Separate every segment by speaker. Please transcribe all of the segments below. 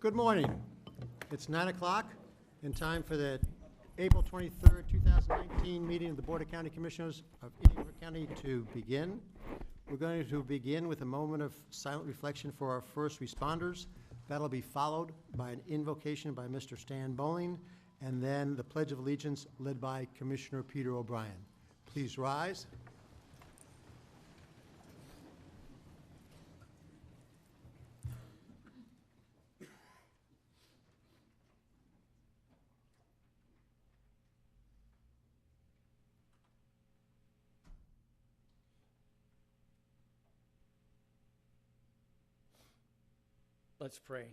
Speaker 1: Good morning. It's 9 o'clock and time for the April 23rd, 2019 meeting of the Board of County Commissioners of Indian River County to begin. We're going to begin with a moment of silent reflection for our first responders. That'll be followed by an invocation by Mr. Stan Bowling, and then the Pledge of Allegiance led by Commissioner Peter O'Brien. Please rise.
Speaker 2: Let's pray.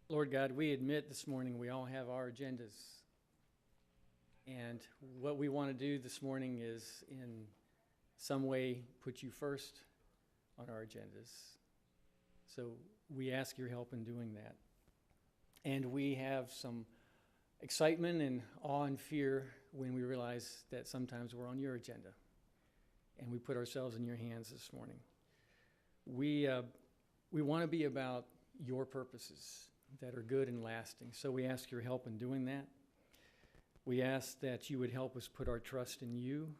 Speaker 2: Lord God, we admit this morning we all have our agendas. And what we want to do this morning is in some way put you first on our agendas. So we ask your help in doing that. And we have some excitement and awe and fear when we realize that sometimes we're on your agenda. And we put ourselves in your hands this morning. We want to be about your purposes that are good and lasting. So we ask your help in doing that. We ask that you would help us put our trust in you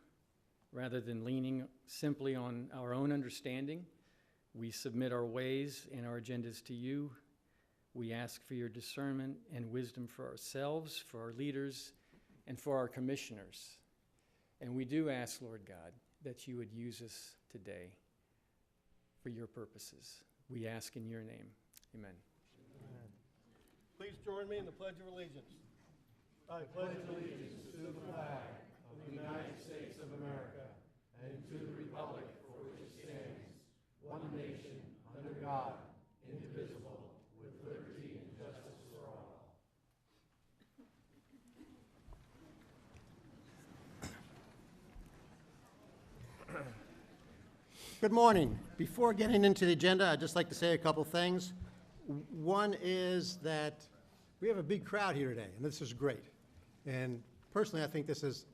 Speaker 2: rather than leaning simply on our own understanding. We submit our ways and our agendas to you. We ask for your discernment and wisdom for ourselves, for our leaders, and for our commissioners. And we do ask, Lord God, that you would use us today for your purposes. We ask in your name. Amen.
Speaker 3: Amen. Please join me in the Pledge of Allegiance. I pledge allegiance to the flag of the United States of America and to the republic for which it stands, one nation, under God, indivisible, with liberty and justice for all.
Speaker 1: Good morning. Before getting into the agenda, I'd just like to say a couple things. One is that we have a big crowd here today, and this is great. And personally, I think this is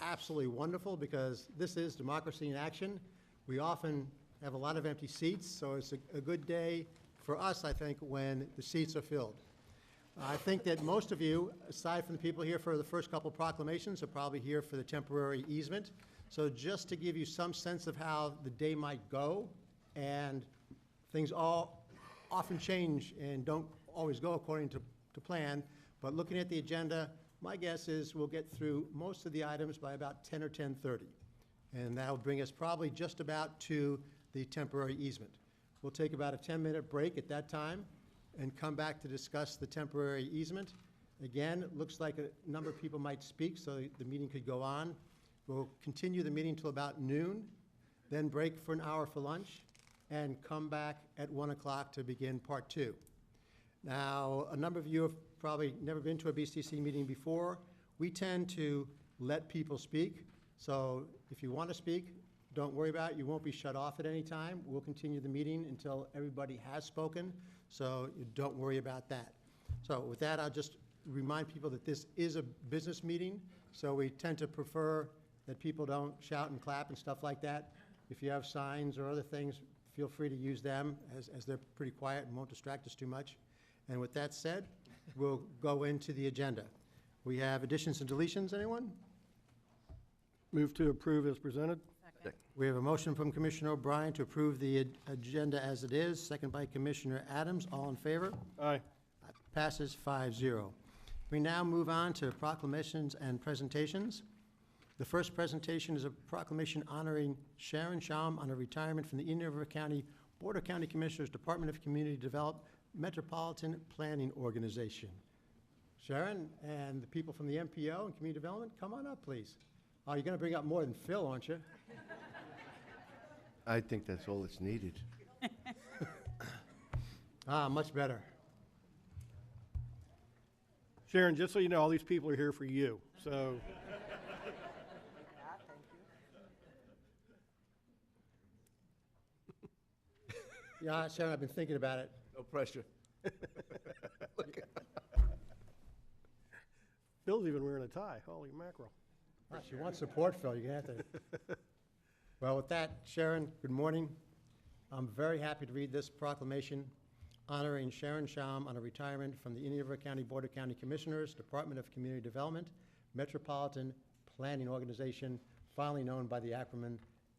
Speaker 1: absolutely wonderful because this is democracy in action. We often have a lot of empty seats, so it's a good day for us, I think, when the seats are filled. I think that most of you, aside from the people here for the first couple proclamations, are probably here for the temporary easement. So just to give you some sense of how the day might go, and things all often change and don't always go according to plan, but looking at the agenda, my guess is we'll get through most of the items by about 10 or 10:30. And that'll bring us probably just about to the temporary easement. We'll take about a 10-minute break at that time and come back to discuss the temporary easement. Again, it looks like a number of people might speak, so the meeting could go on. We'll continue the meeting till about noon, then break for an hour for lunch, and come back at 1 o'clock to begin part two. Now, a number of you have probably never been to a BCC meeting before. We tend to let people speak, so if you want to speak, don't worry about it. You won't be shut off at any time. We'll continue the meeting until everybody has spoken, so you don't worry about that. So with that, I'll just remind people that this is a business meeting, so we tend to prefer that people don't shout and clap and stuff like that. If you have signs or other things, feel free to use them as they're pretty quiet and won't distract us too much. And with that said, we'll go into the agenda. We have additions and deletions, anyone?
Speaker 3: Move to approve as presented.
Speaker 4: Second.
Speaker 1: We have a motion from Commissioner O'Brien to approve the agenda as it is, second by Commissioner Adams. All in favor?
Speaker 3: Aye.
Speaker 1: Passes 5-0. We now move on to proclamations and presentations. The first presentation is a proclamation honoring Sharon Sham on her retirement from the Indian River County Board of County Commissioners, Department of Community Development, Metropolitan Planning Organization. Sharon and the people from the MPO and Community Development, come on up, please. Oh, you're going to bring up more than Phil, aren't you?
Speaker 4: I think that's all that's needed.
Speaker 1: Much better.
Speaker 3: Sharon, just so you know, all these people are here for you, so.
Speaker 1: Yeah, Sharon, I've been thinking about it.
Speaker 4: No pressure.
Speaker 3: Phil's even wearing a tie. Holy mackerel.
Speaker 1: If you want support, Phil, you're going to have to. Well, with that, Sharon, good morning. I'm very happy to read this proclamation honoring Sharon Sham on a retirement from the Indian River County Board of County Commissioners, Department of Community Development, Metropolitan Planning Organization, formerly known by the acronym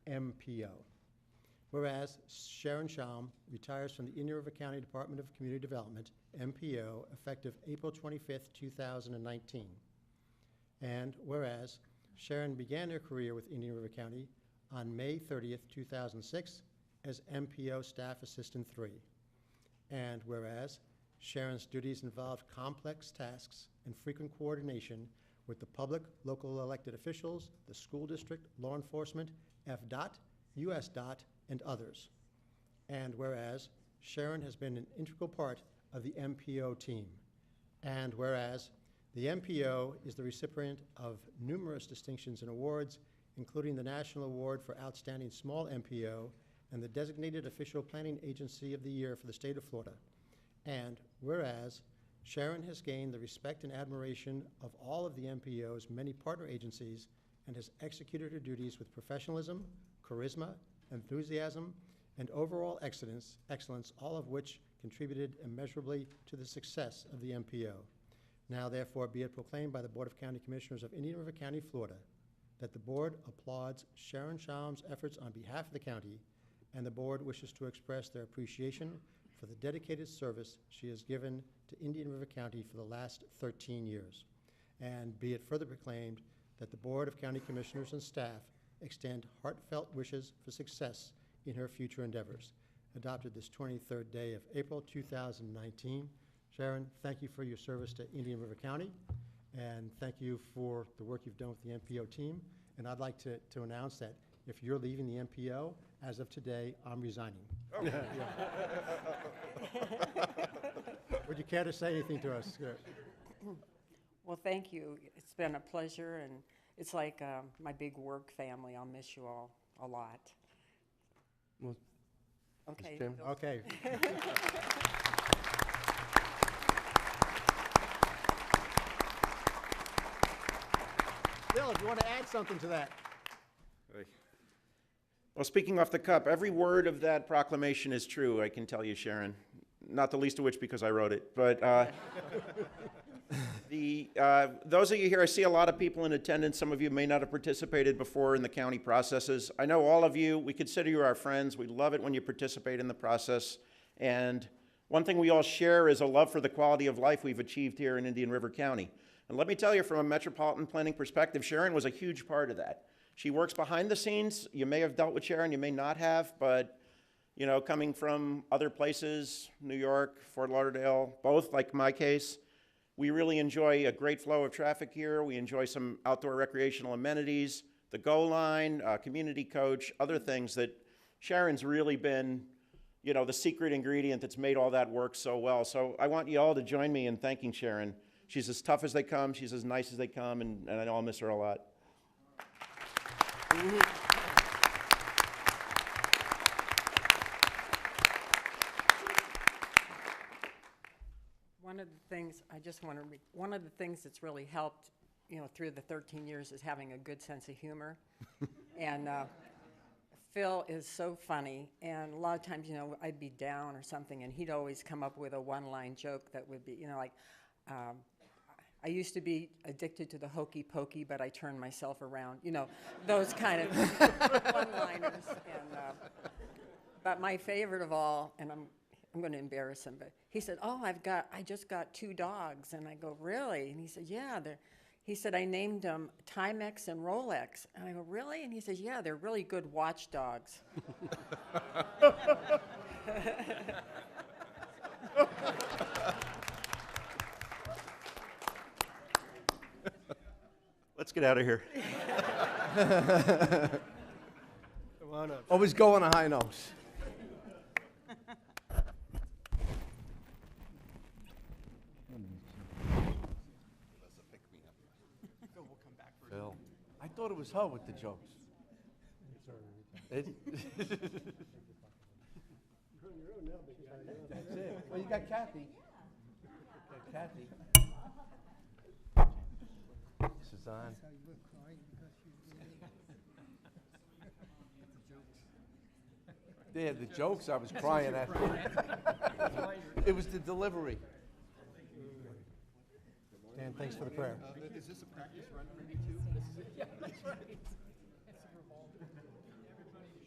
Speaker 1: MPO. Whereas Sharon Sham retires from the Indian River County Department of Community Development, MPO, effective April 25th, 2019. And whereas Sharon began her career with Indian River County on May 30th, 2006 as MPO Staff Assistant 3. And whereas Sharon's duties involved complex tasks and frequent coordination with the public, local elected officials, the school district, law enforcement, FDOT, USDOT, and others. And whereas Sharon has been an integral part of the MPO team. And whereas the MPO is the recipient of numerous distinctions and awards, including the National Award for Outstanding Small MPO and the Designated Official Planning Agency of the Year for the state of Florida. And whereas Sharon has gained the respect and admiration of all of the MPO's many partner agencies and has executed her duties with professionalism, charisma, enthusiasm, and overall excellence, all of which contributed immeasurably to the success of the MPO. Now therefore be it proclaimed by the Board of County Commissioners of Indian River County, Florida, that the Board applauds Sharon Sham's efforts on behalf of the county, and the Board wishes to express their appreciation for the dedicated service she has given to Indian River County for the last 13 years. And be it further proclaimed that the Board of County Commissioners and staff extend heartfelt wishes for success in her future endeavors. Adopted this 23rd day of April 2019. Sharon, thank you for your service to Indian River County, and thank you for the work you've done with the MPO team. And I'd like to announce that if you're leaving the MPO, as of today, I'm resigning. Oh. Yeah. Would you care to say anything to us?
Speaker 4: Well, thank you. It's been a pleasure, and it's like my big work family. I'll miss you all a lot.
Speaker 3: Well,
Speaker 4: Okay.
Speaker 3: Jim?
Speaker 4: Bill.
Speaker 1: Okay. Bill, if you want to add something to that.
Speaker 5: Well, speaking off the cup, every word of that proclamation is true, I can tell you, Sharon. Not the least of which because I wrote it. But those of you here, I see a lot of people in attendance. Some of you may not have participated before in the county processes. I know all of you, we consider you our friends. We love it when you participate in the process. And one thing we all share is a love for the quality of life we've achieved here in Indian River County. And let me tell you, from a metropolitan planning perspective, Sharon was a huge part of that. She works behind the scenes. You may have dealt with Sharon, you may not have, but you know, coming from other places, New York, Fort Lauderdale, both like my case, we really enjoy a great flow of traffic here. We enjoy some outdoor recreational amenities, the GO line, community coach, other things that Sharon's really been, you know, the secret ingredient that's made all that work so well. So I want you all to join me in thanking Sharon. She's as tough as they come, she's as nice as they come, and I know I'll miss her a lot.
Speaker 4: One of the things I just want to one of the things that's really helped, you know, through the 13 years is having a good sense of humor. And Phil is so funny, and a lot of times, you know, I'd be down or something, and he'd always come up with a one-line joke that would be, you know, like, I used to be addicted to the hokey pokey, but I turned myself around. You know, those kind of one-liners. And, but my favorite of all, and I'm going to embarrass him, but he said, "Oh, I just got 2 dogs." And I go, "Really?" And he said, "Yeah." He said, "I named them Timex and Rolex." And I go, "Really?" And he says, "Yeah, they're really good watchdogs."
Speaker 5: Let's get out of here.
Speaker 3: Come on up.
Speaker 6: Always go on a high note. Phil, I thought it was her with the jokes. It- That's it. Well, you got Kathy. Got Kathy. Suzanne. They had the jokes, I was crying at. It was the delivery.
Speaker 1: Dan, thanks for the prayer.
Speaker 7: Is this a practice run for me too?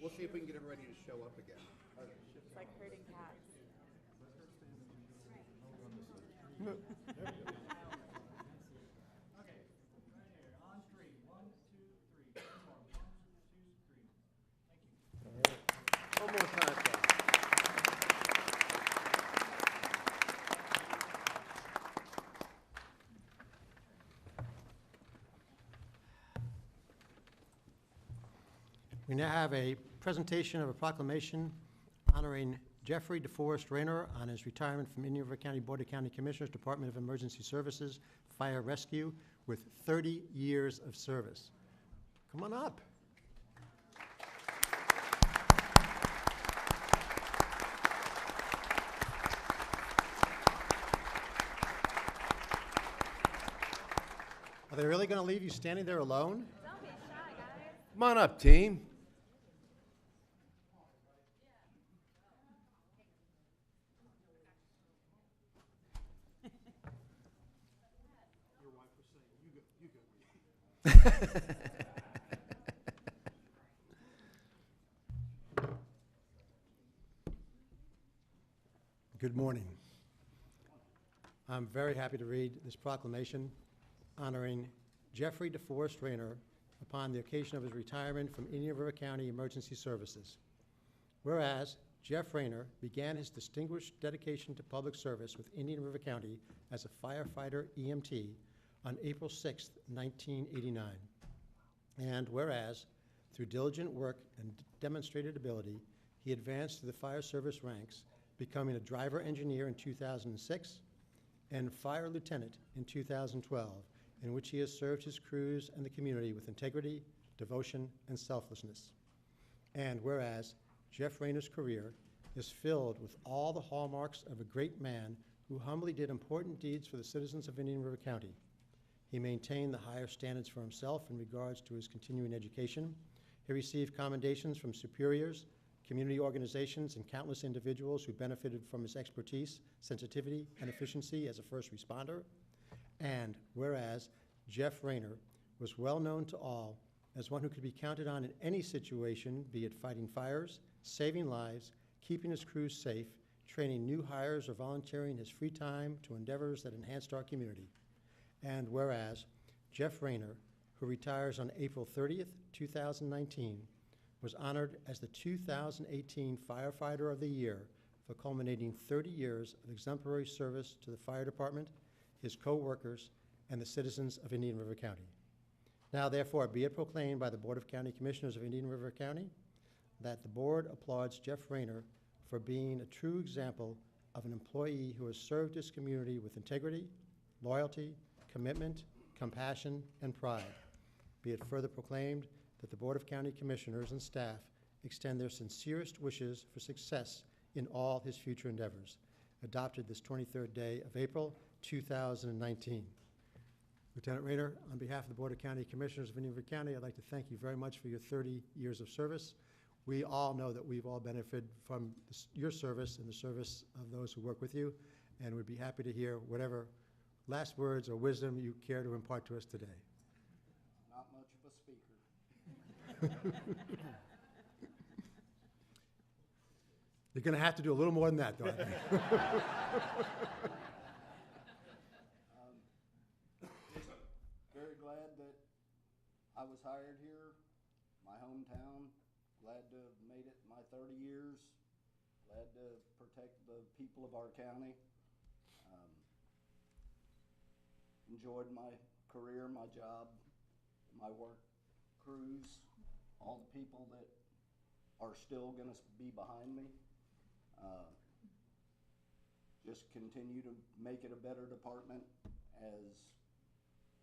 Speaker 7: We'll see if we can get everybody to show up again.
Speaker 8: It's like herding cats.
Speaker 3: One more time, please.
Speaker 1: We now have a presentation of a proclamation honoring Jeffrey DeForest Rayner on his retirement from Indian River County Board of County Commissioners, Department of Emergency Services, Fire Rescue, with 30 years of service. Come on up. Are they really going to leave you standing there alone?
Speaker 8: Don't be shy, guys.
Speaker 6: Come on up, team.
Speaker 1: Good morning. I'm very happy to read this proclamation honoring Jeffrey DeForest Rayner upon the occasion of his retirement from Indian River County Emergency Services. Whereas Jeff Rayner began his distinguished dedication to public service with Indian River County as a firefighter EMT on April 6, 1989. And whereas, through diligent work and demonstrated ability, he advanced through the fire service ranks, becoming a driver engineer in 2006 and fire lieutenant in 2012, in which he has served his crews and the community with integrity, devotion, and selflessness. And whereas Jeff Rayner's career is filled with all the hallmarks of a great man who humbly did important deeds for the citizens of Indian River County. He maintained the higher standards for himself in regards to his continuing education. He received commendations from superiors, community organizations, and countless individuals who benefited from his expertise, sensitivity, and efficiency as a first responder. And whereas Jeff Rayner was well known to all as one who could be counted on in any situation, be it fighting fires, saving lives, keeping his crews safe, training new hires, or volunteering his free time to endeavors that enhanced our community. And whereas Jeff Rayner, who retires on April 30th, 2019, was honored as the 2018 Firefighter of the Year for culminating 30 years of exemplary service to the fire department, his co-workers, and the citizens of Indian River County. Now therefore be it proclaimed by the Board of County Commissioners of Indian River County that the board applauds Jeff Rayner for being a true example of an employee who has served his community with integrity, loyalty, commitment, compassion, and pride. Be it further proclaimed that the Board of County Commissioners and staff extend their sincerest wishes for success in all his future endeavors. Adopted this 23rd day of April, 2019. Lieutenant Rayner, on behalf of the Board of County Commissioners of Indian River County, I'd like to thank you very much for your 30 years of service. We all know that we've all benefited from your service and the service of those who work with you, and we'd be happy to hear whatever last words or wisdom you care to impart to us today.
Speaker 7: Not much of a speaker.
Speaker 1: You're going to have to do a little more than that, though, I think.
Speaker 7: Very glad that I was hired here, my hometown. Glad to have made it my 30 years. Glad to protect the people of our county. Enjoyed my career, my job, my work crews, all the people that are still going to be behind me. Just continue to make it a better department as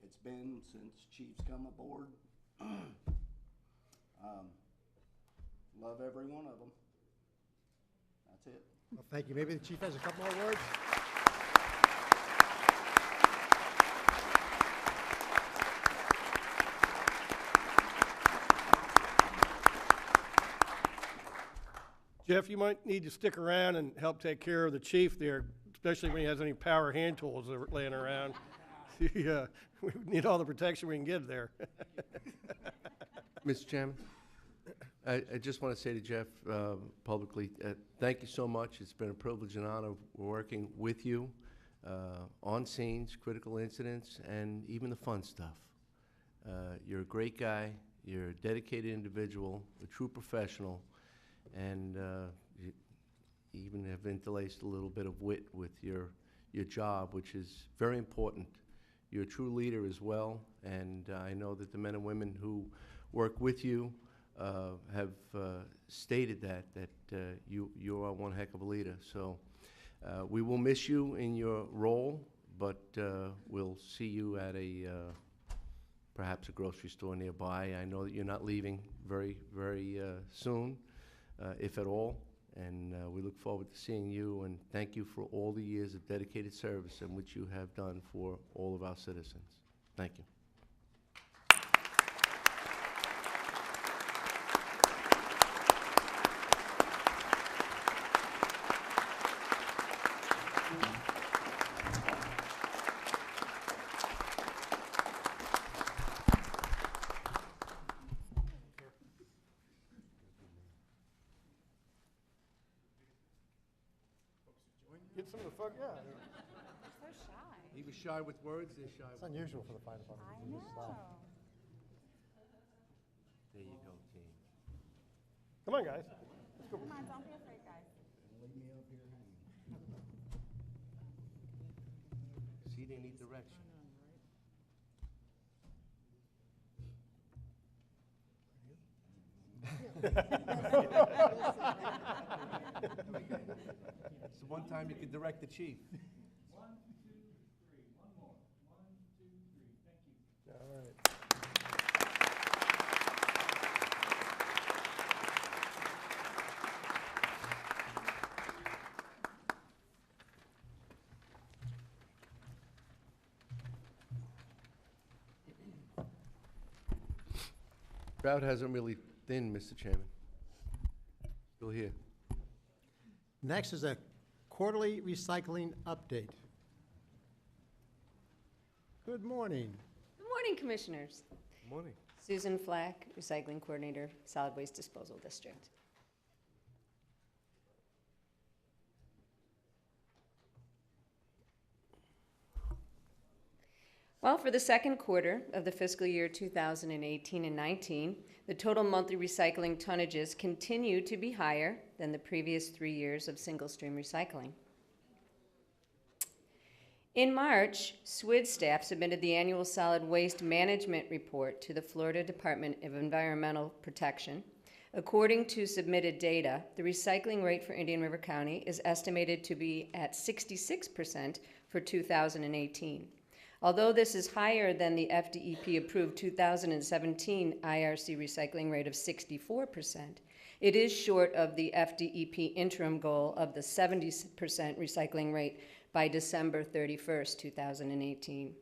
Speaker 7: it's been since Chief's come aboard. Love every one of them. That's it.
Speaker 1: Well, thank you. Maybe the chief has a couple more words?
Speaker 3: Jeff, you might need to stick around and help take care of the chief there, especially when he has any power hand tools that are laying around. Yeah, we need all the protection we can give there.
Speaker 6: Mr. Chairman, I just want to say to Jeff publicly, thank you so much. It's been a privilege and honor working with you on scenes, critical incidents, and even the fun stuff. You're a great guy. You're a dedicated individual, a true professional, and you even have interlaced a little bit of wit with your job, which is very important. You're a true leader as well, and I know that the men and women who work with you have stated that you are one heck of a leader. So we will miss you in your role, but we'll see you at perhaps a grocery store nearby. I know that you're not leaving very soon, if at all, and we look forward to seeing you, and thank you for all the years of dedicated service in which you have done for all of our citizens. Thank you.
Speaker 3: Get some of the fuck, yeah.
Speaker 8: So shy.
Speaker 6: He was shy with words, they're shy
Speaker 1: It's
Speaker 6: with...
Speaker 1: unusual for the fire department
Speaker 8: I
Speaker 1: to use
Speaker 8: know.
Speaker 1: that.
Speaker 6: There you go, team.
Speaker 3: Come on, guys.
Speaker 8: Come on, don't be afraid, guys.
Speaker 6: See, they need direction. It's the one time you can direct the chief.
Speaker 3: All right.
Speaker 6: Crowd hasn't really thinned, Mr. Chairman. Still here.
Speaker 1: Next is a quarterly recycling update. Good morning.
Speaker 9: Good morning, Commissioners.
Speaker 6: Morning.
Speaker 9: Susan Flack, Recycling Coordinator, Solid Waste Disposal District. Well, for the second quarter of the fiscal year 2018 and 19, the total monthly recycling tonnages continue to be higher than the previous 3 years of single-stream recycling. In March, SWID staff submitted the annual solid waste management report to the Florida Department of Environmental Protection. According to submitted data, the recycling rate for Indian River County is estimated to be at 66% for 2018. Although this is higher than the FDEP-approved 2017 IRC recycling rate of 64%, it is short of the FDEP interim goal of the 70% recycling rate by December 31st, 2018.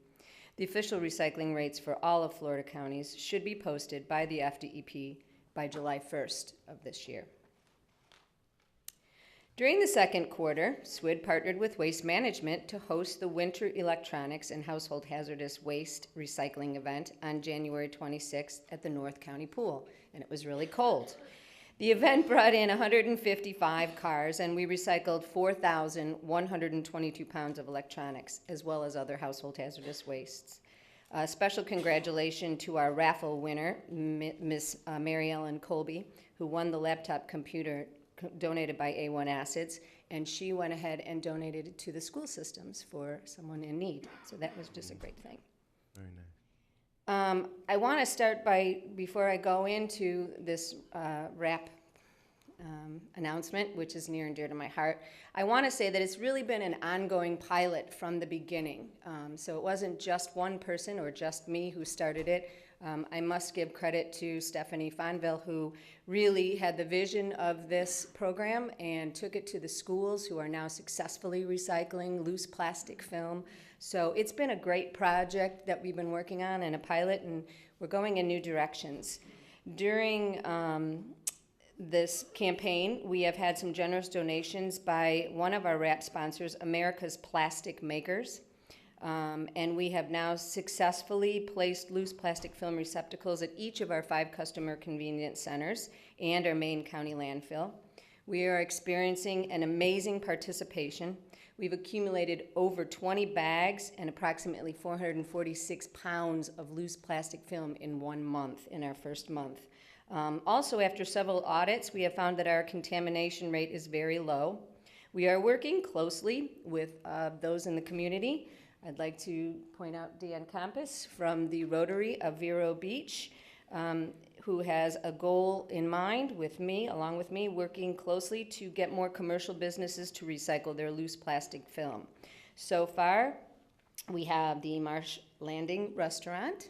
Speaker 9: The official recycling rates for all of Florida counties should be posted by the FDEP by July 1st of this year. During the second quarter, SWID partnered with Waste Management to host the Winter Electronics and Household Hazardous Waste Recycling event on January 26th at the North County Pool, and it was really cold. The event brought in 155 cars, and we recycled 4,122 pounds of electronics, as well as other household hazardous wastes. A special congratulations to our raffle winner, Miss Mary Ellen Colby, who won the laptop computer donated by A1 Acids, and she went ahead and donated it to the school systems for someone in need. So that was just a great thing.
Speaker 6: Very nice.
Speaker 9: I want to start by, before I go into this wrap announcement, which is near and dear to my heart, I want to say that it's really been an ongoing pilot from the beginning. So it wasn't just one person or just me who started it. I must give credit to Stephanie Fonville, who really had the vision of this program and took it to the schools, who are now successfully recycling loose plastic film. So it's been a great project that we've been working on, and a pilot, and we're going in new directions. During this campaign, we have had some generous donations by one of our wrap sponsors, America's Plastic Makers. And we have now successfully placed loose plastic film receptacles at each of our 5 customer convenience centers and our main county landfill. We are experiencing an amazing participation. We've accumulated over 20 bags and approximately 446 pounds of loose plastic film in 1 month, in our first month. Also, after several audits, we have found that our contamination rate is very low. We are working closely with those in the community. I'd like to point out Dan Compass from the Rotary of Vero Beach, who has a goal in mind with me, along with me, working closely to get more commercial businesses to recycle their loose plastic film. So far, we have the Marsh Landing Restaurant,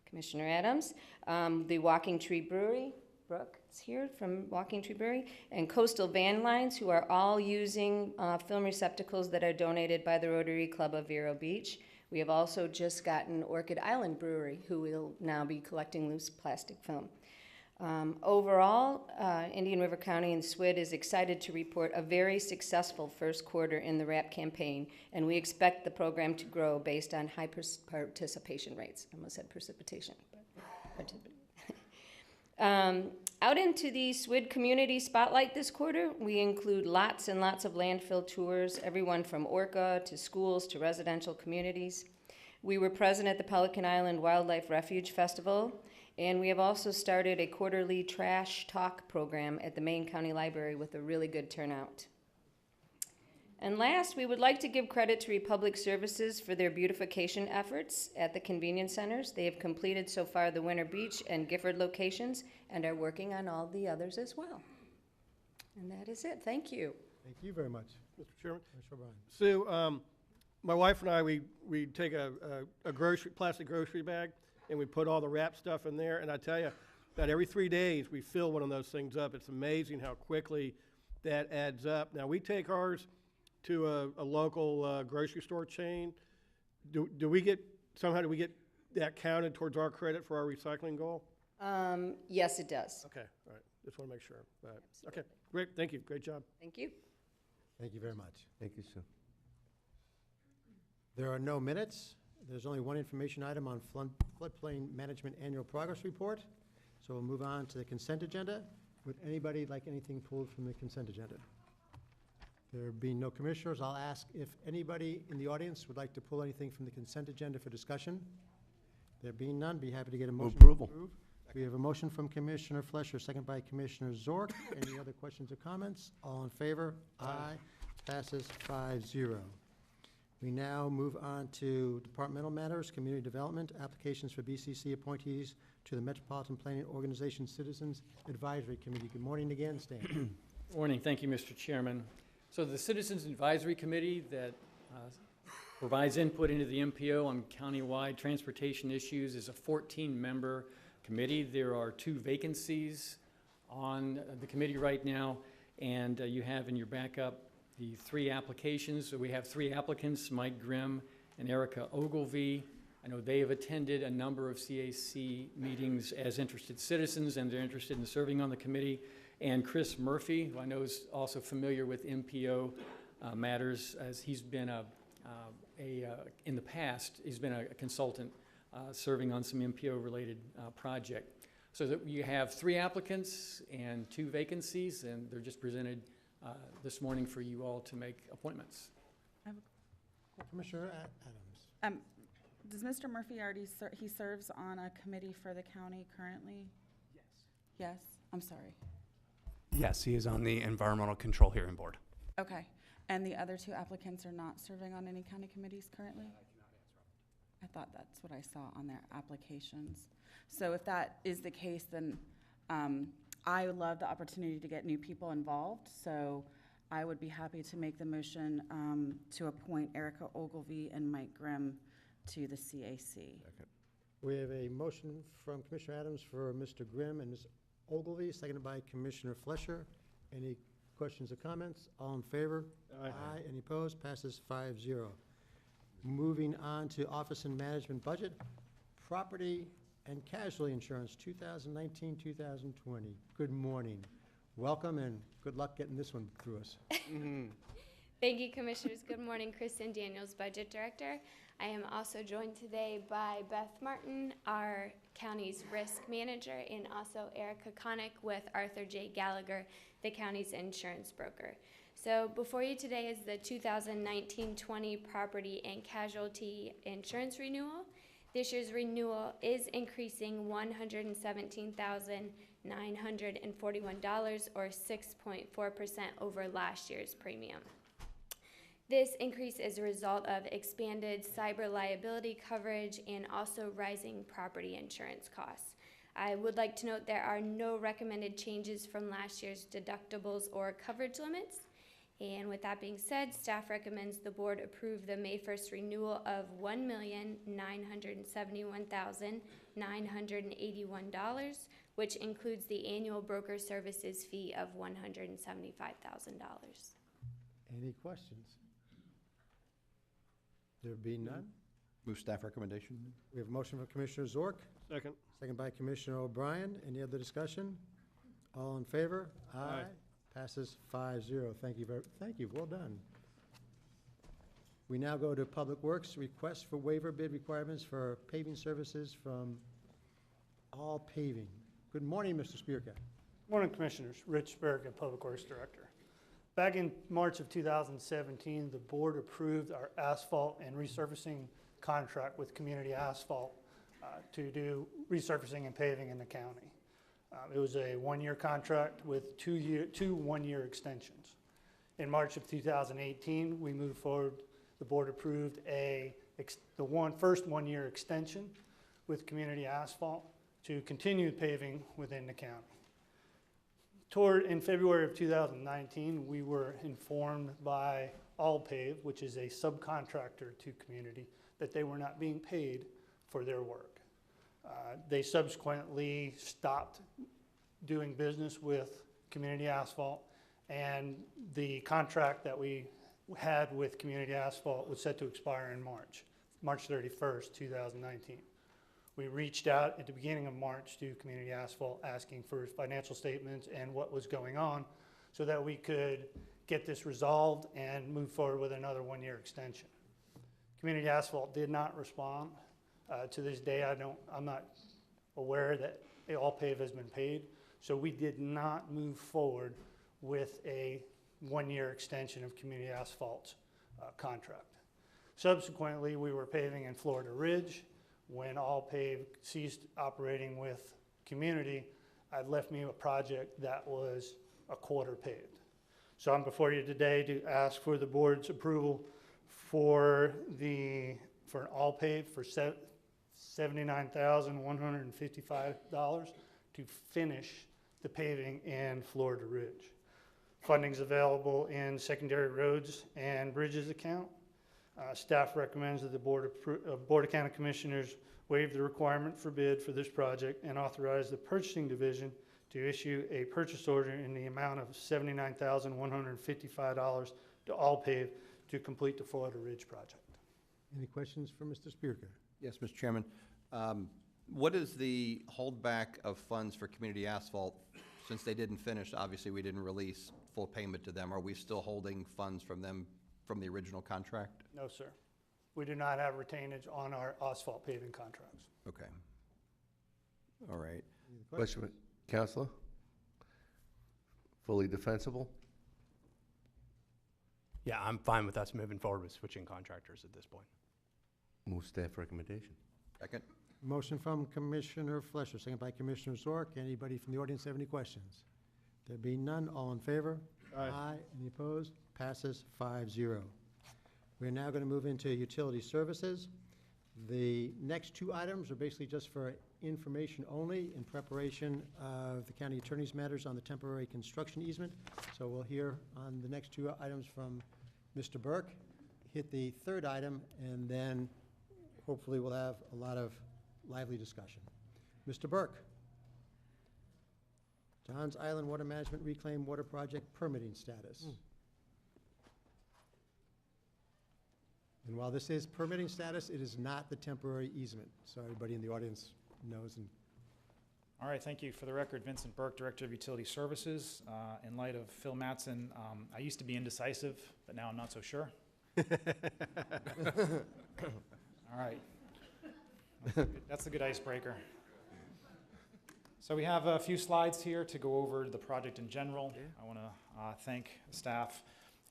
Speaker 9: Commissioner Adams, the Walking Tree Brewery, Brooke is here from Walking Tree Brewery, and Coastal Van Lines, who are all using film receptacles that are donated by the Rotary Club of Vero Beach. We have also just gotten Orchid Island Brewery, who will now be collecting loose plastic film. Overall, Indian River County and SWID is excited to report a very successful first quarter in the WRAP campaign, and we expect the program to grow based on high participation rates. I almost said precipitation, but out into the SWID community spotlight this quarter, we include lots and lots of landfill tours, everyone from Orca to schools to residential communities. We were present at the Pelican Island Wildlife Refuge Festival, and we have also started a quarterly trash talk program at the Maine County Library with a really good turnout. And last, we would like to give credit to Republic Services for their beautification efforts at the convenience centers. They have completed so far the Winter Beach and Gifford locations and are working on all the others as well. And that is it. Thank you.
Speaker 1: Thank you very much.
Speaker 3: Mr. Chairman?
Speaker 1: Commissioner O'Brien.
Speaker 3: Sue, my wife and I, we take a plastic grocery bag, and we put all the wrap stuff in there, and I tell you, about every 3 days, we fill one of those things up. It's amazing how quickly that adds up. Now, we take ours to a local grocery store chain. Do we get that counted towards our credit for our recycling goal?
Speaker 9: Yes, it does.
Speaker 3: Okay, all right, just want to make sure. But, okay, great, thank you, great job.
Speaker 9: Thank you.
Speaker 1: Thank you very much.
Speaker 6: Thank you, Sue.
Speaker 1: There are no minutes. There's only one information item on floodplain management annual progress report. So we'll move on to the consent agenda. Would anybody like anything pulled from the consent agenda? There being no commissioners, I'll ask if anybody in the audience would like to pull anything from the consent agenda for discussion. There being none, be happy to get a motion.
Speaker 6: Approval.
Speaker 1: to approve. We have a motion from Commissioner Flesher, second by Commissioner Zork. Any other questions or comments? All in favor? Aye. Passes 5-0. We now move on to departmental matters, community development, applications for BCC appointees to the Metropolitan Planning Organization Citizens Advisory Committee. Good morning again, Stan.
Speaker 2: Morning. Thank you, Mr. Chairman. So the Citizens Advisory Committee that provides input into the MPO on countywide transportation issues is a 14-member committee. There are 2 vacancies on the committee right now, and you have in your backup the 3 applications. So we have 3 applicants, Mike Grimm and Erica Ogilvie. I know they have attended a number of CAC meetings as interested citizens, and they're interested in serving on the committee. And Chris Murphy, who I know is also familiar with MPO matters, as he's been in the past, he's been a consultant serving on some MPO-related project. So that you have 3 applicants and 2 vacancies, and they're just presented this morning for you all to make appointments.
Speaker 1: Commissioner Adams.
Speaker 8: Does Mr. Murphy already, he serves on a committee for the county currently?
Speaker 10: Yes.
Speaker 8: Yes? I'm sorry.
Speaker 10: Yes, he is on the Environmental Control Hearing Board.
Speaker 8: Okay. And the other 2 applicants are not serving on any county committees currently? I thought that's what I saw on their applications. So if that is the case, then I would love the opportunity to get new people involved. So I would be happy to make the motion to appoint Erica Ogilvie and Mike Grimm to the CAC.
Speaker 1: We have a motion from Commissioner Adams for Mr. Grimm and Ms. Ogilvie, seconded by Commissioner Flesher. Any questions or comments? All in favor?
Speaker 3: Aye.
Speaker 1: Any opposed? Passes 5-0. Moving on to Office and Management Budget, Property and Casualty Insurance, 2019-2020. Good morning. welcome and good luck getting this one through us.
Speaker 11: Thank you, Commissioners. Good morning. Kristen Daniels, Budget Director. I am also joined today by Beth Martin, our county's risk manager, and also Erica Connick with Arthur J. Gallagher, the county's insurance broker. So before you today is the 2019-20 property and casualty insurance renewal. This year's renewal is increasing $117,941 or 6.4% over last year's premium. This increase is a result of expanded cyber liability coverage and also rising property insurance costs. I would like to note there are no recommended changes from last year's deductibles or coverage limits. And with that being said, staff recommends the board approve the May 1st renewal of $1,971,981, which includes the annual broker services fee of $175,000.
Speaker 1: Any questions? There be none?
Speaker 12: Move staff recommendation.
Speaker 1: We have a motion from Commissioner Zork,
Speaker 3: Second.
Speaker 1: second by Commissioner O'Brien. Any other discussion? All in favor?
Speaker 3: Aye.
Speaker 1: Passes 5-0. Thank you thank you, well done. We now go to Public Works, request for waiver bid requirements for paving services from All Paving. Good morning, Mr. Spierka.
Speaker 13: Morning, Commissioners. Rich Spierka, Public Works Director. Back in March of 2017, the board approved our asphalt and resurfacing contract with Community Asphalt to do resurfacing and paving in the county. It was a one-year contract with two one-year extensions. In March of 2018, we moved forward. The board approved the first one-year extension with Community Asphalt to continue paving within the county. In February of 2019, we were informed by All Pave, which is a subcontractor to Community, that they were not being paid for their work. They subsequently stopped doing business with Community Asphalt, and the contract that we had with Community Asphalt was set to expire in March 31st, 2019. We reached out at the beginning of March to Community Asphalt asking for financial statements and what was going on so that we could get this resolved and move forward with another one-year extension. Community Asphalt did not respond. To this day, I'm not aware that All Pave has been paid, so we did not move forward with a one-year extension of Community Asphalt's contract. Subsequently, we were paving in Florida Ridge. When All Pave ceased operating with Community, it left me a project that was a quarter paved. So I'm before you today to ask for the board's approval for an All Pave for $79,155 to finish the paving in Florida Ridge. Funding's available in secondary roads and bridges account. Staff recommends that the Board of County Commissioners waive the requirement for bid for this project and authorize the Purchasing Division to issue a purchase order in the amount of $79,155 to All Pave to complete the Florida Ridge project.
Speaker 1: Any questions for Mr. Spierka?
Speaker 12: Yes, Mr. Chairman. What is the holdback of funds for Community Asphalt? Since they didn't finish, obviously we didn't release full payment to them. Are we still holding funds from them from the original contract?
Speaker 13: No, sir. We do not have retainage on our asphalt paving contracts.
Speaker 12: Okay. All right.
Speaker 6: Question, Counselor? Fully defensible?
Speaker 10: Yeah, I'm fine with us moving forward with switching contractors at this point.
Speaker 6: Move staff recommendation.
Speaker 12: Second.
Speaker 1: Motion from Commissioner Flesher, second by Commissioner Zork. Anybody from the audience have any questions? There being none, all in favor?
Speaker 3: Aye.
Speaker 1: Any opposed? Passes 5-0. We're now going to move into utility services. The next two items are basically just for information only in preparation of the county attorney's matters on the temporary construction easement. So we'll hear on the next two items from Mr. Burke, hit the third item, and then hopefully we'll have a lot of lively discussion. Mr. Burke. Johns Island Water Management Reclaim Water Project permitting status. And while this is permitting status, it is not the temporary easement, so everybody in the audience knows and
Speaker 14: All right, thank you. For the record, Vincent Burke, Director of Utility Services. In light of Phil Mattson, I used to be indecisive, but now I'm not so sure. All right. That's a good icebreaker. So we have a few slides here to go over the project in general. I want to thank staff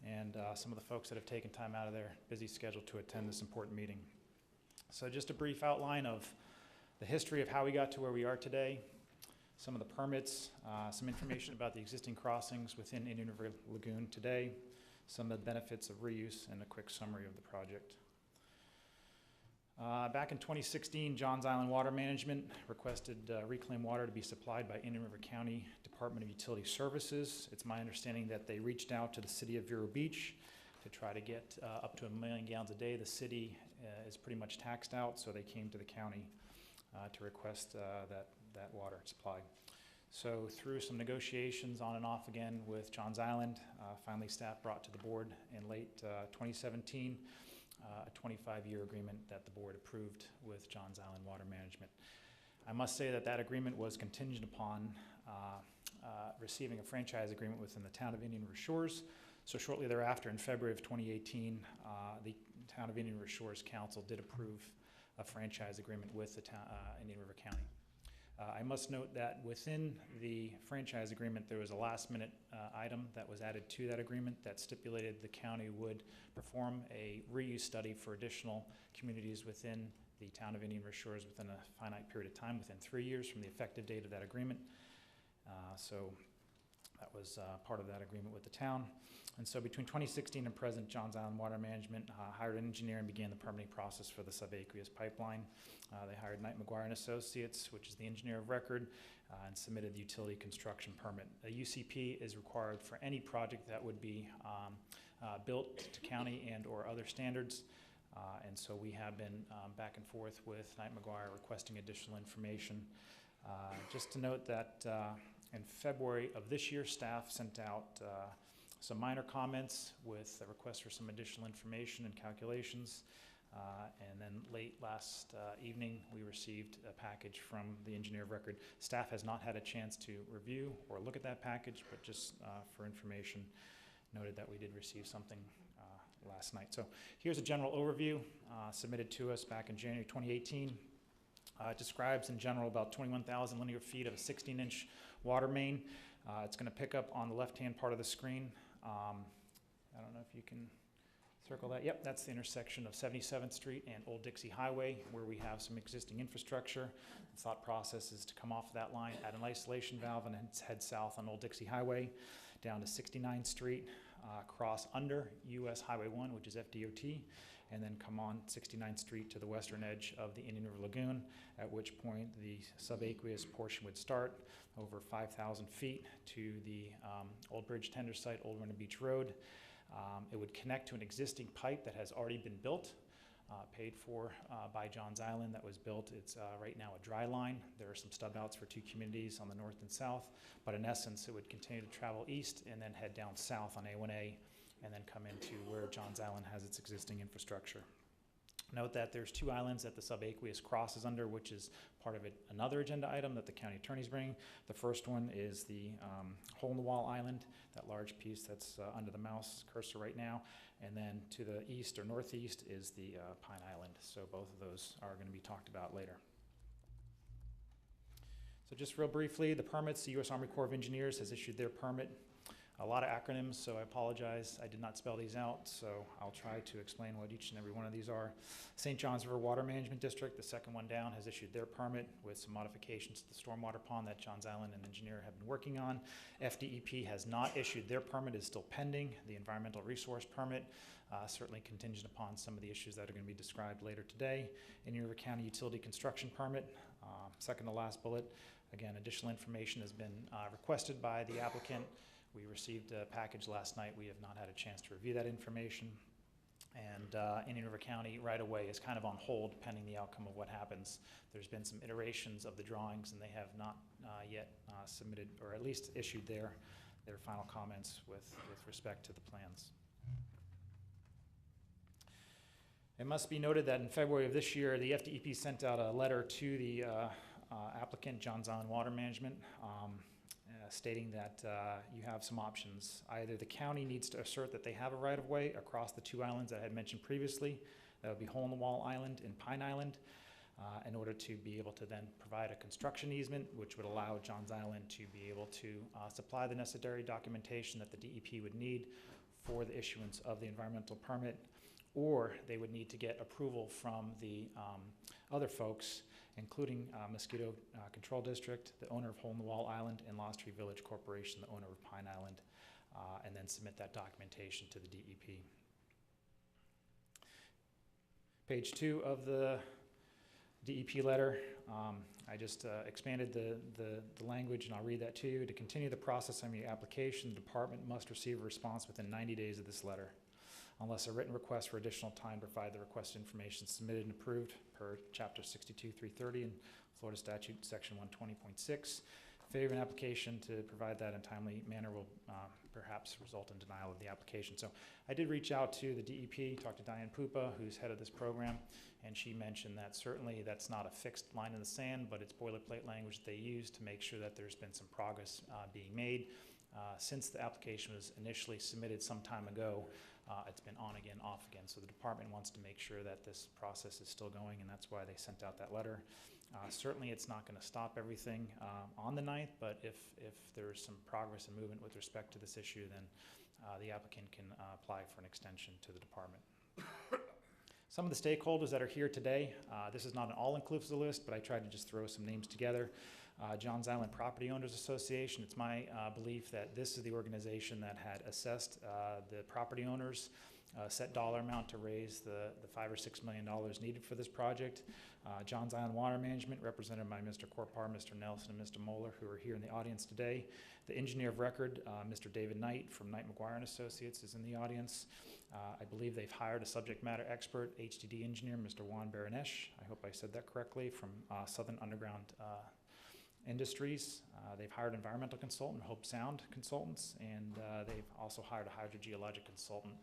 Speaker 14: and some of the folks that have taken time out of their busy schedule to attend this important meeting. So just a brief outline of the history of how we got to where we are today, some of the permits, some information about the existing crossings within Indian River Lagoon today, some of the benefits of reuse, and a quick summary of the project. Back in 2016, Johns Island Water Management requested reclaimed water to be supplied by Indian River County Department of Utility Services. It's my understanding that they reached out to the city of Vero Beach to try to get up to 1 million gallons a day. The city is pretty much taxed out, so they came to the county to request that water supply. So through some negotiations on and off again with Johns Island, finally staff brought to the board in late 2017 a 25-year agreement that the board approved with Johns Island Water Management. I must say that that agreement was contingent upon receiving a franchise agreement within the town of Indian River Shores. So shortly thereafter, in February of 2018, the town of Indian River Shores Council did approve a franchise agreement with the Indian River County. I must note that within the franchise agreement, there was a last-minute item that was added to that agreement that stipulated the county would perform a reuse study for additional communities within the town of Indian River Shores within a finite period of time, within 3 years from the effective date of that agreement. So that was part of that agreement with the town. And so between 2016 and present, Johns Island Water Management hired an engineer and began the permitting process for the subaqueous pipeline. They hired Knight McGuire and Associates, which is the engineer of record, and submitted the utility construction permit. A UCP is required for any project that would be built to county and or other standards. And so we have been back and forth with Knight McGuire requesting additional information. Just to note that in February of this year, staff sent out some minor comments with a request for some additional information and calculations. And then late last evening, we received a package from the engineer of record. Staff has not had a chance to review or look at that package, but just for information, noted that we did receive something last night. So here's a general overview submitted to us back in January 2018. It describes in general about 21,000 linear feet of a 16-inch water main. It's going to pick up on the left-hand part of the screen. I don't know if you can circle that. Yep, that's the intersection of 77th Street and Old Dixie Highway, where we have some existing infrastructure. The thought process is to come off of that line, add an isolation valve, and then head south on Old Dixie Highway down to 69th Street, cross under US Highway 1, which is FDOT, and then come on 69th Street to the western edge of the Indian River Lagoon, at which point the subaqueous portion would start over 5,000 feet to the Old Bridge Tender Site, Old Myrna Beach Road. It would connect to an existing pipe that has already been built, paid for by Johns Island, that was built. It's right now a dry line. There are some stub outs for 2 communities on the north and south, but in essence, it would continue to travel east and then head down south on A1A and then come into where Johns Island has its existing infrastructure. Note that there's 2 islands that the subaqueous crosses under, which is part of another agenda item that the county attorney's bringing. The first one is the hole-in-the-wall island, that large piece that's under the mouse cursor right now. And then to the east or northeast is the Pine Island. So both of those are going to be talked about later. So just real briefly, the permits, the U.S. Army Corps of Engineers has issued their permit. A lot of acronyms, so I apologize. I did not spell these out, so I'll try to explain what each and every one of these are. St. Johns River Water Management District, the second one down, has issued their permit with some modifications to the stormwater pond that Johns Island and engineer have been working on. FDEP has not issued their permit, is still pending. The environmental resource permit, certainly contingent upon some of the issues that are going to be described later today. Indian River County Utility Construction Permit, second to last bullet. Again, additional information has been requested by the applicant. We received a package last night. We have not had a chance to review that information. And Indian River County right away is kind of on hold pending the outcome of what happens. There's been some iterations of the drawings, and they have not yet submitted, or at least issued their final comments with respect to the plans. It must be noted that in February of this year, the FDEP sent out a letter to the applicant, Johns Island Water Management, stating that you have some options. Either the county needs to assert that they have a right-of-way across the two islands that I had mentioned previously. That would be Hole in the Wall Island and Pine Island, in order to be able to then provide a construction easement, which would allow Johns Island to be able to supply the necessary documentation that the DEP would need for the issuance of the environmental permit, or they would need to get approval from the other folks, including Mosquito Control District, the owner of Hole in the Wall Island, and Lost Tree Village Corporation, the owner of Pine Island, and then submit that documentation to the DEP. Page 2 of the DEP letter, I just expanded the language, and I'll read that to you. To continue the process on your application, the department must receive a response within 90 days of this letter, unless a written request for additional time to provide the requested information submitted and approved per Chapter 62-330 in Florida Statute Section 120.6. Failure of an application to provide that in a timely manner will perhaps result in denial of the application. So I did reach out to the DEP, talked to Diane Pupa, who's head of this program, and she mentioned that certainly that's not a fixed line in the sand, but it's boilerplate language that they use to make sure that there's been some progress being made. Since the application was initially submitted some time ago, it's been on again, off again. So the department wants to make sure that this process is still going, and that's why they sent out that letter. Certainly it's not going to stop everything on the 9th, but if there's some progress and movement with respect to this issue, then the applicant can apply for an extension to the department. Some of the stakeholders that are here today, this is not an all-inclusive list, but I tried to just throw some names together. Johns Island Property Owners Association, it's my belief that this is the organization that had assessed the property owners, set dollar amount to raise the $5 or $6 million needed for this project. Johns Island Water Management, represented by Mr. Corpar, Mr. Nelson, and Mr. Moeller, who are here in the audience today. The engineer of record, Mr. David Knight from Knight McGuire & Associates, is in the audience. I believe they've hired a subject matter expert, HDD engineer, Mr. Juan Baranesh. I hope I said that correctly, from Southern Underground Industries. They've hired environmental consultant, Hope Sound Consultants, and they've also hired a hydrogeologic consultant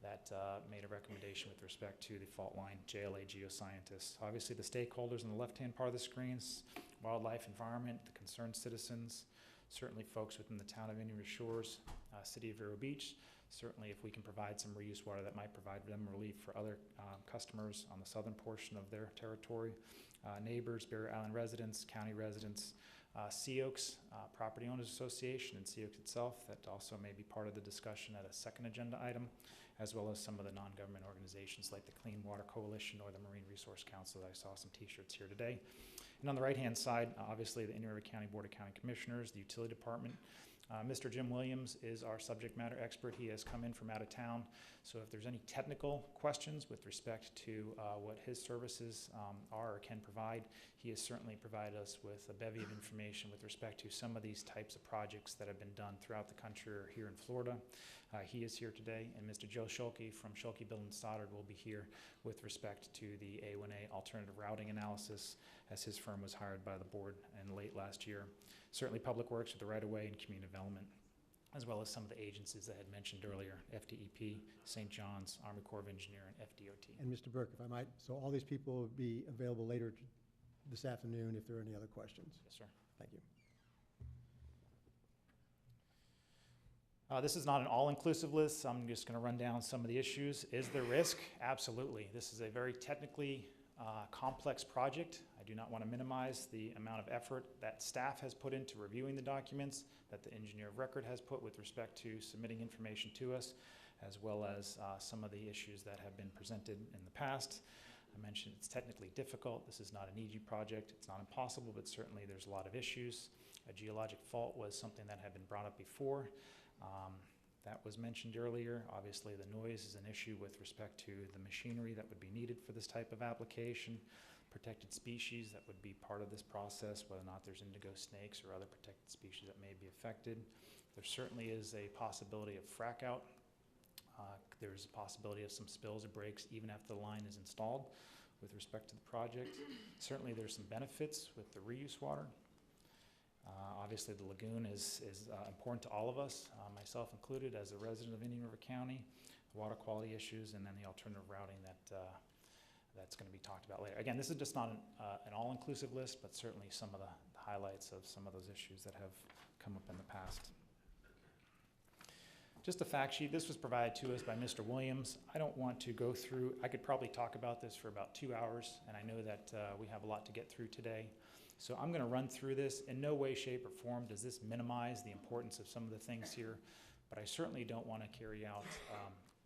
Speaker 14: that made a recommendation with respect to the fault line, JLA geoscientists. Obviously, the stakeholders on the left-hand part of the screens, wildlife, environment, the concerned citizens, certainly folks within the town of Indian River Shores, City of Vero Beach. Certainly, if we can provide some reuse water, that might provide them relief for other customers on the southern portion of their territory. Neighbors, Barrier Island residents, county residents, Sea Oaks Property Owners Association and Sea Oaks itself, that also may be part of the discussion at a second agenda item, as well as some of the non-government organizations like the Clean Water Coalition or the Marine Resource Council. I saw some t-shirts here today. And on the right-hand side, obviously the Indian River County Board of County Commissioners, the Utility Department. Mr. Jim Williams is our subject matter expert. He has come in from out of town. So if there's any technical questions with respect to what his services are or can provide, he has certainly provided us with a bevy of information with respect to some of these types of projects that have been done throughout the country or here in Florida. He is here today, and Mr. Joe Schulke from Schulke Bill and Stoddard will be here with respect to the A1A alternative routing analysis, as his firm was hired by the board in late last year. Certainly Public Works with the right-of-way and community development, as well as some of the agencies that I had mentioned earlier, FDEP, St. John's, Army Corps of Engineer, and FDOT.
Speaker 1: And Mr. Burke, if I might, so all these people will be available later this afternoon if there are any other questions.
Speaker 14: Yes, sir.
Speaker 1: Thank you.
Speaker 14: This is not an all-inclusive list, so I'm just going to run down some of the issues. Is there risk? Absolutely. This is a very technically complex project. I do not want to minimize the amount of effort that staff has put into reviewing the documents, that the engineer of record has put with respect to submitting information to us, as well as some of the issues that have been presented in the past. I mentioned it's technically difficult. This is not an easy project. It's not impossible, but certainly there's a lot of issues. A geologic fault was something that had been brought up before. That was mentioned earlier. Obviously, the noise is an issue with respect to the machinery that would be needed for this type of application. Protected species that would be part of this process, whether or not there's indigo snakes or other protected species that may be affected. There certainly is a possibility of frack out. There's a possibility of some spills or breaks even after the line is installed with respect to the project. Certainly there's some benefits with the reuse water. Obviously, the lagoon is important to all of us, myself included, as a resident of Indian River County, the water quality issues, and then the alternative routing that that's going to be talked about later. Again, this is just not an all-inclusive list, but certainly some of the highlights of some of those issues that have come up in the past. Just a fact sheet. This was provided to us by Mr. Williams. I don't want to go through, I could probably talk about this for about 2 hours, and I know that we have a lot to get through today. So I'm going to run through this. In no way, shape, or form does this minimize the importance of some of the things here, but I certainly don't want to carry out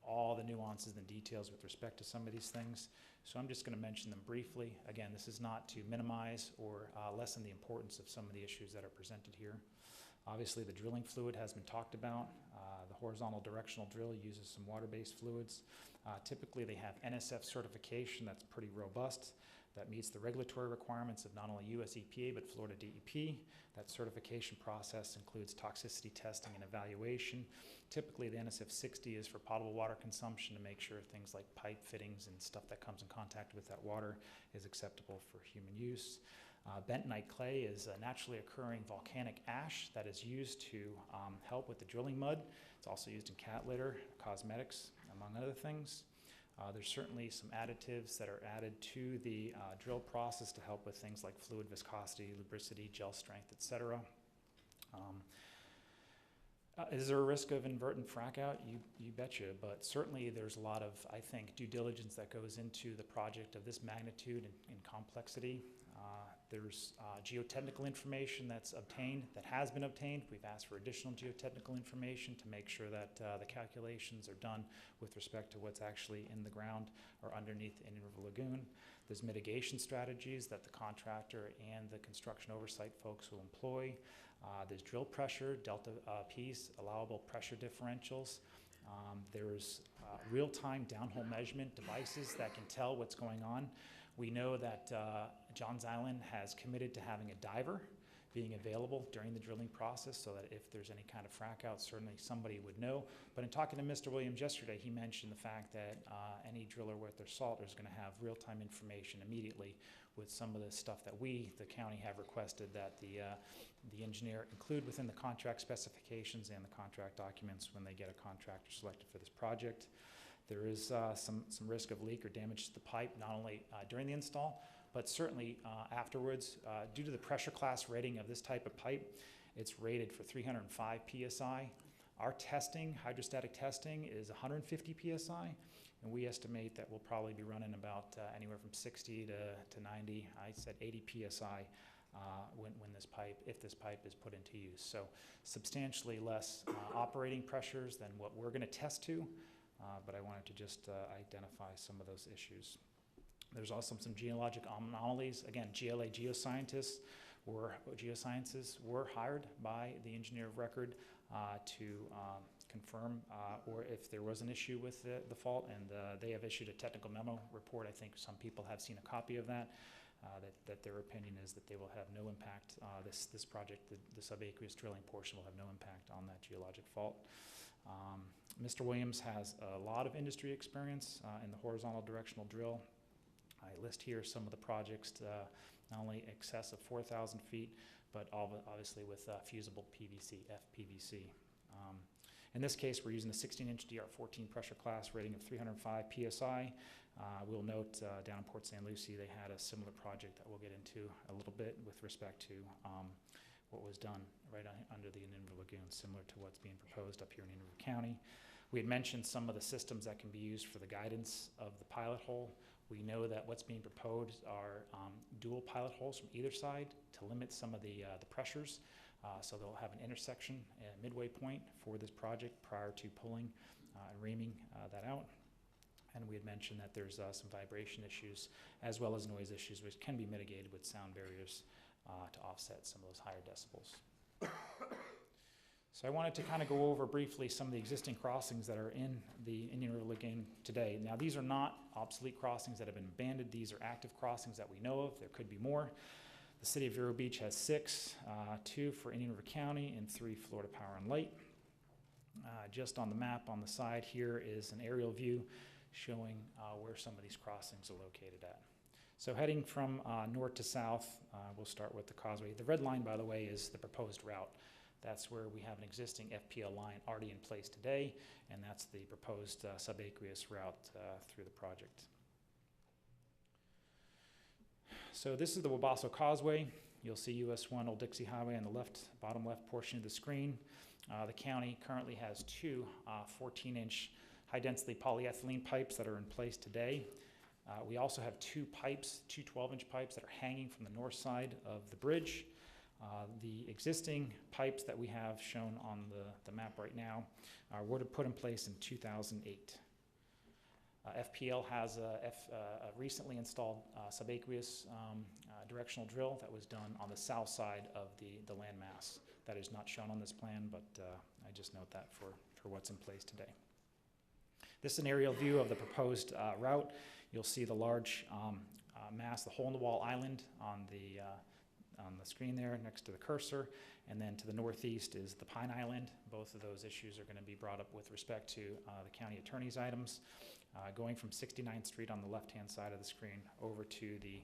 Speaker 14: all the nuances and details with respect to some of these things. So I'm just going to mention them briefly. Again, this is not to minimize or lessen the importance of some of the issues that are presented here. Obviously, the drilling fluid has been talked about. The horizontal directional drill uses some water-based fluids. Typically, they have NSF certification that's pretty robust, that meets the regulatory requirements of not only US EPA, but Florida DEP. That certification process includes toxicity testing and evaluation. Typically, the NSF 60 is for potable water consumption to make sure things like pipe fittings and stuff that comes in contact with that water is acceptable for human use. Bentonite clay is a naturally occurring volcanic ash that is used to help with the drilling mud. It's also used in cat litter, cosmetics, among other things. There's certainly some additives that are added to the drill process to help with things like fluid viscosity, lubricity, gel strength, etc. Is there a risk of inadvertent frack out? You betcha, but certainly there's a lot of, I think, due diligence that goes into the project of this magnitude and complexity. There's geotechnical information that's obtained, that has been obtained. We've asked for additional geotechnical information to make sure that the calculations are done with respect to what's actually in the ground or underneath the Indian River Lagoon. There's mitigation strategies that the contractor and the construction oversight folks will employ. There's drill pressure, delta P's, allowable pressure differentials. There's real-time downhole measurement devices that can tell what's going on. We know that Johns Island has committed to having a diver being available during the drilling process so that if there's any kind of frack out, certainly somebody would know. But in talking to Mr. Williams yesterday, he mentioned the fact that any driller worth their salt is going to have real-time information immediately with some of the stuff that we, the county, have requested that the engineer include within the contract specifications and the contract documents when they get a contractor selected for this project. There is some risk of leak or damage to the pipe, not only during the install, but certainly afterwards. Due to the pressure class rating of this type of pipe, it's rated for 305 PSI. Our testing, hydrostatic testing, is 150 PSI, and we estimate that we'll probably be running about anywhere from 60 to 90, I said 80 PSI when this pipe, if this pipe is put into use. So substantially less operating pressures than what we're going to test to. But I wanted to just identify some of those issues. There's also some geologic anomalies. Again, GLA geoscientists were hired by the engineer of record to confirm or if there was an issue with the fault, and they have issued a technical memo report. I think some people have seen a copy of that. That their opinion is that they will have no impact. This project, the subaqueous drilling portion, will have no impact on that geologic fault. Mr. Williams has a lot of industry experience in the horizontal directional drill. I list here some of the projects, not only excess of 4,000 feet, but obviously with fusible PVC, FPVC. In this case, we're using the 16-inch DR14 pressure class rating of 305 PSI. We'll note down in Port St. Lucie, they had a similar project that we'll get into a little bit with respect to what was done right under the Indian River Lagoon, similar to what's being proposed up here in Indian River County. We had mentioned some of the systems that can be used for the guidance of the pilot hole. We know that what's being proposed are dual pilot holes from either side to limit some of the pressures. So they'll have an intersection and midway point for this project prior to pulling and reaming that out. And we had mentioned that there's some vibration issues as well as noise issues, which can be mitigated with sound barriers to offset some of those higher decibels. So I wanted to kind of go over briefly some of the existing crossings that are in the Indian River Lagoon today. Now, these are not obsolete crossings that have been abandoned. These are active crossings that we know of. There could be more. The City of Vero Beach has 6, 2 for Indian River County and 3 Florida Power and Light. Just on the map on the side here is an aerial view showing where some of these crossings are located at. So heading from north to south, we'll start with the causeway. The red line, by the way, is the proposed route. That's where we have an existing FPL line already in place today, and that's the proposed subaqueous route through the project. So this is the Wabasso Causeway. You'll see US 1 Old Dixie Highway on the left, bottom left portion of the screen. The county currently has two 14-inch high-density polyethylene pipes that are in place today. We also have two 12-inch pipes that are hanging from the north side of the bridge. The existing pipes that we have shown on the map right now were put in place in 2008. FPL has a recently installed subaqueous directional drill that was done on the south side of the landmass. That is not shown on this plan, but I just note that for what's in place today. This is an aerial view of the proposed route. You'll see the large mass, the hole-in-the-wall island on the screen there next to the cursor, and then to the northeast is the Pine Island. Both of those issues are going to be brought up with respect to the county attorney's items. Going from 69th Street on the left-hand side of the screen over to the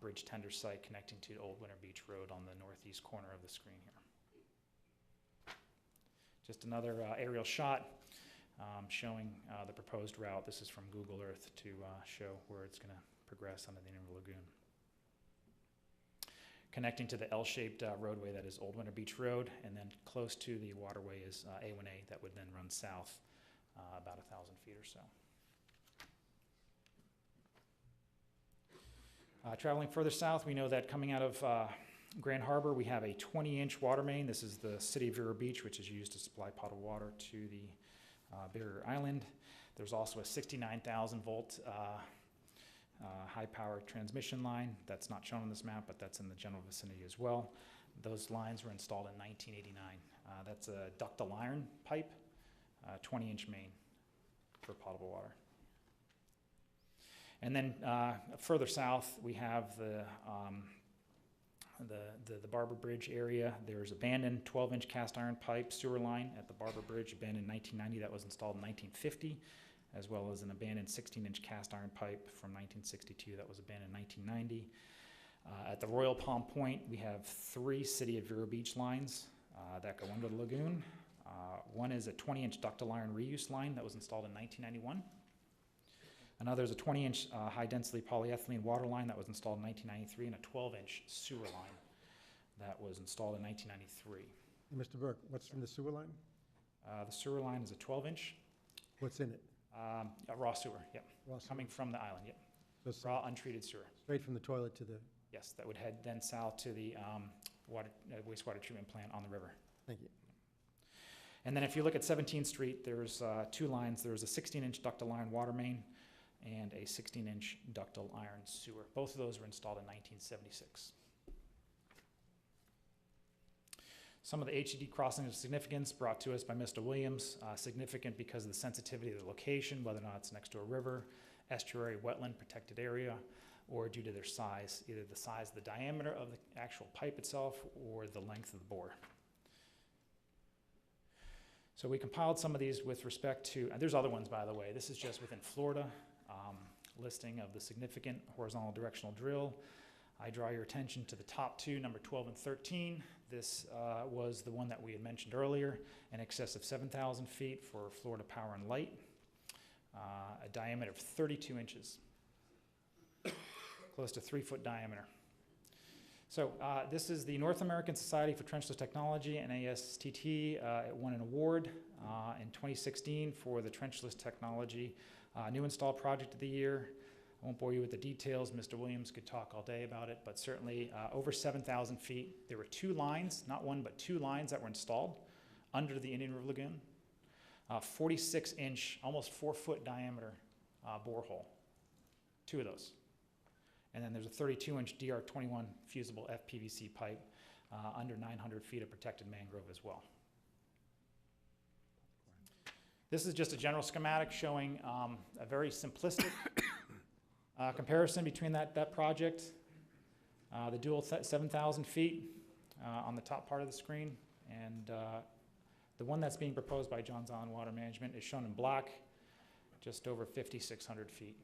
Speaker 14: bridge tender site connecting to Old Winter Beach Road on the northeast corner of the screen here. Just another aerial shot showing the proposed route. This is from Google Earth to show where it's going to progress under the Indian River Lagoon. Connecting to the L-shaped roadway that is Old Winter Beach Road, and then close to the waterway is A1A that would then run south about 1,000 feet or so. Traveling further south, we know that coming out of Grand Harbor, we have a 20-inch water main. This is the city of Vero Beach, which is used to supply potable water to the Barrier Island. There's also a 69,000 volt high-power transmission line that's not shown on this map, but that's in the general vicinity as well. Those lines were installed in 1989. That's a ductile iron pipe, 20-inch main for potable water. And then further south, we have the Barber Bridge area. There's abandoned 12-inch cast iron pipe sewer line at the Barber Bridge, abandoned in 1990. That was installed in 1950, as well as an abandoned 16-inch cast iron pipe from 1962 that was abandoned in 1990. At the Royal Palm Point, we have 3 City of Vero Beach lines that go under the lagoon. One is a 20-inch ductile iron reuse line that was installed in 1991. Another is a 20-inch high-density polyethylene water line that was installed in 1993, and a 12-inch sewer line that was installed in 1993.
Speaker 1: Hey, Mr. Burke, what's in the sewer line?
Speaker 14: The sewer line is a 12-inch.
Speaker 1: What's in it?
Speaker 14: A raw sewer, yep.
Speaker 1: Raw sewer.
Speaker 14: Coming from the island, yep.
Speaker 1: So it's
Speaker 14: Raw, untreated sewer.
Speaker 1: straight from the toilet to the,
Speaker 14: Yes, that would head then south to the wastewater treatment plant on the river.
Speaker 1: thank you.
Speaker 14: And then if you look at 17th Street, there's 2 lines. There's a 16-inch ductile iron water main and a 16-inch ductile iron sewer. Both of those were installed in 1976. Some of the HED crossings of significance brought to us by Mr. Williams, significant because of the sensitivity of the location, whether or not it's next to a river, estuary, wetland, protected area, or due to their size, either the size of the diameter of the actual pipe itself or the length of the bore. So we compiled some of these with respect to, and there's other ones, by the way. This is just within Florida, listing of the significant horizontal directional drill. I draw your attention to the top 2, number 12 and 13. This was the one that we had mentioned earlier, in excess of 7,000 feet for Florida Power and Light, a diameter of 32 inches, close to 3-foot diameter. So this is the North American Society for Trenchless Technology, NASTT. It won an award in 2016 for the trenchless technology new install project of the year. I won't bore you with the details. Mr. Williams could talk all day about it, but certainly over 7,000 feet. There were 2 lines, not 1, but 2 lines that were installed under the Indian River Lagoon. 46-inch, almost 4-foot diameter borehole. 2 of those. And then there's a 32-inch DR21 fusible FPVC pipe under 900 feet of protected mangrove as well. This is just a general schematic showing a very simplistic comparison between that project. The dual 7,000 feet on the top part of the screen, and the one that's being proposed by Johns Island Water Management is shown in black, just over 5,600 feet.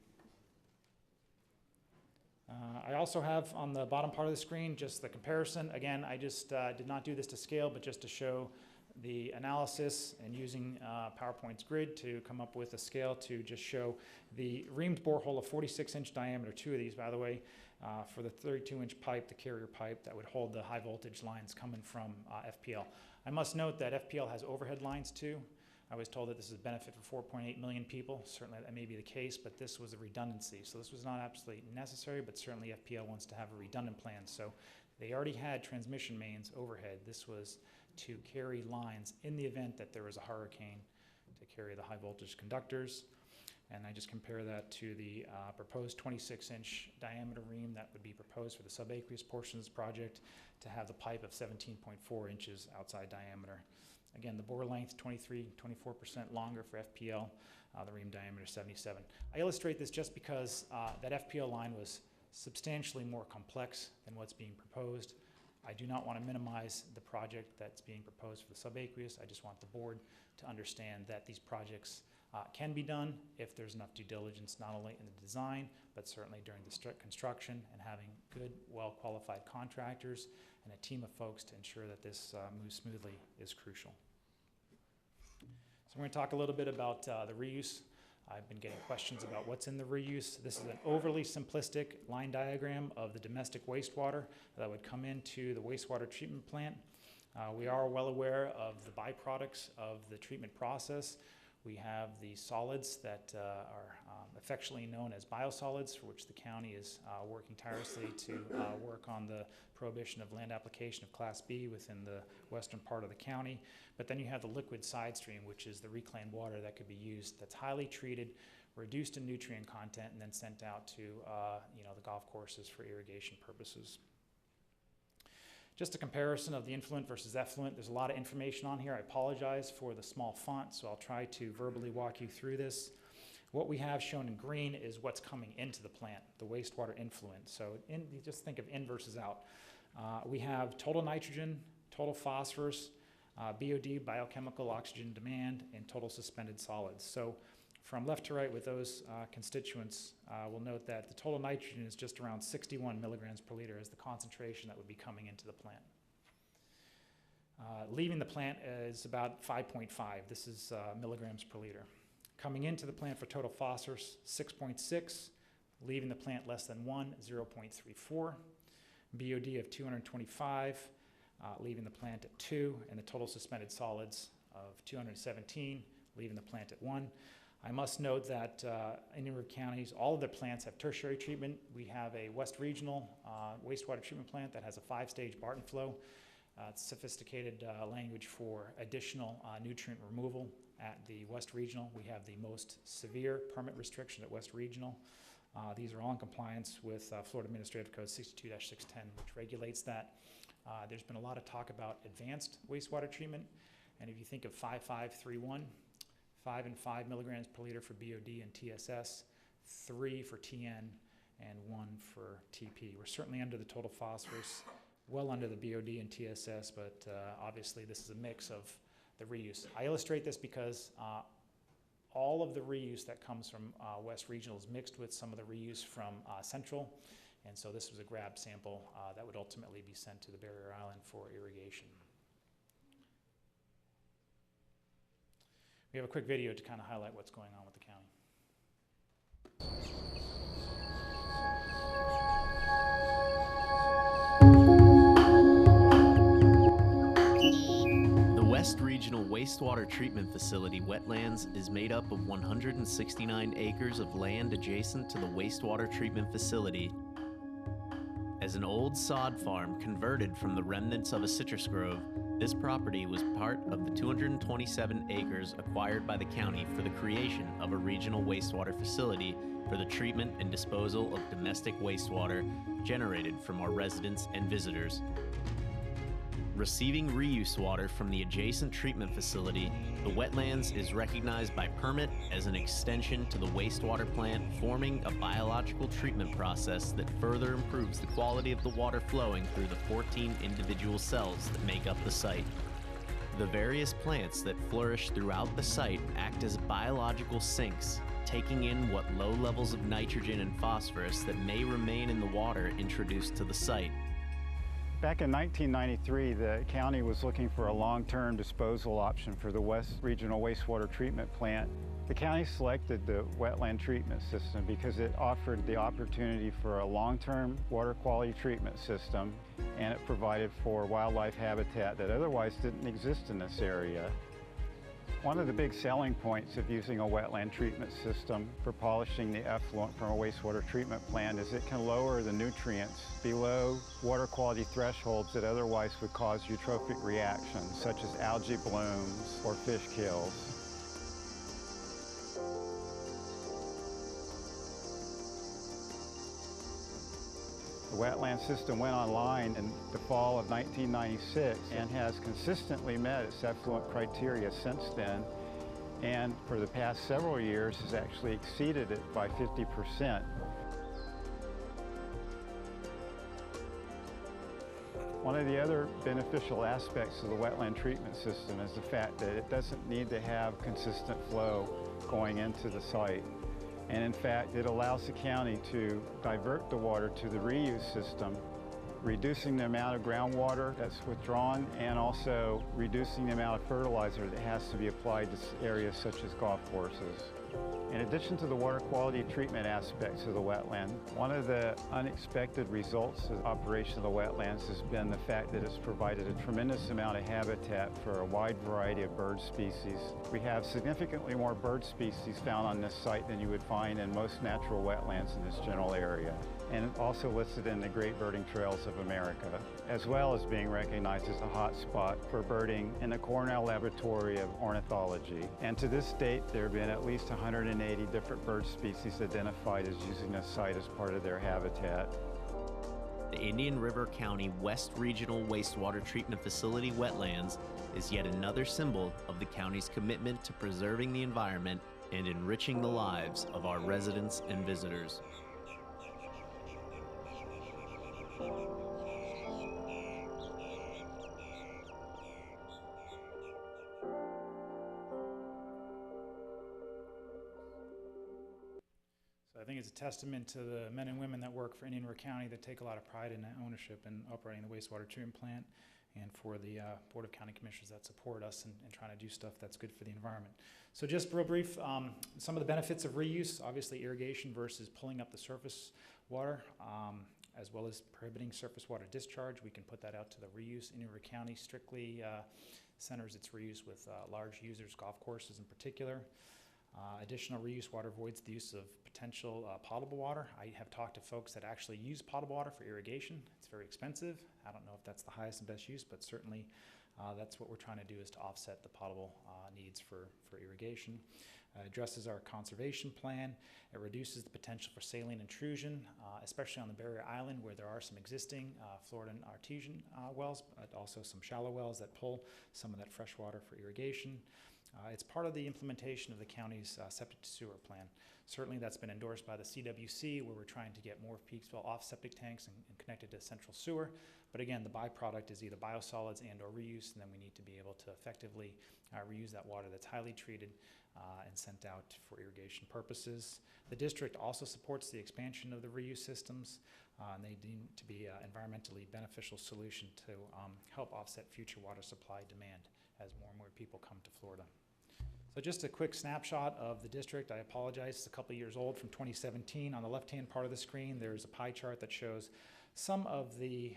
Speaker 14: I also have on the bottom part of the screen just the comparison. Again, I just did not do this to scale, but just to show the analysis and using PowerPoint's grid to come up with a scale to just show the reamed borehole of 46-inch diameter, 2 of these, by the way, for the 32-inch pipe, the carrier pipe that would hold the high voltage lines coming from FPL. I must note that FPL has overhead lines too. I was told that this is a benefit for 4.8 million people. Certainly that may be the case, but this was a redundancy. So this was not absolutely necessary, but certainly FPL wants to have a redundant plan. So they already had transmission mains overhead. This was to carry lines in the event that there was a hurricane, to carry the high voltage conductors. And I just compare that to the proposed 26-inch diameter ream that would be proposed for the subaqueous portion of this project, to have the pipe of 17.4 inches outside diameter. Again, the bore length 24% longer for FPL, the ream diameter 77. I illustrate this just because that FPL line was substantially more complex than what's being proposed. I do not want to minimize the project that's being proposed for the subaqueous. I just want the board to understand that these projects can be done if there's enough due diligence, not only in the design, but certainly during the construction, and having good, well-qualified contractors and a team of folks to ensure that this moves smoothly is crucial. So we're going to talk a little bit about the reuse. I've been getting questions about what's in the reuse. This is an overly simplistic line diagram of the domestic wastewater that would come into the wastewater treatment plant. We are well aware of the byproducts of the treatment process. We have the solids that are affectionately known as biosolids, for which the county is working tirelessly to work on the prohibition of land application of Class B within the western part of the county. But then you have the liquid side stream, which is the reclaimed water that could be used, that's highly treated, reduced in nutrient content, and then sent out to the golf courses for irrigation purposes. Just a comparison of the influent versus effluent. There's a lot of information on here. I apologize for the small font, so I'll try to verbally walk you through this. What we have shown in green is what's coming into the plant, the wastewater influent. So just think of in versus out. We have total nitrogen, total phosphorus, BOD, biochemical oxygen demand, and total suspended solids. So from left to right with those constituents, we'll note that the total nitrogen is just around 61 milligrams per liter as the concentration that would be coming into the plant. Leaving the plant is about 5.5. This is milligrams per liter. Coming into the plant for total phosphorus, 6.6. Leaving the plant less than 1, 0.34. BOD of 225. Leaving the plant at 2. And the total suspended solids of 217. Leaving the plant at 1. I must note that in Indian River counties, all of their plants have tertiary treatment. We have a West Regional wastewater treatment plant that has a 5-stage Barton flow. It's sophisticated language for additional nutrient removal at the West Regional. We have the most severe permit restriction at West Regional. These are all in compliance with Florida Administrative Code 62-610, which regulates that. There's been a lot of talk about advanced wastewater treatment, and if you think of 5531, 5 and 5 milligrams per liter for BOD and TSS, 3 for TN, and 1 for TP. We're certainly under the total phosphorus, well under the BOD and TSS, but obviously this is a mix of the reuse. I illustrate this because all of the reuse that comes from West Regional is mixed with some of the reuse from Central, and so this was a grab sample that would ultimately be sent to the Barrier Island for irrigation. We have a quick video to kind of highlight what's going on with the county.
Speaker 15: The West Regional Wastewater Treatment Facility wetlands is made up of 169 acres of land adjacent to the wastewater treatment facility. As an old sod farm converted from the remnants of a citrus grove, this property was part of the 227 acres acquired by the county for the creation of a regional wastewater facility for the treatment and disposal of domestic wastewater generated from our residents and visitors. Receiving reuse water from the adjacent treatment facility, the wetlands is recognized by permit as an extension to the wastewater plant, forming a biological treatment process that further improves the quality of the water flowing through the 14 individual cells that make up the site. The various plants that flourish throughout the site act as biological sinks, taking in what low levels of nitrogen and phosphorus that may remain in the water introduced to the site.
Speaker 16: Back in 1993, the county was looking for a long-term disposal option for the West Regional Wastewater Treatment Plant. The county selected the wetland treatment system because it offered the opportunity for a long-term water quality treatment system, and it provided for wildlife habitat that otherwise didn't exist in this area. One of the big selling points of using a wetland treatment system for polishing the effluent from a wastewater treatment plant is it can lower the nutrients below water quality thresholds that otherwise would cause eutrophic reactions, such as algae blooms or fish kills. The wetland system went online in the fall of 1996 and has consistently met its effluent criteria since then, and for the past several years has actually exceeded it by 50%. One of the other beneficial aspects of the wetland treatment system is the fact that it doesn't need to have consistent flow going into the site. And in fact, it allows the county to divert the water to the reuse system, reducing the amount of groundwater that's withdrawn and also reducing the amount of fertilizer that has to be applied to areas such as golf courses. In addition to the water quality treatment aspects of the wetland, one of the unexpected results of the operation of the wetlands has been the fact that it's provided a tremendous amount of habitat for a wide variety of bird species. We have significantly more bird species found on this site than you would find in most natural wetlands in this general area, and also listed in the Great Birding Trails of America, as well as being recognized as a hot spot for birding in the Cornell Laboratory of Ornithology. And to this date, there have been at least 180 different bird species identified as using this site as part of their habitat.
Speaker 15: The Indian River County West Regional Wastewater Treatment Facility wetlands is yet another symbol of the county's commitment to preserving the environment and enriching the lives of our residents and visitors.
Speaker 14: I think it's a testament to the men and women that work for Indian River County that take a lot of pride in that ownership and operating the wastewater treatment plant, and for the Board of County Commissioners that support us and trying to do stuff that's good for the environment. So just real brief, some of the benefits of reuse, obviously irrigation versus pulling up the surface water, as well as prohibiting surface water discharge. We can put that out to the reuse. Indian River County strictly centers its reuse with large users, golf courses in particular. Additional reuse water avoids the use of potential potable water. I have talked to folks that actually use potable water for irrigation. It's very expensive. I don't know if that's the highest and best use, but certainly that's what we're trying to do, is to offset the potable needs for irrigation. Addresses our conservation plan. It reduces the potential for saline intrusion, especially on the barrier island where there are some existing Florida and artesian wells, but also some shallow wells that pull some of that fresh water for irrigation. It's part of the implementation of the county's septic to sewer plan. Certainly that's been endorsed by the CWC, where we're trying to get more of Peaksville off septic tanks and connected to central sewer. But again, the byproduct is either biosolids and or reuse, and then we need to be able to effectively reuse that water that's highly treated and sent out for irrigation purposes. The district also supports the expansion of the reuse systems, and they deem to be an environmentally beneficial solution to help offset future water supply demand as more and more people come to Florida. So just a quick snapshot of the district. I apologize, it's a couple years old, from 2017. On the left-hand part of the screen, there's a pie chart that shows some of the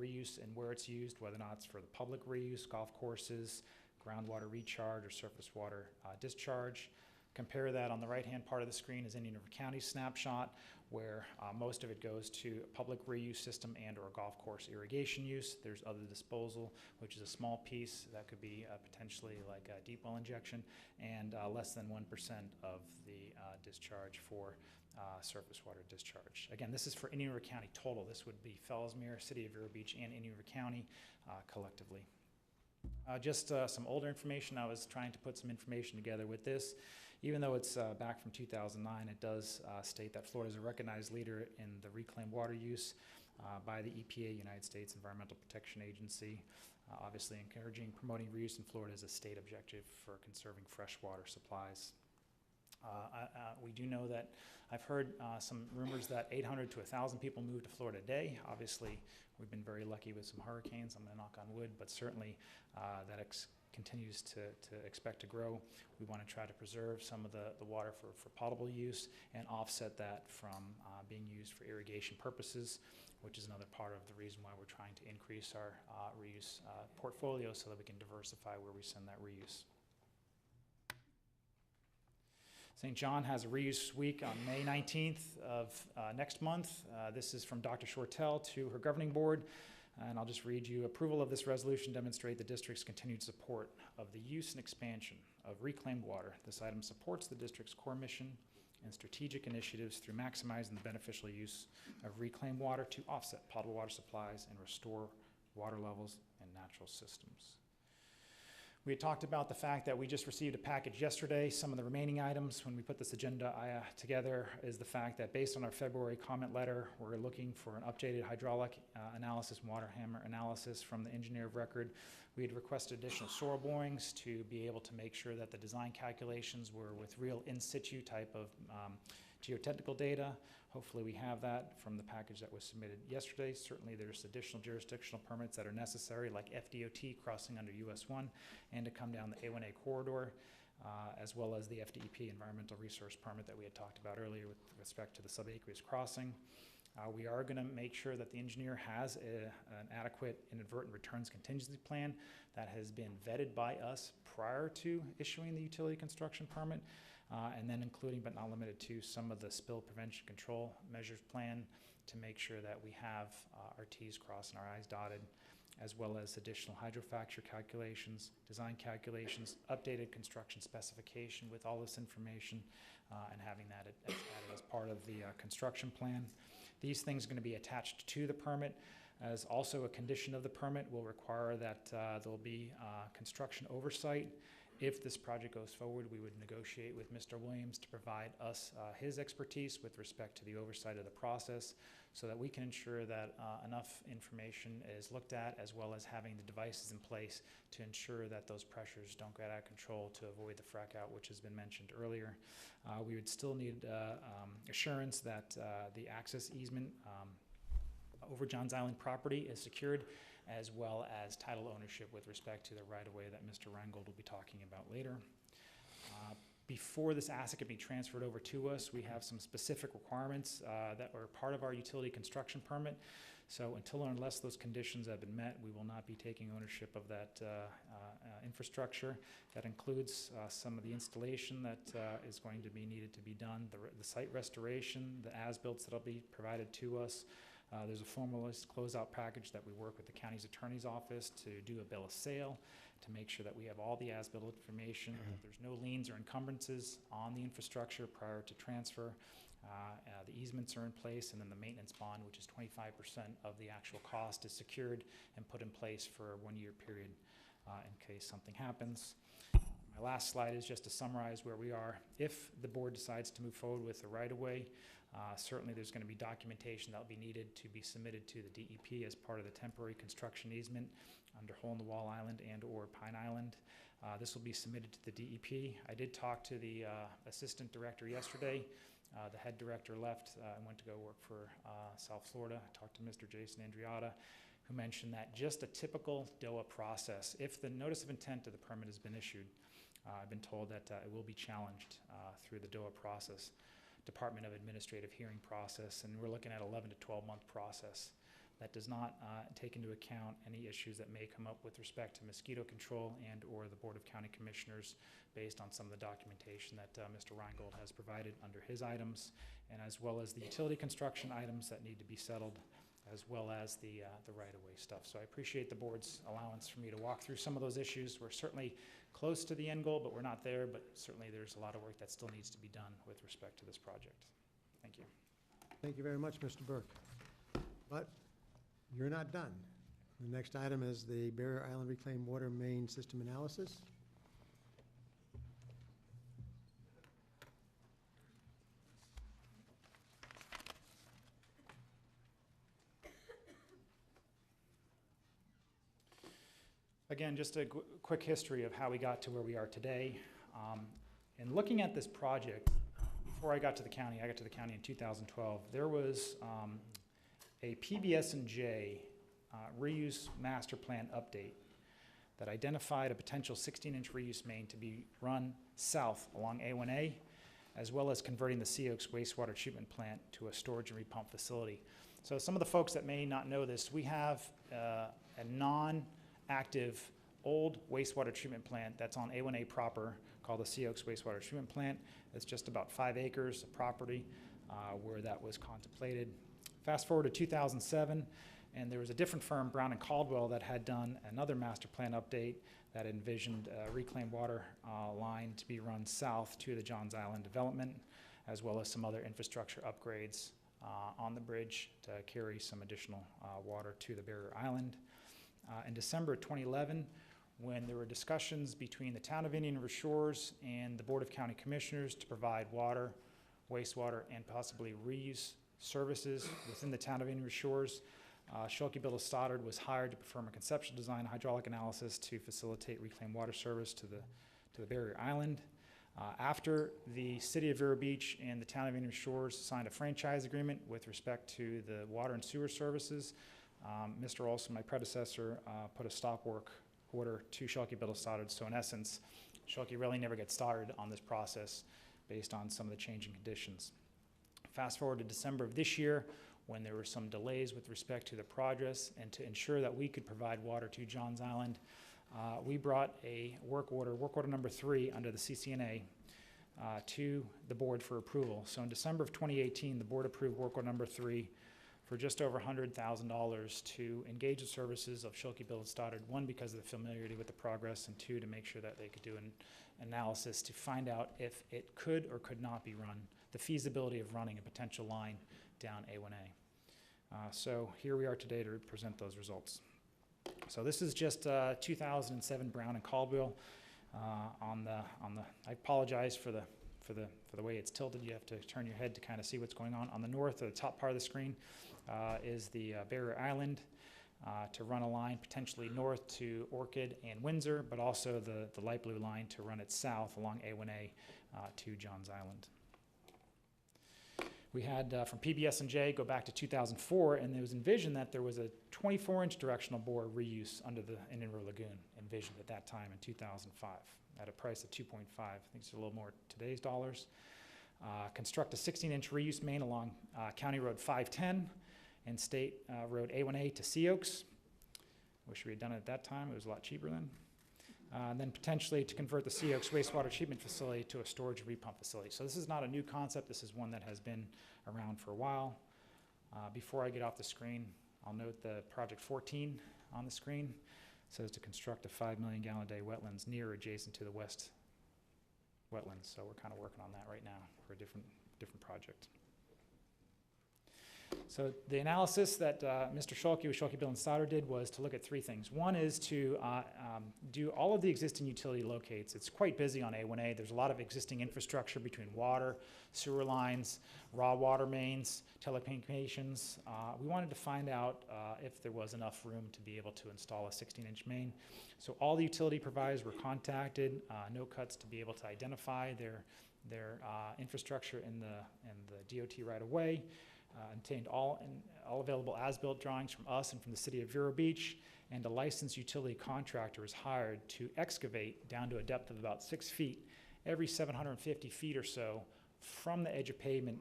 Speaker 14: reuse and where it's used, whether or not it's for the public reuse, golf courses, groundwater recharge, or surface water discharge. Compare that on the right-hand part of the screen is Indian River County snapshot, where most of it goes to a public reuse system and or golf course irrigation use. There's other disposal, which is a small piece that could be potentially like a deep well injection, and less than 1% of the discharge for surface water discharge. Again, this is for Indian River County total. This would be Fellsmere, City of Vero Beach, and Indian River County collectively. Just some older information. I was trying to put some information together with this. Even though it's back from 2009, it does state that Florida is a recognized leader in the reclaimed water use by the EPA, United States Environmental Protection Agency. Obviously, encouraging promoting reuse in Florida is a state objective for conserving fresh water supplies. We do know that I've heard some rumors that 800 to 1,000 people move to Florida a day. Obviously, we've been very lucky with some hurricanes. I'm going to knock on wood, but certainly that continues to expect to grow. We want to try to preserve some of the water for potable use and offset that from being used for irrigation purposes, which is another part of the reason why we're trying to increase our reuse portfolio so that we can diversify where we send that reuse. St. John has a reuse week on May 19th of next month. This is from Dr. Shortell to her governing board. And I'll just read you. Approval of this resolution demonstrate the district's continued support of the use and expansion of reclaimed water. This item supports the district's core mission and strategic initiatives through maximizing the beneficial use of reclaimed water to offset potable water supplies and restore water levels in natural systems. We had talked about the fact that we just received a package yesterday. Some of the remaining items when we put this agenda together is the fact that based on our February comment letter, we're looking for an updated hydraulic analysis and water hammer analysis from the engineer of record. We had requested additional soil borings to be able to make sure that the design calculations were with real in situ type of geotechnical data. Hopefully we have that from the package that was submitted yesterday. Certainly there's additional jurisdictional permits that are necessary, like FDOT crossing under US 1 and to come down the A1A corridor, as well as the FDEP environmental resource permit that we had talked about earlier with respect to the subaqueous crossing. We are going to make sure that the engineer has an adequate inadvertent returns contingency plan that has been vetted by us prior to issuing the utility construction permit. And then including but not limited to some of the spill prevention control measures plan to make sure that we have our T's crossed and our I's dotted, as well as additional hydrofracture calculations, design calculations, updated construction specification with all this information, and having that added as part of the construction plan. These things are going to be attached to the permit. As also a condition of the permit will require that there'll be construction oversight. If this project goes forward, we would negotiate with Mr. Williams to provide us his expertise with respect to the oversight of the process so that we can ensure that enough information is looked at, as well as having the devices in place to ensure that those pressures don't get out of control to avoid the frack out, which has been mentioned earlier. We would still need assurance that the access easement over Johns Island property is secured, as well as title ownership with respect to the right-of-way that Mr. Reingold will be talking about later. Before this asset can be transferred over to us, we have some specific requirements that are part of our utility construction permit. So until or unless those conditions have been met, we will not be taking ownership of that infrastructure. That includes some of the installation that is going to be needed to be done, the site restoration, the as-builts that will be provided to us. There's a formalist closeout package that we work with the county's attorney's office to do a bill of sale to make sure that we have all the as-built information, that there's no liens or encumbrances on the infrastructure prior to transfer. The easements are in place, and then the maintenance bond, which is 25% of the actual cost, is secured and put in place for a 1-year period in case something happens. My last slide is just to summarize where we are. If the board decides to move forward with the right-of-way, certainly there's going to be documentation that will be needed to be submitted to the DEP as part of the temporary construction easement under Hole-in-the-Wall Island and or Pine Island. This will be submitted to the DEP. I did talk to the assistant director yesterday. The head director left and went to go work for South Florida. I talked to Mr. Jason Andriotta, who mentioned that just a typical DOA process, if the notice of intent of the permit has been issued, I've been told that it will be challenged through the DOA process, Department of Administrative Hearing process, and we're looking at 11 to 12-month process. That does not take into account any issues that may come up with respect to mosquito control and or the Board of County Commissioners based on some of the documentation that Mr. Reingold has provided under his items, and as well as the utility construction items that need to be settled, as well as the right-of-way stuff. So I appreciate the board's allowance for me to walk through some of those issues. We're certainly close to the end goal, but we're not there, but certainly there's a lot of work that still needs to be done with respect to this project. Thank you.
Speaker 1: Thank you very much, Mr. Burke. But you're not done. The next item is the Barrier Island Reclaimed Water Main System Analysis.
Speaker 14: Again, just a quick history of how we got to where we are today. In looking at this project, before I got to the county in 2012, there was a PBS&J reuse master plan update that identified a potential 16-inch reuse main to be run south along A1A, as well as converting the Sea Oaks wastewater treatment plant to a storage and repump facility. So some of the folks that may not know this, we have a non-active old wastewater treatment plant that's on A1A proper called the Sea Oaks wastewater treatment plant. It's just about 5 acres of property where that was contemplated. Fast forward to 2007, and there was a different firm, Brown and Caldwell, that had done another master plan update that envisioned a reclaimed water line to be run south to the Johns Island development, as well as some other infrastructure upgrades on the bridge to carry some additional water to the Barrier Island. In December of 2011, when there were discussions between the town of Indian River Shores and the Board of County Commissioners to provide water, wastewater, and possibly reuse services within the town of Indian River Shores, Schulke Biddle Stoddard was hired to perform a conceptual design hydraulic analysis to facilitate reclaimed water service to the Barrier Island. After the City of Vero Beach and the town of Indian River Shores signed a franchise agreement with respect to the water and sewer services, Mr. Olson, my predecessor, put a stop work order to Schulke Biddle Stoddard. So in essence, Schulke really never gets started on this process based on some of the changing conditions. Fast forward to December of this year, when there were some delays with respect to the progress and to ensure that we could provide water to Johns Island, we brought a work order number 3 under the CCNA to the board for approval. So in December of 2018, the board approved work order number 3 for just over $100,000 to engage the services of Schulke Biddle Stoddard, 1, because of the familiarity with the progress, and 2, to make sure that they could do an analysis to find out if it could or could not be run, the feasibility of running a potential line down A1A. So here we are today to present those results. So this is just 2007 Brown and Caldwell I apologize for the way it's tilted. You have to turn your head to kind of see what's going on. On the north, or the top part of the screen, is the Barrier Island to run a line potentially north to Orchid and Windsor, but also the light blue line to run it south along A1A to Johns Island. We had from PBS&J go back to 2004, and it was envisioned that there was a 24-inch directional bore reuse under the Indian River Lagoon, envisioned at that time in 2005 at a price of $2.5. I think it's a little more today's dollars. Construct a 16-inch reuse main along County Road 510 and State Road A1A to Sea Oaks. Wish we had done it at that time. It was a lot cheaper then. And then potentially to convert the Sea Oaks wastewater treatment facility to a storage and repump facility. So this is not a new concept. This is one that has been around for a while. Before I get off the screen, I'll note the project 14 on the screen. It says to construct a 5 million gallon a day wetlands near or adjacent to the west wetlands. So we're kind of working on that right now for a different project. So the analysis that Mr. Schulke with Schulke Biddle Stoddard did was to look at 3 things. One is to do all of the existing utility locates. It's quite busy on A1A. There's a lot of existing infrastructure between water, sewer lines, raw water mains, telecommunications. We wanted to find out if there was enough room to be able to install a 16-inch main. So all the utility providers were contacted, no cuts to be able to identify their infrastructure in the DOT right away. Obtained all available as-built drawings from us and from the City of Vero Beach, and a licensed utility contractor was hired to excavate down to a depth of about 6 feet every 750 feet or so from the edge of pavement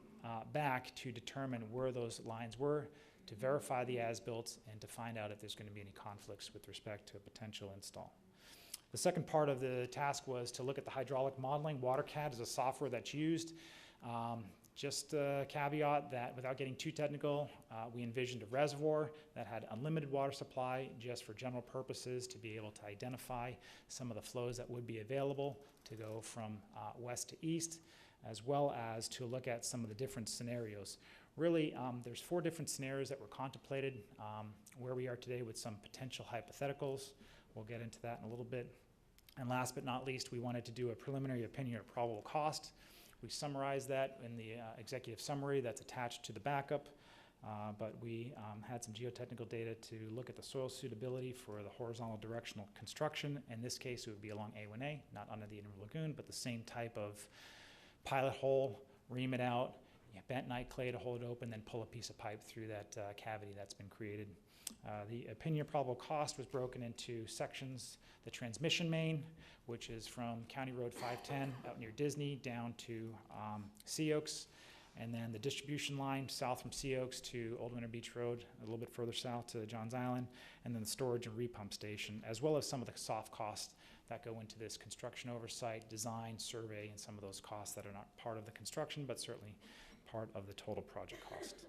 Speaker 14: back to determine where those lines were, to verify the as-built, and to find out if there's going to be any conflicts with respect to a potential install. The second part of the task was to look at the hydraulic modeling. WaterCAD is a software that's used. Just a caveat that without getting too technical, we envisioned a reservoir that had unlimited water supply just for general purposes to be able to identify some of the flows that would be available to go from west to east, as well as to look at some of the different scenarios. Really, there's 4 different scenarios that were contemplated where we are today with some potential hypotheticals. We'll get into that in a little bit. And last but not least, we wanted to do a preliminary opinion of probable cost. We summarized that in the executive summary that's attached to the backup. but we had some geotechnical data to look at the soil suitability for the horizontal directional construction. In this case, it would be along A1A, not under the Inner Lagoon, but the same type of pilot hole, ream it out, bentonite clay to hold it open, then pull a piece of pipe through that cavity that's been created. The opinion of probable cost was broken into sections. The transmission main, which is from County Road 510 out near Disney down to Sea Oaks, and then the distribution line south from Sea Oaks to Old Winter Beach Road, a little bit further south to Johns Island, and then the storage and repump station, as well as some of the soft costs that go into this construction oversight, design, survey, and some of those costs that are not part of the construction, but certainly part of the total project cost.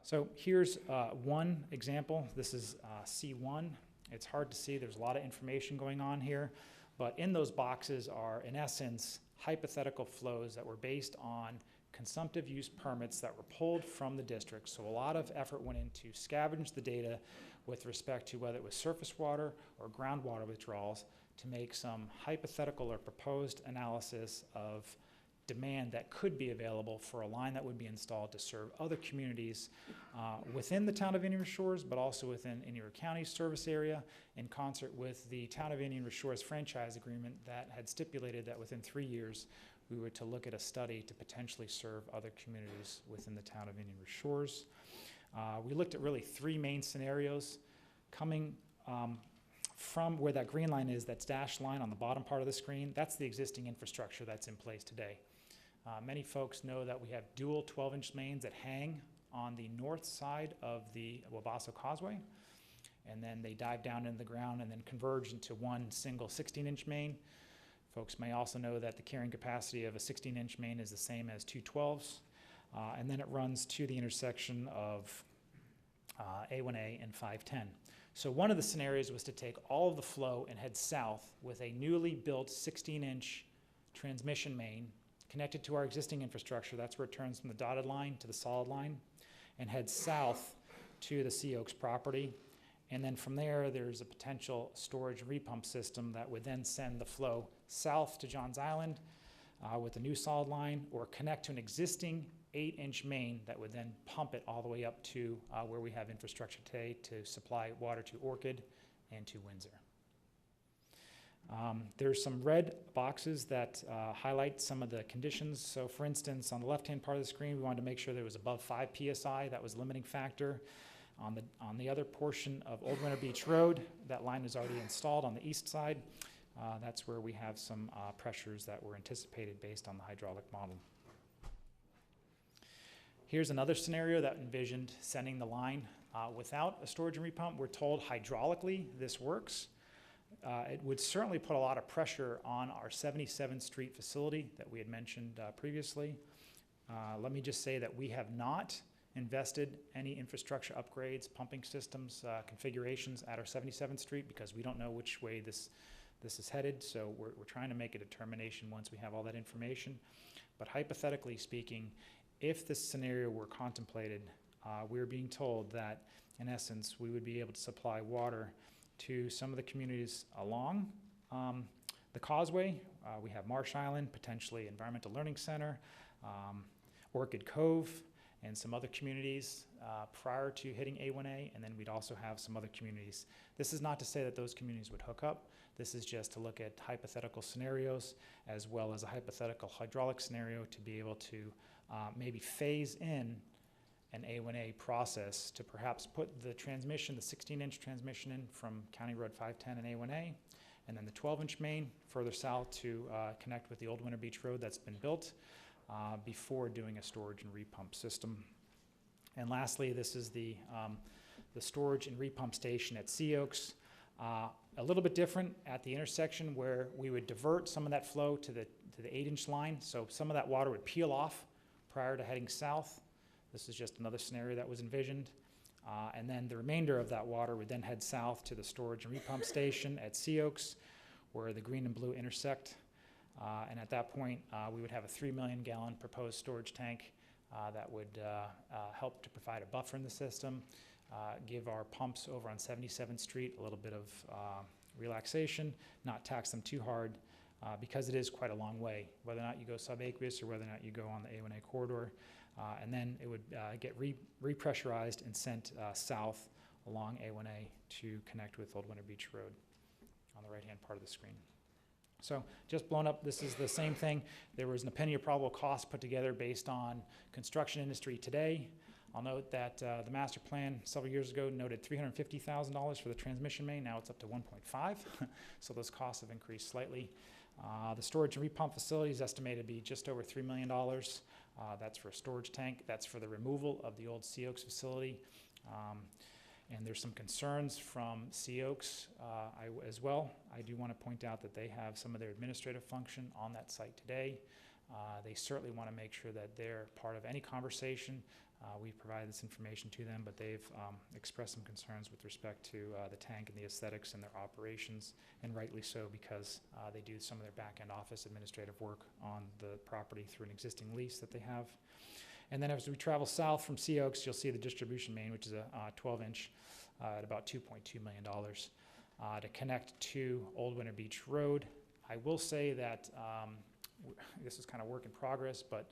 Speaker 14: So here's one example. This is C1. It's hard to see. There's a lot of information going on here, but in those boxes are, in essence, hypothetical flows that were based on consumptive use permits that were pulled from the district. So a lot of effort went into scavenge the data with respect to whether it was surface water or groundwater withdrawals to make some hypothetical or proposed analysis of demand that could be available for a line that would be installed to serve other communities within the town of Indian Shores, but also within Indian County's service area, in concert with the town of Indian Shores franchise agreement that had stipulated that within 3 years we were to look at a study to potentially serve other communities within the town of Indian Shores. We looked at really 3 main scenarios coming from where that green line is, that's dashed line on the bottom part of the screen. That's the existing infrastructure that's in place today. Many folks know that we have dual 12-inch mains that hang on the north side of the Wabasso Causeway, and then they dive down into the ground and then converge into one single 16-inch main. Folks may also know that the carrying capacity of a 16-inch main is the same as 2 12s, and then it runs to the intersection of A1A and 510. So one of the scenarios was to take all of the flow and head south with a newly built 16-inch transmission main connected to our existing infrastructure. That's where it turns from the dotted line to the solid line, and head south to the Sea Oaks property. And then from there, there's a potential storage repump system that would then send the flow south to Johns Island with a new solid line, or connect to an existing 8-inch main that would then pump it all the way up to where we have infrastructure today to supply water to Orchid and to Windsor. There's some red boxes that highlight some of the conditions. So for instance, on the left-hand part of the screen, we wanted to make sure that it was above 5 PSI. That was a limiting factor. On the other portion of Old Winter Beach Road, that line is already installed on the east side. That's where we have some pressures that were anticipated based on the hydraulic model. Here's another scenario that envisioned sending the line without a storage and repump. We're told hydraulically this works. It would certainly put a lot of pressure on our 77th Street facility that we had mentioned previously. Let me just say that we have not invested any infrastructure upgrades, pumping systems, configurations at our 77th Street because we don't know which way this is headed. So we're trying to make a determination once we have all that information. But hypothetically speaking, if this scenario were contemplated, we're being told that, in essence, we would be able to supply water to some of the communities along the causeway. We have Marsh Island, potentially Environmental Learning Center, Orchid Cove, and some other communities prior to hitting A1A, and then we'd also have some other communities. This is not to say that those communities would hook up. This is just to look at hypothetical scenarios as well as a hypothetical hydraulic scenario to be able to maybe phase in an A1A process to perhaps put the transmission, the 16-inch transmission in from County Road 510 and A1A, and then the 12-inch main further south to connect with the Old Winter Beach Road that's been built before doing a storage and repump system. And lastly, this is the storage and repump station at Sea Oaks. A little bit different at the intersection where we would divert some of that flow to the 8-inch line, so some of that water would peel off prior to heading south. This is just another scenario that was envisioned. And then the remainder of that water would then head south to the storage and repump station at Sea Oaks, where the green and blue intersect. And at that point, we would have a 3 million gallon proposed storage tank that would help to provide a buffer in the system, give our pumps over on 77th Street a little bit of relaxation, not tax them too hard, because it is quite a long way, whether or not you go subaqueous or whether or not you go on the A1A corridor. And then it would get repressurized and sent south along A1A to connect with Old Winter Beach Road on the right-hand part of the screen. So just blown up, this is the same thing. There was an opinion of probable cost put together based on construction industry today. I'll note that the master plan several years ago noted $350,000 for the transmission main. Now it's up to 1.5. So those costs have increased slightly. The storage and repump facility is estimated to be just over $3 million. That's for a storage tank. That's for the removal of the old Sea Oaks facility. And there's some concerns from Sea Oaks as well. I do want to point out that they have some of their administrative function on that site today. They certainly want to make sure that they're part of any conversation. We've provided this information to them, but they've expressed some concerns with respect to the tank and the aesthetics and their operations, and rightly so, because they do some of their back-end office administrative work on the property through an existing lease that they have. And then as we travel south from Sea Oaks, you'll see the distribution main, which is a 12-inch at about $2.2 million to connect to Old Winter Beach Road. I will say that this is kind of work in progress, but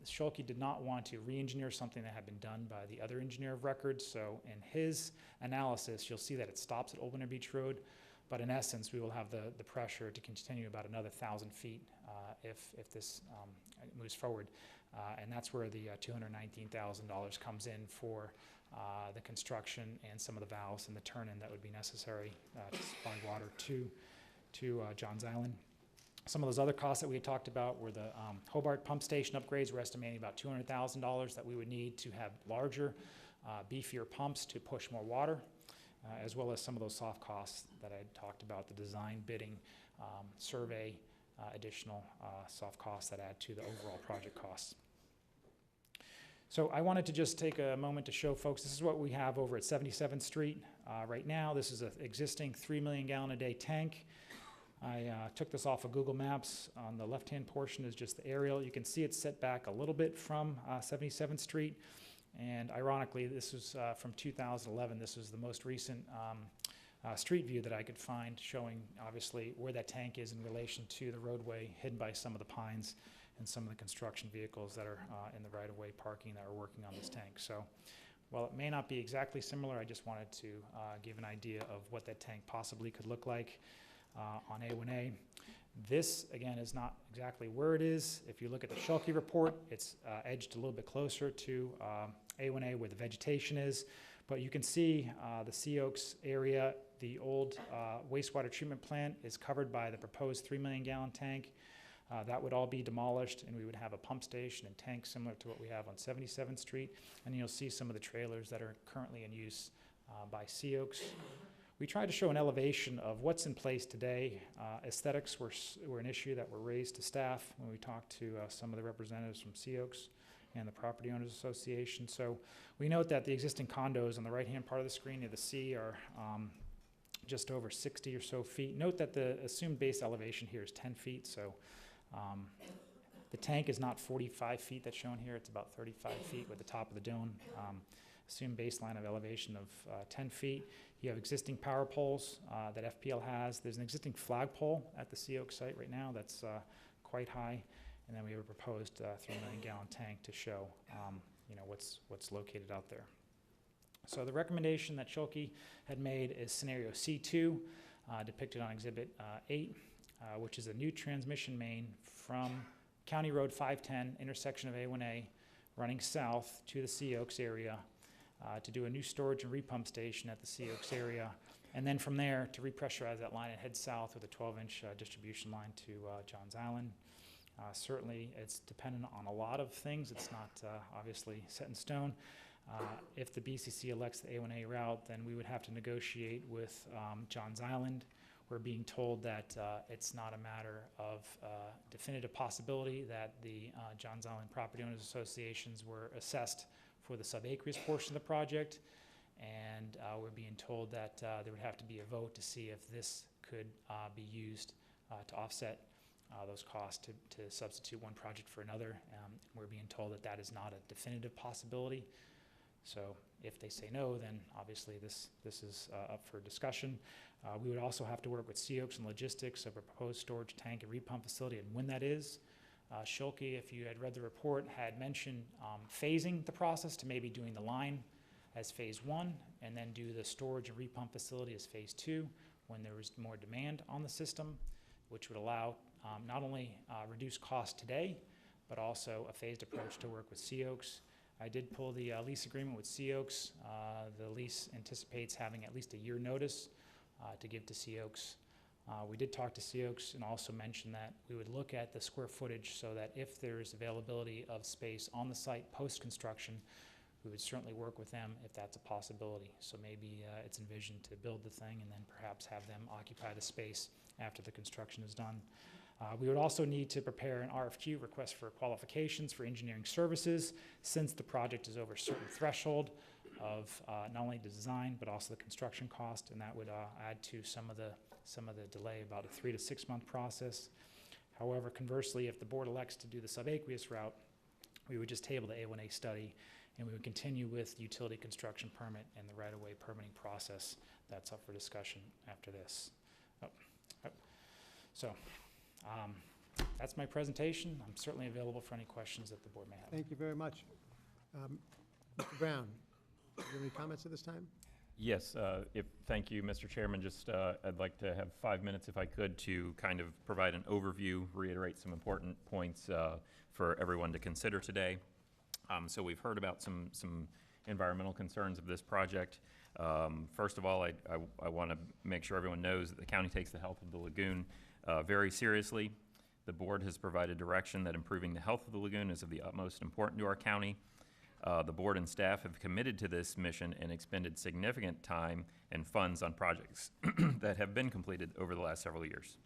Speaker 14: Schulke did not want to re-engineer something that had been done by the other engineer of record. So in his analysis, you'll see that it stops at Old Winter Beach Road, but in essence, we will have the pressure to continue about another 1,000 feet if this moves forward. And that's where the $219,000 comes in for the construction and some of the valves and the turn-in that would be necessary to supply water to Johns Island. Some of those other costs that we had talked about were the Hobart pump station upgrades. We're estimating about $200,000 that we would need to have larger, beefier pumps to push more water, as well as some of those soft costs that I had talked about, the design, bidding, survey, additional soft costs that add to the overall project costs. So I wanted to just take a moment to show folks, this is what we have over at 77th Street right now. This is an existing 3 million gallon a day tank. I took this off of Google Maps. On the left-hand portion is just the aerial. You can see it's set back a little bit from 77th Street. And ironically, this was from 2011. This was the most recent street view that I could find, showing obviously where that tank is in relation to the roadway, hidden by some of the pines and some of the construction vehicles that are in the right-of-way parking that are working on this tank. So while it may not be exactly similar, I just wanted to give an idea of what that tank possibly could look like on A1A. This, again, is not exactly where it is. If you look at the Schulke report, it's edged a little bit closer to A1A where the vegetation is. But you can see the Sea Oaks area, the old wastewater treatment plant is covered by the proposed 3 million gallon tank. That would all be demolished, and we would have a pump station and tank similar to what we have on 77th Street. And you'll see some of the trailers that are currently in use by Sea Oaks. We tried to show an elevation of what's in place today. Aesthetics were an issue that were raised to staff when we talked to some of the representatives from Sea Oaks and the Property Owners Association. So we note that the existing condos on the right-hand part of the screen near the sea are just over 60 or so feet. Note that the assumed base elevation here is 10 feet, so the tank is not 45 feet that's shown here. It's about 35 feet with the top of the dome. Assumed baseline of elevation of 10 feet. You have existing power poles that FPL has. There's an existing flagpole at the Sea Oaks site right now that's quite high. And then we have a proposed 3 million gallon tank to show what's located out there. So the recommendation that Schulke had made is scenario C2, depicted on Exhibit 8, which is a new transmission main from County Road 510, intersection of A1A, running south to the Sea Oaks area to do a new storage and repump station at the Sea Oaks area, and then from there to repressurize that line and head south with a 12-inch distribution line to Johns Island. Certainly, it's dependent on a lot of things. It's not obviously set in stone. If the BCC elects the A1A route, then we would have to negotiate with Johns Island. We're being told that it's not a matter of definitive possibility that the Johns Island Property Owners Associations were assessed for the subaqueous portion of the project, and we're being told that there would have to be a vote to see if this could be used to offset those costs to substitute one project for another. We're being told that that is not a definitive possibility. So if they say no, then obviously this is up for discussion. We would also have to work with Seox and logistics of a proposed storage tank and repump facility and when that is. Schulke, if you had read the report, had mentioned phasing the process to maybe doing the line as phase 1 and then do the storage and repump facility as phase 2 when there was more demand on the system, which would allow not only reduce cost today, but also a phased approach to work with Seox. I did pull the lease agreement with Seox. The lease anticipates having at least a year notice to give to Seox. We did talk to Seox and also mentioned that we would look at the square footage so that if there's availability of space on the site post-construction, we would certainly work with them if that's a possibility. So maybe it's envisioned to build the thing and then perhaps have them occupy the space after the construction is done. We would also need to prepare an RFQ, request for qualifications for engineering services, since the project is over a certain threshold of not only the design but also the construction cost, and that would add to some of the delay, about a 3 to 6 month process. However, conversely, if the board elects to do the subaqueous route, we would just table the A1A study, and we would continue with the utility construction permit and the right-of-way permitting process. That's up for discussion after this. That's my presentation. I'm certainly available for any questions that the board may have.
Speaker 1: Thank you very much. Mr. Brown, do you have any comments at this time?
Speaker 17: Yes, thank you, Mr. Chairman. Just I'd like to have 5 minutes, if I could, to kind of provide an overview, reiterate some important points for everyone to consider today. So we've heard about some environmental concerns of this project. First of all, I want to make sure everyone knows that the county takes the health of the lagoon very seriously. The board has provided direction that improving the health of the lagoon is of the utmost importance to our county. The board and staff have committed to this mission and expended significant time and funds on projects that have been completed over the last several years.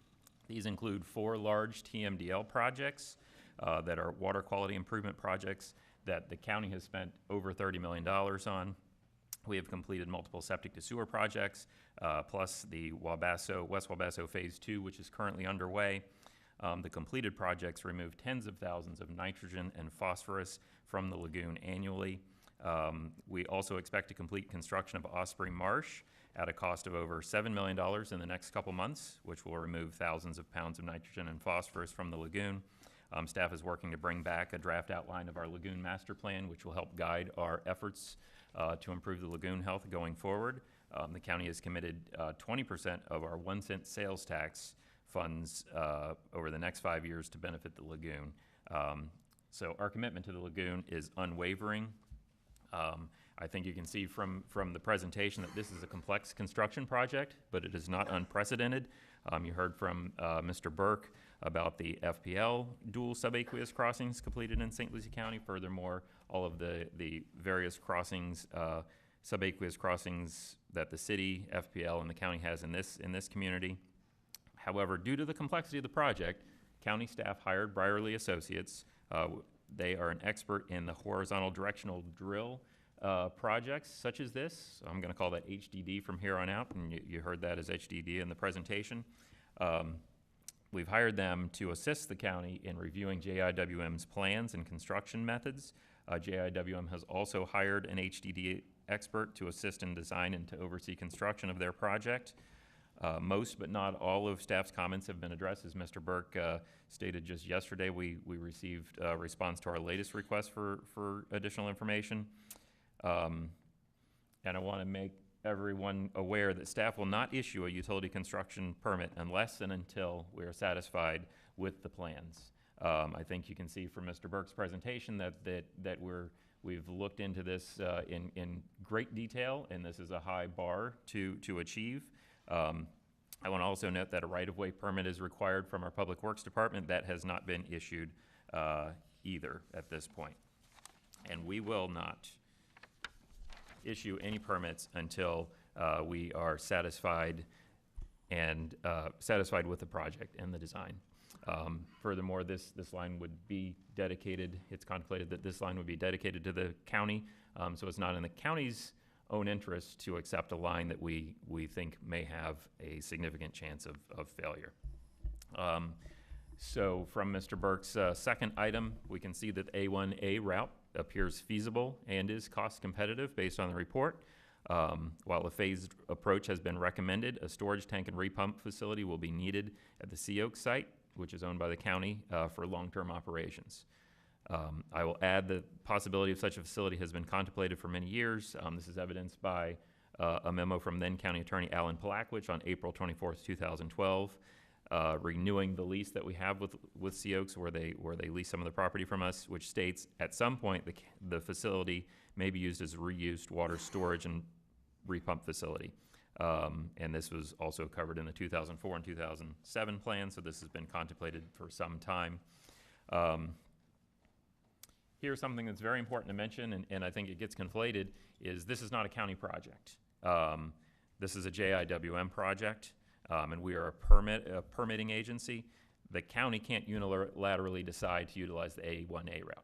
Speaker 17: These include 4 large TMDL projects that are water quality improvement projects that the county has spent over $30 million on. We have completed multiple septic to sewer projects, plus the West Wabasso Phase 2, which is currently underway. The completed projects remove tens of thousands of nitrogen and phosphorus from the lagoon annually. We also expect to complete construction of Osprey Marsh at a cost of over $7 million in the next couple months, which will remove thousands of pounds of nitrogen and phosphorus from the lagoon. Staff is working to bring back a draft outline of our lagoon master plan, which will help guide our efforts to improve the lagoon health going forward. The county has committed 20% of our 1 cent sales tax funds over the next 5 years to benefit the lagoon. So our commitment to the lagoon is unwavering. I think you can see from the presentation that this is a complex construction project, but it is not unprecedented. You heard from Mr. Burke about the FPL dual subaqueous crossings completed in St. Lucie County. Furthermore, all of the various crossings, subaqueous crossings that the city, FPL, and the county has in this community. However, due to the complexity of the project, county staff hired Brierly Associates. They are an expert in the horizontal directional drill projects such as this. So I'm going to call that HDD from here on out, and you heard that as HDD in the presentation. We've hired them to assist the county in reviewing JIWM's plans and construction methods. JIWM has also hired an HDD expert to assist in design and to oversee construction of their project. Most but not all of staff's comments have been addressed. As Mr. Burke stated just yesterday, we received a response to our latest request for additional information. And I want to make everyone aware that staff will not issue a utility construction permit unless and until we are satisfied with the plans. I think you can see from Mr. Burke's presentation that we've looked into this in great detail, and this is a high bar to achieve. I want to also note that a right-of-way permit is required from our Public Works Department. That has not been issued either at this point. And we will not issue any permits until we are satisfied with the project and the design. Furthermore, this line would be dedicated, it's contemplated that this line would be dedicated to the county, so it's not in the county's own interest to accept a line that we think may have a significant chance of failure. So from Mr. Burke's second item, we can see that A1A route appears feasible and is cost competitive based on the report. While a phased approach has been recommended, a storage tank and repump facility will be needed at the Sea Oak site, which is owned by the county, for long-term operations. I will add the possibility of such a facility has been contemplated for many years. This is evidenced by a memo from then County Attorney Alan Palakwich on April 24th, 2012, renewing the lease that we have with Sea Oaks, where they lease some of the property from us, which states at some point the facility may be used as a reused water storage and repump facility. And this was also covered in the 2004 and 2007 plan, so this has been contemplated for some time. Here's something that's very important to mention, and I think it gets conflated, is this is not a county project. This is a JIWM project, and we are a permitting agency. The county can't unilaterally decide to utilize the A1A route.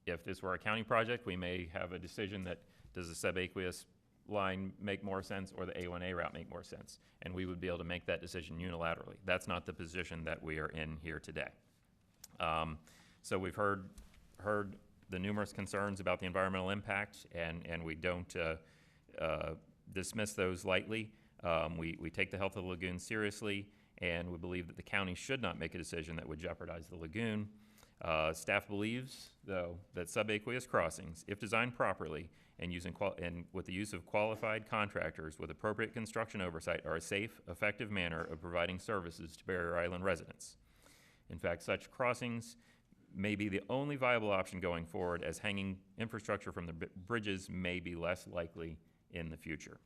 Speaker 17: If this were a county project, we may have a decision that does the subaqueous line make more sense or the A1A route make more sense, and we would be able to make that decision unilaterally. That's not the position that we are in here today. So we've heard the numerous concerns about the environmental impact, and we don't dismiss those lightly. We take the health of the lagoon seriously, and we believe that the county should not make a decision that would jeopardize the lagoon. Staff believes, though, that subaqueous crossings, if designed properly and with the use of qualified contractors with appropriate construction oversight, are a safe, effective manner of providing services to Barrier Island residents. In fact, such crossings may be the only viable option going forward, as hanging infrastructure from the bridges may be less likely in the future.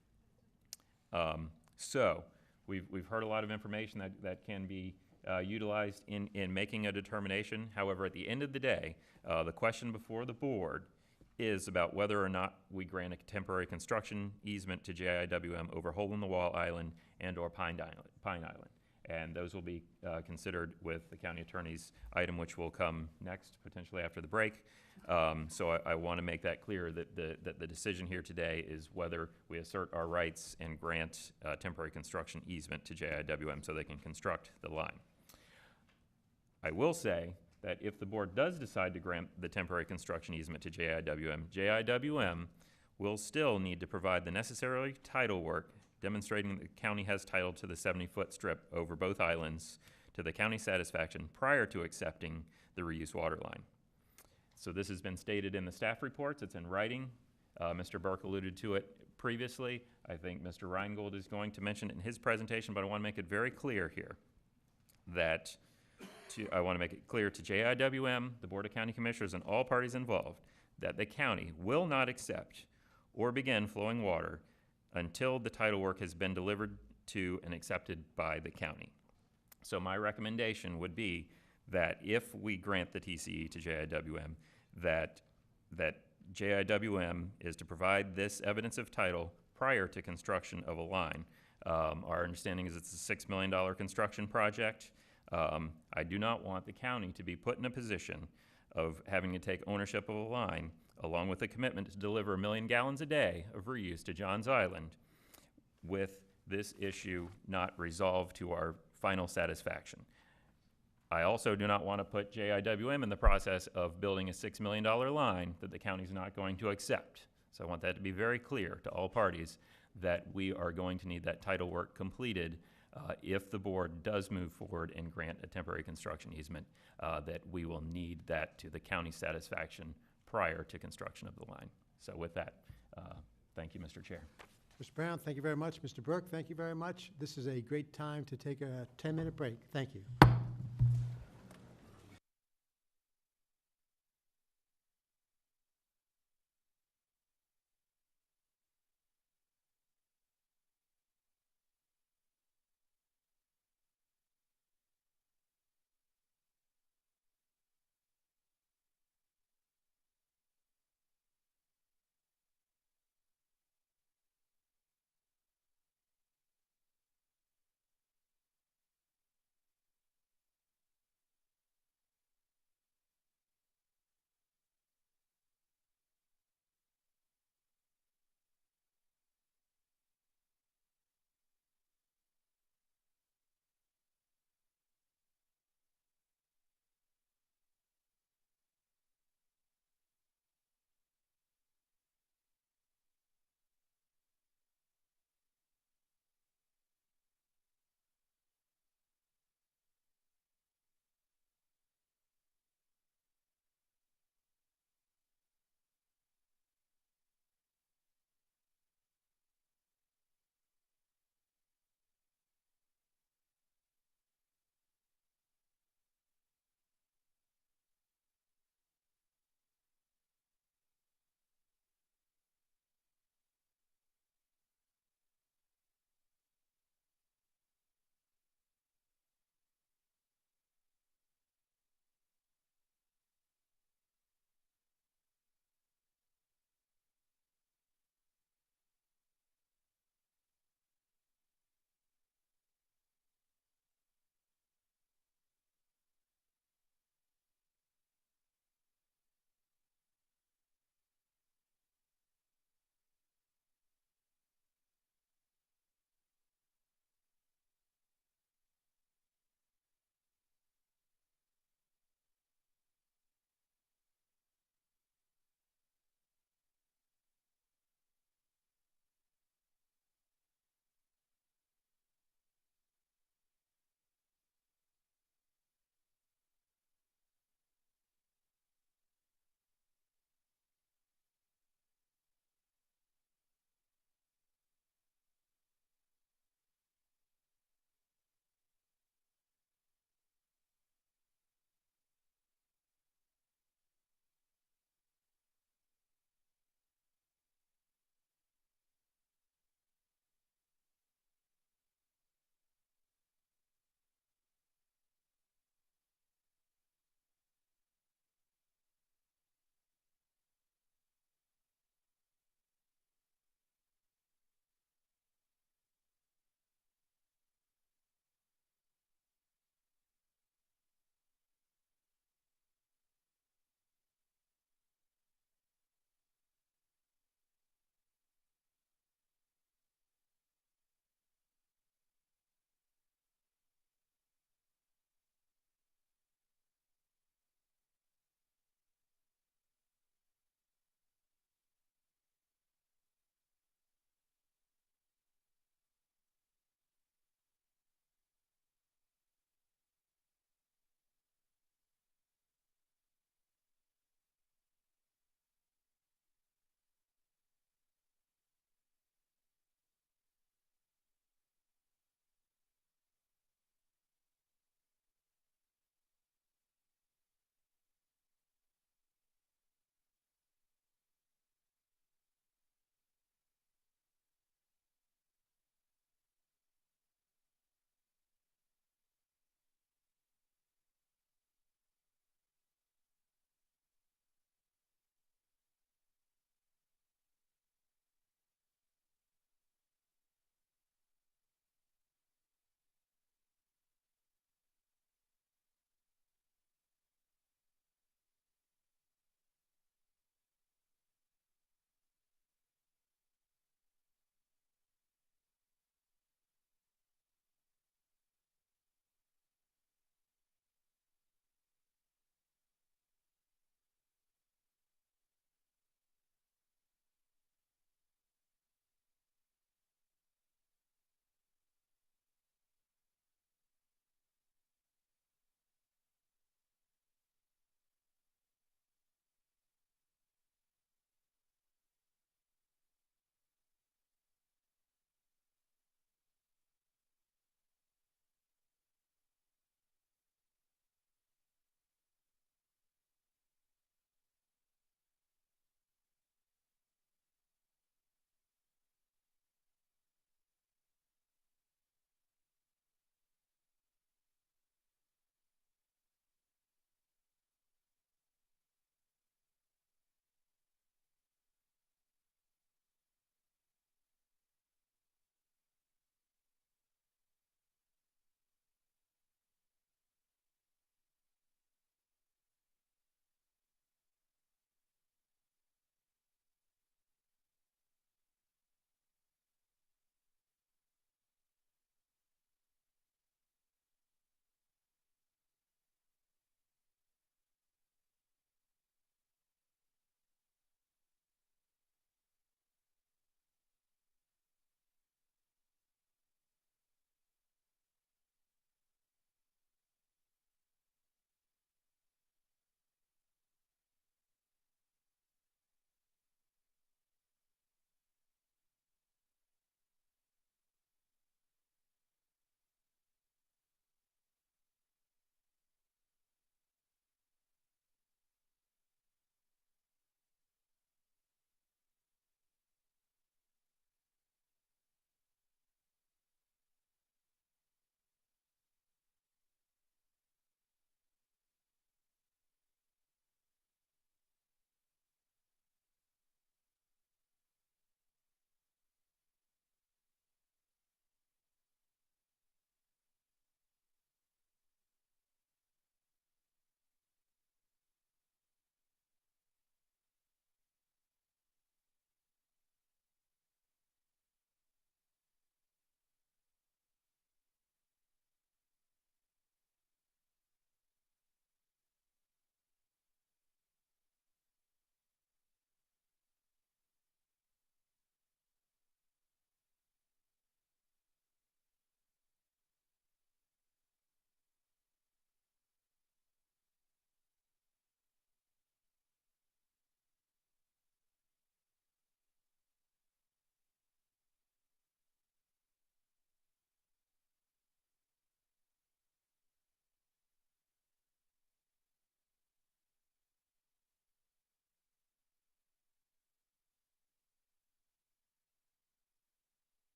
Speaker 17: So we've heard a lot of information that can be utilized in making a determination. However, at the end of the day, the question before the board is about whether or not we grant a temporary construction easement to JIWM over Hole in the Wall Island and or Pine Island. And those will be considered with the county attorney's item, which will come next, potentially after the break. So I want to make that clear that the decision here today is whether we assert our rights and grant temporary construction easement to JIWM so they can construct the line. I will say that if the board does decide to grant the temporary construction easement to JIWM will still need to provide the necessary title work demonstrating that the county has title to the 70-foot strip over both islands to the county's satisfaction prior to accepting the reuse water line. So this has been stated in the staff reports. It's in writing. Mr. Burke alluded to it previously. I think Mr. Reingold is going to mention it in his presentation, but I want to make it very clear here that I want to make it clear to JIWM, the Board of County Commissioners, and all parties involved that the county will not accept or begin flowing water until the title work has been delivered to and accepted by the county. So my recommendation would be that if we grant the TCE to JIWM, that JIWM is to provide this evidence of title prior to construction of a line. Our understanding is it's a $6 million construction project. I do not want the county to be put in a position of having to take ownership of a line along with a commitment to deliver 1 million gallons a day of reuse to Johns Island with this issue not resolved to our final satisfaction. I also do not want to put JIWM in the process of building a $6 million line that the county is not going to accept. So I want that to be very clear to all parties that we are going to need that title work completed if the board does move forward and grant a temporary construction easement, that we will need that to the county's satisfaction prior to construction of the line. So with that, thank you, Mr. Chair.
Speaker 1: Mr. Brown, thank you very much. Mr. Burke, thank you very much. This is a great time to take a 10-minute break. Thank you.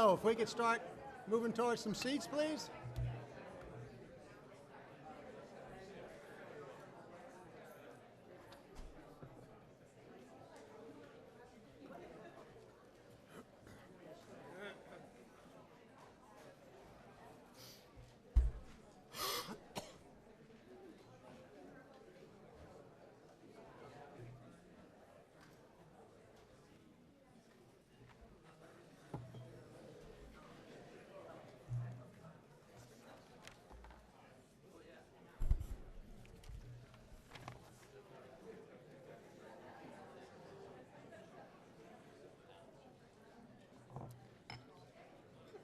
Speaker 1: So if we could start moving towards some seats, please.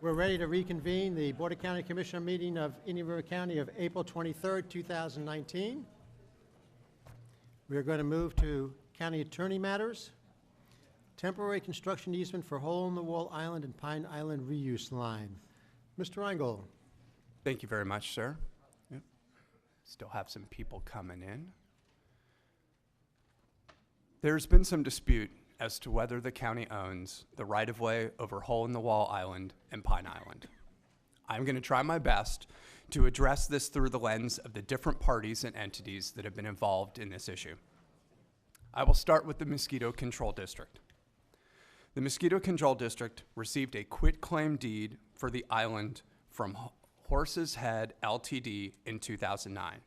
Speaker 1: We're ready to reconvene the Board of County Commissioner meeting of Indian River County of April 23rd, 2019. We are going to move to county attorney matters. Temporary construction easement for Hole-in-the-Wall Island and Pine Island reuse line. Mr. Reingold.
Speaker 10: Thank you very much, sir. Yep. Still have some people coming in. There's been some dispute as to whether the county owns the right-of-way over Hole-in-the-Wall Island and Pine Island. I'm going to try my best to address this through the lens of the different parties and entities that have been involved in this issue. I will start with the Mosquito Control District. The Mosquito Control District received a quitclaim deed for the island from Horse's Head Ltd. in 2009.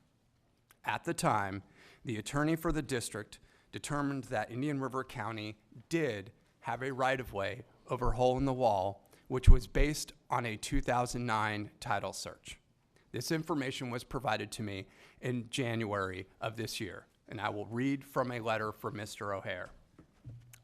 Speaker 10: At the time, the attorney for the district determined that Indian River County did have a right-of-way over Hole-in-the-Wall, which was based on a 2009 title search. This information was provided to me in January of this year, and I will read from a letter from Mr. O'Hare.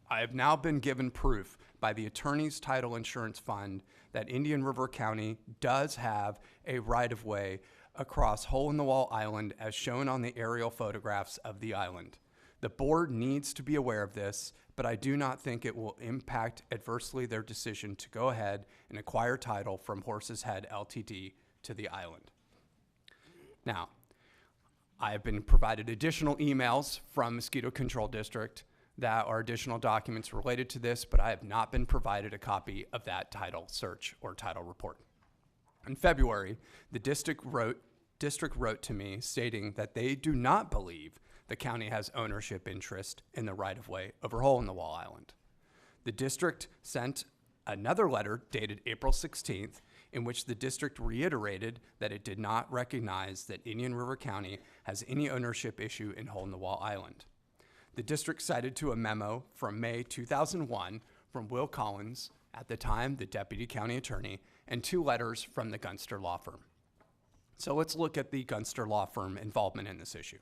Speaker 10: I have now been given proof by the Attorney's Title Insurance Fund that Indian River County does have a right-of-way across Hole-in-the-Wall Island as shown on the aerial photographs of the island. The board needs to be aware of this, but I do not think it will impact adversely their decision to go ahead and acquire title from Horse's Head Ltd. to the island. Now, I have been provided additional emails from Mosquito Control District that are additional documents related to this, but I have not been provided a copy of that title search or title report. In February, the district wrote to me stating that they do not believe the county has ownership interest in the right-of-way over Hole-in-the-Wall Island. The district sent another letter dated April 16th in which the district reiterated that it did not recognize that Indian River County has any ownership issue in Hole-in-the-Wall Island. The district cited to a memo from May 2001 from Will Collins, at the time the deputy county attorney, and 2 letters from the Gunster Law Firm. So let's look at the Gunster Law Firm involvement in this issue.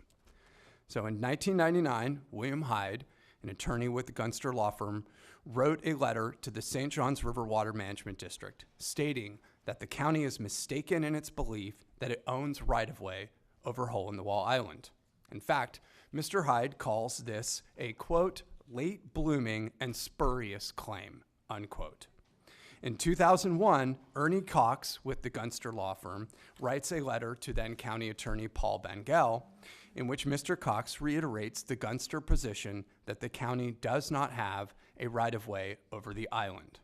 Speaker 10: So in 1999, William Hyde, an attorney with the Gunster Law Firm, wrote a letter to the St. Johns River Water Management District stating that the county is mistaken in its belief that it owns right-of-way over Hole-in-the-Wall Island. In fact, Mr. Hyde calls this a, quote, late blooming and spurious claim, unquote. In 2001, Ernie Cox with the Gunster Law Firm writes a letter to then County Attorney Paul Bengel in which Mr. Cox reiterates the Gunster position that the county does not have a right-of-way over the island.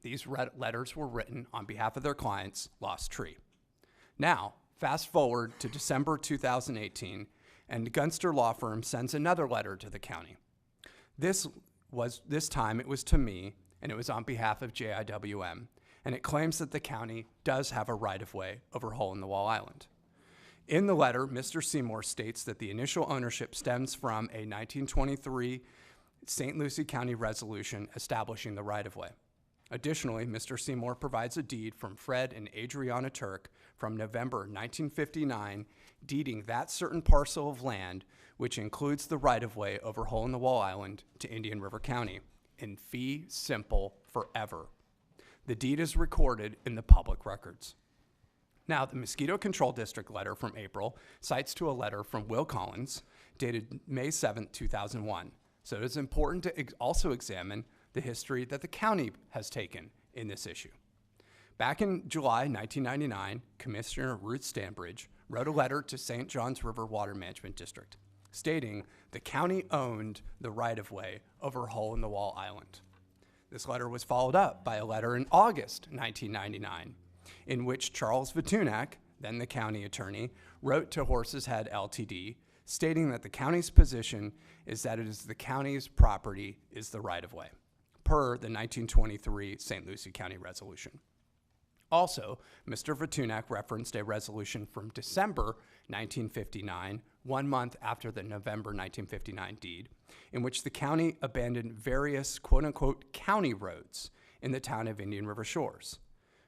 Speaker 10: These letters were written on behalf of their clients, Lost Tree. Now, fast forward to December 2018, and the Gunster Law Firm sends another letter to the county. This time it was to me, and it was on behalf of JIWM, and it claims that the county does have a right-of-way over Hole-in-the-Wall Island. In the letter, Mr. Seymour states that the initial ownership stems from a 1923 St. Lucie County resolution establishing the right-of-way. Additionally, Mr. Seymour provides a deed from Fred and Adriana Turk from November 1959 deeding that certain parcel of land, which includes the right-of-way over Hole-in-the-Wall Island, to Indian River County in fee simple forever. The deed is recorded in the public records. Now, the Mosquito Control District letter from April cites to a letter from Will Collins dated May 7, 2001. So it is important to also examine the history that the county has taken in this issue. Back in July 1999, Commissioner Ruth Stanbridge wrote a letter to St. Johns River Water Management District stating the county owned the right-of-way over Hole-in-the-Wall Island. This letter was followed up by a letter in August 1999, in which Charles Vatunak, then the county attorney, wrote to Horses Head LTD, stating that the county's position is that it is the county's property is the right-of-way, per the 1923 St. Lucie County Resolution. Also, Mr. Vatunak referenced a resolution from December 1959, 1 month after the November 1959 deed, in which the county abandoned various quote-unquote county roads in the town of Indian River Shores.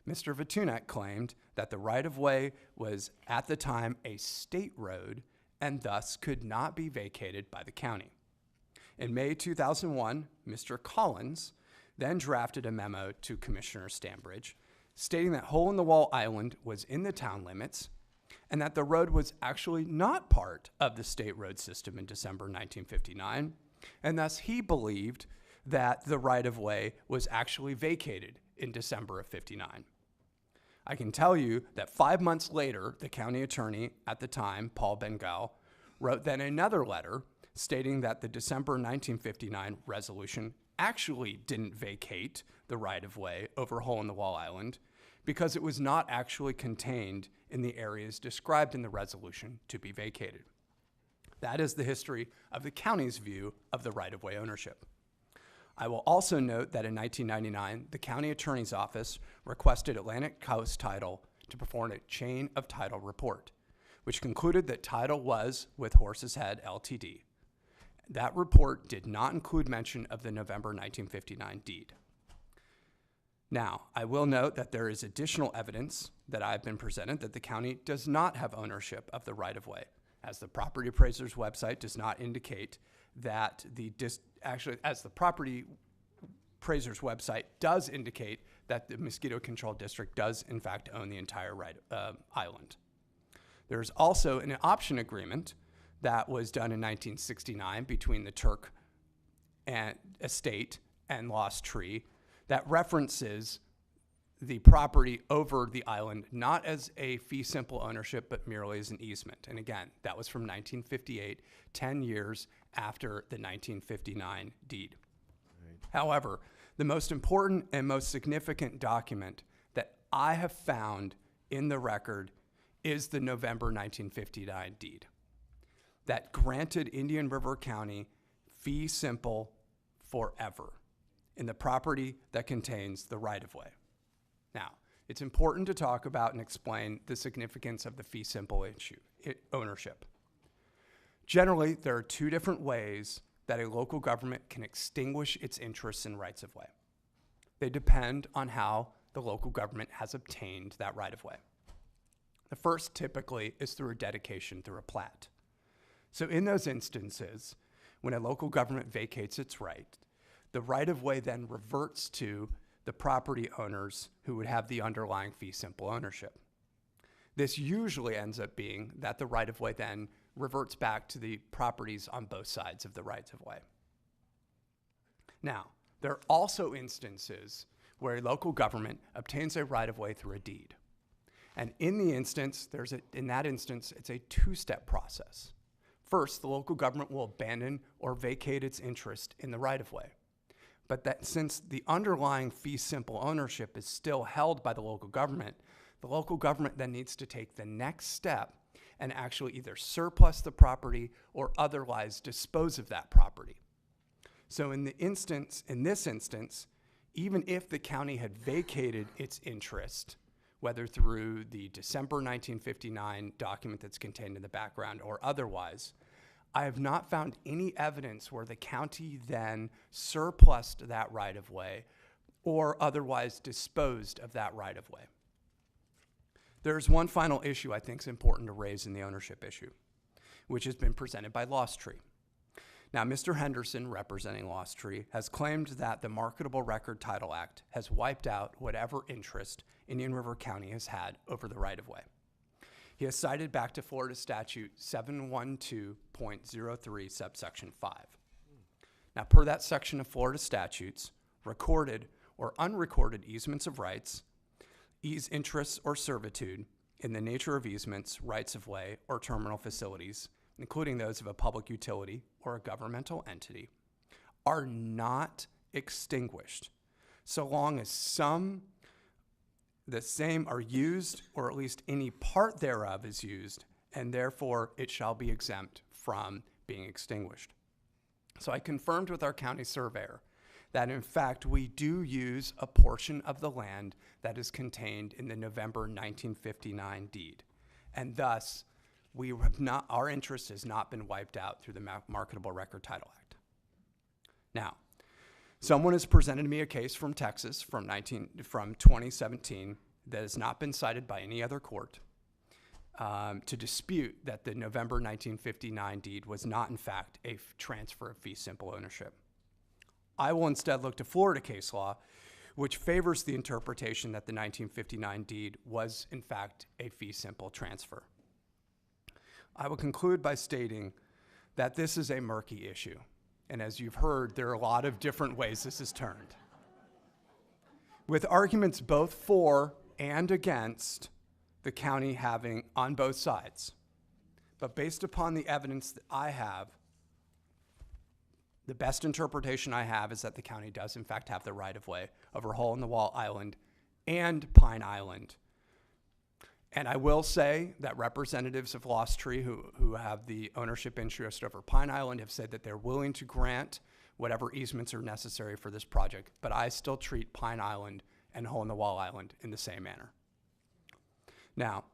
Speaker 10: Mr. Vatunak claimed that the right-of-way was at the time a state road and thus could not be vacated by the county. In May 2001, Mr. Collins then drafted a memo to Commissioner Stambridge stating that Hole in the Wall Island was in the town limits and that the road was actually not part of the state road system in December 1959, and thus he believed that the right-of-way was actually vacated in December of '59. I can tell you that 5 months later, the county attorney at the time, Paul Bengal, wrote then another letter stating that the December 1959 resolution actually didn't vacate the right-of-way over Hole in the Wall Island because it was not actually contained in the areas described in the resolution to be vacated. That is the history of the county's view of the right-of-way ownership. I will also note that in 1999, the county attorney's office requested Atlantic Coast Title to perform a chain of title report, which concluded that title was with Horses Head LTD. That report did not include mention of the November 1959 deed. Now, I will note that there is additional evidence that I've been presented that the county does not have ownership of the right-of-way, as the property appraiser's website does not indicate that as the property appraiser's website does indicate that the mosquito control district does in fact own the entire island. There's also an option agreement that was done in 1969 between the Turk estate and Lost Tree that references the property over the island not as a fee simple ownership but merely as an easement. And again, that was from 1958, 10 years after the 1959 deed. Right. However, the most important and most significant document that I have found in the record is the November 1959 deed that granted Indian River County fee simple forever in the property that contains the right-of-way. Now, it's important to talk about and explain the significance of the fee simple ownership. Generally, there are two different ways that a local government can extinguish its interests in rights-of-way. They depend on how the local government has obtained that right-of-way. The first typically is through a dedication through a plat. So in those instances, when a local government vacates its right, the right-of-way then reverts to the property owners who would have the underlying fee simple ownership. This usually ends up being that the right-of-way then reverts back to the properties on both sides of the rights-of-way. Now, there are also instances where a local government obtains a right-of-way through a deed. And in that instance, it's a two-step process. First, the local government will abandon or vacate its interest in the right-of-way. But that since the underlying fee simple ownership is still held by the local government then needs to take the next step and actually either surplus the property or otherwise dispose of that property. So in this instance, even if the county had vacated its interest, whether through the December 1959 document that's contained in the background or otherwise, I have not found any evidence where the county then surplused that right-of-way or otherwise disposed of that right-of-way. There's one final issue I think is important to raise in the ownership issue, which has been presented by Lost Tree. Now, Mr. Henderson, representing Lost Tree, has claimed that the Marketable Record Title Act has wiped out whatever interest Indian River County has had over the right-of-way. He has cited back to Florida Statute 712.03, subsection 5. Now, per that section of Florida statutes, recorded or unrecorded easements of rights, interests or servitude in the nature of easements, rights-of-way, or terminal facilities, including those of a public utility or a governmental entity, are not extinguished so long as the same are used, or at least any part thereof is used, and therefore it shall be exempt from being extinguished. So I confirmed with our county surveyor that in fact we do use a portion of the land that is contained in the November 1959 deed. And thus, our interest has not been wiped out through the Marketable Record Title Act. Now, someone has presented me a case from Texas from 2017 that has not been cited by any other court to dispute that the November 1959 deed was not in fact a transfer of fee simple ownership. I will instead look to Florida case law, which favors the interpretation that the 1959 deed was in fact a fee simple transfer. I will conclude by stating that this is a murky issue. And as you've heard, there are a lot of different ways this is turned. With arguments both for and against the county having on both sides. But based upon the evidence that I have, the best interpretation I have is that the county does in fact have the right-of-way over Hole-in-the-Wall Island and Pine Island. And I will say that representatives of Lost Tree who have the ownership interest over Pine Island have said that they're willing to grant whatever easements are necessary for this project, but I still treat Pine Island and Hole-in-the-Wall Island in the same manner. Now,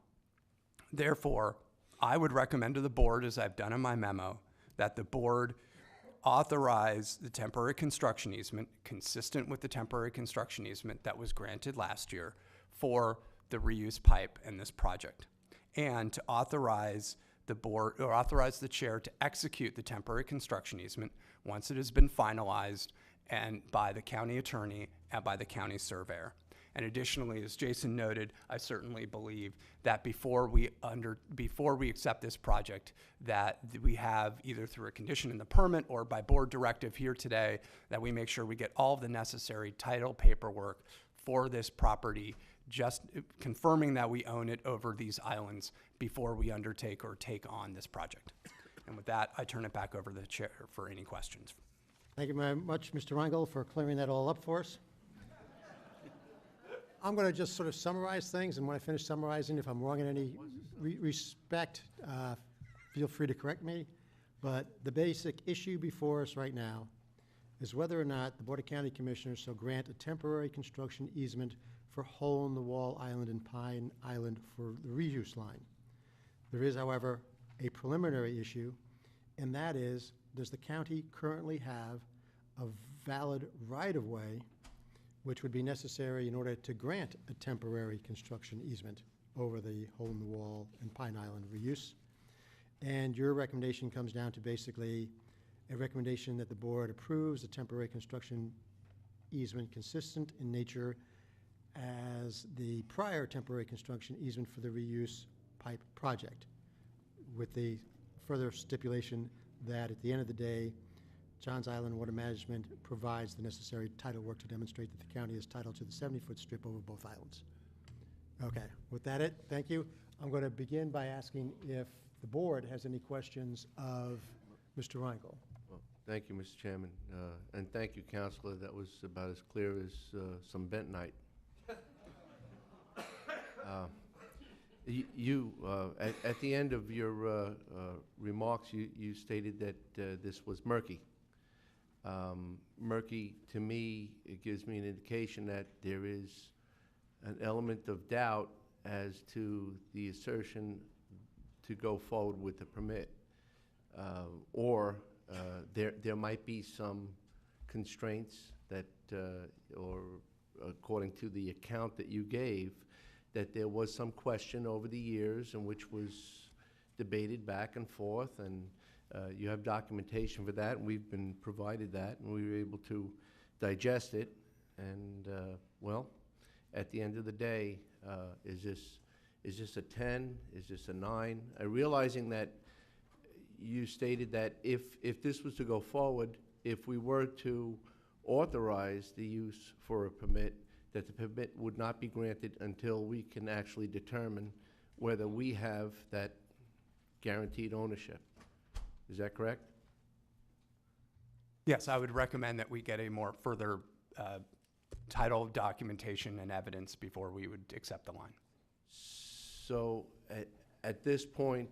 Speaker 10: therefore, I would recommend to the board, as I've done in my memo, that the board authorize the temporary construction easement consistent with the temporary construction easement that was granted last year for the reuse pipe in this project, and to authorize the board or authorize the chair to execute the temporary construction easement once it has been finalized and by the county attorney and by the county surveyor. And additionally, as Jason noted, I certainly believe that before we accept this project, that we have either through a condition in the permit or by board directive here today, that we make sure we get all of the necessary title paperwork for this property, just confirming that we own it over these islands before we undertake or take on this project. And with that, I turn it back over to the chair for any questions.
Speaker 1: Thank you very much, Mr. Reingold, for clearing that all up for us. I'm going to just sort of summarize things, and when I finish summarizing, if I'm wrong in any respect, feel free to correct me. But the basic issue before us right now is whether or not the Board of County Commissioners shall grant a temporary construction easement for Hole-in-the-Wall Island and Pine Island for the reuse line. There is, however, a preliminary issue, and that is, does the county currently have a valid right-of-way which would be necessary in order to grant a temporary construction easement over the Hole-in-the-Wall and Pine Island reuse? And your recommendation comes down to basically a recommendation that the board approves a temporary construction easement consistent in nature as the prior temporary construction easement for the reuse pipe project, with the further stipulation that at the end of the day, Johns Island Water Management provides the necessary title work to demonstrate that the county is titled to the 70-foot strip over both islands. Okay, with that, thank you. I'm going to begin by asking if the board has any questions of Mr. Reingold.
Speaker 6: Well, thank you, Mr. Chairman, and thank you, Counselor. That was about as clear as some bentonite. At the end of your remarks, you stated that this was murky. Murky, to me, it gives me an indication that there is an element of doubt as to the assertion to go forward with the permit. Or there might be some constraints that, or according to the account that you gave, that there was some question over the years in which was debated back and forth, and you have documentation for that, and we've been provided that, and we were able to digest it. And well, at the end of the day, is this a 10? Is this a 9? Realizing that you stated that if this was to go forward, if we were to authorize the use for a permit, that the permit would not be granted until we can actually determine whether we have that guaranteed ownership. Is that correct?
Speaker 10: Yes, I would recommend that we get a more further title documentation and evidence before we would accept the line.
Speaker 6: So at this point,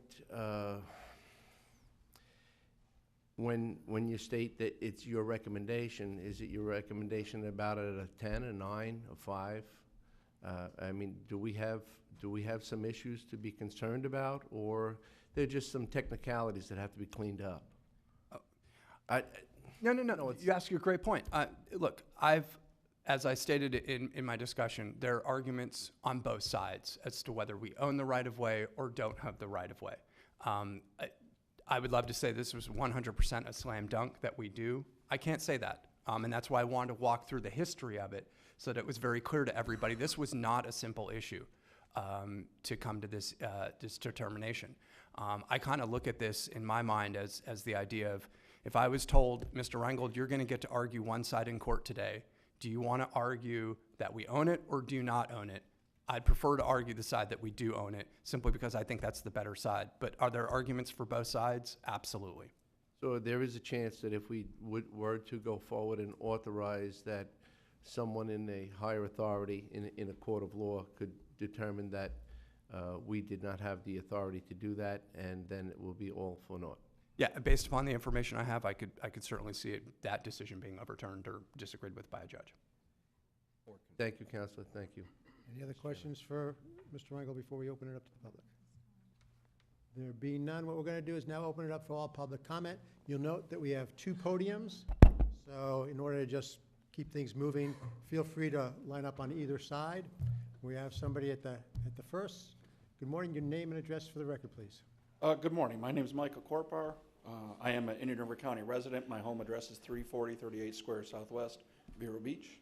Speaker 6: when you state that it's your recommendation, is it your recommendation about it at a 10, a 9, a 5? I mean, do we have some issues to be concerned about, or they're just some technicalities that have to be cleaned up?
Speaker 10: No. You ask a great point. Look, as I stated in my discussion, there are arguments on both sides as to whether we own the right-of-way or don't have the right-of-way. I would love to say this was 100% a slam dunk that we do. I can't say that, and that's why I wanted to walk through the history of it so that it was very clear to everybody this was not a simple issue to come to this determination. I kind of look at this in my mind as the idea of, if I was told, Mr. Reingold, you're going to get to argue one side in court today, do you want to argue that we own it or do you not own it? I'd prefer to argue the side that we do own it, simply because I think that's the better side. But are there arguments for both sides? Absolutely.
Speaker 6: So there is a chance that if we were to go forward and authorize that someone in a higher authority in a court of law could determine that we did not have the authority to do that, and then it will be all for naught.
Speaker 10: Yeah, based upon the information I have, I could certainly see that decision being overturned or disagreed with by a judge.
Speaker 6: Thank you, Counselor. Thank you.
Speaker 1: Any other questions for Mr. Reingold before we open it up to the public? There being none, what we're going to do is now open it up for all public comment. You'll note that we have 2 podiums, so in order to just keep things moving, feel free to line up on either side. We have somebody at the first. Good morning. Your name and address for the record, please.
Speaker 18: Good morning. My name is Michael Korpar. I am an Indian River County resident. My home address is 34038 Square Southwest, Vero Beach.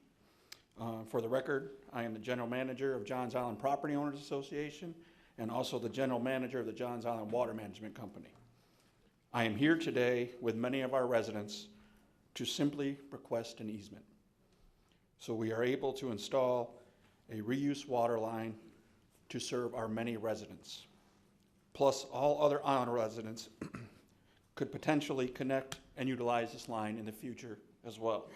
Speaker 18: For the record, I am the general manager of Johns Island Property Owners Association and also the general manager of the Johns Island Water Management Company. I am here today with many of our residents to simply request an easement, so we are able to install a reuse water line to serve our many residents. Plus, all other island residents could potentially connect and utilize this line in the future as well.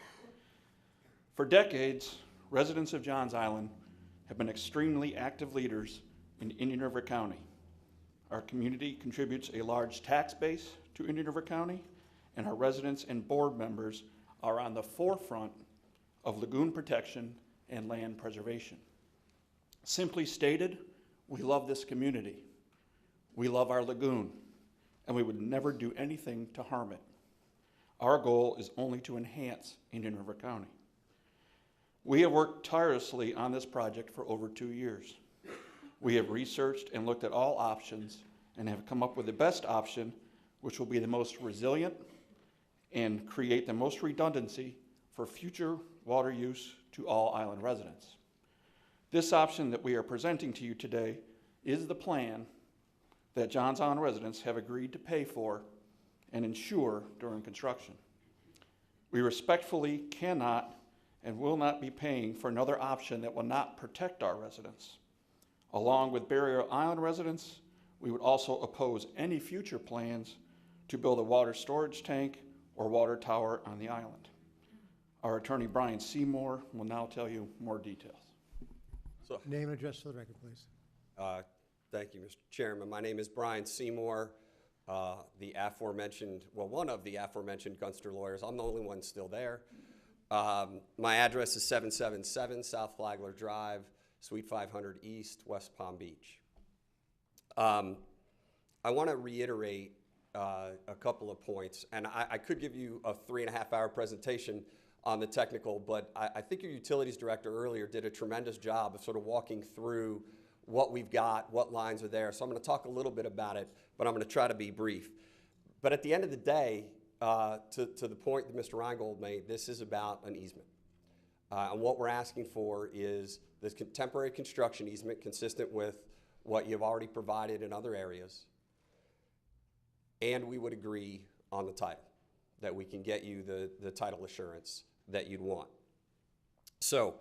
Speaker 18: For decades, residents of Johns Island have been extremely active leaders in Indian River County. Our community contributes a large tax base to Indian River County, and our residents and board members are on the forefront of lagoon protection and land preservation. Simply stated, we love this community. We love our lagoon, and we would never do anything to harm it. Our goal is only to enhance Indian River County. We have worked tirelessly on this project for over 2 years. We have researched and looked at all options and have come up with the best option, which will be the most resilient and create the most redundancy for future water use to all island residents. This option that we are presenting to you today is the plan that Johns Island residents have agreed to pay for and insure during construction. We respectfully cannot and will not be paying for another option that will not protect our residents. Along with Barrier Island residents, we would also oppose any future plans to build a water storage tank or water tower on the island. Our attorney, Brian Seymour, will now tell you more details.
Speaker 1: Name and address for the record, please.
Speaker 19: Thank you, Mr. Chairman. My name is Brian Seymour, the aforementioned, well, one of the aforementioned Gunster lawyers. I'm the only one still there. My address is 777 South Flagler Drive, Suite 500 East, West Palm Beach. I want to reiterate a couple of points, and I could give you a 3.5-hour presentation on the technical, but I think your utilities director earlier did a tremendous job of sort of walking through what we've got, what lines are there. So I'm going to talk a little bit about it, but I'm going to try to be brief. But at the end of the day, to the point that Mr. Reingold made, this is about an easement. And what we're asking for is this temporary construction easement consistent with what you've already provided in other areas. And we would agree on the title, that we can get you the title assurance that you'd want. So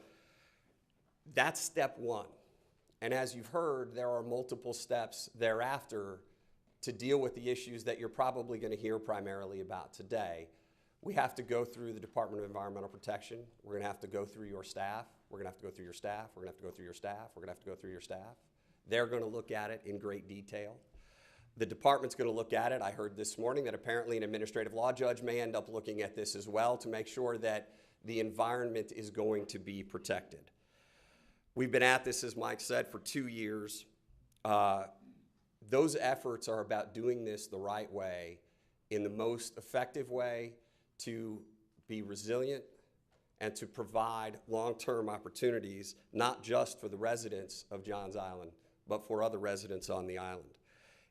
Speaker 19: that's step one. And as you've heard, there are multiple steps thereafter to deal with the issues that you're probably going to hear primarily about today. We have to go through the Department of Environmental Protection. We're going to have to go through your staff. We're going to have to go through your staff. We're going to have to go through your staff. We're going to have to go through your staff. They're going to look at it in great detail. The department's going to look at it. I heard this morning that apparently an administrative law judge may end up looking at this as well to make sure that the environment is going to be protected. We've been at this, as Mike said, for 2 years. Those efforts are about doing this the right way, in the most effective way, to be resilient and to provide long-term opportunities, not just for the residents of Johns Island, but for other residents on the island.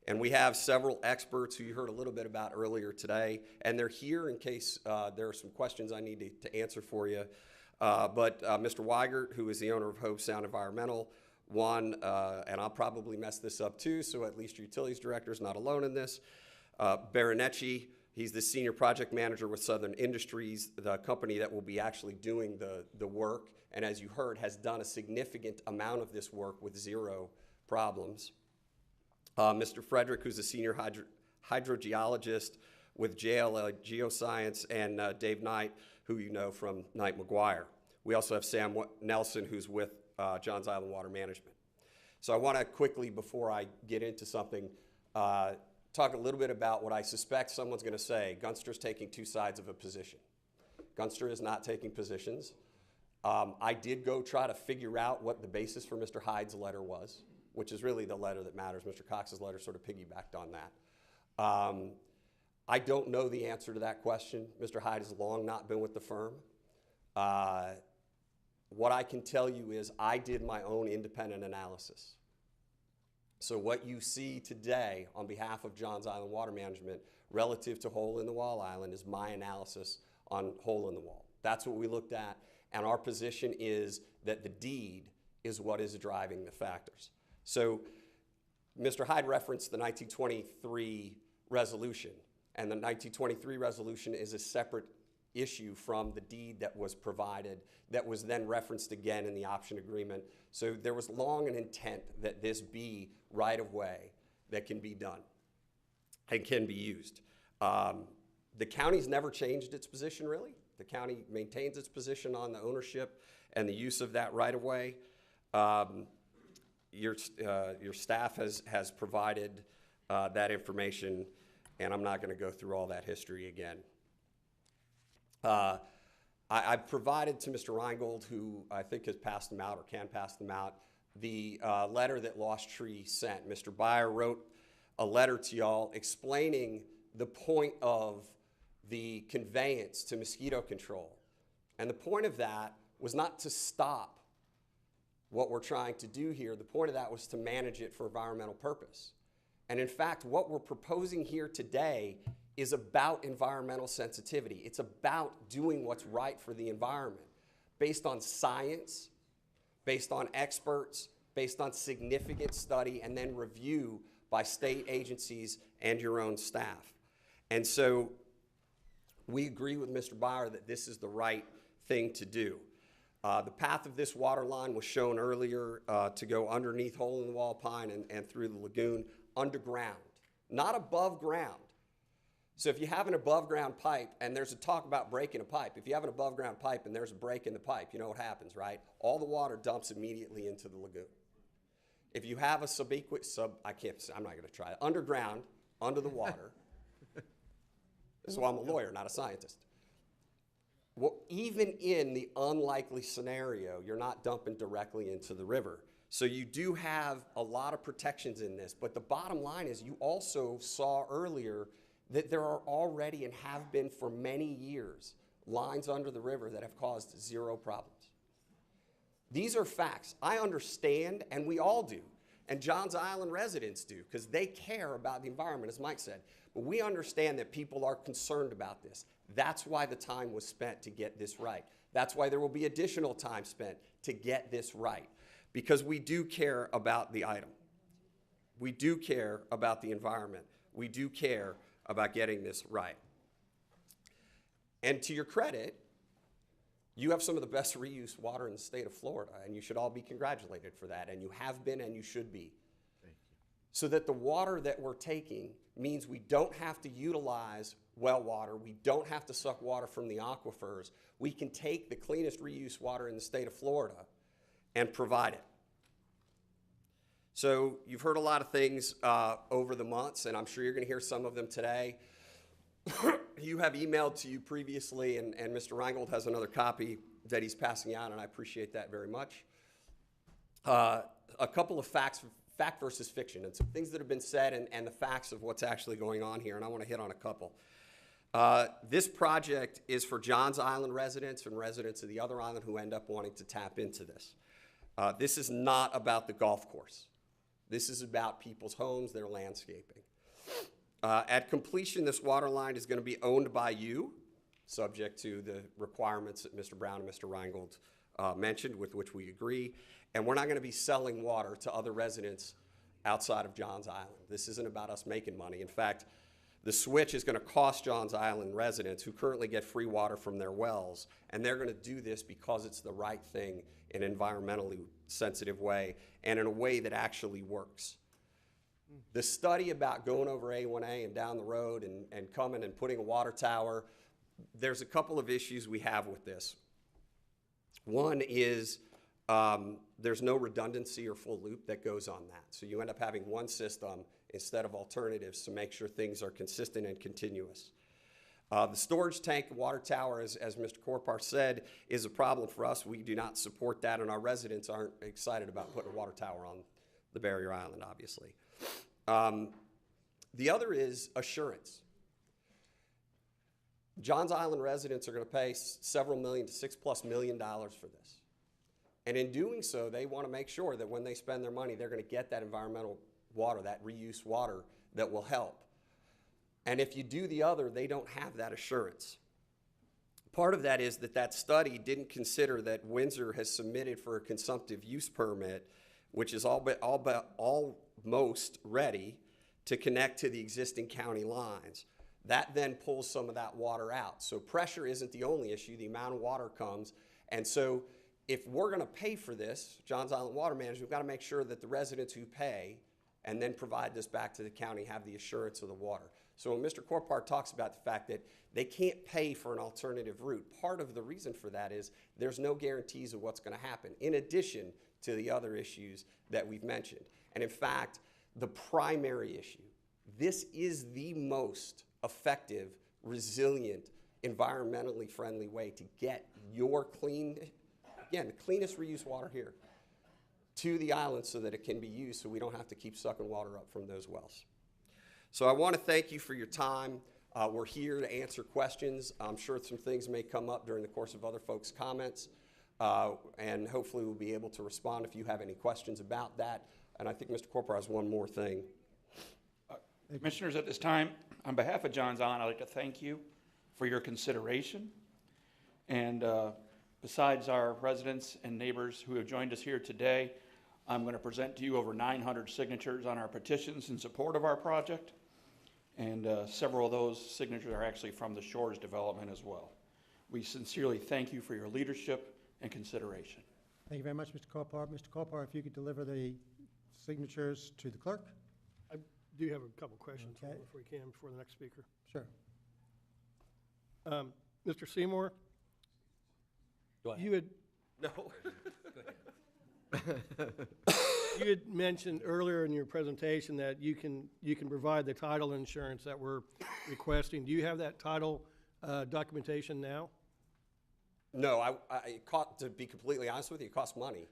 Speaker 19: And we have several experts who you heard a little bit about earlier today, and they're here in case there are some questions I need to answer for you. But Mr. Weigert, who is the owner of Hobe Sound Environmental, and I'll probably mess this up too, so at least your utilities director is not alone in this. Baronecci, he's the senior project manager with Southern Industries, the company that will be actually doing the work, and as you heard, has done a significant amount of this work with zero problems. Mr. Frederick, who's a senior hydrogeologist with JLA Geoscience, and Dave Knight, who you know from Knight McGuire. We also have Sam Nelson, who's with Johns Island Water Management. So I want to quickly, before I get into something, talk a little bit about what I suspect someone's going to say. Gunster's taking two sides of a position. Gunster is not taking positions. I did go try to figure out what the basis for Mr. Hyde's letter was, which is really the letter that matters. Mr. Cox's letter sort of piggybacked on that. I don't know the answer to that question. Mr. Hyde has long not been with the firm. What I can tell you is I did my own independent analysis. So what you see today on behalf of Johns Island Water Management relative to Hole in the Wall Island is my analysis on Hole in the Wall. That's what we looked at, and our position is that the deed is what is driving the factors. So Mr. Hyde referenced the 1923 resolution, and the 1923 resolution is a separate issue from the deed that was provided, that was then referenced again in the option agreement. So there was long an intent that this be right of way that can be done and can be used. The county's never changed its position, really. The county maintains its position on the ownership and the use of that right of way. Your staff has provided that information, and I'm not going to go through all that history again. I provided to Mr. Reingold, who I think has passed them out or can pass them out, the letter that Lost Tree sent. Mr. Beyer wrote a letter to y'all explaining the point of the conveyance to mosquito control. And the point of that was not to stop what we're trying to do here. The point of that was to manage it for environmental purpose. And in fact, what we're proposing here today is about environmental sensitivity. It's about doing what's right for the environment, based on science, based on experts, based on significant study, and then review by state agencies and your own staff. And so we agree with Mr. Beyer that this is the right thing to do. The path of this water line was shown earlier to go underneath Hole in the Wall Pine and through the lagoon, underground, not above ground. So if you have an above ground pipe, and there's a talk about breaking a pipe, if you have an above ground pipe and there's a break in the pipe, you know what happens, right? All the water dumps immediately into the lagoon. If you have a I'm not gonna try it, underground, under the water, so I'm a lawyer, not a scientist. Well, even in the unlikely scenario, you're not dumping directly into the river. So you do have a lot of protections in this, but the bottom line is you also saw earlier that there are already and have been for many years lines under the river that have caused zero problems. These are facts. I understand, and we all do, and Johns Island residents do, because they care about the environment, as Mike said. But we understand that people are concerned about this. That's why the time was spent to get this right. That's why there will be additional time spent to get this right, because we do care about the item. We do care about the environment. We do care about getting this right. And to your credit, you have some of the best reuse water in the state of Florida, and you should all be congratulated for that, and you have been and you should be. Thank you. So that the water that we're taking means we don't have to utilize well water. We don't have to suck water from the aquifers. We can take the cleanest reuse water in the state of Florida and provide it. So you've heard a lot of things over the months, and I'm sure you're going to hear some of them today. You have emailed to you previously, and Mr. Reingold has another copy that he's passing out, and I appreciate that very much. A couple of fact versus fiction, and some things that have been said and the facts of what's actually going on here, and I want to hit on a couple. This project is for Johns Island residents and residents of the other island who end up wanting to tap into this. This is not about the golf course. This is about people's homes, their landscaping. At completion, this water line is going to be owned by you, subject to the requirements that Mr. Brown and Mr. Reingold mentioned, with which we agree. And we're not going to be selling water to other residents outside of Johns Island. This isn't about us making money. In fact, the switch is going to cost Johns Island residents who currently get free water from their wells, and they're going to do this because it's the right thing in an environmentally sensitive way and in a way that actually works. The study about going over A1A and down the road and coming and putting a water tower, there's a couple of issues we have with this. One is there's no redundancy or full loop that goes on that. So you end up having one system instead of alternatives to make sure things are consistent and continuous. The storage tank water tower, as Mr. Corpar said, is a problem for us. We do not support that, and our residents aren't excited about putting a water tower on the barrier island, obviously. The other is assurance. Johns Island residents are going to pay several million to $6+ million for this. And in doing so, they want to make sure that when they spend their money, they're going to get that environmental water, that reuse water that will help. And if you do the other, they don't have that assurance. Part of that is that study didn't consider that Windsor has submitted for a consumptive use permit, which is almost ready to connect to the existing county lines. That then pulls some of that water out. So pressure isn't the only issue, the amount of water comes. And so if we're going to pay for this, Johns Island Water Management, we've got to make sure that the residents who pay and then provide this back to the county have the assurance of the water. So when Mr. Corpar talks about the fact that they can't pay for an alternative route, part of the reason for that is there's no guarantees of what's going to happen, in addition to the other issues that we've mentioned. And in fact, the primary issue, this is the most effective, resilient, environmentally friendly way to get your clean, again, the cleanest reuse water here to the island so that it can be used so we don't have to keep sucking water up from those wells. So I want to thank you for your time. We're here to answer questions. I'm sure some things may come up during the course of other folks' comments, and hopefully we'll be able to respond if you have any questions about that. And I think Mr. Corpar has one more thing.
Speaker 18: Commissioners, at this time, on behalf of Johns Island, I'd like to thank you for your consideration. And besides our residents and neighbors who have joined us here today, I'm going to present to you over 900 signatures on our petitions in support of our project. And several of those signatures are actually from the Shores development as well. We sincerely thank you for your leadership and consideration.
Speaker 1: Thank you very much, Mr. Corpar. Mr. Corpar, if you could deliver the signatures to the clerk.
Speaker 3: I do have a couple questions
Speaker 1: Okay.
Speaker 3: if we can before the next speaker.
Speaker 1: Sure.
Speaker 3: Mr. Seymour,
Speaker 12: Go ahead.
Speaker 3: you had
Speaker 12: No.
Speaker 3: you had mentioned earlier in your presentation that you can provide the title insurance that we're requesting. Do you have that title documentation now?
Speaker 19: No, to be completely honest with you, it costs money.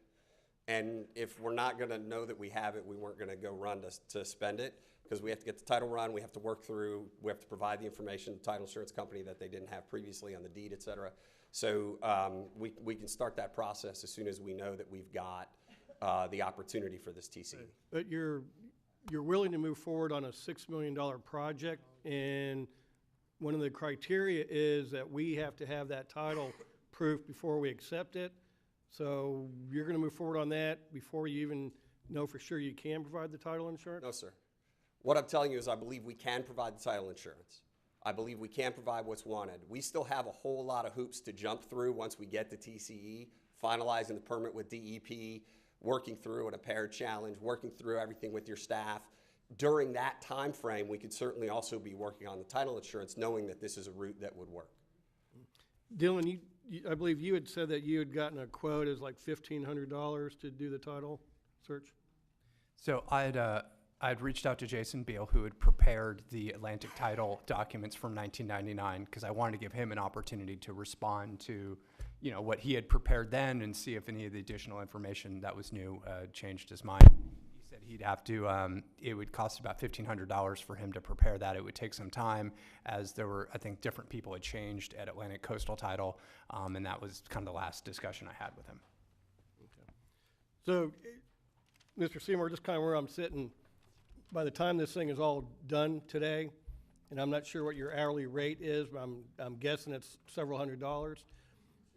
Speaker 19: And if we're not going to know that we have it, we weren't going to go run to spend it, because we have to get the title run, we have to work through, we have to provide the information to the title insurance company that they didn't have previously on the deed, et cetera. So we can start that process as soon as we know that we've got the opportunity for this TCE.
Speaker 3: But you're willing to move forward on a $6 million project, and one of the criteria is that we have to have that title proof before we accept it. So you're going to move forward on that before you even know for sure you can provide the title insurance?
Speaker 19: No, sir. What I'm telling you is I believe we can provide the title insurance. I believe we can provide what's wanted. We still have a whole lot of hoops to jump through once we get the TCE, finalizing the permit with DEP, working through an impaired challenge, working through everything with your staff, during that time frame, we could certainly also be working on the title insurance, knowing that this is a route that would work.
Speaker 3: Dylan, I believe you had said that you had gotten a quote as like $1,500 to do the title search?
Speaker 10: So I'd reached out to Jason Beal, who had prepared the Atlantic title documents from 1999, because I wanted to give him an opportunity to respond to, you know, what he had prepared then and see if any of the additional information that was new changed his mind. He said he'd have to, it would cost about $1,500 for him to prepare that. It would take some time, as there were, I think, different people had changed at Atlantic Coastal Title, and that was kind of the last discussion I had with him.
Speaker 3: So, Mr. Seymour, just kind of where I'm sitting, by the time this thing is all done today, and I'm not sure what your hourly rate is, but I'm guessing it's several $100s.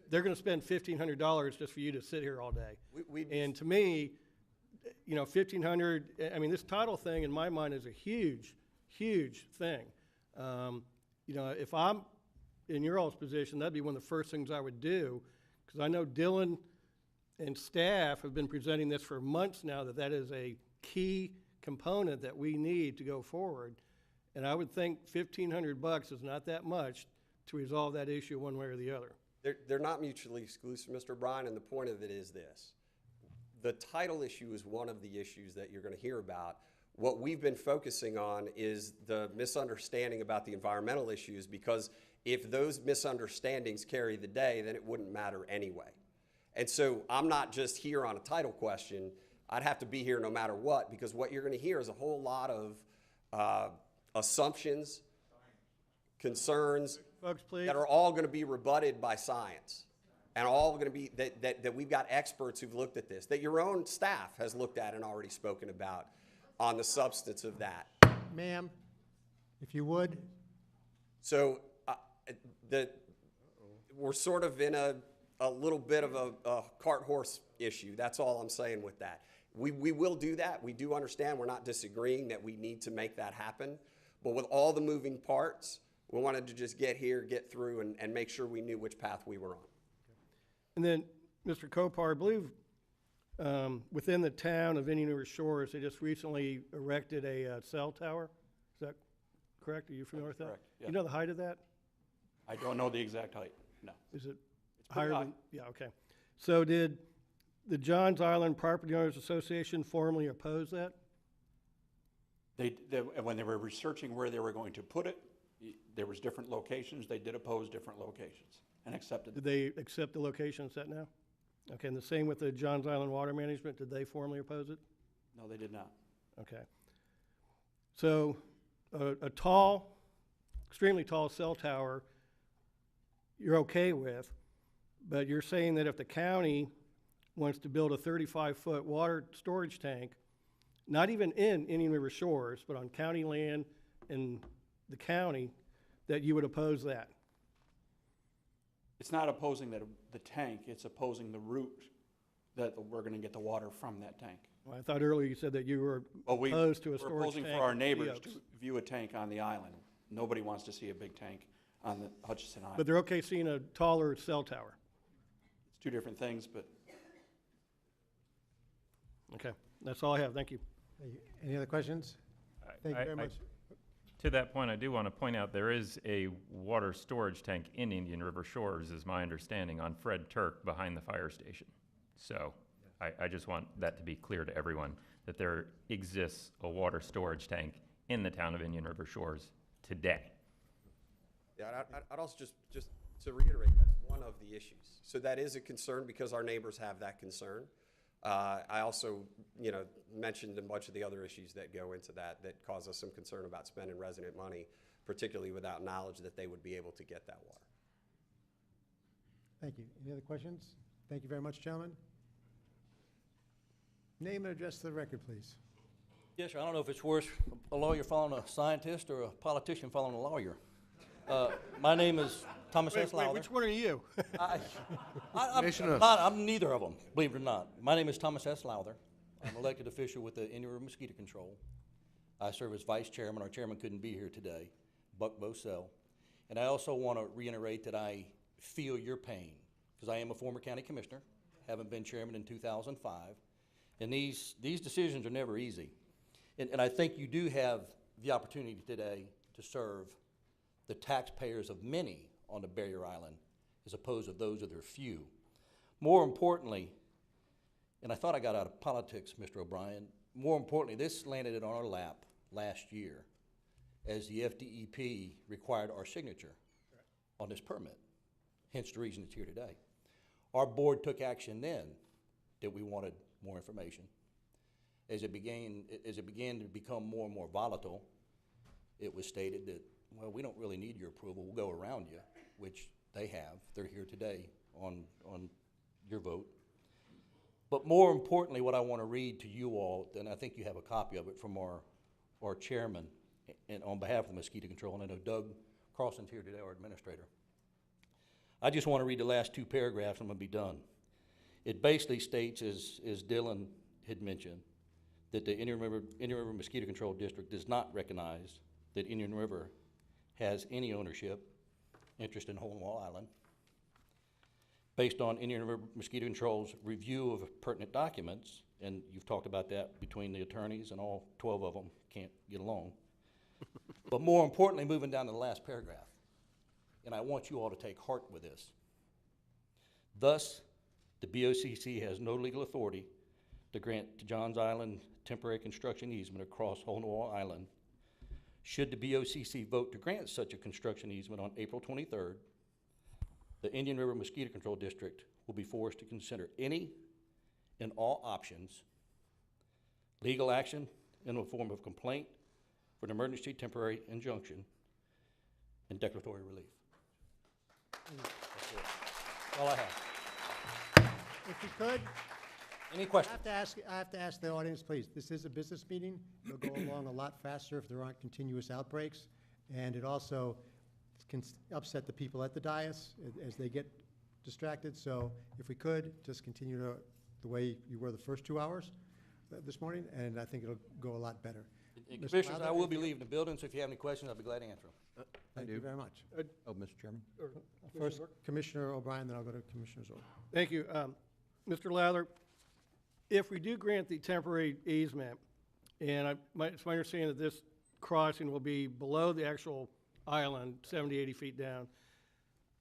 Speaker 3: They're going to spend $1,500 just for you to sit here all day. And to me, you know, $1,500. I mean, this title thing in my mind is a huge, huge thing. You know, if I'm in your all's position, that'd be one of the first things I would do, because I know Dylan and staff have been presenting this for months now, that is a key component that we need to go forward. And I would think $1,500 is not that much to resolve that issue one way or the other.
Speaker 19: They're not mutually exclusive, Mr. Bryan, and the point of it is this. The title issue is one of the issues that you're going to hear about. What we've been focusing on is the misunderstanding about the environmental issues, because if those misunderstandings carry the day, then it wouldn't matter anyway. And so I'm not just here on a title question. I'd have to be here no matter what, because what you're going to hear is a whole lot of assumptions, concerns,
Speaker 3: folks, please,
Speaker 19: that are all going to be rebutted by science, and all going to be that we've got experts who've looked at this, that your own staff has looked at and already spoken about on the substance of that.
Speaker 1: Ma'am, if you would.
Speaker 19: So we're sort of in a little bit of a cart horse issue. That's all I'm saying with that. We will do that. We do understand, we're not disagreeing that we need to make that happen. But with all the moving parts, we wanted to just get here, get through, and make sure we knew which path we were on.
Speaker 3: And then, Mr. Kopar, I believe within the town of Indian River Shores, they just recently erected a cell tower. Is that correct? Are you familiar with that?
Speaker 18: Correct, yeah.
Speaker 3: You know the height of that?
Speaker 18: I don't know the exact height, no.
Speaker 3: Is it
Speaker 18: It's pretty
Speaker 3: higher
Speaker 18: high.
Speaker 3: than? Yeah, okay. So did the Johns Island Property Owners Association formally oppose that?
Speaker 18: When they were researching where they were going to put it, there was different locations. They did oppose different locations and accepted.
Speaker 3: Did they accept the location set now? Okay, and the same with the Johns Island Water Management, did they formally oppose it?
Speaker 18: No, they did not.
Speaker 3: Okay. So a tall, extremely tall cell tower, you're okay with, but you're saying that if the county wants to build a 35-foot water storage tank, not even in Indian River Shores, but on county land in the county, that you would oppose that?
Speaker 18: It's not opposing the tank, it's opposing the route that we're going to get the water from that tank.
Speaker 3: Well, I thought earlier you said that you were
Speaker 18: Well,
Speaker 3: opposed to a
Speaker 18: we're
Speaker 3: storage
Speaker 18: opposing
Speaker 3: tank.
Speaker 18: for our
Speaker 3: at
Speaker 18: neighbors
Speaker 3: Oaks.
Speaker 18: to view a tank on the island. Nobody wants to see a big tank on the Hutchinson Island.
Speaker 3: But they're okay seeing a taller cell tower?
Speaker 18: It's two different things, but
Speaker 3: Okay, that's all I have, thank you.
Speaker 1: Any other questions? Thank you very much.
Speaker 17: To that point, I do want to point out there is a water storage tank in Indian River Shores, is my understanding, on Fred Turk behind the fire station. So I just want that to be clear to everyone, that there exists a water storage tank in the town of Indian River Shores today.
Speaker 19: Yeah, I'd also just to reiterate, that's one of the issues. So that is a concern because our neighbors have that concern. I also, mentioned a bunch of the other issues that go into that cause us some concern about spending resident money, particularly without knowledge that they would be able to get that water.
Speaker 1: Thank you. Any other questions? Thank you very much, gentlemen. Name and address to the record, please.
Speaker 20: Yes, sir. I don't know if it's worse a lawyer following a scientist or a politician following a lawyer. My name is Thomas S. Lowther.
Speaker 3: Which one are you?
Speaker 20: I'm neither of them, believe it or not. My name is Thomas S. Lowther. I'm an elected official with the Indian River Mosquito Control. I serve as vice chairman. Our chairman couldn't be here today, Buck Bosell. And I also want to reiterate that I feel your pain, because I am a former county commissioner, haven't been chairman in 2005. And these decisions are never easy. And I think you do have the opportunity today to serve the taxpayers of many on the barrier island as opposed to those of their few. More importantly, and I thought I got out of politics, Mr. O'Brien, more importantly, this landed on our lap last year as the FDEP required our signature on this permit, hence the reason it's here today. Our board took action then that we wanted more information. As it began to become more and more volatile, it was stated that, well, we don't really need your approval, we'll go around you, which they have. They're here today on your vote. But more importantly, what I want to read to you all, and I think you have a copy of it from our chairman, and on behalf of the mosquito control, and I know Doug Carlson's here today, our administrator. I just want to read the last two paragraphs, and I'm going to be done. It basically states, as Dylan had mentioned, that the Indian River Mosquito Control District does not recognize that Indian River has any ownership, interest in Hole in the Wall Island. Based on Indian River Mosquito Control's review of pertinent documents, and you've talked about that between the attorneys and all 12 of them can't get along. But more importantly, moving down to the last paragraph, and I want you all to take heart with this. Thus, the BOCC has no legal authority to grant to Johns Island temporary construction easement across Hole in the Wall Island. Should the BOCC vote to grant such a construction easement on April 23rd, the Indian River Mosquito Control District will be forced to consider any and all options, legal action in the form of complaint for an emergency temporary injunction, and declaratory relief. That's it. All I have.
Speaker 1: If you could.
Speaker 20: Any questions?
Speaker 1: I have to ask the audience, please. This is a business meeting. It'll go along a lot faster if there aren't continuous outbreaks. And it also can upset the people at the dais as they get distracted. So if we could, just continue the way you were the first 2 hours this morning, and I think it'll go a lot better.
Speaker 20: Commissioners, I will be leaving the building, so if you have any questions, I'll be glad to answer them.
Speaker 1: Thank you very much.
Speaker 12: Oh, Mr. Chairman?
Speaker 1: First, Commissioner O'Brien, then I'll go to Commissioner Zorn.
Speaker 3: Thank you. Mr. Lather, if we do grant the temporary easement, and it's my understanding that this crossing will be below the actual island, 70, 80 feet down,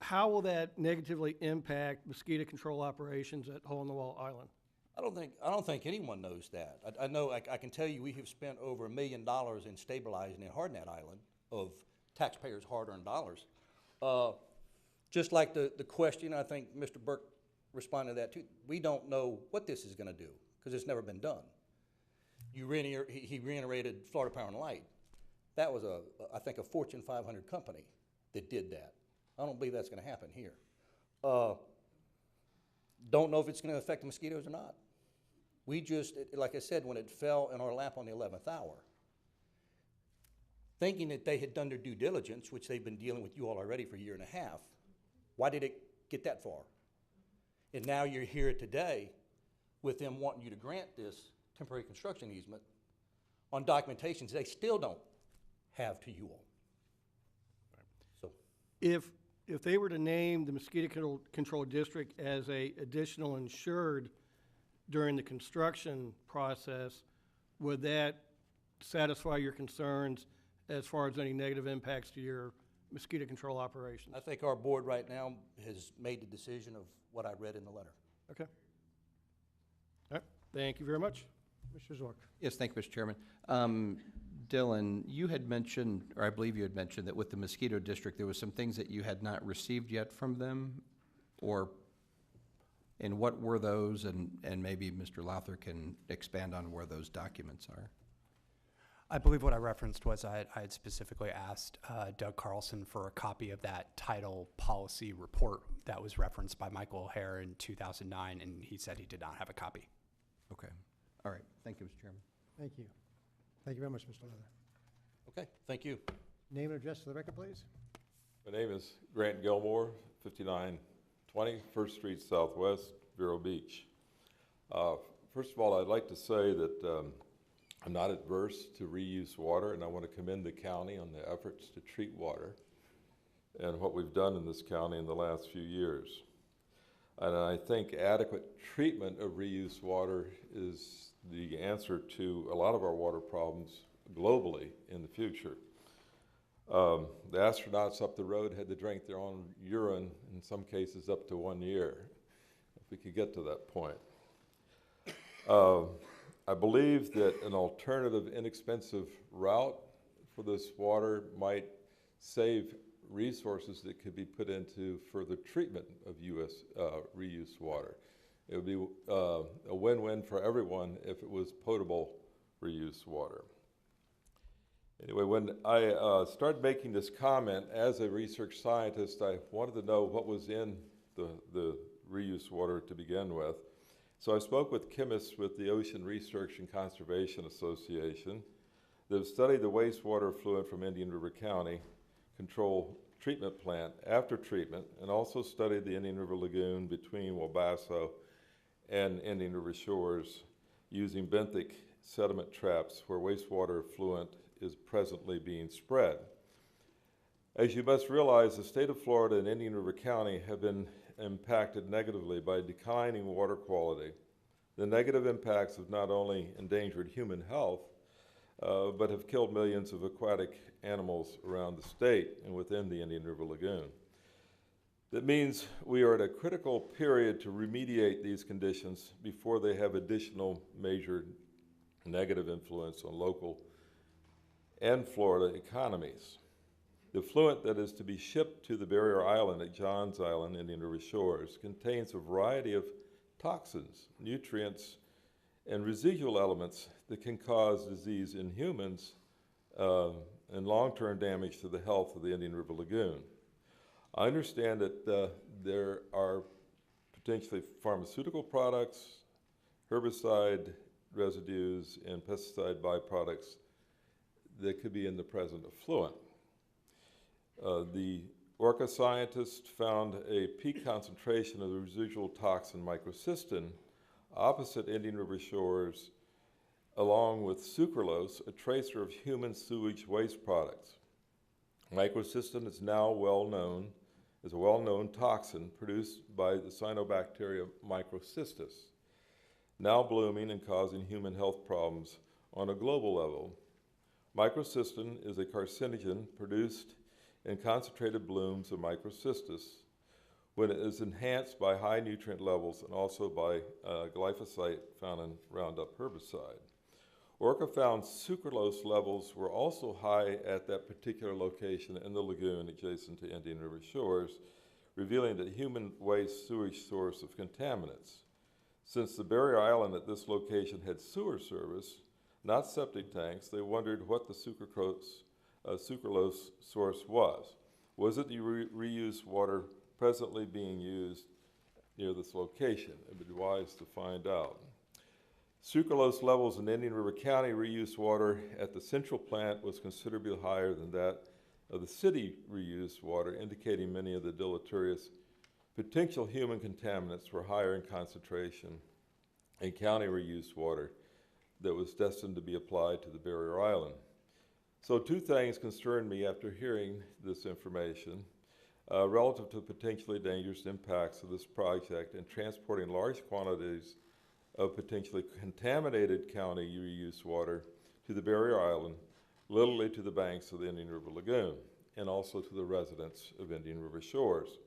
Speaker 3: how will that negatively impact mosquito control operations at Hole in the Wall Island?
Speaker 20: I don't think anyone knows that. I know, I can tell you we have spent over $1 million in stabilizing and hardening that island of taxpayers' hard-earned dollars. Just like the question, I think Mr. Burke responded to that too. We don't know what this is going to do because it's never been done. He reiterated Florida Power and Light. That was I think a Fortune 500 company that did that. I don't believe that's going to happen here. Don't know if it's going to affect the mosquitoes or not. We just, like I said, when it fell in our lap on the 11th hour, thinking that they had done their due diligence, which they've been dealing with you all already for a year and a half, why did it get that far? And now you're here today with them wanting you to grant this temporary construction easement on documentations they still don't have to you all. So,
Speaker 3: If they were to name the Mosquito Control District as a additional insured during the construction process, would that satisfy your concerns as far as any negative impacts to your mosquito control operations?
Speaker 20: I think our board right now has made the decision of what I read in the letter.
Speaker 3: Okay. All right. Thank you very much.
Speaker 1: Mr. Zork.
Speaker 12: Yes, thank you, Mr. Chairman. Dylan, you had mentioned, or I believe you had mentioned, that with the mosquito district, there was some things that you had not received yet from them, and what were those? And maybe Mr. Lowther can expand on where those documents are.
Speaker 10: I believe what I referenced was I had specifically asked Doug Carlson for a copy of that title policy report that was referenced by Michael O'Hare in 2009, and he said he did not have a copy.
Speaker 12: Okay. All right. Thank you, Mr. Chairman.
Speaker 1: Thank you. Thank you very much, Mr. Leather.
Speaker 20: Okay, thank you.
Speaker 1: Name and address for the record, please.
Speaker 21: My name is Grant Gilmore, 5920 First Street Southwest, Vero Beach. First of all, I'd like to say that I'm not adverse to reuse water, and I want to commend the county on the efforts to treat water and what we've done in this county in the last few years. And I think adequate treatment of reuse water is the answer to a lot of our water problems globally in the future. The astronauts up the road had to drink their own urine, in some cases up to 1 year, if we could get to that point. I believe that an alternative, inexpensive route for this water might save resources that could be put into further treatment of U.S. Reuse water. It would be a win-win for everyone if it was potable reuse water. Anyway, when I started making this comment as a research scientist, I wanted to know what was in the reuse water to begin with. So I spoke with chemists with the Ocean Research and Conservation Association that have studied the wastewater effluent from Indian River County Control Treatment Plant after treatment, and also studied the Indian River Lagoon between Wabasso and Indian River shores using benthic sediment traps where wastewater effluent is presently being spread. As you must realize, the state of Florida and Indian River County have been impacted negatively by declining water quality. The negative impacts have not only endangered human health, but have killed millions of aquatic animals around the state and within the Indian River Lagoon. That means we are at a critical period to remediate these conditions before they have additional major negative influence on local and Florida economies. The effluent that is to be shipped to the barrier island at Johns Island, Indian River shores, contains a variety of toxins, nutrients, and residual elements that can cause disease in humans and long-term damage to the health of the Indian River Lagoon. I understand that there are potentially pharmaceutical products, herbicide residues, and pesticide byproducts that could be in the present effluent. The Orca scientists found a peak concentration of the residual toxin microcystin opposite Indian River shores, along with sucralose, a tracer of human sewage waste products. Microcystin is now a well-known toxin produced by the cyanobacteria microcystis, now blooming and causing human health problems on a global level. Microcystin is a carcinogen produced in concentrated blooms of microcystis when it is enhanced by high nutrient levels and also by glyphosate found in Roundup herbicide. Orca found sucralose levels were also high at that particular location in the lagoon adjacent to Indian River shores, revealing that human waste sewage source of contaminants. Since the barrier island at this location had sewer service, not septic tanks, they wondered what the sucralose source was. Was it the reused water presently being used near this location? It would be wise to find out. Sucralose levels in Indian River County reused water at the central plant was considerably higher than that of the city reused water, indicating many of the deleterious potential human contaminants were higher in concentration in county reused water that was destined to be applied to the barrier island. So two things concerned me after hearing this information relative to potentially dangerous impacts of this project and transporting large quantities of potentially contaminated county reuse water to the barrier island, literally to the banks of the Indian River Lagoon, and also to the residents of Indian River shores.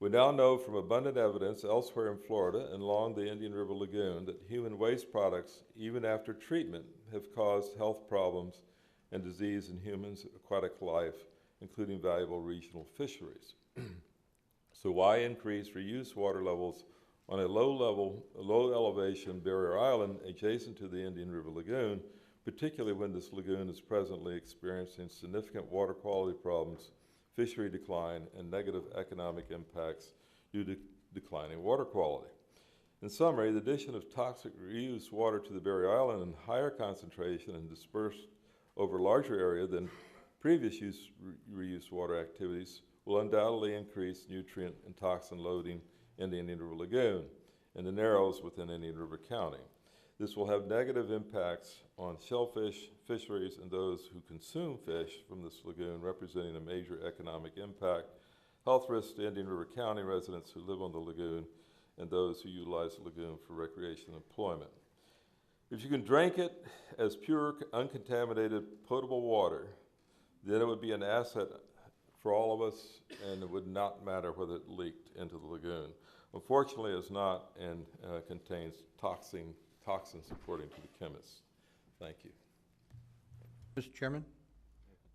Speaker 21: We now know from abundant evidence elsewhere in Florida and along the Indian River Lagoon that human waste products, even after treatment, have caused health problems and disease in humans' aquatic life, including valuable regional fisheries. So why increase reuse water levels on a low elevation barrier island adjacent to the Indian River Lagoon, particularly when this lagoon is presently experiencing significant water quality problems, fishery decline, and negative economic impacts due to declining water quality? In summary, the addition of toxic reused water to the barrier island in higher concentration and dispersed over a larger area than previous reuse water activities will undoubtedly increase nutrient and toxin loading in the Indian River Lagoon and the narrows within Indian River County. This will have negative impacts on shellfish, fisheries, and those who consume fish from this lagoon, representing a major economic impact, health risks to Indian River County residents who live on the lagoon, and those who utilize the lagoon for recreation and employment. If you can drink it as pure, uncontaminated, potable water, then it would be an asset for all of us, and it would not matter whether it leaked into the lagoon. Unfortunately, it's not, and contains toxins according to the chemists. Thank you.
Speaker 12: Mr. Chairman,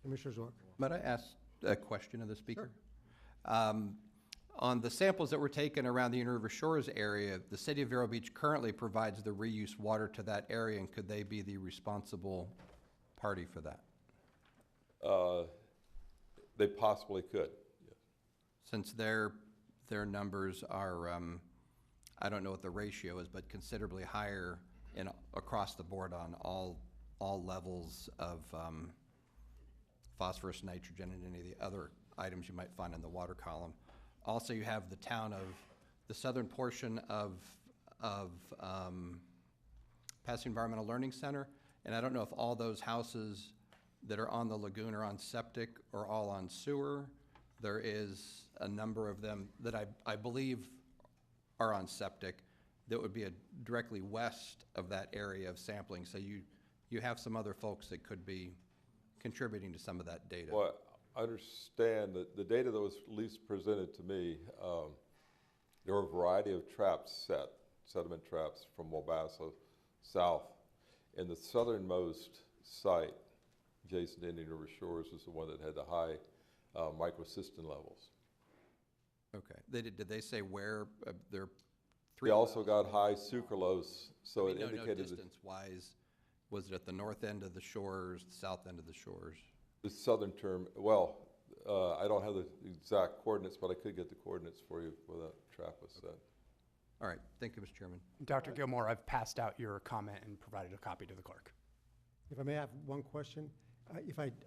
Speaker 1: Commissioner Zork.
Speaker 12: might I ask a question of the speaker? On the samples that were taken around the Indian River Shores area, the city of Vero Beach currently provides the reuse water to that area, and could they be the responsible party for that?
Speaker 21: They possibly could.
Speaker 12: Since their numbers are, I don't know what the ratio is, but considerably higher across the board on all levels of phosphorus, nitrogen, and any of the other items you might find in the water column. Also, you have the southern portion of Pasadena Environmental Learning Center, and I don't know if all those houses that are on the lagoon are on septic or all on sewer. There is a number of them that I believe are on septic that would be directly west of that area of sampling. So you have some other folks that could be contributing to some of that data.
Speaker 21: Well, I understand that the data that was at least presented to me, there were a variety of traps set, sediment traps from Wabassa south. And the southernmost site, adjacent to Indian River Shores, was the one that had the high microcystin levels.
Speaker 12: Okay. Did they say where their
Speaker 21: They also got high sucralose, so it indicated that
Speaker 12: distance-wise, was it at the north end of the shores, the south end of the shores?
Speaker 21: the southern term, well, I don't have the exact coordinates, but I could get the coordinates for you where that trap was set.
Speaker 12: All right. Thank you, Mr. Chairman.
Speaker 10: Dr. Gilmore, I've passed out your comment and provided a copy to the clerk.
Speaker 1: If I may have one question,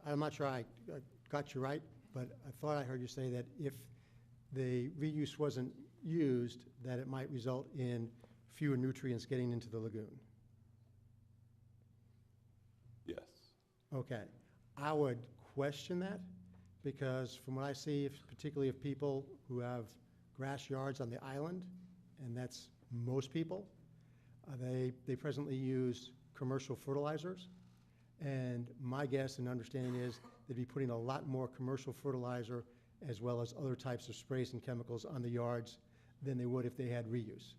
Speaker 1: I'm not sure I got you right, but I thought I heard you say that if the reuse wasn't used, that it might result in fewer nutrients getting into the lagoon.
Speaker 21: Yes.
Speaker 1: Okay. I would question that because from what I see, particularly of people who have grass yards on the island, and that's most people, they presently use commercial fertilizers. And my guess and understanding is they'd be putting a lot more commercial fertilizer as well as other types of sprays and chemicals on the yards than they would if they had reuse.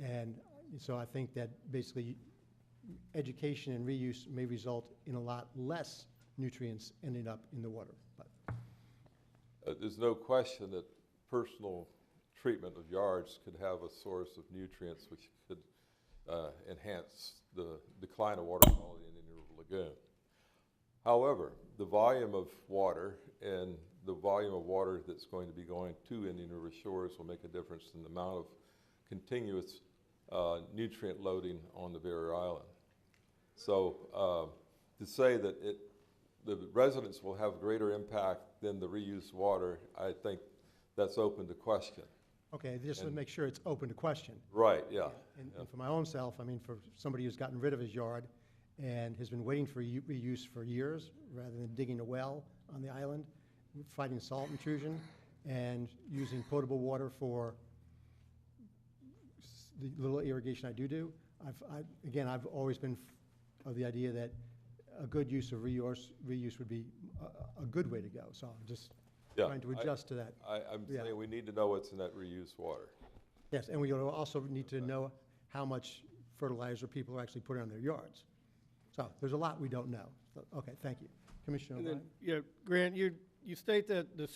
Speaker 1: And so I think that basically education and reuse may result in a lot less nutrients ending up in the water. But
Speaker 21: There's no question that personal treatment of yards could have a source of nutrients which could enhance the decline of water quality in the Indian River Lagoon. However, the volume of water and the volume of water that's going to be going to Indian River Shores will make a difference in the amount of continuous nutrient loading on the barrier island. So to say that the residents will have greater impact than the reused water, I think that's open to question.
Speaker 1: okay, just to make sure it's open to question.
Speaker 21: Right, yeah.
Speaker 1: And for my own self, I mean, for somebody who's gotten rid of his yard and has been waiting for reuse for years, rather than digging a well on the island, fighting salt intrusion, and using potable water for the little irrigation I do, I've always been of the idea that a good use of reuse would be a good way to go. So I'm just trying to adjust to that.
Speaker 21: I'm saying we need to know what's in that reused water.
Speaker 1: Yes, and we also need to know how much fertilizer people are actually putting on their yards. So there's a lot we don't know. So, okay, thank you. Commissioner
Speaker 3: And
Speaker 1: O'Brien?
Speaker 3: then, yeah, Grant, you state that the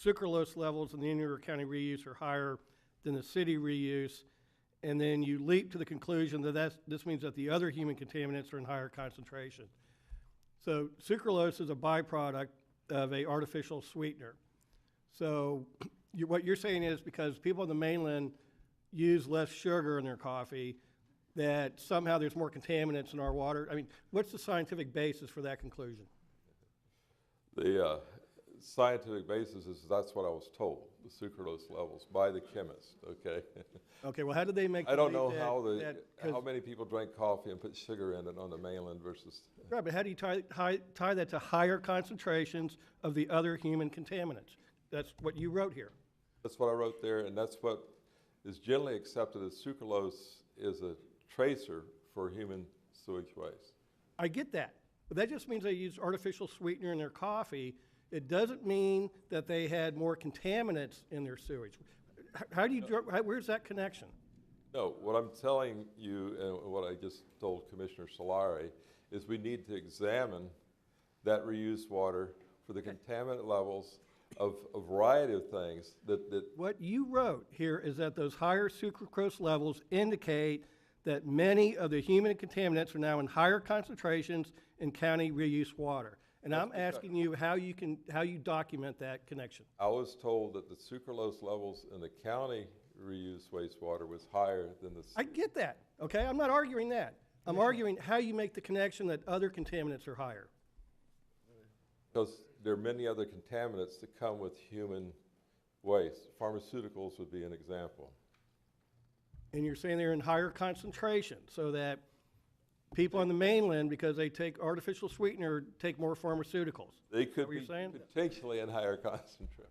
Speaker 3: sucralose levels in the Indian River County reuse are higher than the city reuse, and then you leap to the conclusion that this means that the other human contaminants are in higher concentration. So sucralose is a byproduct of a artificial sweetener. So what you're saying is because people on the mainland use less sugar in their coffee, that somehow there's more contaminants in our water? I mean, what's the scientific basis for that conclusion?
Speaker 21: The scientific basis is that's what I was told, the sucralose levels by the chemist, okay?
Speaker 3: Okay, well, how did they make
Speaker 21: I don't
Speaker 3: the
Speaker 21: know
Speaker 3: leap
Speaker 21: how many people drink coffee and put sugar in it on the mainland versus...
Speaker 3: Right, but how do you tie that to higher concentrations of the other human contaminants? That's what you wrote here.
Speaker 21: That's what I wrote there, and that's what is generally accepted as sucralose is a tracer for human sewage waste.
Speaker 3: I get that, but that just means they use artificial sweetener in their coffee. It doesn't mean that they had more contaminants in their sewage. How do you, where's that connection?
Speaker 21: No, what I'm telling you, and what I just told Commissioner Solari, is we need to examine that reused water for the contaminant levels of a variety of things that
Speaker 3: What you wrote here is that those higher sucralose levels indicate that many of the human contaminants are now in higher concentrations in county reuse water. And I'm asking you how you document that connection.
Speaker 21: I was told that the sucralose levels in the county reused wastewater was higher than the.
Speaker 3: I get that, okay? I'm not arguing that. I'm arguing how you make the connection that other contaminants are higher.
Speaker 21: Because there are many other contaminants that come with human waste. Pharmaceuticals would be an example.
Speaker 3: And you're saying they're in higher concentration, so that people on the mainland, because they take artificial sweetener, take more pharmaceuticals.
Speaker 21: They could
Speaker 3: what you're
Speaker 21: be
Speaker 3: saying?
Speaker 21: potentially in higher concentration.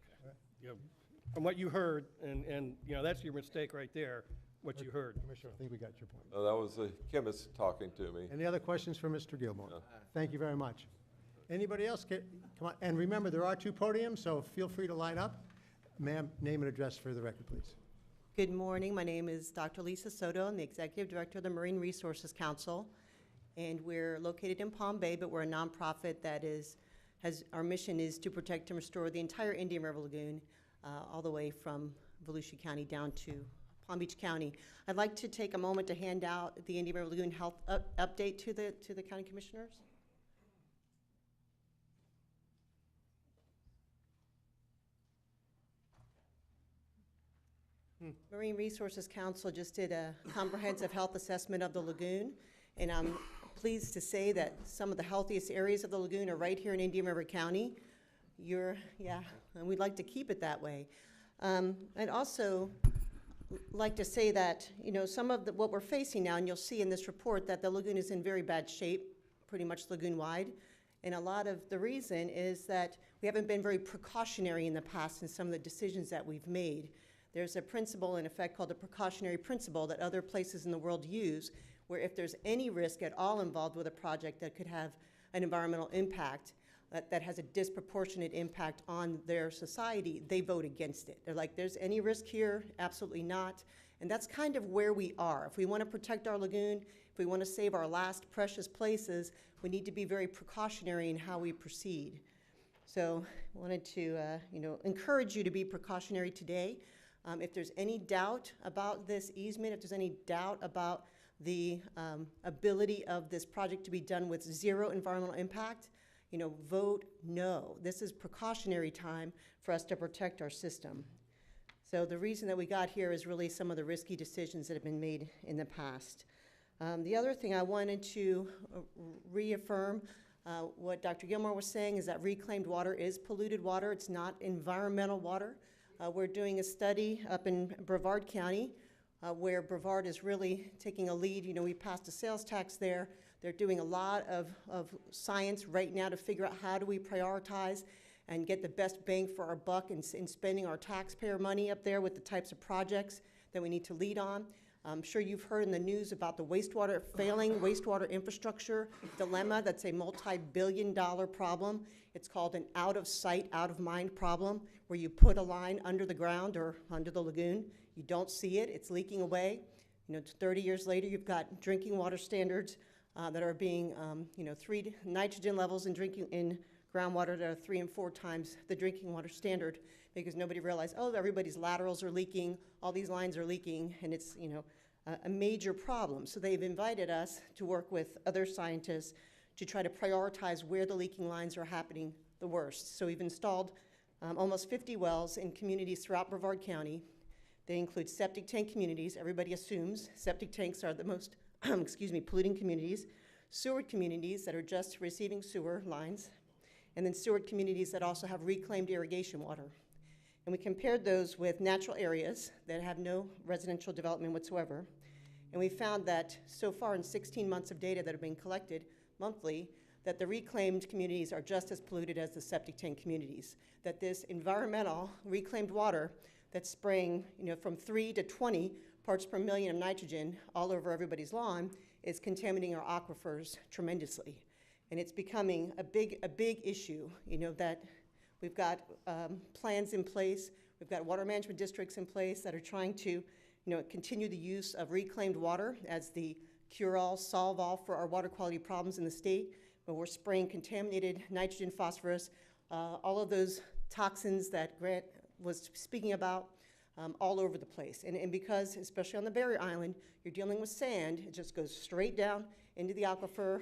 Speaker 3: From what you heard, and you know, that's your mistake right there, what you heard.
Speaker 1: Commissioner, I think we got your point.
Speaker 21: That was a chemist talking to me.
Speaker 1: Any other questions for Mr. Gilmore? Thank you very much. Anybody else? Come on, and remember, there are 2 podiums, so feel free to line up. Ma'am, name and address for the record, please.
Speaker 4: Good morning. My name is Dr. Lisa Soto. I'm the Executive Director of the Marine Resources Council. And we're located in Palm Bay, but we're a nonprofit that our mission is to protect and restore the entire Indian River Lagoon, all the way from Volusia County down to Palm Beach County. I'd like to take a moment to hand out the Indian River Lagoon health update to the county commissioners. Marine Resources Council just did a comprehensive health assessment of the lagoon, and I'm pleased to say that some of the healthiest areas of the lagoon are right here in Indian River County. And we'd like to keep it that way. I'd also like to say that, you know, some of what we're facing now, and you'll see in this report that the lagoon is in very bad shape, pretty much lagoon-wide. And a lot of the reason is that we haven't been very precautionary in the past in some of the decisions that we've made. There's a principle in effect called the precautionary principle that other places in the world use, where if there's any risk at all involved with a project that could have an environmental impact, that has a disproportionate impact on their society, they vote against it. They're like, there's any risk here? Absolutely not. And that's kind of where we are. If we want to protect our lagoon, if we want to save our last precious places, we need to be very precautionary in how we proceed. So I wanted to encourage you to be precautionary today. If there's any doubt about this easement, if there's any doubt about the ability of this project to be done with 0 environmental impact, vote no. This is precautionary time for us to protect our system. So the reason that we got here is really some of the risky decisions that have been made in the past. The other thing I wanted to reaffirm what Dr. Gilmore was saying is that reclaimed water is polluted water. It's not environmental water. We're doing a study up in Brevard County where Brevard is really taking a lead. We passed a sales tax there. They're doing a lot of science right now to figure out how do we prioritize and get the best bang for our buck in spending our taxpayer money up there with the types of projects that we need to lead on. I'm sure you've heard in the news about the failing wastewater infrastructure dilemma. That's a multi-billion-dollar problem. It's called an out-of-sight, out-of-mind problem, where you put a line under the ground or under the lagoon. You don't see it. It's leaking away. 30 years later, you've got drinking water standards that are being, 3 nitrogen levels in groundwater that are 3 and 4 times the drinking water standard, because nobody realized, everybody's laterals are leaking, all these lines are leaking, and it's, a major problem. So they've invited us to work with other scientists to try to prioritize where the leaking lines are happening the worst. So we've installed almost 50 wells in communities throughout Brevard County. They include septic tank communities. Everybody assumes septic tanks are the most polluting communities, sewer communities that are just receiving sewer lines, and then sewer communities that also have reclaimed irrigation water. And we compared those with natural areas that have no residential development whatsoever. And we found that so far in 16 months of data that have been collected monthly, that the reclaimed communities are just as polluted as the septic tank communities. That this environmental reclaimed water that's spraying from 3 to 20 parts per million of nitrogen all over everybody's lawn is contaminating our aquifers tremendously. And it's becoming a big issue, you know, that we've got plans in place, we've got water management districts in place that are trying to, you know, continue the use of reclaimed water as the cure-all, solve-all for our water quality problems in the state, but we're spraying contaminated nitrogen, phosphorus, all of those toxins that Grant was speaking about, all over the place. And because, especially on the barrier island, you're dealing with sand, it just goes straight down into the aquifer,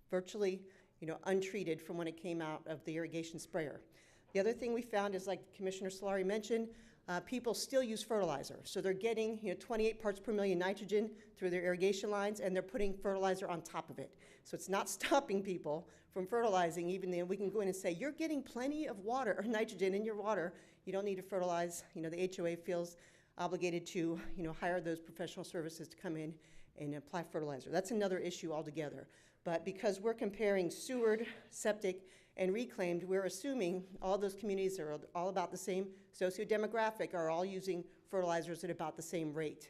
Speaker 4: virtually, you know, untreated from when it came out of the irrigation sprayer. The other thing we found is, like Commissioner Solari mentioned, people still use fertilizer. So they're getting, you know, 28 parts per million nitrogen through their irrigation lines, and they're putting fertilizer on top of it. So it's not stopping people from fertilizing, even though we can go in and say, you're getting plenty of water or nitrogen in your water. You don't need to fertilize. You know, the HOA feels obligated to, you know, hire those professional services to come in and apply fertilizer. That's another issue altogether. But because we're comparing sewered, septic, and reclaimed, we're assuming all those communities are all about the same socio-demographic, are all using fertilizers at about the same rate.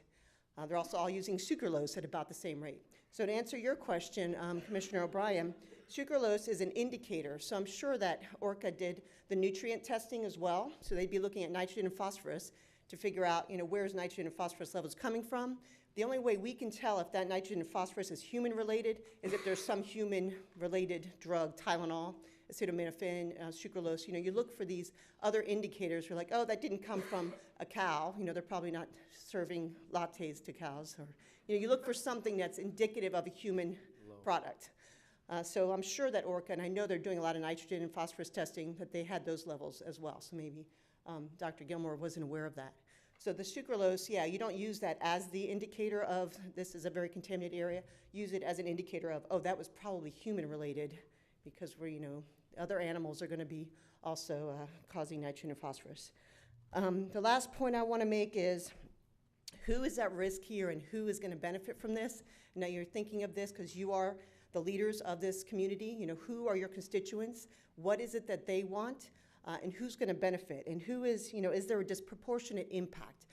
Speaker 4: They're also all using sucralose at about the same rate. So to answer your question, Commissioner O'Brien, sucralose is an indicator. So I'm sure that ORCA did the nutrient testing as well. So they'd be looking at nitrogen and phosphorus to figure out, you know, where's nitrogen and phosphorus levels coming from. The only way we can tell if that nitrogen and phosphorus is human-related is if there's some human-related drug, Tylenol, acetaminophen, sucralose. You know, you look for these other indicators. You're like, oh, that didn't come from a cow. You know, they're probably not serving lattes to cows. Or, you know, you look for something that's indicative of a human product. So I'm sure that ORCA, and I know they're doing a lot of nitrogen and phosphorus testing, that they had those levels as well. So maybe Dr. Gilmore wasn't aware of that. So the sucralose, yeah, you don't use that as the indicator of this is a very contaminated area. Use it as an indicator of, oh, that was probably human-related, because we're, you know, other animals are going to be also causing nitrogen and phosphorus. The last point I want to make is who is at risk here and who is going to benefit from this? Now you're thinking of this because you are the leaders of this community. You know, who are your constituents? What is it that they want? And who's going to benefit? And who is, you know, is there a disproportionate impact?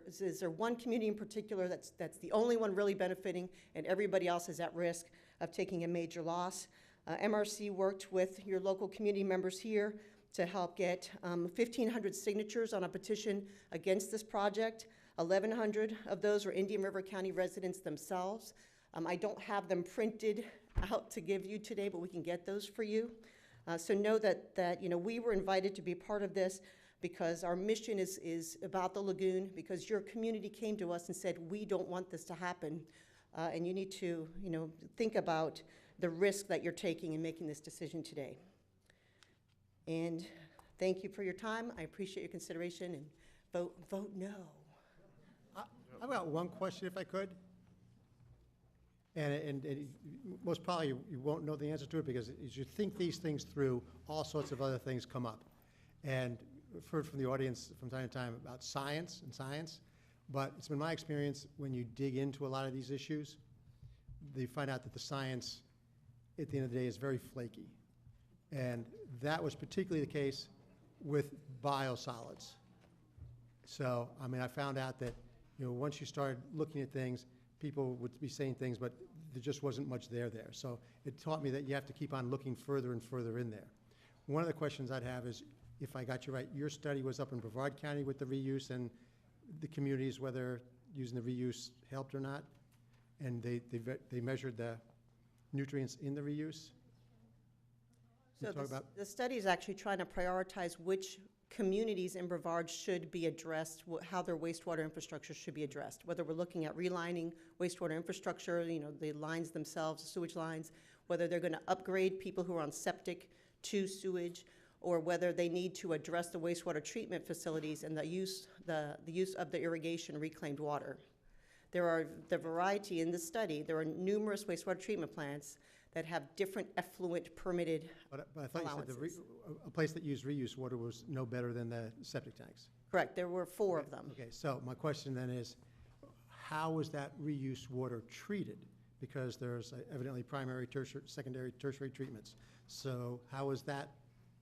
Speaker 4: Is there one community in particular that's the only one really benefiting and everybody else is at risk of taking a major loss? MRC worked with your local community members here to help get 1,500 signatures on a petition against this project. 1,100 of those are Indian River County residents themselves. I don't have them printed out to give you today, but we can get those for you. So know that you know, we were invited to be part of this because our mission is about the lagoon, because your community came to us and said, we don't want this to happen. And you need to, you know, think about the risk that you're taking in making this decision today. And thank you for your time. I appreciate your consideration, and vote no.
Speaker 1: I've got one question, if I could. And most probably you won't know the answer to it, because as you think these things through, all sorts of other things come up. And I've heard from the audience from time to time about science, but it's been my experience when you dig into a lot of these issues, you find out that the science, at the end of the day, is very flaky. And that was particularly the case with biosolids. So, I mean, I found out that, you know, once you started looking at things, people would be saying things, but there just wasn't much there. So it taught me that you have to keep on looking further and further in there. One of the questions I'd have is, if I got you right, your study was up in Brevard County with the reuse and the communities, whether using the reuse helped or not, and they measured the nutrients in the reuse?
Speaker 4: So the study is actually trying to prioritize which communities in Brevard should be addressed, how their wastewater infrastructure should be addressed, whether we're looking at relining wastewater infrastructure, you know, the lines themselves, the sewage lines, whether they're going to upgrade people who are on septic to sewage, or whether they need to address the wastewater treatment facilities and the use of the irrigation reclaimed water. There are the variety in this study. There are numerous wastewater treatment plants that have different effluent permitted
Speaker 1: But I thought you said a place that used reuse water was no better than the septic tanks.
Speaker 4: Correct. There were 4 of them.
Speaker 1: Okay, so my question then is, how was that reuse water treated? Because there's evidently primary, secondary, tertiary treatments. So how was that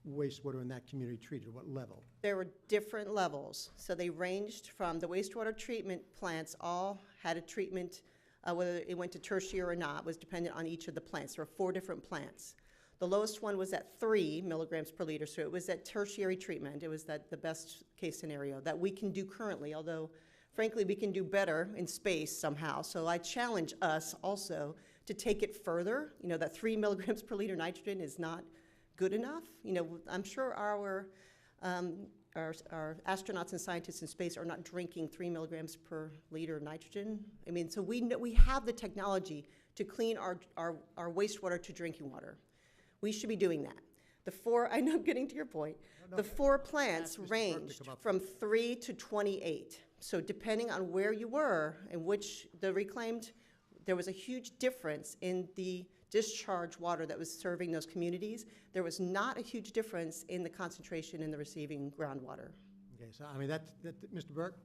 Speaker 1: wastewater in that community treated? What level?
Speaker 4: There were different levels. So they ranged from the wastewater treatment plants all had a treatment whether it went to tertiary or not was dependent on each of the plants. There were 4 different plants. The lowest one was at 3 milligrams per liter, so it was at tertiary treatment. It was the best case scenario that we can do currently, although frankly we can do better in space somehow. So I challenge us also to take it further. You know, that 3 milligrams per liter nitrogen is not good enough. You know, I'm sure our astronauts and scientists in space are not drinking 3 milligrams per liter of nitrogen. I mean, so we have the technology to clean our wastewater to drinking water. We should be doing that. I know I'm getting to your point. The 4 plants ranged from 3 to 28. So depending on where you were and which the reclaimed, there was a huge difference in the discharge water that was serving those communities. There was not a huge difference in the concentration in the receiving groundwater.
Speaker 1: Okay, so I mean, Mr. Burke,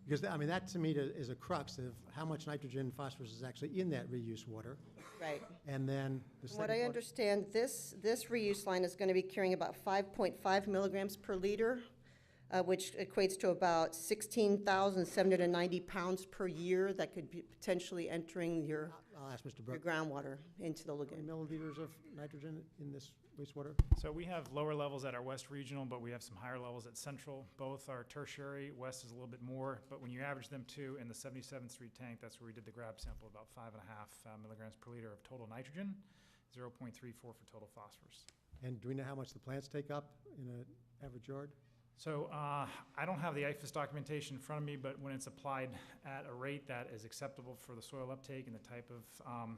Speaker 1: because I mean, that to me is a crux of how much nitrogen and phosphorus is actually in that reuse water.
Speaker 4: Right.
Speaker 1: And then the second
Speaker 4: What I
Speaker 1: part-
Speaker 4: understand, this reuse line is going to be carrying about 5.5 milligrams per liter, which equates to about 16,790 pounds per year that could be potentially entering your
Speaker 1: I'll ask Mr. Burke.
Speaker 4: groundwater into the
Speaker 1: How many
Speaker 4: lagoon.
Speaker 1: milliliters of nitrogen in this wastewater?
Speaker 14: So we have lower levels at our West Regional, but we have some higher levels at Central. Both are tertiary. West is a little bit more, but when you average them two in the 77th Street tank, that's where we did the grab sample, about 5.5 milligrams per liter of total nitrogen, 0.34 for total phosphorus.
Speaker 1: And do we know how much the plants take up in an average yard?
Speaker 14: So I don't have the IFAS documentation in front of me, but when it's applied at a rate that is acceptable for the soil uptake and the type of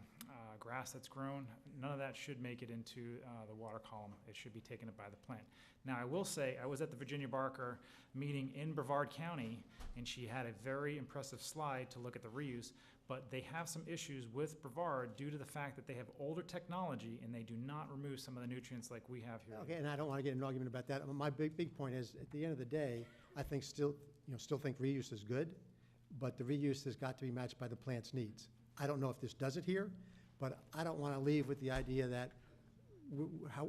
Speaker 14: grass that's grown, none of that should make it into the water column. It should be taken up by the plant. Now, I will say, I was at the Virginia Barker meeting in Brevard County, and she had a very impressive slide to look at the reuse, but they have some issues with Brevard due to the fact that they have older technology and they do not remove some of the nutrients like we have here.
Speaker 1: Okay, and I don't want to get in an argument about that. My big point is, at the end of the day, I think still think reuse is good, but the reuse has got to be matched by the plant's needs. I don't know if this does it here, but I don't want to leave with the idea that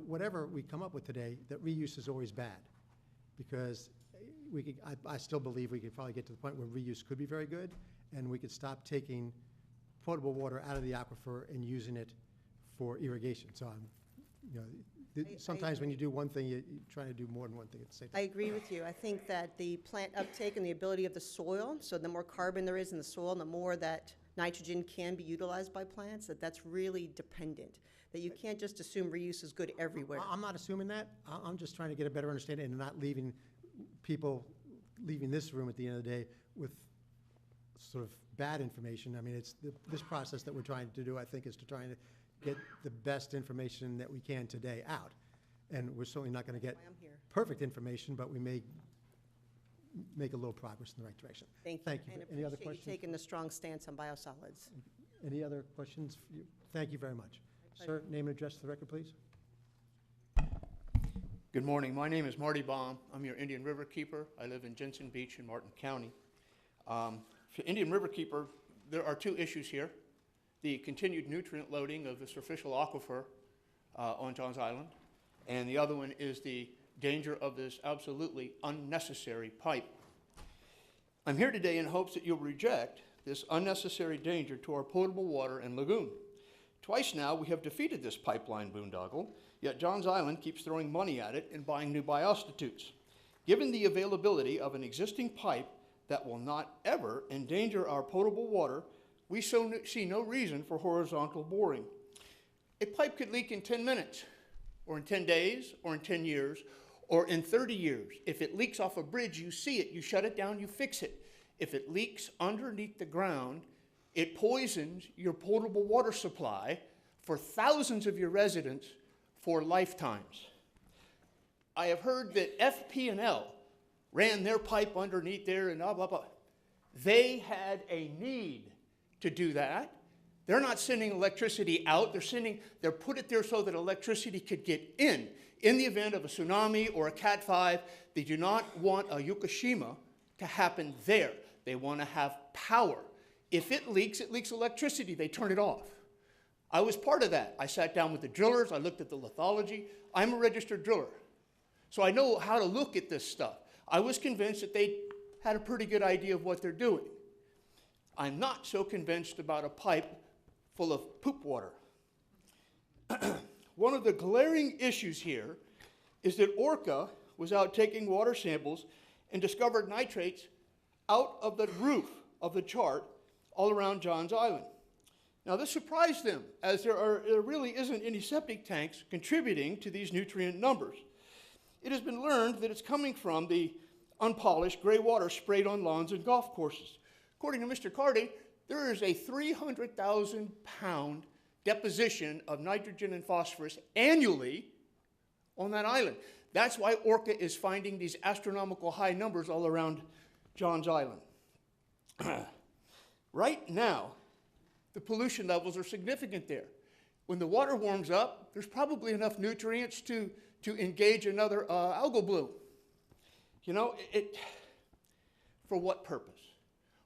Speaker 1: whatever we come up with today, that reuse is always bad. Because I still believe we could probably get to the point where reuse could be very good, and we could stop taking potable water out of the aquifer and using it for irrigation. So sometimes when you do one thing, you're trying to do more than one thing at the same time.
Speaker 4: I agree with you. I think that the plant uptake and the ability of the soil, so the more carbon there is in the soil, the more that nitrogen can be utilized by plants, that's really dependent. That you can't just assume reuse is good everywhere.
Speaker 1: I'm not assuming that. I'm just trying to get a better understanding and not leaving people leaving this room at the end of the day with sort of bad information. I mean, it's this process that we're trying to do, I think, is to try to get the best information that we can today out. And we're certainly not going to get perfect information, but we may make a little progress in the right direction.
Speaker 4: Thank you.
Speaker 1: Thank you.
Speaker 4: And
Speaker 1: Any other
Speaker 4: appreciate you
Speaker 1: questions?
Speaker 4: taking the strong stance on biosolids.
Speaker 1: Any other questions for you? Thank you very much. Sir, name and address for the record, please.
Speaker 5: Good morning. My name is Marty Baum. I'm your Indian River Keeper. I live in Jensen Beach in Martin County. For Indian River Keeper, there are 2 issues here. The continued nutrient loading of the surficial aquifer on Johns Island, and the other one is the danger of this absolutely unnecessary pipe. I'm here today in hopes that you'll reject this unnecessary danger to our potable water and lagoon. Twice now we have defeated this pipeline boondoggle, yet Johns Island keeps throwing money at it and buying new biostitutes. Given the availability of an existing pipe that will not ever endanger our potable water, we see no reason for horizontal boring. A pipe could leak in 10 minutes, or in 10 days, or in 10 years, or in 30 years. If it leaks off a bridge, you see it, you shut it down, you fix it. If it leaks underneath the ground, it poisons your potable water supply for thousands of your residents for lifetimes. I have heard that FP&L ran their pipe underneath there and blah, blah, blah. They had a need to do that. They're not sending electricity out. They're put it there so that electricity could get in the event of a tsunami or a Cat 5. They do not want a Fukushima to happen there. They want to have power. If it leaks electricity. They turn it off. I was part of that. I sat down with the drillers. I looked at the lithology. I'm a registered driller, so I know how to look at this stuff. I was convinced that they had a pretty good idea of what they're doing. I'm not so convinced about a pipe full of poop water. One of the glaring issues here is that Orca was out taking water samples and discovered nitrates out of the roof of the chart all around Johns Island. Now this surprised them, as there really isn't any septic tanks contributing to these nutrient numbers. It has been learned that it's coming from the unpolished gray water sprayed on lawns and golf courses. According to Mr. Carty, there is a 300,000 pound deposition of nitrogen and phosphorus annually on that island. That's why Orca is finding these astronomical high numbers all around Johns Island. Right now, the pollution levels are significant there. When the water warms up, there's probably enough nutrients to engage another algal bloom. You know, for what purpose?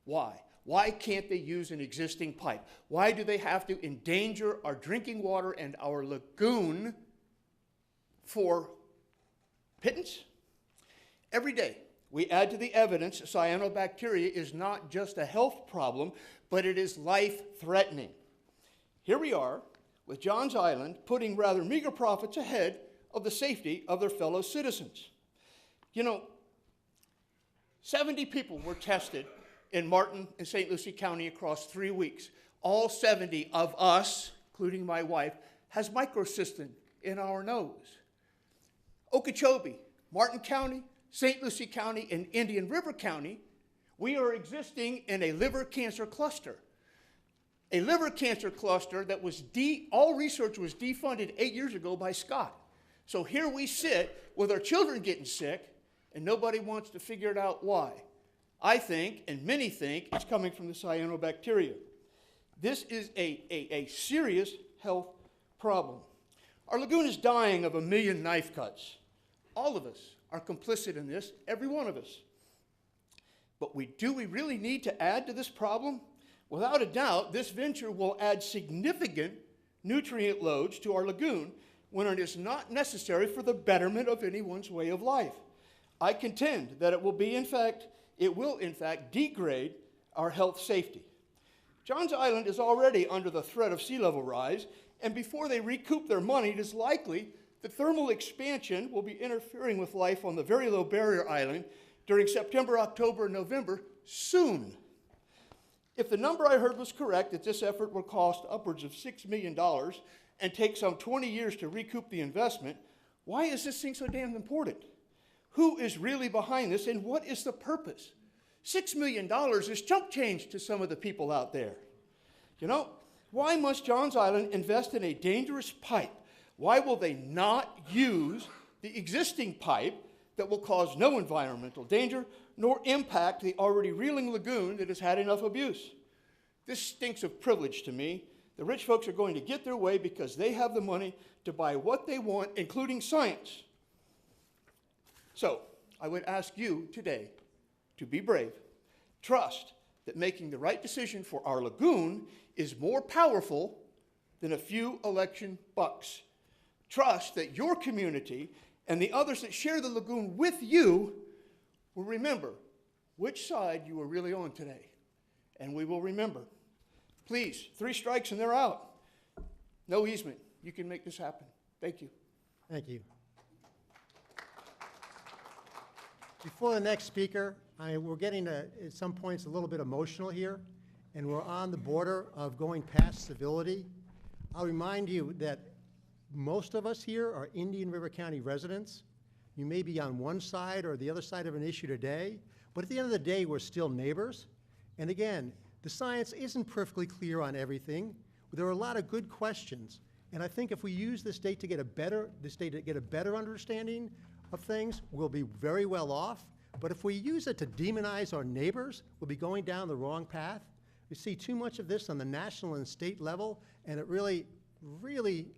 Speaker 5: Why? Why can't they use an existing pipe? Why do they have to endanger our drinking water and our lagoon for pittance? Every day, we add to the evidence cyanobacteria is not just a health problem, but it is life-threatening. Here we are, with Johns Island putting rather meager profits ahead of the safety of their fellow citizens. You know, 70 people were tested in Martin and St. Lucie County across 3 weeks. All 70 of us, including my wife, has microcystin in our nose. Okeechobee, Martin County, St. Lucie County, and Indian River County, we are existing in a liver cancer cluster. A liver cancer cluster that was all research was defunded 8 years ago by Scott. So here we sit with our children getting sick, and nobody wants to figure it out why. I think, and many think, it's coming from the cyanobacteria. This is a serious health problem. Our lagoon is dying of 1 million knife cuts. All of us are complicit in this, every one of us. But do we really need to add to this problem? Without a doubt, this venture will add significant nutrient loads to our lagoon when it is not necessary for the betterment of anyone's way of life. I contend that it will in fact degrade our health safety. Johns Island is already under the threat of sea level rise, and before they recoup their money, it is likely that thermal expansion will be interfering with life on the very low barrier island during September, October, and November soon. If the number I heard was correct, that this effort will cost upwards of $6 million and take some 20 years to recoup the investment, why is this thing so damn important? Who is really behind this, and what is the purpose? $6 million is chump change to some of the people out there. You know, why must Johns Island invest in a dangerous pipe? Why will they not use the existing pipe that will cause no environmental danger nor impact the already reeling lagoon that has had enough abuse? This stinks of privilege to me. The rich folks are going to get their way because they have the money to buy what they want, including science. So, I would ask you today to be brave. Trust that making the right decision for our lagoon is more powerful than a few election bucks. Trust that your community and the others that share the lagoon with you will remember which side you were really on today. And we will remember. Please, 3 strikes and they're out. No easement. You can make this happen. Thank you.
Speaker 1: Thank you. Before the next speaker, we're getting, at some points, a little bit emotional here, and we're on the border of going past civility. I'll remind you that most of us here are Indian River County residents. You may be on one side or the other side of an issue today, but at the end of the day, we're still neighbors. And again, the science isn't perfectly clear on everything. There are a lot of good questions, and I think if we use this date to get a better understanding of things, we'll be very well off. But if we use it to demonize our neighbors, we'll be going down the wrong path. We see too much of this on the national and state level, and it really,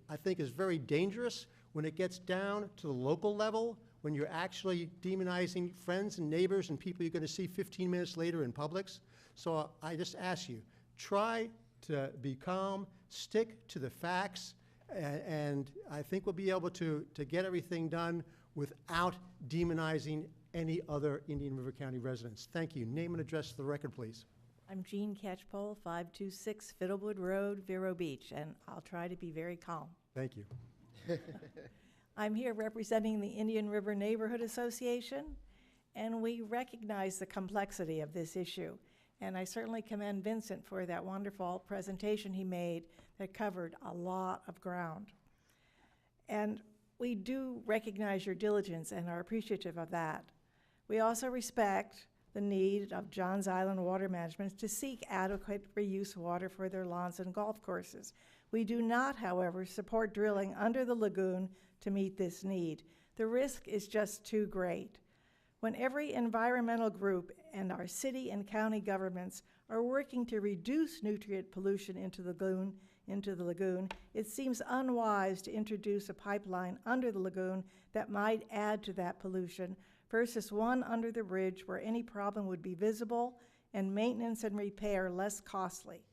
Speaker 1: I think, is very dangerous when it gets down to the local level, when you're actually demonizing friends and neighbors and people you're going to see 15 minutes later in Publix. So I just ask you, try to be calm, stick to the facts, and I think we'll be able to get everything done without demonizing any other Indian River County residents. Thank you. Name and address for the record, please.
Speaker 7: I'm Jean Catchpole, 526 Fiddlewood Road, Vero Beach, and I'll try to be very calm.
Speaker 1: Thank you.
Speaker 7: I'm here representing the Indian River Neighborhood Association, and we recognize the complexity of this issue. And I certainly commend Vincent for that wonderful presentation he made that covered a lot of ground. And we do recognize your diligence and are appreciative of that. We also respect the need of Johns Island Water Management to seek adequate reuse water for their lawns and golf courses. We do not, however, support drilling under the lagoon to meet this need. The risk is just too great. When every environmental group and our city and county governments are working to reduce nutrient pollution into the lagoon, it seems unwise to introduce a pipeline under the lagoon that might add to that pollution versus one under the bridge where any problem would be visible and maintenance and repair less costly.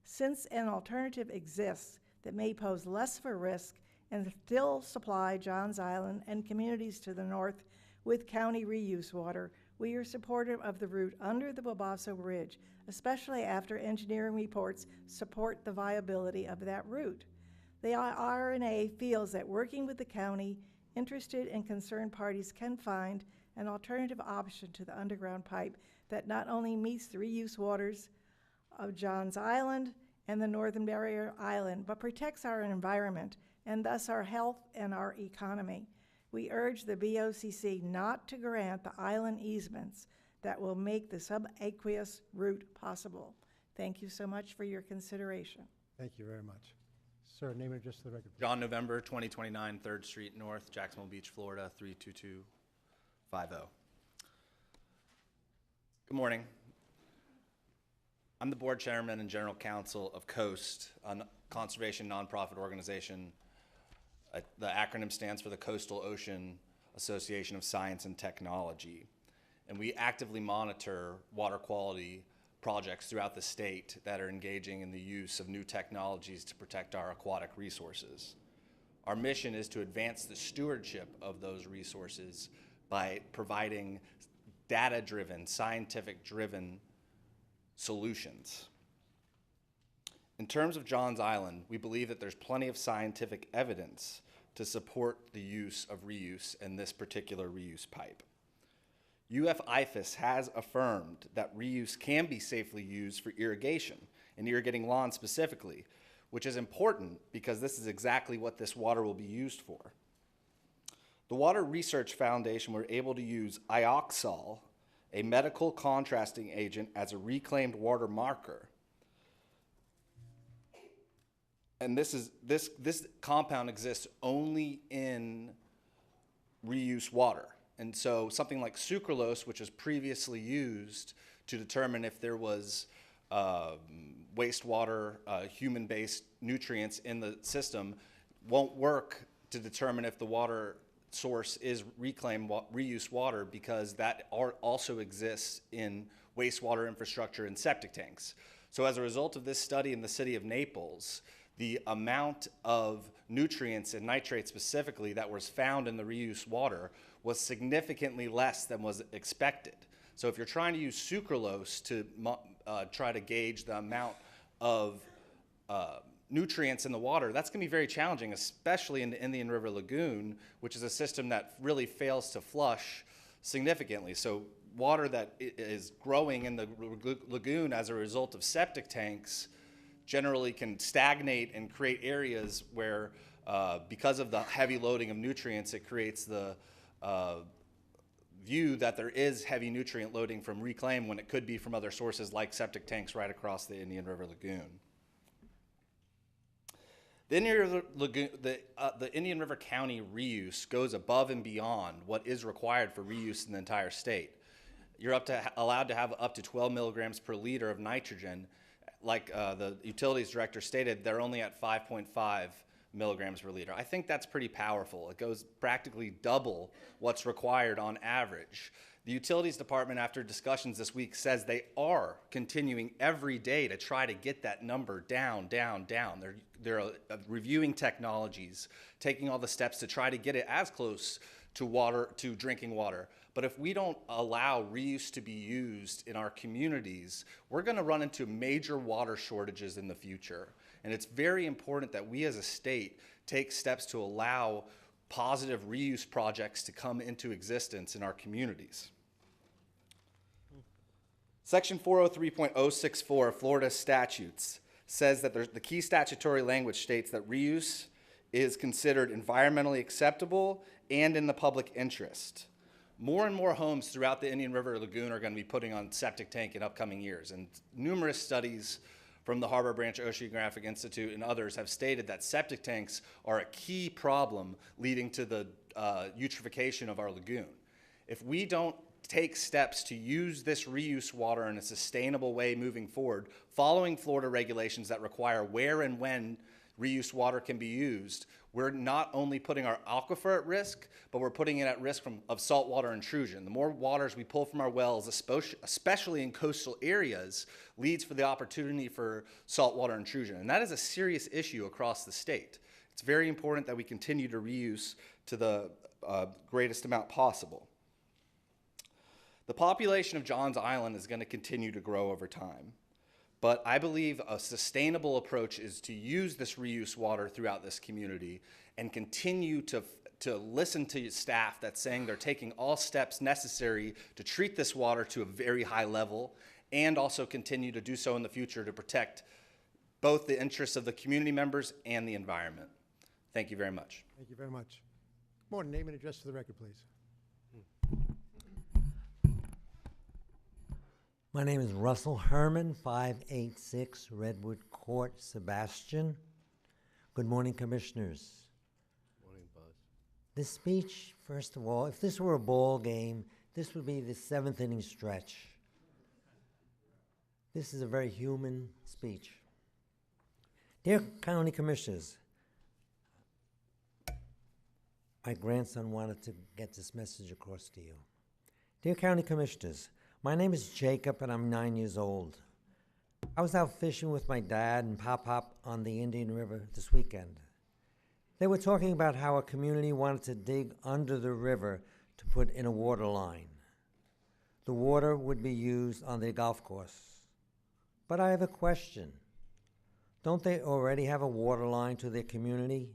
Speaker 7: Since an alternative exists that may pose less of a risk and still supply Johns Island and communities to the north with county reuse water, we are supportive of the route under the Wabasso Bridge, especially after engineering reports support the viability of that route. The RNA feels that working with the county, interested and concerned parties can find an alternative option to the underground pipe that not only meets the reuse waters of Johns Island and the Northern Barrier Island, but protects our environment and thus our health and our economy. We urge the BOCC not to grant the island easements that will make the subaqueous route possible. Thank you so much for your consideration.
Speaker 1: Thank you very much. Sir, name and address for the record.
Speaker 22: John November, 2029 3rd Street North, Jacksonville Beach, Florida, 32250. Good morning. I'm the board chairman and general counsel of COAST, a conservation nonprofit organization. The acronym stands for the Coastal Ocean Association of Science and Technology. And we actively monitor water quality projects throughout the state that are engaging in the use of new technologies to protect our aquatic resources. Our mission is to advance the stewardship of those resources by providing data-driven, scientific-driven solutions. In terms of Johns Island, we believe that there's plenty of scientific evidence to support the use of reuse in this particular reuse pipe. UF-IFAS has affirmed that reuse can be safely used for irrigation, and irrigating lawns specifically, which is important because this is exactly what this water will be used for. The Water Research Foundation were able to use ioxol, a medical contrasting agent, as a reclaimed water marker. And this compound exists only in reuse water. And so something like sucralose, which was previously used to determine if there was wastewater, human-based nutrients in the system, won't work to determine if the water source is reclaimed reuse water, because that also exists in wastewater infrastructure and septic tanks. So as a result of this study in the city of Naples, the amount of nutrients and nitrates specifically that was found in the reuse water was significantly less than was expected. So if you're trying to use sucralose to try to gauge the amount of nutrients in the water, that's going to be very challenging, especially in the Indian River Lagoon, which is a system that really fails to flush significantly. So water that is growing in the lagoon as a result of septic tanks generally can stagnate and create areas where, because of the heavy loading of nutrients, it creates the view that there is heavy nutrient loading from reclaim when it could be from other sources like septic tanks right across the Indian River Lagoon. The Indian River County reuse goes above and beyond what is required for reuse in the entire state. You're allowed to have up to 12 milligrams per liter of nitrogen. Like the utilities director stated, they're only at 5.5 milligrams per liter. I think that's pretty powerful. It goes practically double what's required on average. The utilities department, after discussions this week, says they are continuing every day to try to get that number down. They're reviewing technologies, taking all the steps to try to get it as close to drinking water. But if we don't allow reuse to be used in our communities, we're going to run into major water shortages in the future. And it's very important that we as a state take steps to allow positive reuse projects to come into existence in our communities. Section 403.064 of Florida statutes says that the key statutory language states that reuse is considered environmentally acceptable and in the public interest. More and more homes throughout the Indian River Lagoon are going to be putting on septic tank in upcoming years, and numerous studies from the Harbor Branch Oceanographic Institute and others have stated that septic tanks are a key problem leading to the eutrophication of our lagoon. If we don't take steps to use this reuse water in a sustainable way moving forward, following Florida regulations that require where and when reuse water can be used, we're not only putting our aquifer at risk, but we're putting it at risk of saltwater intrusion. The more waters we pull from our wells, especially in coastal areas, leads for the opportunity for saltwater intrusion. And that is a serious issue across the state. It's very important that we continue to reuse to the greatest amount possible. The population of Johns Island is going to continue to grow over time. But I believe a sustainable approach is to use this reuse water throughout this community and continue to listen to staff that's saying they're taking all steps necessary to treat this water to a very high level, and also continue to do so in the future to protect both the interests of the community members and the environment. Thank you very much.
Speaker 1: Thank you very much. Morning, name and address for the record, please.
Speaker 2: My name is Russell Herman, 586 Redwood Court, Sebastian. Good morning, Commissioners.
Speaker 6: Morning, Buzz.
Speaker 2: This speech, first of all, if this were a ball game, this would be the 7th inning stretch. This is a very human speech. Dear County Commissioners, my grandson wanted to get this message across to you. Dear County Commissioners, my name is Jacob, and I'm 9 years old. I was out fishing with my dad and Pop-Pop on the Indian River this weekend. They were talking about how a community wanted to dig under the river to put in a water line. The water would be used on the golf course. But I have a question. Don't they already have a water line to their community?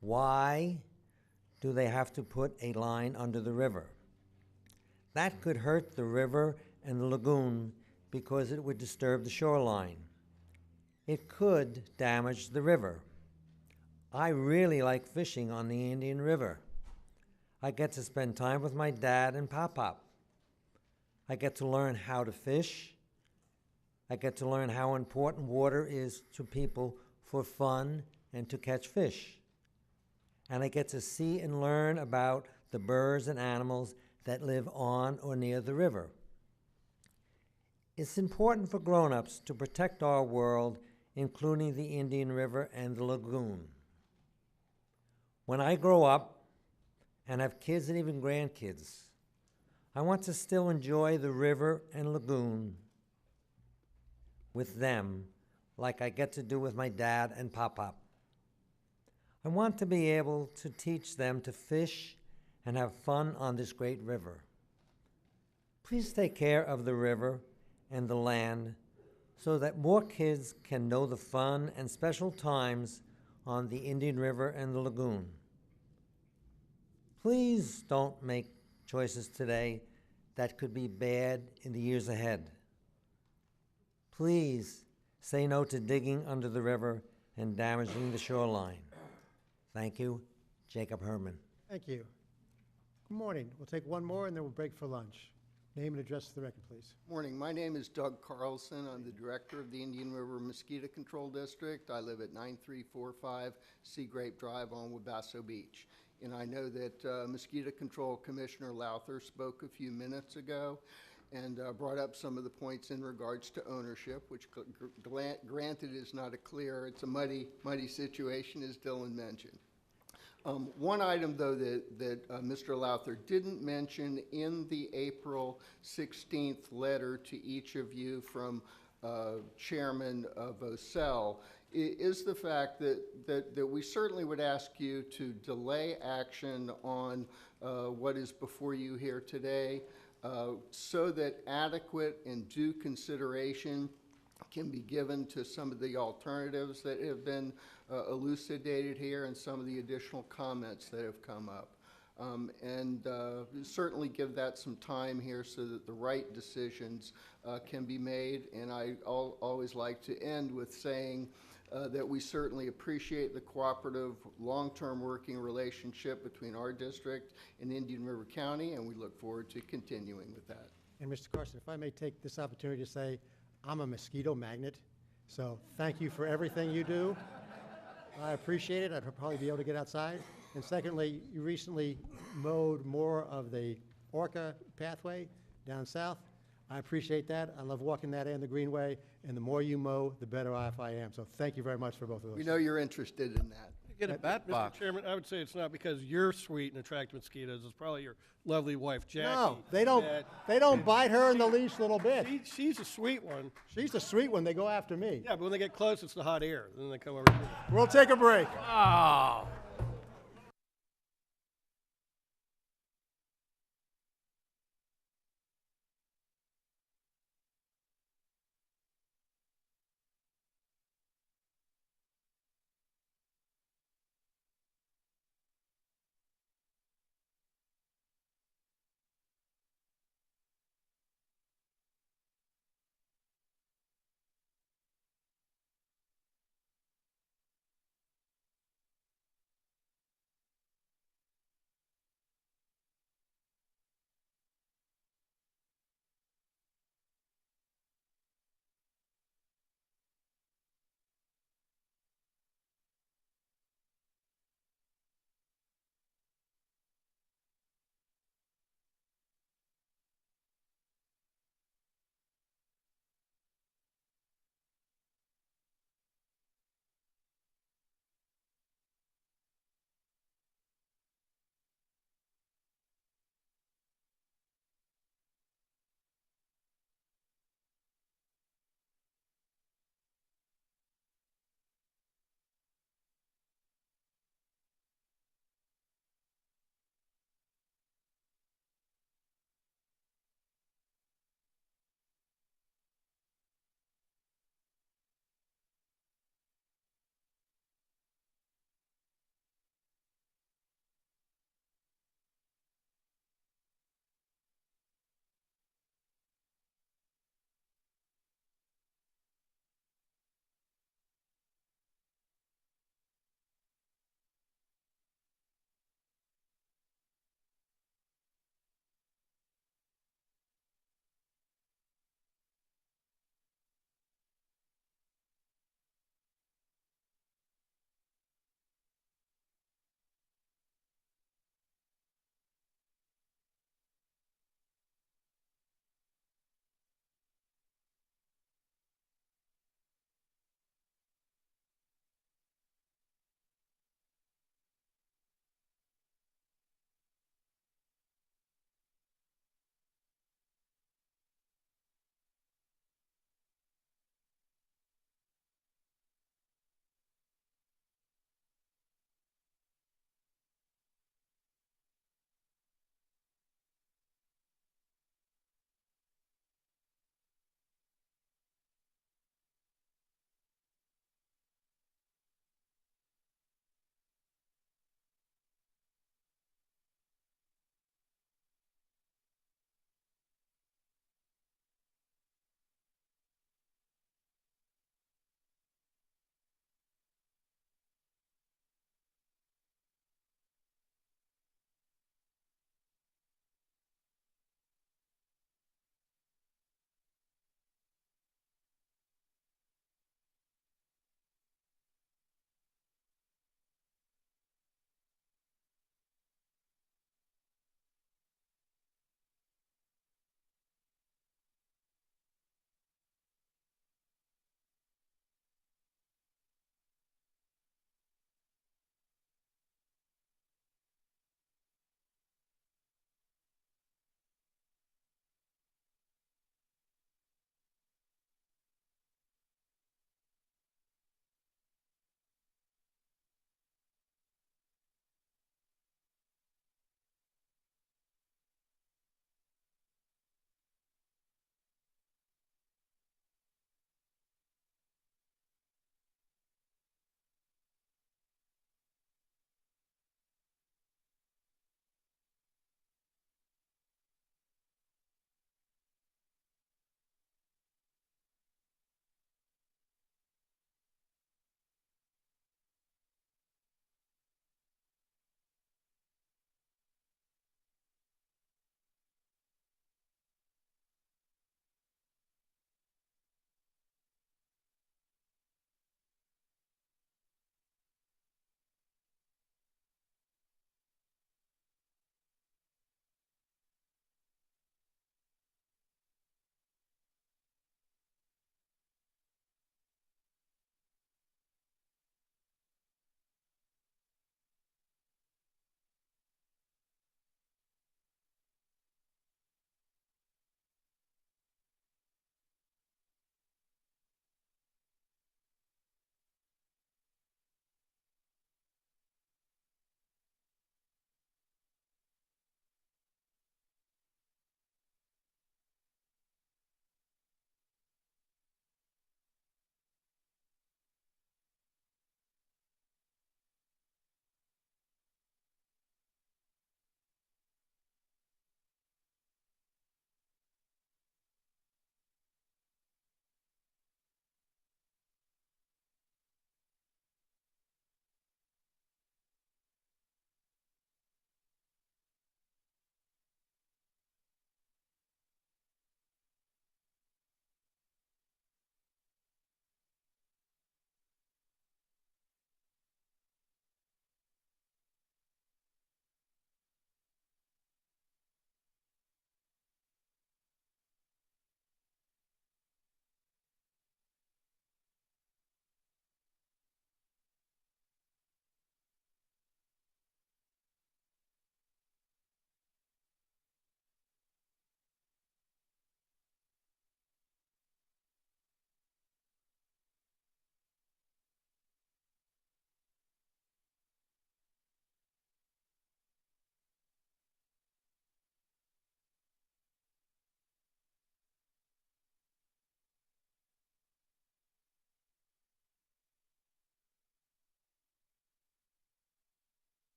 Speaker 2: Why do they have to put a line under the river? That could hurt the river and the lagoon because it would disturb the shoreline. It could damage the river. I really like fishing on the Indian River. I get to spend time with my dad and Pop-Pop. I get to learn how to fish. I get to learn how important water is to people for fun and to catch fish. And I get to see and learn about the birds and animals that live on or near the river. It's important for grown-ups to protect our world, including the Indian River and the lagoon. When I grow up and have kids and even grandkids, I want to still enjoy the river and lagoon with them like I get to do with my dad and Pop-Pop. I want to be able to teach them to fish and have fun on this great river. Please take care of the river and the land so that more kids can know the fun and special times on the Indian River and the lagoon. Please don't make choices today that could be bad in the years ahead. Please say no to digging under the river and damaging the shoreline. Thank you, Jacob Herman.
Speaker 1: Thank you. Good morning. We'll take one more and then we'll break for lunch. Name and address for the record, please.
Speaker 9: Morning. My name is Doug Carlson. I'm the director of the Indian River Mosquito Control District. I live at 9345 Sea Grape Drive on Wabasso Beach. And I know that Mosquito Control Commissioner Lowther spoke a few minutes ago and brought up some of the points in regards to ownership, which granted is not a clear, it's a muddy situation, as Dylan mentioned. One item, though, that Mr. Lowther didn't mention in the April 16th letter to each of you from Chairman Vosell is the fact that we certainly would ask you to delay action on what is before you here today so that adequate and due consideration can be given to some of the alternatives that have been elucidated here and some of the additional comments that have come up. And certainly give that some time here so that the right decisions can be made. And I always like to end with saying that we certainly appreciate the cooperative, long-term working relationship between our district and Indian River County, and we look forward to continuing with that.
Speaker 1: And Mr. Carson, if I may take this opportunity to say, I'm a mosquito magnet, so thank you for everything you do. I appreciate it. I'd probably be able to get outside. And secondly, you recently mowed more of the Orca pathway down south. I appreciate that. I love walking that and the Greenway, and the more you mow, the better off I am. So thank you very much for both of those.
Speaker 9: We know you're interested in that.
Speaker 3: Get a bat box. Mr. Chairman, I would say it's not because you're sweet and attract mosquitoes. It's probably your lovely wife, Jackie.
Speaker 1: No, they don't bite her in the least little bit.
Speaker 3: She's a sweet one.
Speaker 1: She's the sweet one. They go after me.
Speaker 3: Yeah, but when they get close, it's the hot air. Then they come over here.
Speaker 1: We'll take a break.
Speaker 3: Oh.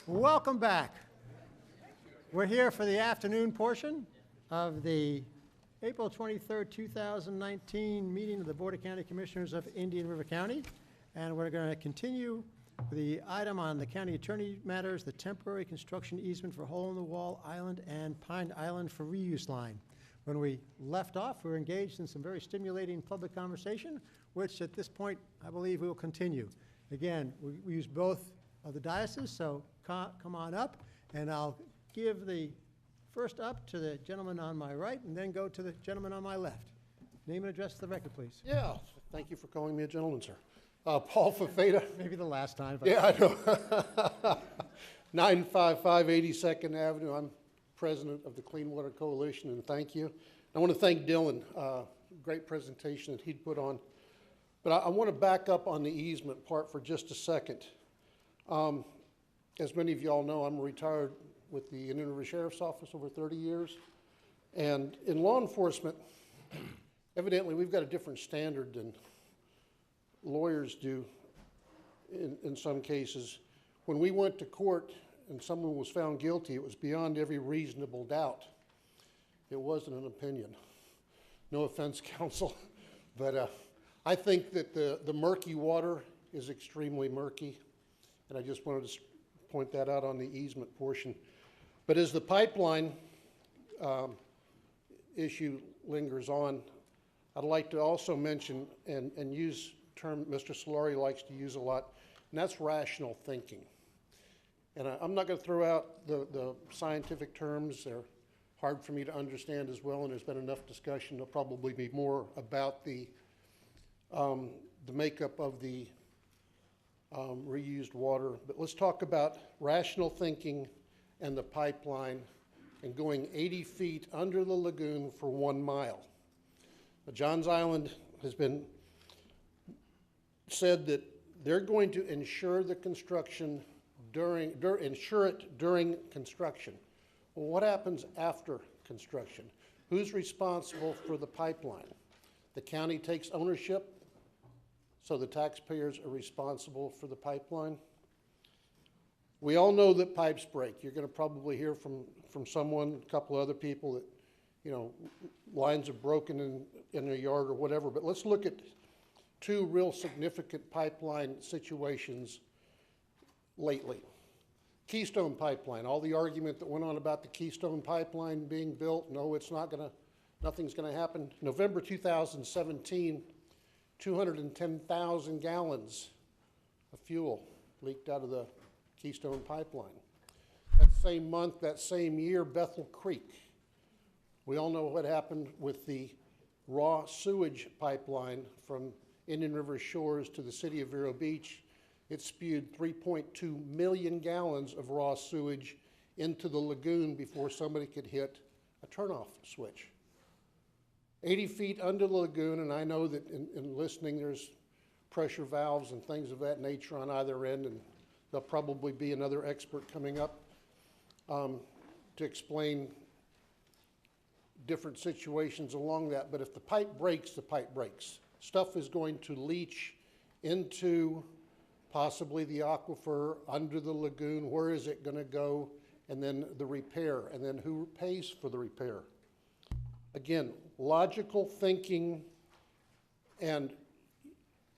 Speaker 1: Welcome back. We're here for the afternoon portion of the April 23rd, 2019 meeting of the Board of County Commissioners of Indian River County. And we're going to continue the item on the county attorney matters, the temporary construction easement for Hole in the Wall Island and Pine Island for reuse line. When we left off, we were engaged in some very stimulating public conversation, which at this point, I believe we will continue. Again, we use both of the dioceses, so come on up, and I'll give the first up to the gentleman on my right, and then go to the gentleman on my left. Name and address to the record, please.
Speaker 3: Yeah, thank you for calling me a gentleman, sir. Paul Fafetta.
Speaker 1: Maybe the last time. But
Speaker 3: Yeah, I know. 955 82nd Avenue. I'm president of the Clean Water Coalition, and thank you. I want to thank Dylan. Great presentation that he'd put on. But I want to back up on the easement part for just a second. As many of you all know, I'm retired with the Indian River Sheriff's Office over 30 years. And in law enforcement, evidently we've got a different standard than lawyers do in some cases. When we went to court and someone was found guilty, it was beyond every reasonable doubt. It wasn't an opinion. No offense, counsel, but I think that the murky water is extremely murky, and I just wanted to point that out on the easement portion. But as the pipeline issue lingers on, I'd like to also mention and use a term Mr. Solari likes to use a lot, and that's rational thinking. And I'm not going to throw out the scientific terms. They're hard for me to understand as well, and there's been enough discussion. There'll probably be more about the makeup of the reused water. But let's talk about rational thinking and the pipeline and going 80 feet under the lagoon for 1 mile. Now, Johns Island has been said that they're going to ensure the construction ensure it during construction. Well, what happens after construction? Who's responsible for the pipeline? The county takes ownership, so the taxpayers are responsible for the pipeline. We all know that pipes break. You're going to probably hear from someone, a couple other people that, you know, lines are broken in their yard or whatever. But let's look at two real significant pipeline situations lately. Keystone Pipeline, all the argument that went on about the Keystone Pipeline being built, no, it's not gonna, nothing's gonna happen. November 2017, 210,000 gallons of fuel leaked out of the Keystone Pipeline. That same month, that same year, Bethel Creek. We all know what happened with the raw sewage pipeline from Indian River Shores to the city of Vero Beach. It spewed 3.2 million gallons of raw sewage into the lagoon before somebody could hit a turnoff switch. 80 feet under the lagoon, and I know that in listening there's pressure valves and things of that nature on either end, and there'll probably be another expert coming up to explain different situations along that. But if the pipe breaks, the pipe breaks. Stuff is going to leach into possibly the aquifer, under the lagoon. Where is it going to go? And then the repair, and then who pays for the repair? Again, logical thinking. And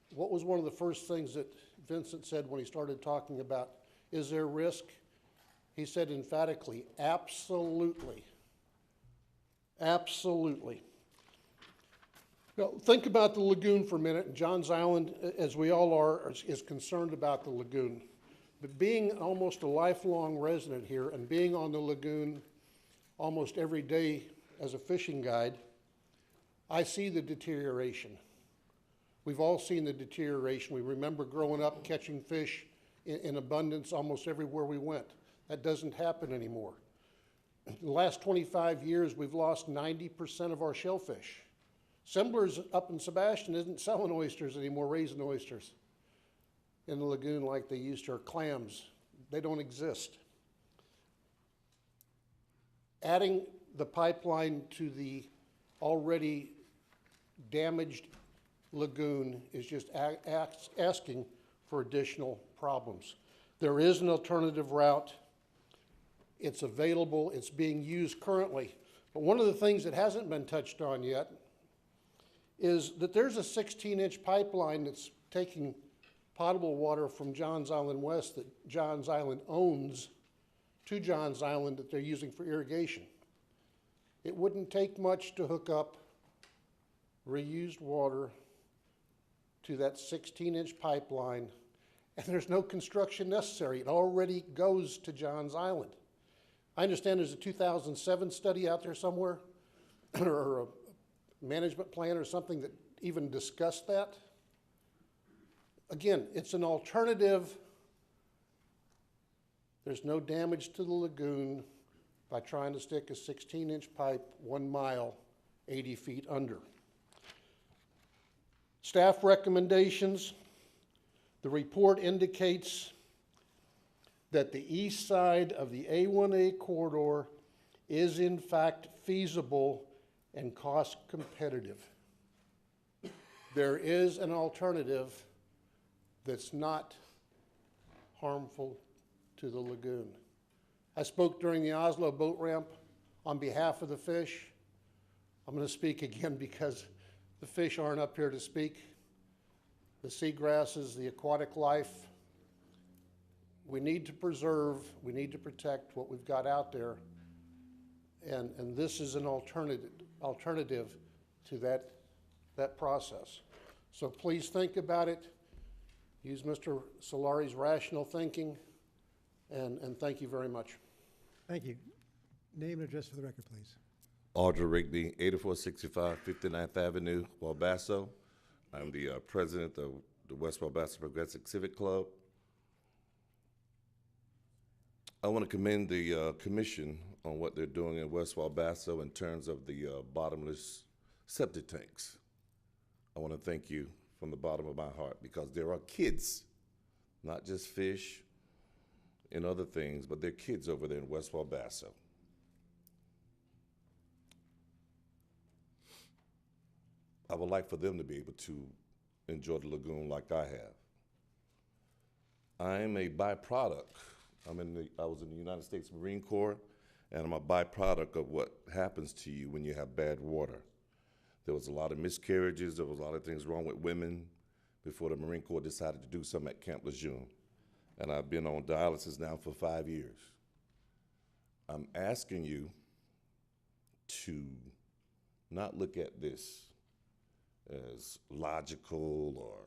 Speaker 3: what was one of the first things that Vincent said when he started talking about, is there risk? He said emphatically, absolutely. Absolutely. Now, think about the lagoon for a minute. Johns Island, as we all are, is concerned about the lagoon. But being almost a lifelong resident here and being on the lagoon almost every day as a fishing guide, I see the deterioration. We've all seen the deterioration. We remember growing up catching fish in abundance almost everywhere we went. That doesn't happen anymore. In the last 25 years, we've lost 90% of our shellfish. Semblers up in Sebastian isn't selling oysters anymore, raising oysters in the lagoon like they used to, or clams. They don't exist. Adding the pipeline to the already damaged lagoon is just asking for additional problems. There is an alternative route. It's available, it's being used currently. But one of the things that hasn't been touched on yet is that there's a 16-inch pipeline that's taking potable water from Johns Island West that Johns Island owns to Johns Island that they're using for irrigation. It wouldn't take much to hook up reused water to that 16-inch pipeline, and there's no construction necessary. It already goes to Johns Island. I understand there's a 2007 study out there somewhere, or a management plan or something that even discussed that. Again, it's an alternative. There's no damage to the lagoon by trying to stick a 16-inch pipe 1 mile, 80 feet under. Staff recommendations. The report indicates that the east side of the A1A corridor is in fact feasible and cost competitive. There is an alternative that's not harmful to the lagoon. I spoke during the Oslo boat ramp on behalf of the fish. I'm going to speak again because the fish aren't up here to speak. The seagrasses, the aquatic life. We need to preserve, we need to protect what we've got out there. And this is an alternative to that process. So please think about it. Use Mr. Solari's rational thinking, and thank you very much.
Speaker 1: Thank you. Name and address for the record, please.
Speaker 8: Audra Rigby, 8465 59th Avenue, Walbasso. I'm the president of the West Walbasso Progressive Civic Club. I want to commend the commission on what they're doing in West Walbasso in terms of the bottomless septic tanks. I want to thank you from the bottom of my heart because there are kids, not just fish and other things, but there are kids over there in West Walbasso. I would like for them to be able to enjoy the lagoon like I have. I am a byproduct. I was in the United States Marine Corps, and I'm a byproduct of what happens to you when you have bad water. There was a lot of miscarriages. There was a lot of things wrong with women before the Marine Corps decided to do something at Camp Lejeune. And I've been on dialysis now for 5 years. I'm asking you to not look at this as logical or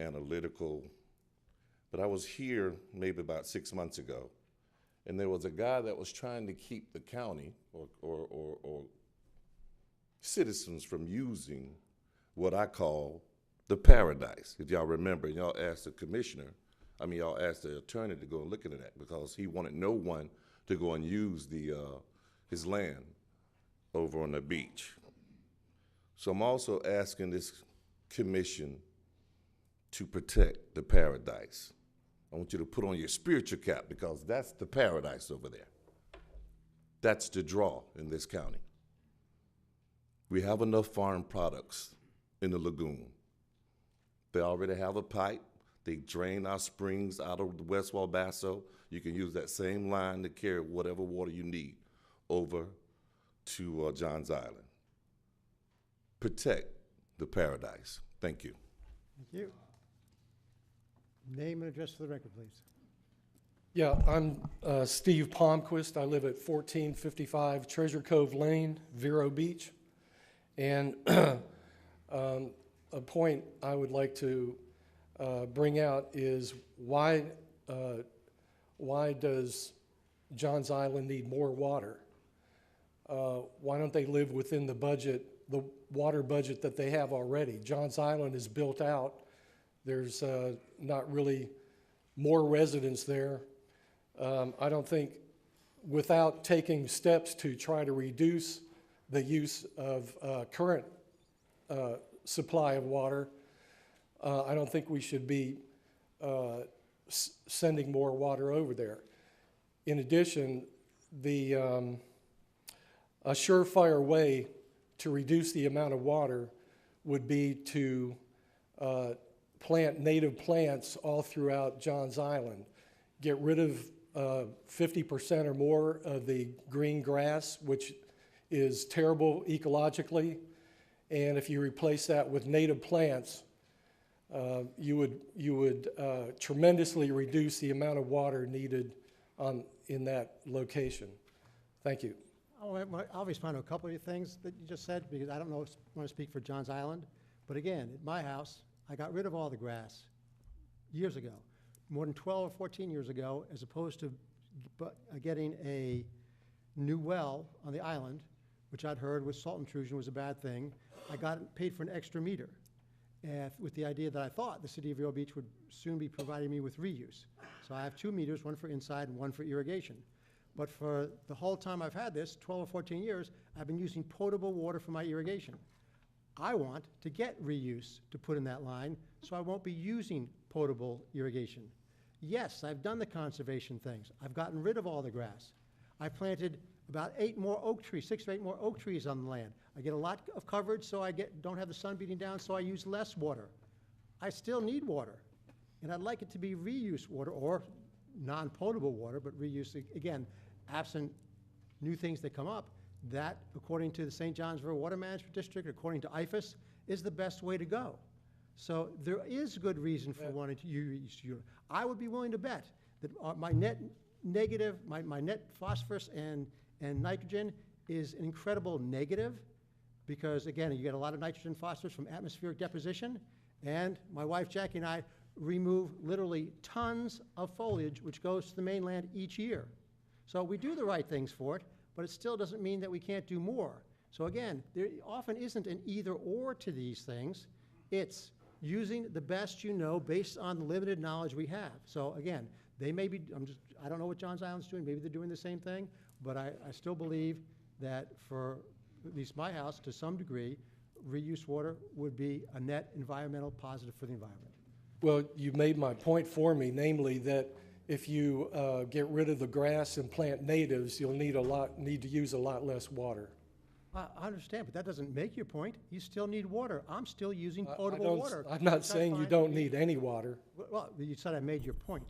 Speaker 8: analytical. But I was here maybe about 6 months ago, and there was a guy that was trying to keep the county or citizens from using what I call the paradise. If y'all remember, y'all asked the commissioner, y'all asked the attorney to go and look into that because he wanted no one to go and use his land over on the beach. So I'm also asking this commission to protect the paradise. I want you to put on your spiritual cap because that's the paradise over there. That's the draw in this county. We have enough farm products in the lagoon. They already have a pipe. They drain our springs out of the West Walbasso. You can use that same line to carry whatever water you need over to Johns Island. Protect the paradise. Thank you.
Speaker 1: Thank you. Name and address for the record, please.
Speaker 3: Yeah, I'm Steve Palmquist. I live at 1455 Treasure Cove Lane, Vero Beach. And a point I would like to bring out is why does Johns Island need more water? Why don't they live within the budget, the water budget that they have already? Johns Island is built out. There's not really more residents there. I don't think without taking steps to try to reduce the use of current supply of water, I don't think we should be sending more water over there. In addition, a surefire way to reduce the amount of water would be to plant native plants all throughout Johns Island. get rid of 50% or more of the green grass, which is terrible ecologically. And if you replace that with native plants, you would tremendously reduce the amount of water needed in that location. Thank you.
Speaker 1: I'll respond to a couple of things that you just said, because I don't want to speak for Johns Island. But again, at my house, I got rid of all the grass years ago, more than 12 or 14 years ago, as opposed to getting a new well on the island, which I'd heard with salt intrusion was a bad thing. I got paid for an extra meter, with the idea that I thought the city of Vero Beach would soon be providing me with reuse. So I have 2 meters, one for inside and one for irrigation. But for the whole time I've had this, 12 or 14 years, I've been using potable water for my irrigation. I want to get reuse to put in that line, so I won't be using potable irrigation. Yes, I've done the conservation things. I've gotten rid of all the grass. I planted about 8 more oak trees, 6 or 8 more oak trees on the land. I get a lot of coverage, so I don't have the sun beating down, so I use less water. I still need water, and I'd like it to be reuse water or non-potable water, but reuse, again, absent new things that come up. That, according to the St. Johns River Water Management District, according to IFAS, is the best way to go. So there is good reason for wanting to use water. I would be willing to bet that my net negative, my net phosphorus and nitrogen is an incredible negative, because again, you get a lot of nitrogen phosphorus from atmospheric deposition, and my wife Jackie and I remove literally tons of foliage which goes to the mainland each year. So we do the right things for it, but it still doesn't mean that we can't do more. So again, there often isn't an either or to these things. It's using the best you know based on the limited knowledge we have. So again, they may be, I don't know what Johns Island's doing, maybe they're doing the same thing, but I still believe that for at least my house, to some degree, reuse water would be a net environmental positive for the environment.
Speaker 3: Well, you made my point for me, namely that if you get rid of the grass and plant natives, you'll need to use a lot less water.
Speaker 1: I understand, but that doesn't make your point. You still need water. I'm still using potable water.
Speaker 3: I'm not saying you don't need any water.
Speaker 1: Well, you said I made your point.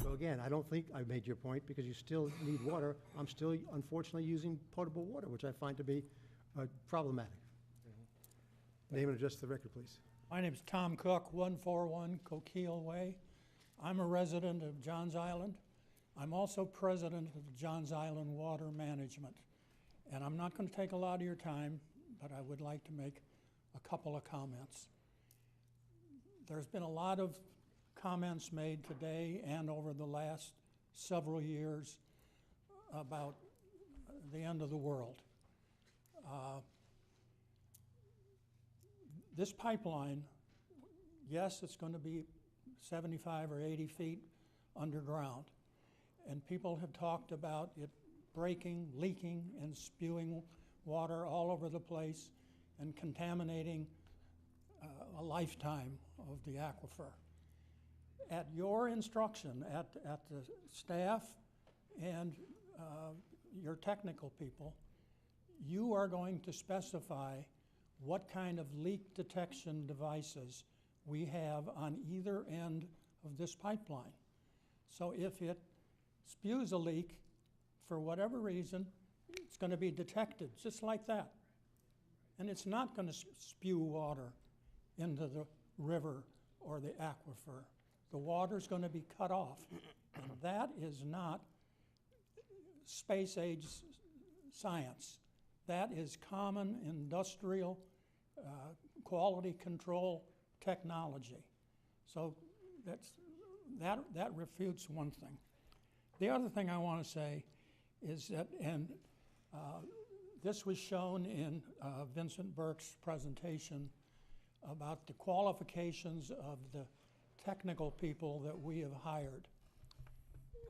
Speaker 1: So again, I don't think I made your point, because you still need water. I'm still, unfortunately, using potable water, which I find to be problematic. Name and address to the record, please.
Speaker 11: My name is Tom Cook, 141 Coquille Way. I'm a resident of Johns Island. I'm also president of Johns Island Water Management. And I'm not going to take a lot of your time, but I would like to make a couple of comments. There's been a lot of comments made today and over the last several years about the end of the world. This pipeline, yes, it's going to be 75 or 80 feet underground. And people have talked about it breaking, leaking, and spewing water all over the place and contaminating a lifetime of the aquifer. At your instruction, at the staff and your technical people, you are going to specify what kind of leak detection devices we have on either end of this pipeline. So if it spews a leak, for whatever reason, it's going to be detected just like that. And it's not going to spew water into the river or the aquifer. The water's going to be cut off. And that is not space-age science. That is common industrial quality control technology. So that refutes one thing. The other thing I want to say is that, and this was shown in Vincent Burke's presentation about the qualifications of the technical people that we have hired.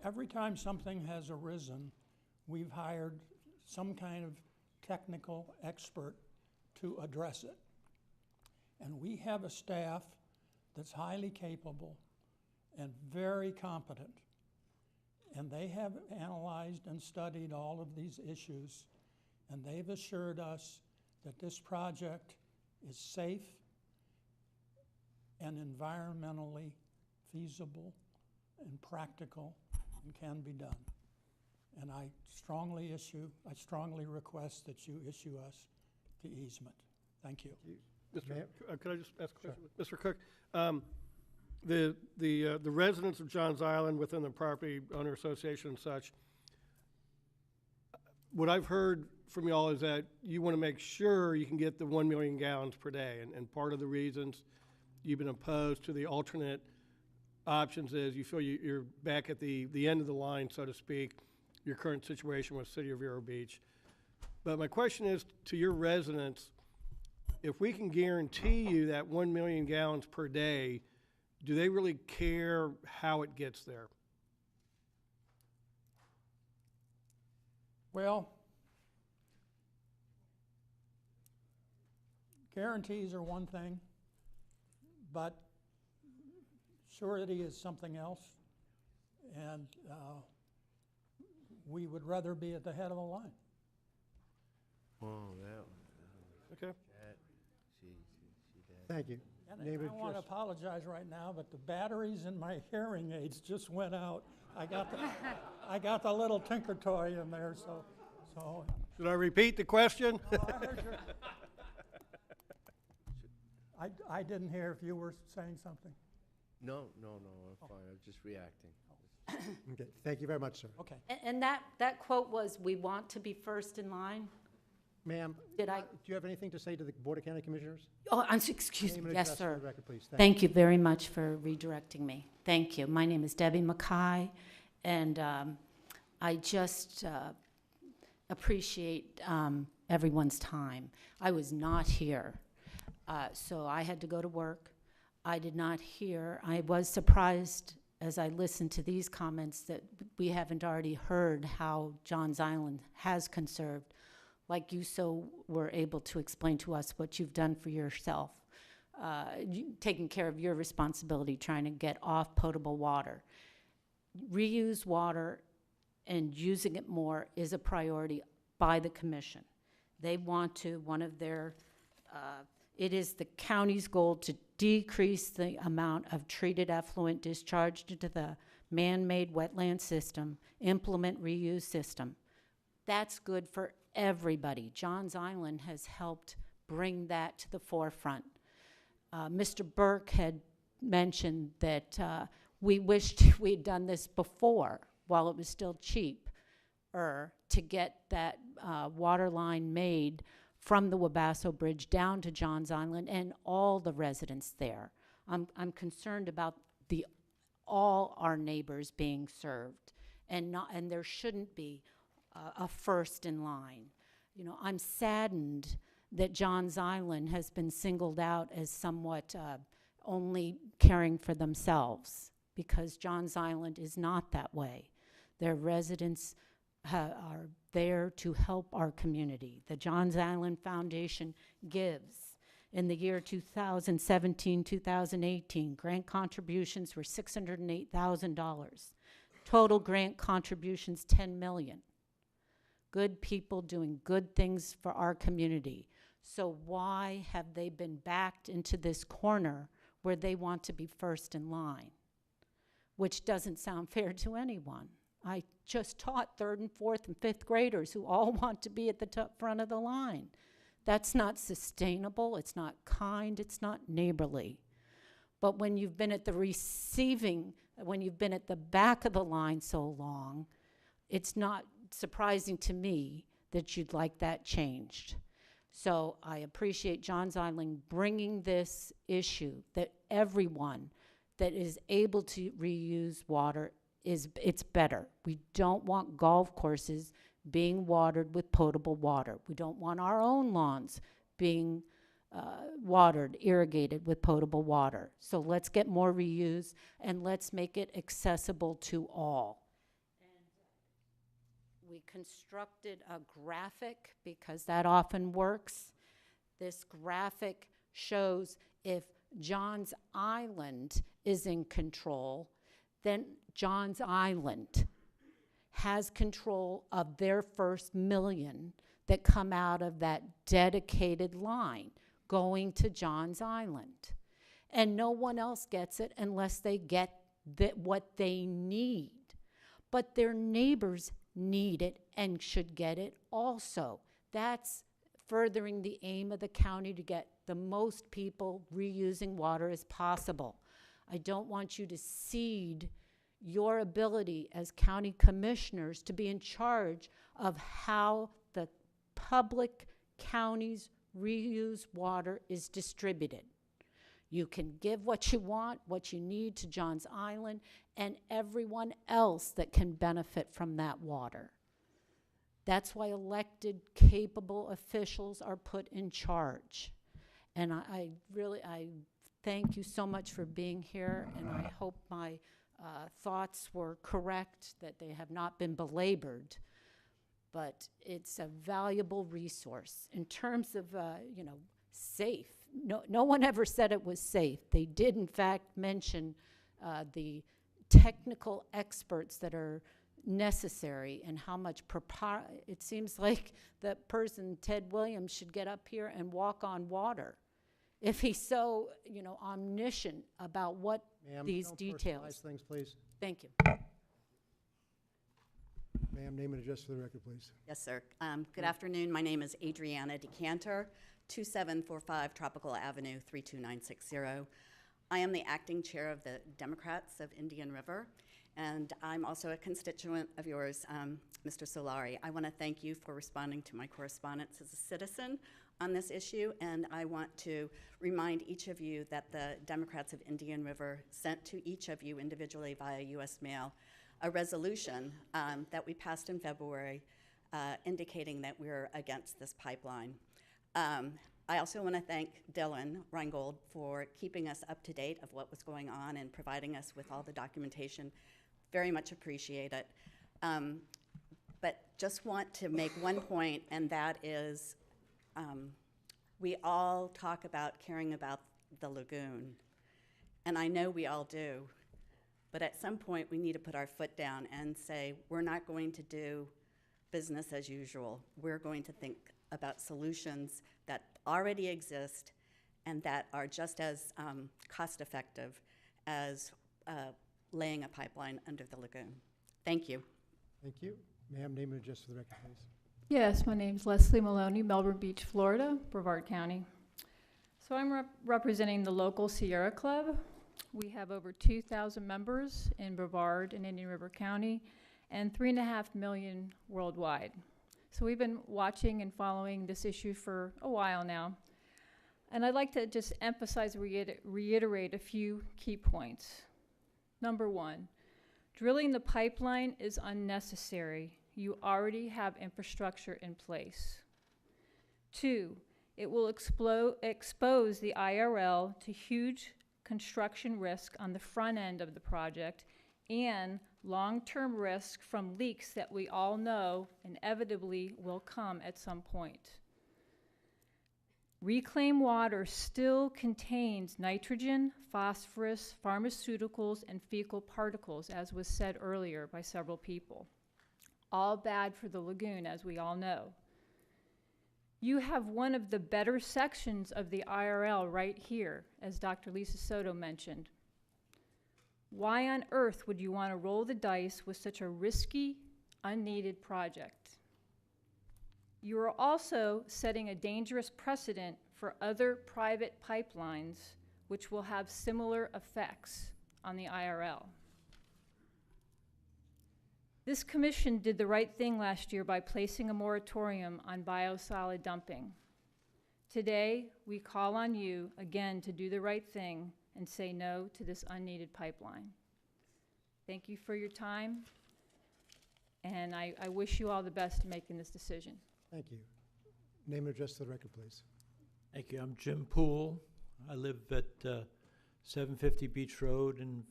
Speaker 11: Every time something has arisen, we've hired some kind of technical expert to address it. And we have a staff that's highly capable and very competent. And they have analyzed and studied all of these issues, and they've assured us that this project is safe and environmentally feasible and practical and can be done. And I strongly request that you issue us the easement. Thank you.
Speaker 3: Could I just ask a question? Mr. Cook, the residents of Johns Island within the property owner association and such, what I've heard from y'all is that you want to make sure you can get the 1 million gallons per day. And part of the reasons you've been opposed to the alternate options is you feel you're back at the end of the line, so to speak, your current situation with City of Vero Beach. But my question is to your residents, if we can guarantee you that 1 million gallons per day, do they really care how it gets there?
Speaker 11: Well, guarantees are one thing, but surety is something else. And we would rather be at the head of the line.
Speaker 6: Oh, that.
Speaker 3: Okay.
Speaker 1: Thank you.
Speaker 11: And I want to apologize right now, but the batteries in my hearing aids just went out. I got the little tinker toy in there, so.
Speaker 3: Should I repeat the question?
Speaker 11: No, I heard I didn't hear if you were saying something.
Speaker 6: No, I'm fine. I'm just reacting.
Speaker 1: Okay, thank you very much, sir.
Speaker 11: Okay.
Speaker 13: And that quote was, "We want to be first in line."
Speaker 1: Ma'am,
Speaker 13: Did I?
Speaker 1: do you have anything to say to the Board of County Commissioners?
Speaker 13: Oh, excuse
Speaker 1: Name
Speaker 13: me.
Speaker 1: and
Speaker 13: Yes,
Speaker 1: address
Speaker 13: sir.
Speaker 1: for the record, please.
Speaker 13: Thank you very much for redirecting me. Thank you. My name is Debbie Mackay, and I just appreciate everyone's time. I was not here, so I had to go to work. I did not hear. I was surprised as I listened to these comments that we haven't already heard how Johns Island has conserved, like you so were able to explain to us what you've done for yourself, taking care of your responsibility, trying to get off potable water. Reuse water and using it more is a priority by the commission. They want to, one of their, it is the county's goal to decrease the amount of treated effluent discharged into the man-made wetland system, implement reuse system. That's good for everybody. Johns Island has helped bring that to the forefront. Mr. Burke had mentioned that we wished we had done this before while it was still cheap, to get that water line made from the Wabasso Bridge down to Johns Island and all the residents there. I'm concerned about all our neighbors being served, and there shouldn't be a first in line. You know, I'm saddened that Johns Island has been singled out as somewhat only caring for themselves, because Johns Island is not that way. Their residents are there to help our community. The Johns Island Foundation gives. In the year 2017-2018, grant contributions were $608,000. Total grant contributions, $10 million. Good people doing good things for our community. So why have they been backed into this corner where they want to be first in line? Which doesn't sound fair to anyone. I just taught 3rd and 4th and 5th graders who all want to be at the top front of the line. That's not sustainable, it's not kind, it's not neighborly. But when you've been at the when you've been at the back of the line so long, it's not surprising to me that you'd like that changed. So I appreciate Johns Island bringing this issue that everyone that is able to reuse water it's better. We don't want golf courses being watered with potable water. We don't want our own lawns being watered, irrigated with potable water. So let's get more reuse and let's make it accessible to all. And we constructed a graphic because that often works. This graphic shows if Johns Island is in control, then Johns Island has control of their first million that come out of that dedicated line going to Johns Island. And no one else gets it unless they get what they need. But their neighbors need it and should get it also. That's furthering the aim of the county to get the most people reusing water as possible. I don't want you to cede your ability as county commissioners to be in charge of how the public counties reuse water is distributed. You can give what you want, what you need to Johns Island and everyone else that can benefit from that water. That's why elected, capable officials are put in charge. And I thank you so much for being here, and I hope my thoughts were correct, that they have not been belabored. But it's a valuable resource. In terms of, safe, no one ever said it was safe. They did, in fact, mention the technical experts that are necessary and how much it seems like that person, Ted Williams, should get up here and walk on water if he's so, omniscient about what these
Speaker 1: don't
Speaker 13: details.
Speaker 1: personalize things, please.
Speaker 13: Thank you.
Speaker 1: Ma'am, name and address for the record, please.
Speaker 15: Yes, sir. Good afternoon. My name is Adriana DeCantor, 2745 Tropical Avenue, 32960. I am the acting chair of the Democrats of Indian River, and I'm also a constituent of yours, Mr. Solari. I want to thank you for responding to my correspondence as a citizen on this issue, and I want to remind each of you that the Democrats of Indian River sent to each of you individually via U.S. mail a resolution that we passed in February indicating that we're against this pipeline. I also want to thank Dylan Reingold for keeping us up to date of what was going on and providing us with all the documentation. Very much appreciate it. But just want to make one point, and that is we all talk about caring about the lagoon, and I know we all do. But at some point, we need to put our foot down and say, we're not going to do business as usual. We're going to think about solutions that already exist and that are just as cost-effective as laying a pipeline under the lagoon. Thank you.
Speaker 1: Thank you. Ma'am, name and address for the record, please.
Speaker 16: Yes, my name's Leslie Maloney, Melbourne Beach, Florida, Brevard County. So I'm representing the local Sierra Club. We have over 2,000 members in Brevard and Indian River County and 3.5 million worldwide. So we've been watching and following this issue for a while now. And I'd like to just emphasize, reiterate a few key points. Number one, drilling the pipeline is unnecessary. You already have infrastructure in place. Two, it will expose the IRL to huge construction risk on the front end of the project and long-term risk from leaks that we all know inevitably will come at some point. Reclaimed water still contains nitrogen, phosphorus, pharmaceuticals, and fecal particles, as was said earlier by several people. All bad for the lagoon, as we all know. You have one of the better sections of the IRL right here, as Dr. Lisa Soto mentioned. Why on earth would you want to roll the dice with such a risky, unneeded project? You are also setting a dangerous precedent for other private pipelines which will have similar effects on the IRL. This commission did the right thing last year by placing a moratorium on biosolid dumping. Today, we call on you again to do the right thing and say no to this unneeded pipeline. Thank you for your time, and I wish you all the best in making this decision.
Speaker 1: Thank you. Name and address to the record, please.
Speaker 23: Thank you. I'm Jim Poole. I live at 750 Beach Road in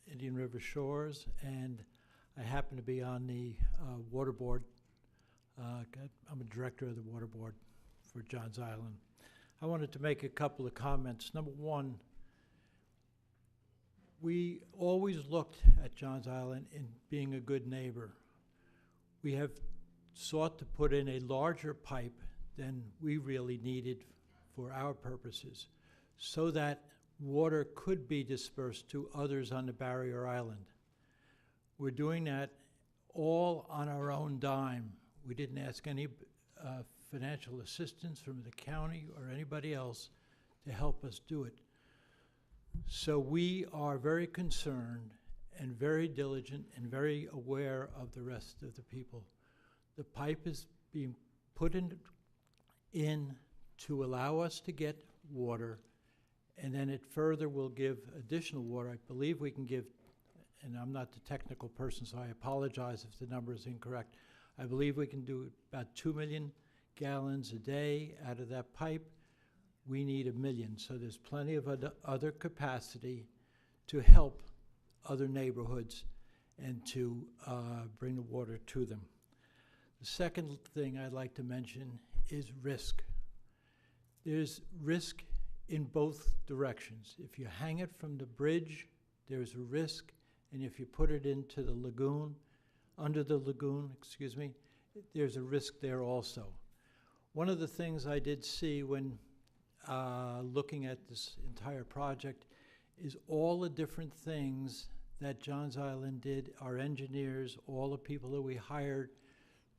Speaker 23: Indian River Shores, and I happen to be on the water board. I'm a director of the water board for Johns Island. I wanted to make a couple of comments. Number one, we always looked at Johns Island in being a good neighbor. We have sought to put in a larger pipe than we really needed for our purposes, so that water could be dispersed to others on the barrier island. We're doing that all on our own dime. We didn't ask any financial assistance from the county or anybody else to help us do it. So we are very concerned and very diligent and very aware of the rest of the people. The pipe is being put in to allow us to get water, and then it further will give additional water. I believe we can give, and I'm not the technical person, so I apologize if the number is incorrect. I believe we can do about 2 million gallons a day out of that pipe. We need 1 million, so there's plenty of other capacity to help other neighborhoods and to bring the water to them. The second thing I'd like to mention is risk. There's risk in both directions. If you hang it from the bridge, there's a risk, and if you put it into the lagoon, under the lagoon, excuse me, there's a risk there also. One of the things I did see when looking at this entire project is all the different things that Johns Island did, our engineers, all the people that we hired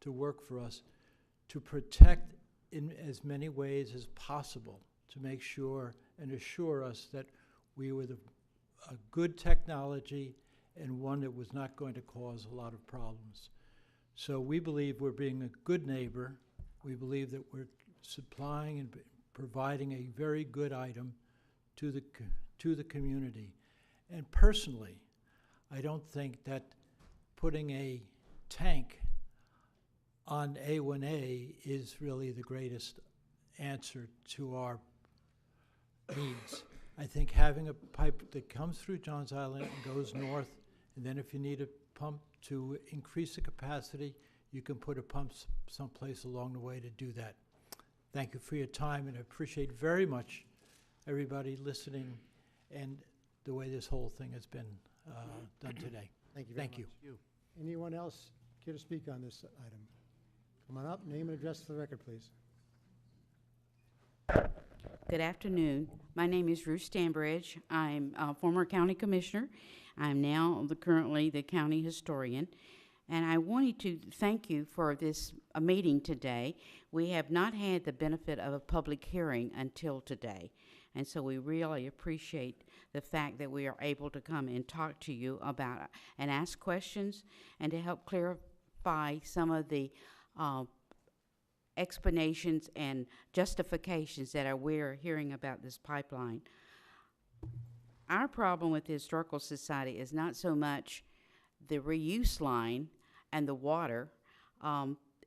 Speaker 23: to work for us, to protect in as many ways as possible, to make sure and assure us that we were a good technology and one that was not going to cause a lot of problems. So we believe we're being a good neighbor. We believe that we're supplying and providing a very good item to the community. And personally, I don't think that putting a tank on A1A is really the greatest answer to our needs. I think having a pipe that comes through Johns Island and goes north, and then if you need a pump to increase the capacity, you can put a pump someplace along the way to do that. Thank you for your time, and I appreciate very much everybody listening and the way this whole thing has been done today.
Speaker 1: Thank you very much. Anyone else care to speak on this item? Come on up, name and address for the record, please.
Speaker 17: Good afternoon. My name is Ruth Stanbridge. I'm a former county commissioner. I'm now currently the county historian. And I wanted to thank you for this meeting today. We have not had the benefit of a public hearing until today. And so we really appreciate the fact that we are able to come and talk to you about and ask questions and to help clarify some of the explanations and justifications that we're hearing about this pipeline. Our problem with the Historical Society is not so much the reuse line and the water,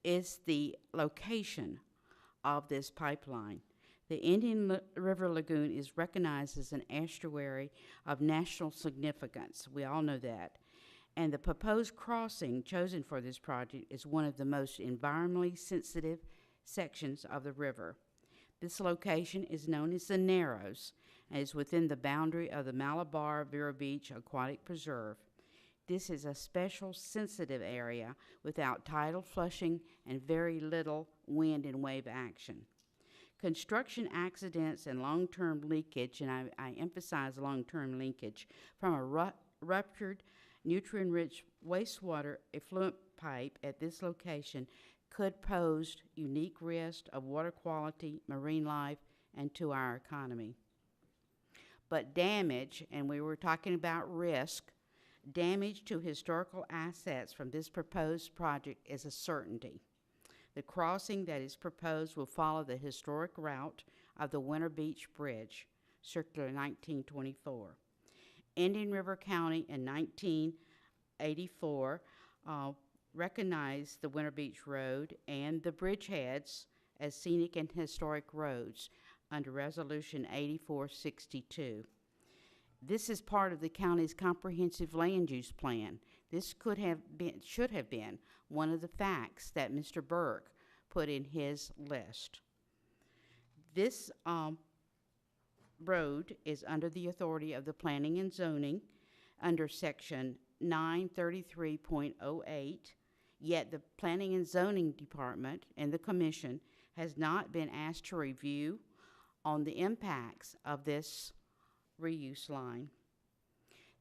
Speaker 17: is the location of this pipeline. The Indian River Lagoon is recognized as an estuary of national significance. We all know that. And the proposed crossing chosen for this project is one of the most environmentally sensitive sections of the river. This location is known as the Narrows and is within the boundary of the Malabar Vero Beach Aquatic Preserve. This is a special sensitive area without tidal flushing and very little wind and wave action. Construction accidents and long-term leakage, and I emphasize long-term leakage, from a ruptured, nutrient-rich wastewater effluent pipe at this location could pose unique risk of water quality, marine life, and to our economy. But damage, and we were talking about risk, damage to historical assets from this proposed project is a certainty. The crossing that is proposed will follow the historic route of the Winter Beach Bridge, Circular 1924. Indian River County in 1984 recognized the Winter Beach Road and the bridgeheads as scenic and historic roads under Resolution 8462. This is part of the county's comprehensive land use plan. This should have been one of the facts that Mr. Burke put in his list. This road is under the authority of the Planning and Zoning under Section 933.08, yet the Planning and Zoning Department and the Commission has not been asked to review on the impacts of this reuse line.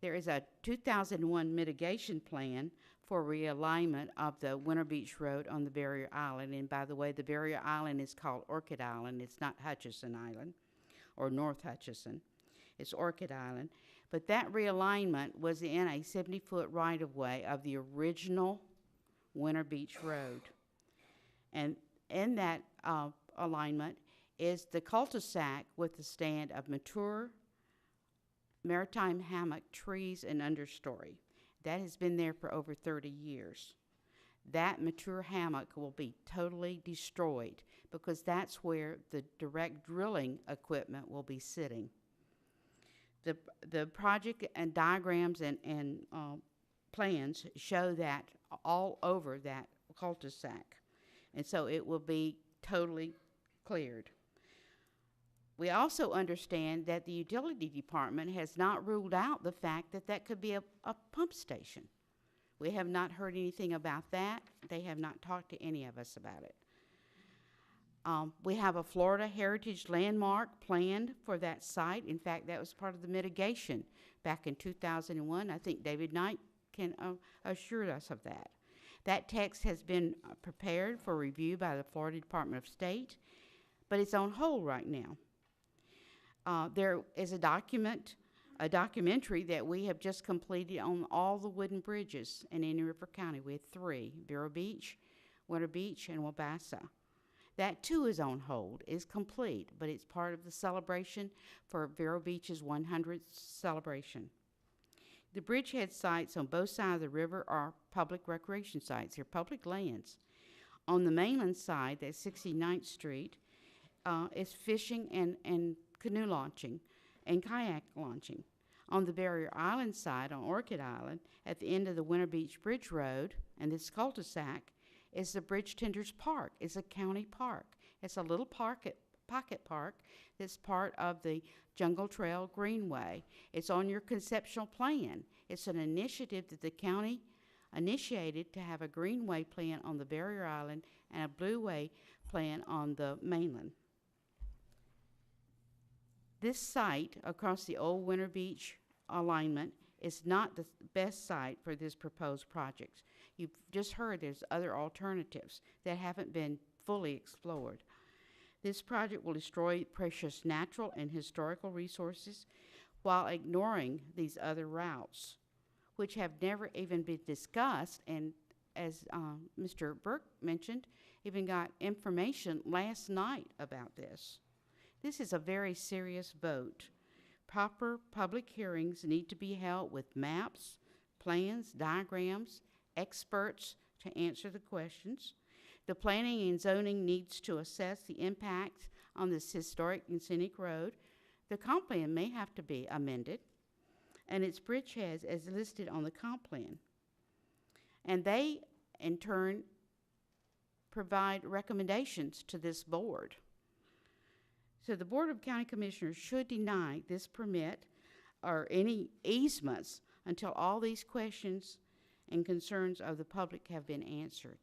Speaker 17: There is a 2001 mitigation plan for realignment of the Winter Beach Road on the Barrier Island. And by the way, the Barrier Island is called Orchid Island. It's not Hutchison Island or North Hutchison. It's Orchid Island. But that realignment was in a 70-foot right-of-way of the original Winter Beach Road. And in that alignment is the cul-de-sac with the stand of mature maritime hammock trees and understory. That has been there for over 30 years. That mature hammock will be totally destroyed because that's where the direct drilling equipment will be sitting. The project and diagrams and plans show that all over that cul-de-sac. And so it will be totally cleared. We also understand that the utility department has not ruled out the fact that that could be a pump station. We have not heard anything about that. They have not talked to any of us about it. We have a Florida Heritage Landmark planned for that site. In fact, that was part of the mitigation back in 2001. I think David Knight can assure us of that. That text has been prepared for review by the Florida Department of State, but it's on hold right now. There is a documentary that we have just completed on all the wooden bridges in Indian River County. We had 3, Vero Beach, Winter Beach, and Wabasa. That too is on hold, is complete, but it's part of the celebration for Vero Beach's 100th celebration. The bridgehead sites on both sides of the river are public recreation sites. They're public lands. On the mainland side, that's 69th Street, is fishing and canoe launching and kayak launching. On the Barrier Island side, on Orchid Island, at the end of the Winter Beach Bridge Road and this cul-de-sac, is the Bridge Tenders Park. It's a county park. It's a little pocket park that's part of the Jungle Trail Greenway. It's on your conceptual plan. It's an initiative that the county initiated to have a greenway plan on the Barrier Island and a blueway plan on the mainland. This site across the old Winter Beach alignment is not the best site for this proposed project. You've just heard there's other alternatives that haven't been fully explored. This project will destroy precious natural and historical resources while ignoring these other routes, which have never even been discussed, and as Mr. Burke mentioned, even got information last night about this. This is a very serious vote. Proper public hearings need to be held with maps, plans, diagrams, experts to answer the questions. The planning and zoning needs to assess the impact on this historic and scenic road. The comp plan may have to be amended, and its bridgeheads as listed on the comp plan. And they, in turn, provide recommendations to this board. So the Board of County Commissioners should deny this permit or any easements until all these questions and concerns of the public have been answered.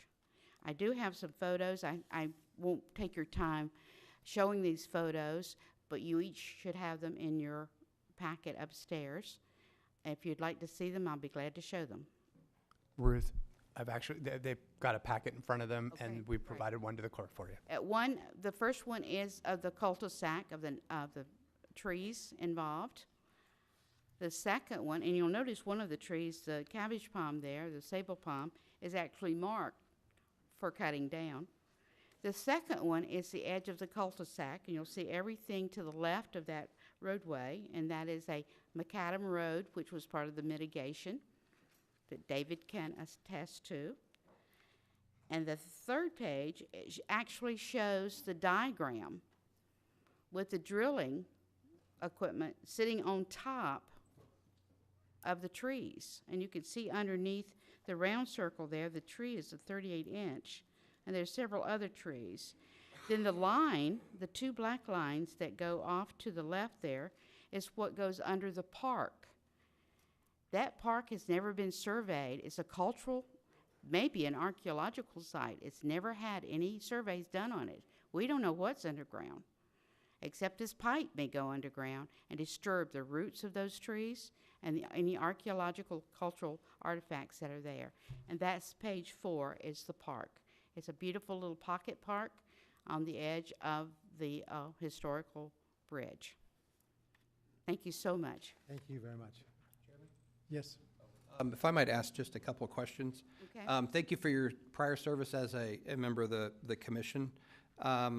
Speaker 17: I do have some photos. I won't take your time showing these photos, but you each should have them in your packet upstairs. If you'd like to see them, I'll be glad to show them.
Speaker 10: Ruth, they've got a packet in front of them,
Speaker 17: Okay,
Speaker 10: and we provided one to the clerk for you.
Speaker 17: The first one is of the cul-de-sac of the trees involved. The second one, and you'll notice one of the trees, the cabbage palm there, the sable palm, is actually marked for cutting down. The second one is the edge of the cul-de-sac, and you'll see everything to the left of that roadway, and that is a macadam road, which was part of the mitigation that David can attest to. And the third page actually shows the diagram with the drilling equipment sitting on top of the trees. And you can see underneath the round circle there, the tree is a 38-inch, and there's several other trees. Then the line, the 2 black lines that go off to the left there, is what goes under the park. That park has never been surveyed. It's a cultural, maybe an archaeological site. It's never had any surveys done on it. We don't know what's underground. except this pipe may go underground and disturb the roots of those trees and any archaeological cultural artifacts that are there. And that's page 4 is the park. It's a beautiful little pocket park on the edge of the historical bridge. Thank you so much.
Speaker 1: Thank you very much. Yes.
Speaker 12: If I might ask just a couple of questions.
Speaker 17: Okay.
Speaker 12: Thank you for your prior service as a member of the commission. I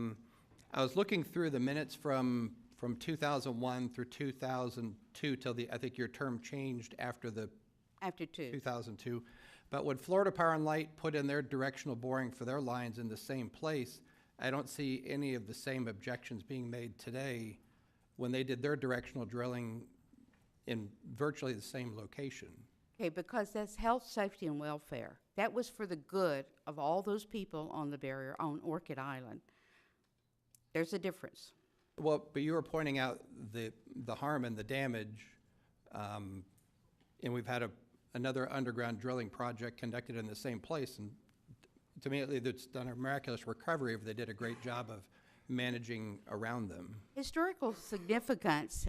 Speaker 12: was looking through the minutes from 2001 through 2002 till I think your term changed after 2002. But when Florida Power and Light put in their directional boring for their lines in the same place, I don't see any of the same objections being made today when they did their directional drilling in virtually the same location.
Speaker 17: Okay, because that's health, safety, and welfare. That was for the good of all those people on the barrier on Orchid Island. There's a difference.
Speaker 12: Well, but you were pointing out the harm and the damage, and we've had another underground drilling project conducted in the same place, and to me, it's done a miraculous recovery if they did a great job of managing around them.
Speaker 17: Historical significance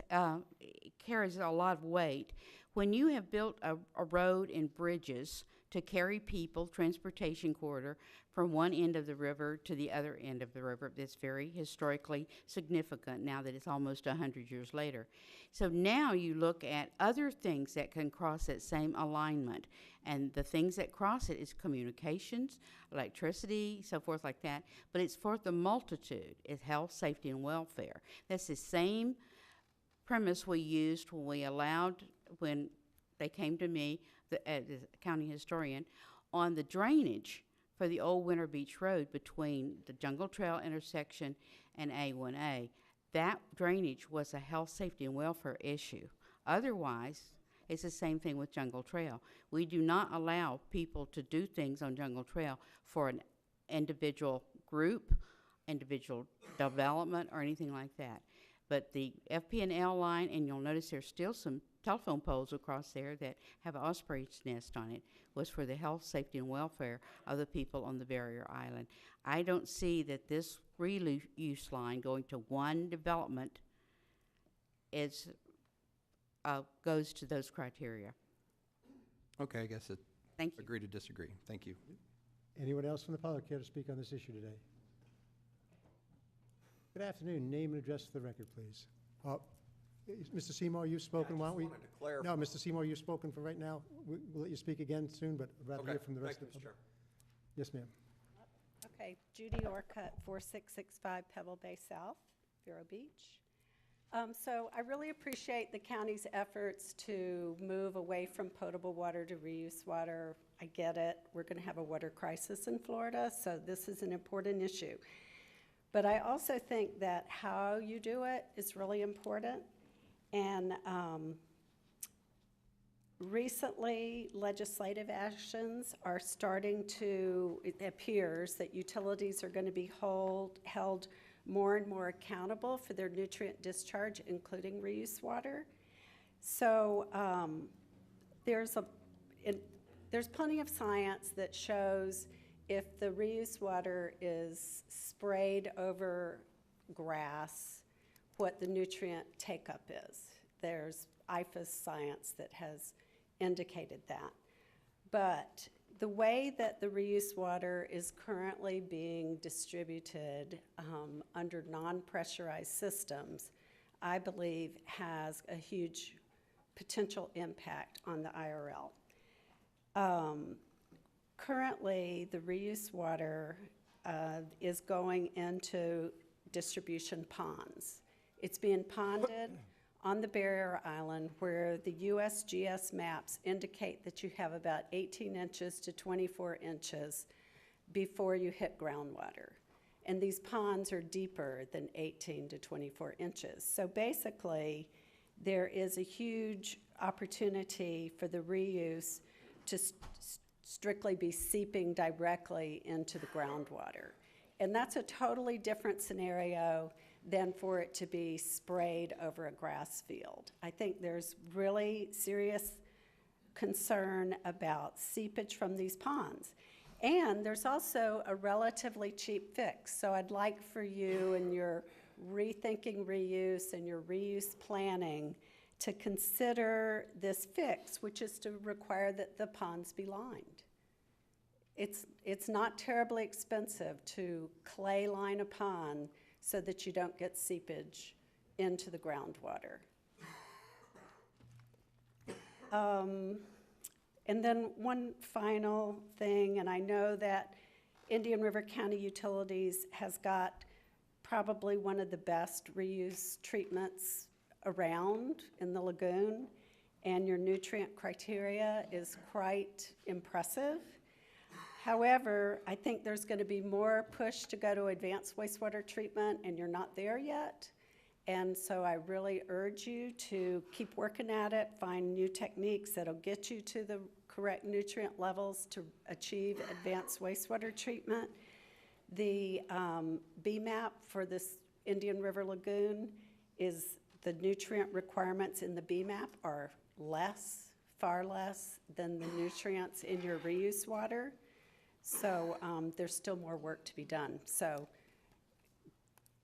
Speaker 17: carries a lot of weight. When you have built a road and bridges to carry people, transportation corridor, from one end of the river to the other end of the river, that's very historically significant now that it's almost 100 years later. So now you look at other things that can cross that same alignment, and the things that cross it is communications, electricity, so forth like that, but it's for the multitude. It's health, safety, and welfare. That's the same premise we used when they came to me, the county historian, on the drainage for the old Winter Beach Road between the Jungle Trail intersection and A1A. That drainage was a health, safety, and welfare issue. Otherwise, it's the same thing with Jungle Trail. We do not allow people to do things on Jungle Trail for an individual group, individual development, or anything like that. But the FP&L line, and you'll notice there's still some telephone poles across there that have an osprey's nest on it, was for the health, safety, and welfare of the people on the barrier island. I don't see that this reuse line going to one development goes to those criteria.
Speaker 12: Okay, I guess
Speaker 17: Thank you.
Speaker 12: Agree to disagree. Thank you.
Speaker 1: Anyone else from the public care to speak on this issue today? Good afternoon. Name and address for the record, please. Mr. Seymour, you've spoken. Why don't we?
Speaker 18: Wanted to clarify.
Speaker 1: No, Mr. Seymour, you've spoken for right now. We'll let you speak again soon, but I'd rather hear from the rest of the public. Yes, ma'am.
Speaker 19: Okay, Judy Orcutt, 4665 Pebble Bay South, Vero Beach. So I really appreciate the county's efforts to move away from potable water to reuse water. I get it. We're going to have a water crisis in Florida, so this is an important issue. But I also think that how you do it is really important. And recently, legislative actions are starting to, it appears that utilities are going to be held more and more accountable for their nutrient discharge, including reuse water. So there's plenty of science that shows if the reuse water is sprayed over grass, what the nutrient take-up is. There's IFAS science that has indicated that. But the way that the reuse water is currently being distributed under non-pressurized systems, I believe has a huge potential impact on the IRL. Currently, the reuse water is going into distribution ponds. It's being ponded on the barrier island where the USGS maps indicate that you have about 18 inches to 24 inches before you hit groundwater. And these ponds are deeper than 18 to 24 inches. So basically, there is a huge opportunity for the reuse to strictly be seeping directly into the groundwater. And that's a totally different scenario than for it to be sprayed over a grass field. I think there's really serious concern about seepage from these ponds. And there's also a relatively cheap fix. So I'd like for you and your rethinking reuse and your reuse planning to consider this fix, which is to require that the ponds be lined. It's not terribly expensive to clay line a pond so that you don't get seepage into the groundwater. And then one final thing, and I know that Indian River County Utilities has got probably one of the best reuse treatments around in the lagoon, and your nutrient criteria is quite impressive. However, I think there's going to be more push to go to advanced wastewater treatment, and you're not there yet. And so I really urge you to keep working at it, find new techniques that'll get you to the correct nutrient levels to achieve advanced wastewater treatment. The BMAP for this Indian River Lagoon is the nutrient requirements in the BMAP are less, far less than the nutrients in your reuse water. So there's still more work to be done. So,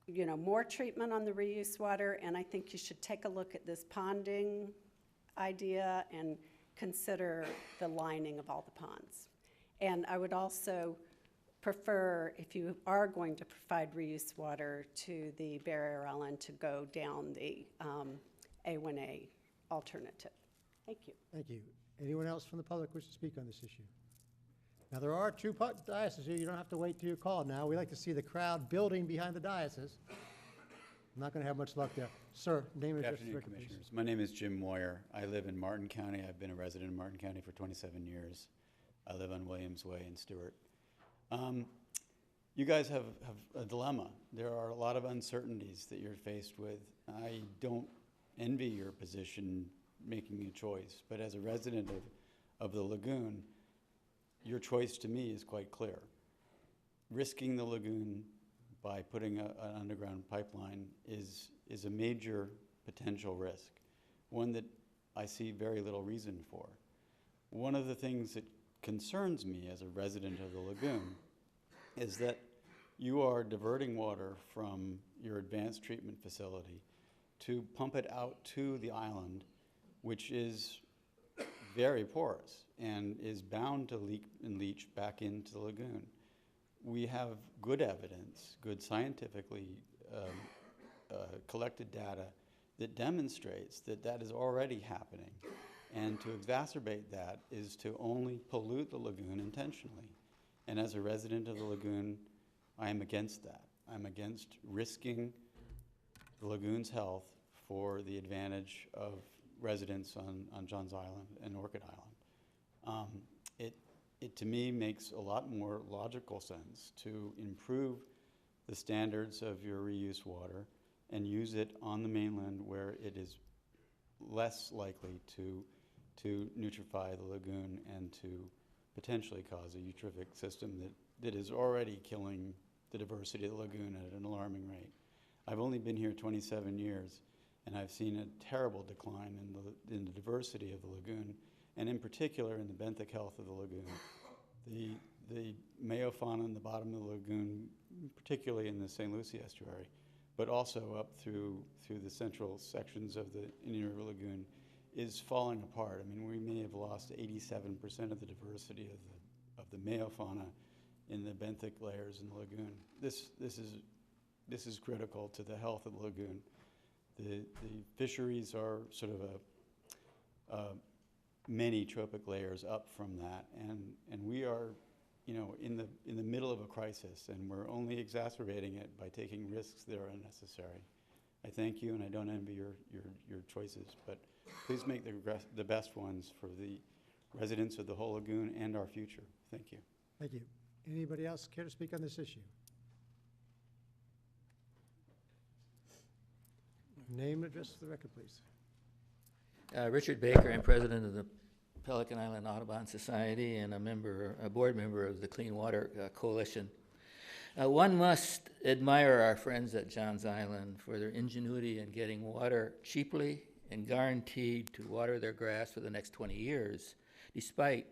Speaker 19: you know, more treatment on the reuse water, and I think you should take a look at this ponding idea and consider the lining of all the ponds. And I would also prefer, if you are going to provide reuse water to the barrier island, to go down the A1A alternative. Thank you.
Speaker 1: Thank you. Anyone else from the public wish to speak on this issue? Now, there are two dioceses here. You don't have to wait till you're called now. We like to see the crowd building behind the diocese. I'm not going to have much luck there. Sir, name and address for the record, please.
Speaker 18: Commissioners. My name is Jim Moyer. I live in Martin County. I've been a resident in Martin County for 27 years. I live on Williams Way in Stewart. You guys have a dilemma. There are a lot of uncertainties that you're faced with. I don't envy your position making a choice, but as a resident of the lagoon, your choice to me is quite clear. Risking the lagoon by putting an underground pipeline is a major potential risk, one that I see very little reason for. One of the things that concerns me as a resident of the lagoon is that you are diverting water from your advanced treatment facility to pump it out to the island, which is very porous and is bound to leak and leach back into the lagoon. We have good evidence, good scientifically collected data that demonstrates that that is already happening. And to exacerbate that is to only pollute the lagoon intentionally. And as a resident of the lagoon, I am against that. I'm against risking the lagoon's health for the advantage of residents on Johns Island and Orchid Island. It to me makes a lot more logical sense to improve the standards of your reuse water and use it on the mainland where it is less likely to nutrify the lagoon and to potentially cause a eutrophic system that is already killing the diversity of the lagoon at an alarming rate. I've only been here 27 years, and I've seen a terrible decline in the diversity of the lagoon, and in particular in the benthic health of the lagoon. The meiofauna in the bottom of the lagoon, particularly in the St. Lucie estuary, but also up through the central sections of the Indian River Lagoon, is falling apart. I mean, we may have lost 87% of the diversity of the meiofauna in the benthic layers in the lagoon. This is critical to the health of the lagoon. The fisheries are sort of many trophic layers up from that, and we are, you know, in the middle of a crisis, and we're only exacerbating it by taking risks that are unnecessary. I thank you, and I don't envy your choices, but please make the best ones for the residents of the whole lagoon and our future. Thank you.
Speaker 1: Thank you. Anybody else care to speak on this issue? Name and address for the record, please.
Speaker 20: Richard Baker, I'm president of the Pelican Island Audubon Society and a board member of the Clean Water Coalition. One must admire our friends at Johns Island for their ingenuity in getting water cheaply and guaranteed to water their grass for the next 20 years, despite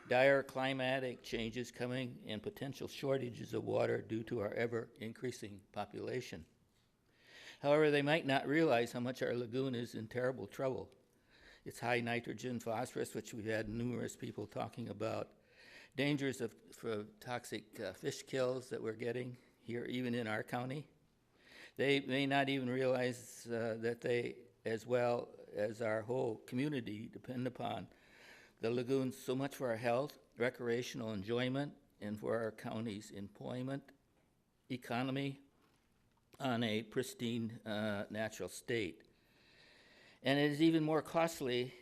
Speaker 20: dire climatic changes coming and potential shortages of water due to our ever-increasing population. However, they might not realize how much our lagoon is in terrible trouble. It's high nitrogen, phosphorus, which we've had numerous people talking about, dangers for toxic fish kills that we're getting here, even in our county. They may not even realize that they, as well as our whole community, depend upon the lagoon so much for our health, recreational enjoyment, and for our county's employment, economy on a pristine natural state. And it is even more costly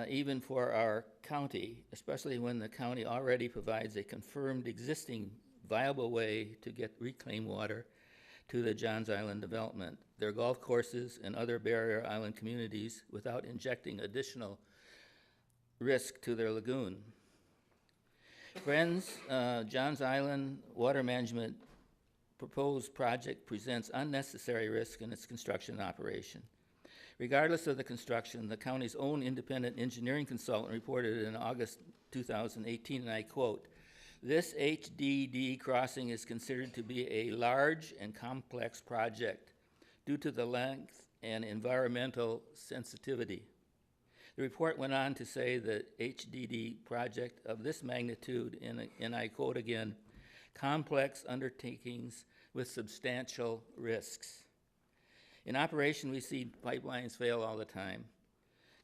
Speaker 20: even for our county, especially when the county already provides a confirmed existing viable way to get reclaimed water to the Johns Island development, their golf courses, and other barrier island communities without injecting additional risk to their lagoon. Friends, Johns Island Water Management proposed project presents unnecessary risk in its construction and operation. Regardless of the construction, the county's own independent engineering consultant reported in August 2018, and I quote, "This HDD crossing is considered to be a large and complex project due to the length and environmental sensitivity." The report went on to say that HDD project of this magnitude, and I quote again, "complex undertakings with substantial risks." In operation, we see pipelines fail all the time,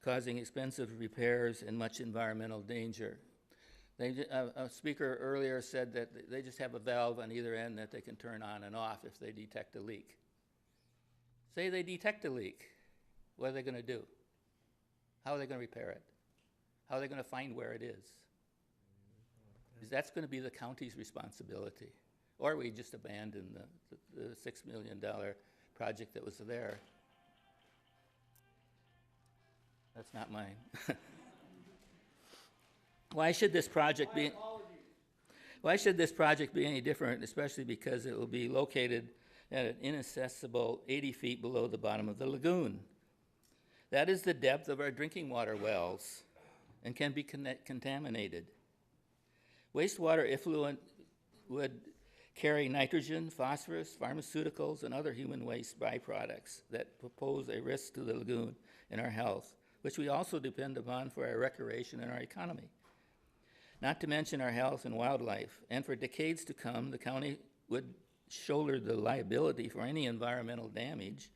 Speaker 20: causing expensive repairs and much environmental danger. A speaker earlier said that they just have a valve on either end that they can turn on and off if they detect a leak. Say they detect a leak, what are they going to do? How are they going to repair it? How are they going to find where it is? Because that's going to be the county's responsibility. Or we just abandon the $6 million project that was there. That's not mine. Why should this project be any different, especially because it will be located at an inaccessible 80 feet below the bottom of the lagoon? That is the depth of our drinking water wells and can be contaminated. Wastewater effluent would carry nitrogen, phosphorus, pharmaceuticals, and other human waste byproducts that pose a risk to the lagoon and our health, which we also depend upon for our recreation and our economy. Not to mention our health and wildlife. And for decades to come, the county would shoulder the liability for any environmental damage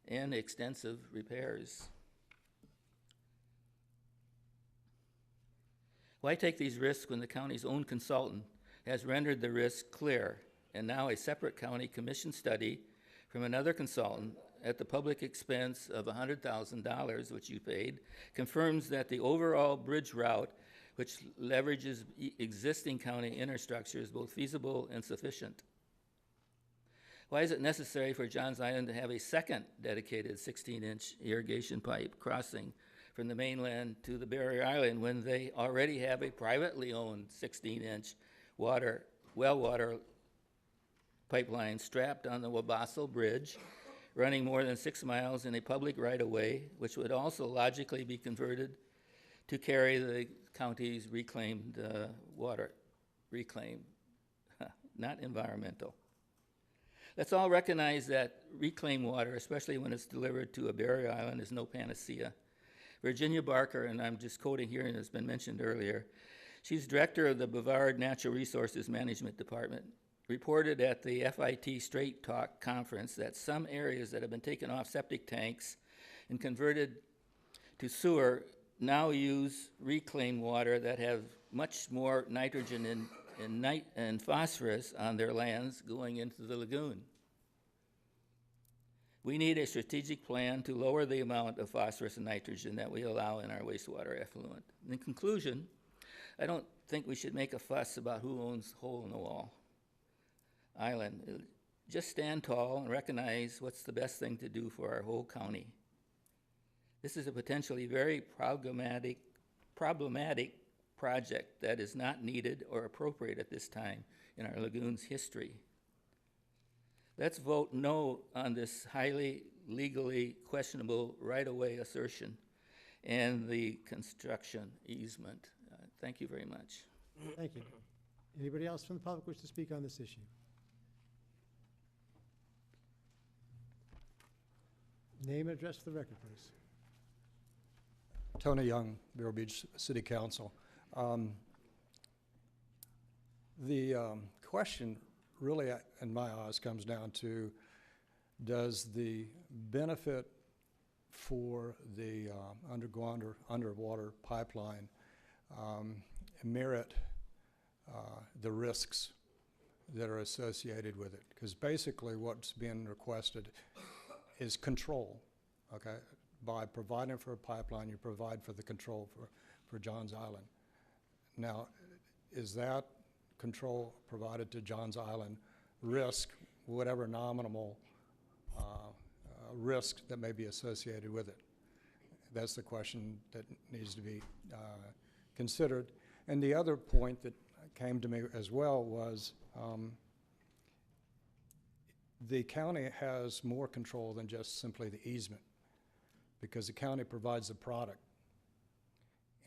Speaker 20: and extensive repairs. Why take these risks when the county's own consultant has rendered the risk clear, and now a separate county commission study from another consultant at the public expense of $100,000, which you paid, confirms that the overall bridge route, which leverages existing county infrastructure, is both feasible and sufficient? Why is it necessary for Johns Island to have a second dedicated 16-inch irrigation pipe crossing from the mainland to the barrier island when they already have a privately owned 16-inch well water pipeline strapped on the Wabasso Bridge, running more than 6 miles in a public right-of-way, which would also logically be converted to carry the county's reclaimed water? Reclaimed, not environmental. Let's all recognize that reclaimed water, especially when it's delivered to a barrier island, is no panacea. Virginia Barker, and I'm just quoting here, and it's been mentioned earlier, she's director of the Brevard Natural Resources Management Department, reported at the FIT Straight Talk conference that some areas that have been taken off septic tanks and converted to sewer now use reclaimed water that have much more nitrogen and phosphorus on their lands going into the lagoon. We need a strategic plan to lower the amount of phosphorus and nitrogen that we allow in our wastewater effluent. In conclusion, I don't think we should make a fuss about who owns hole in the wall island. Just stand tall and recognize what's the best thing to do for our whole county. This is a potentially very problematic project that is not needed or appropriate at this time in our lagoon's history. Let's vote no on this highly legally questionable right-of-way assertion and the construction easement. Thank you very much.
Speaker 1: Thank you. Anybody else from the public wish to speak on this issue? Name and address for the record, please.
Speaker 4: Tony Young, Vero Beach City Council. The question really, in my eyes, comes down to, does the benefit for the underwater pipeline merit the risks that are associated with it? Because basically what's being requested is control, okay? By providing for a pipeline, you provide for the control for Johns Island. Now, is that control provided to Johns Island risk whatever nominal risk that may be associated with it? That's the question that needs to be considered. And the other point that came to me as well was the county has more control than just simply the easement, because the county provides the product.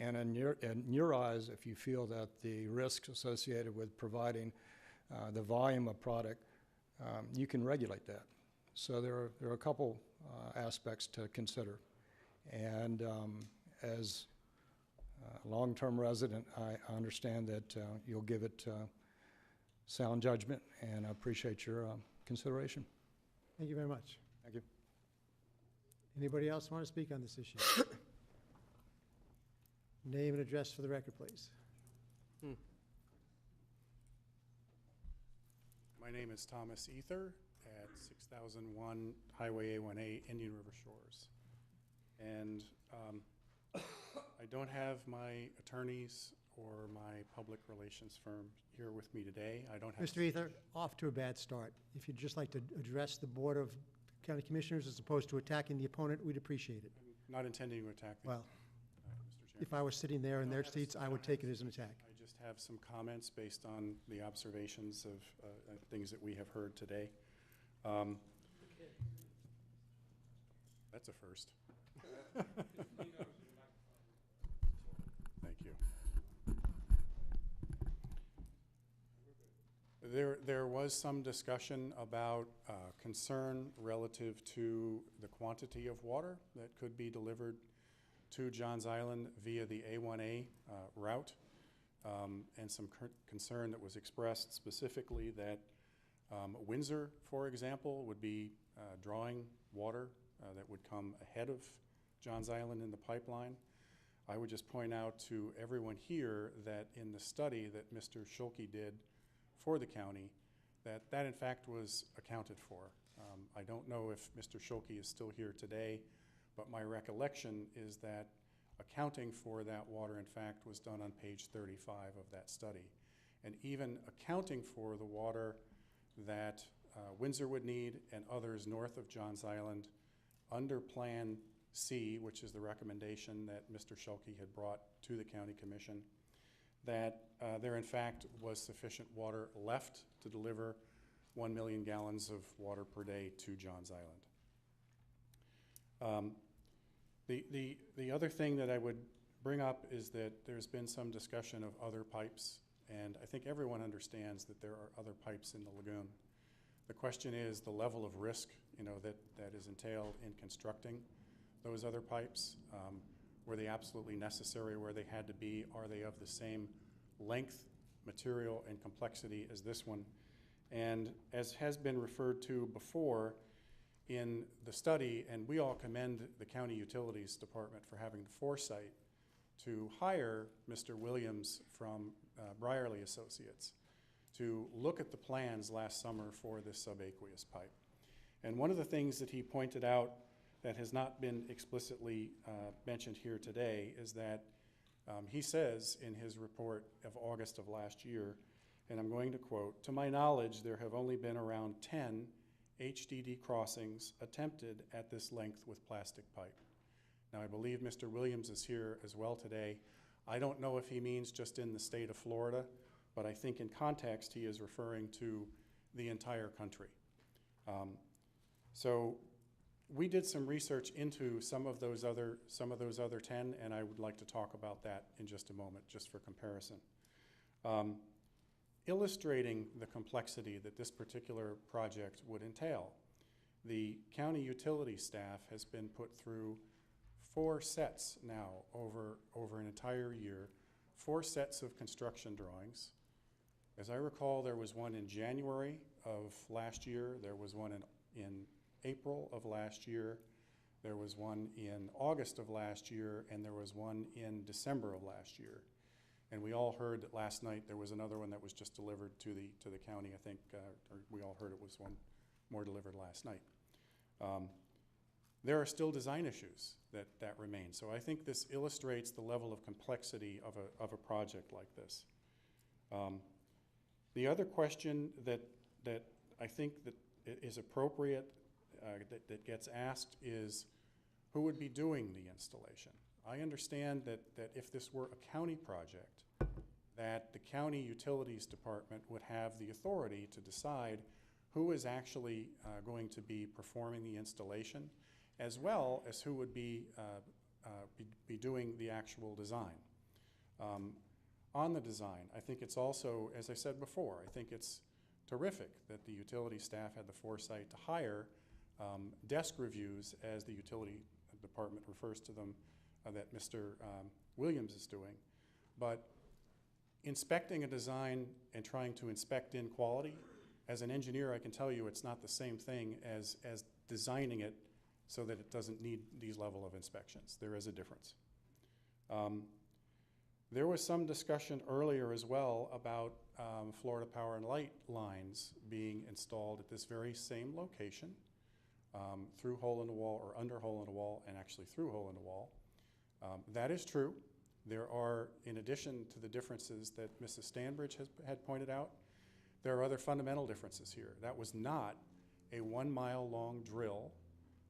Speaker 4: And in your eyes, if you feel that the risks associated with providing the volume of product, you can regulate that. So there are a couple aspects to consider. And as a long-term resident, I understand that you'll give it sound judgment, and I appreciate your consideration.
Speaker 1: Thank you very much.
Speaker 4: Thank you.
Speaker 1: Anybody else want to speak on this issue? Name and address for the record, please.
Speaker 14: My name is Thomas Ether at 6001 Highway A1A, Indian River Shores. And I don't have my attorneys or my public relations firm here with me today. I don't have.
Speaker 1: Mr. Ether, off to a bad start. If you'd just like to address the Board of County Commissioners as opposed to attacking the opponent, we'd appreciate it.
Speaker 14: I'm not intending to attack the,
Speaker 1: Well,
Speaker 14: Mr. Chairman.
Speaker 1: if I was sitting there in their seats, I would take it as an attack.
Speaker 14: I just have some comments based on the observations of things that we have heard today. That's a first. Thank you. There was some discussion about concern relative to the quantity of water that could be delivered to Johns Island via the A1A route, and some concern that was expressed specifically that Windsor, for example, would be drawing water that would come ahead of Johns Island in the pipeline. I would just point out to everyone here that in the study that Mr. Schulke did for the county, that in fact was accounted for. I don't know if Mr. Schulke is still here today, but my recollection is that accounting for that water in fact was done on page 35 of that study. And even accounting for the water that Windsor would need and others north of Johns Island under Plan C, which is the recommendation that Mr. Schulke had brought to the County Commission, that there in fact was sufficient water left to deliver 1 million gallons of water per day to Johns Island. The other thing that I would bring up is that there's been some discussion of other pipes, and I think everyone understands that there are other pipes in the lagoon. The question is the level of risk, that is entailed in constructing those other pipes. Were they absolutely necessary where they had to be? Are they of the same length, material, and complexity as this one? And as has been referred to before in the study, and we all commend the County Utilities Department for having the foresight to hire Mr. Williams from Brierley Associates to look at the plans last summer for this subaqueous pipe. And one of the things that he pointed out that has not been explicitly mentioned here today is that he says in his report of August of last year, and I'm going to quote, "To my knowledge, there have only been around 10 HDD crossings attempted at this length with plastic pipe." Now, I believe Mr. Williams is here as well today. I don't know if he means just in the state of Florida, but I think in context he is referring to the entire country. So we did some research into some of those other 10, and I would like to talk about that in just a moment, just for comparison. Illustrating the complexity that this particular project would entail, The county utility staff has been put through 4 sets now over an entire year, 4 sets of construction drawings. As I recall, there was one in January of last year, there was one in April of last year, there was one in August of last year, and there was one in December of last year. And we all heard that last night there was another one that was just delivered to the county, I think, or we all heard it was one more delivered last night. There are still design issues that remain. So I think this illustrates the level of complexity of a project like this. The other question that I think that is appropriate that gets asked is, who would be doing the installation? I understand that if this were a county project, that the county utilities department would have the authority to decide who is actually going to be performing the installation, as well as who would be doing the actual design. On the design, I think it's also, as I said before, I think it's terrific that the utility staff had the foresight to hire desk reviews, as the utility department refers to them, that Mr. Williams is doing. But inspecting a design and trying to inspect in quality, as an engineer, I can tell you it's not the same thing as designing it so that it doesn't need these level of inspections. There is a difference. There was some discussion earlier as well about Florida Power and Light lines being installed at this very same location, through hole in the wall or under hole in the wall, and actually through hole in the wall. That is true. There are, in addition to the differences that Mrs. Stanbridge had pointed out, there are other fundamental differences here. That was not a 1 mile long drill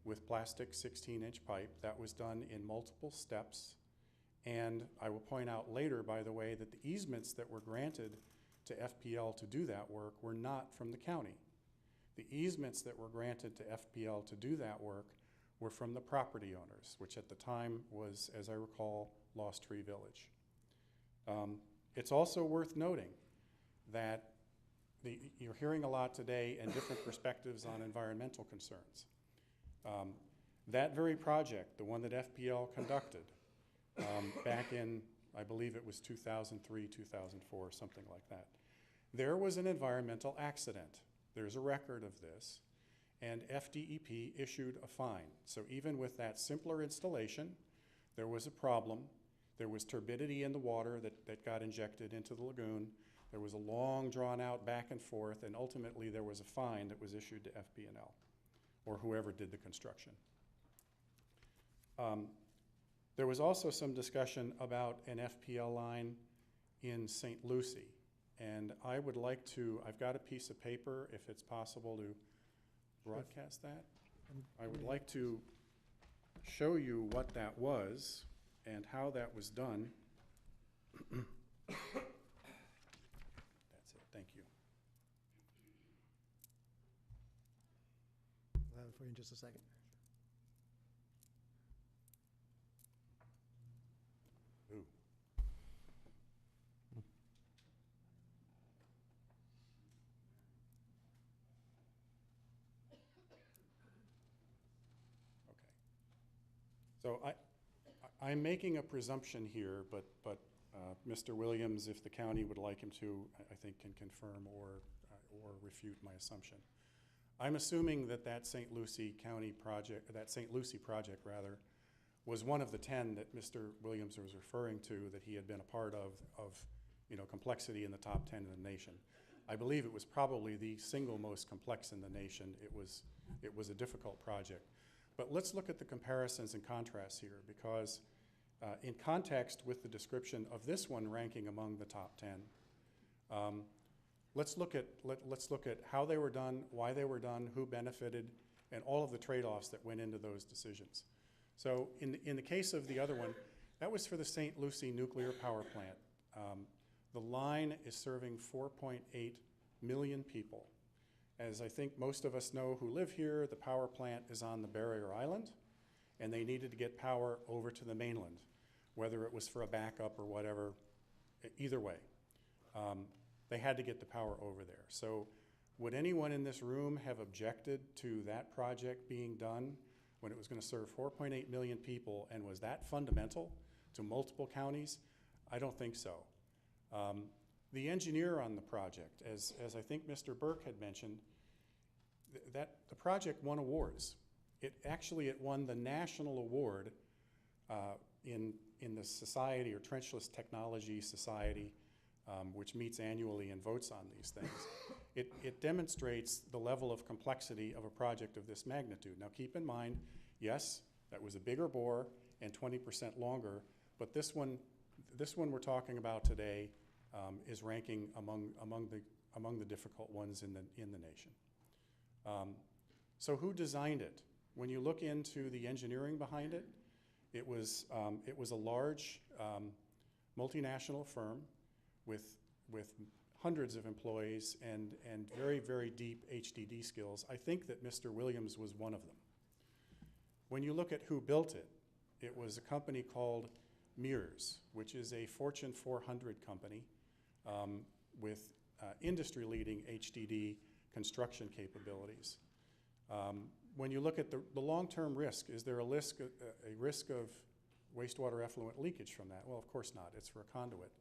Speaker 14: with plastic 16-inch pipe. That was done in multiple steps. And I will point out later, by the way, that the easements that were granted to FPL to do that work were not from the county. The easements that were granted to FPL to do that work were from the property owners, which at the time was, as I recall, Lost Tree Village. It's also worth noting that you're hearing a lot today and different perspectives on environmental concerns. That very project, the one that FPL conducted, back in, I believe it was 2003, 2004, something like that, there was an environmental accident. There's a record of this, and FDEP issued a fine. So even with that simpler installation, there was a problem. There was turbidity in the water that got injected into the lagoon. There was a long, drawn-out back and forth, and ultimately there was a fine that was issued to FP&L, or whoever did the construction. There was also some discussion about an FPL line in St. Lucie, and I would like to, I've got a piece of paper, if it's possible to broadcast that. I would like to show you what that was and how that was done. That's it, thank you.
Speaker 1: I'll have it for you in just a second.
Speaker 14: Ooh. So I'm making a presumption here, but Mr. Williams, if the county would like him to, I think can confirm or refute my assumption. I'm assuming that St. Lucie County project, that St. Lucie project rather, was one of the 10 that Mr. Williams was referring to that he had been a part of complexity in the top 10 in the nation. I believe it was probably the single most complex in the nation. It was a difficult project. But let's look at the comparisons and contrasts here, because in context with the description of this one ranking among the top 10, let's look at how they were done, why they were done, who benefited, and all of the trade-offs that went into those decisions. So in the case of the other one, that was for the St. Lucie nuclear power plant. The line is serving 4.8 million people. As I think most of us know who live here, the power plant is on the barrier island, and they needed to get power over to the mainland, whether it was for a backup or whatever, either way. They had to get the power over there. So Would anyone in this room have objected to that project being done when it was going to serve 4.8 million people, and was that fundamental to multiple counties? I don't think so. The engineer on the project, as I think Mr. Burke had mentioned, that the project won awards. It won the national award in the society, or Trenchless Technology Society, which meets annually and votes on these things. It demonstrates the level of complexity of a project of this magnitude. Now keep in mind, yes, that was a bigger bore and 20% longer, but this one we're talking about today is ranking among the difficult ones in the nation. So who designed it? When you look into the engineering behind it, it was a large multinational firm with hundreds of employees and very, very deep HDD skills. I think that Mr. Williams was one of them. When you look at who built it, it was a company called Mears, which is a Fortune 400 company with industry-leading HDD construction capabilities. When you look at the long-term risk, is there a risk of wastewater effluent leakage from that? Well, of course not. It's for a conduit.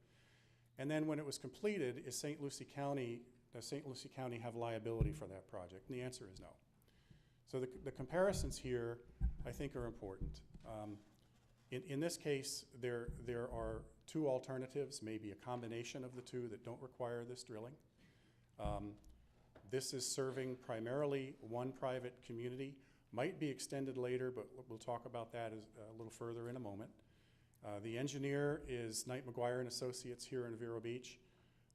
Speaker 14: And then when it was completed, does St. Lucie County have liability for that project? And the answer is no. So the comparisons here, I think, are important. In this case, there are two alternatives, maybe a combination of the two that don't require this drilling. This is serving primarily one private community. Might be extended later, but we'll talk about that a little further in a moment. The engineer is Knight McGuire and Associates here in Vero Beach.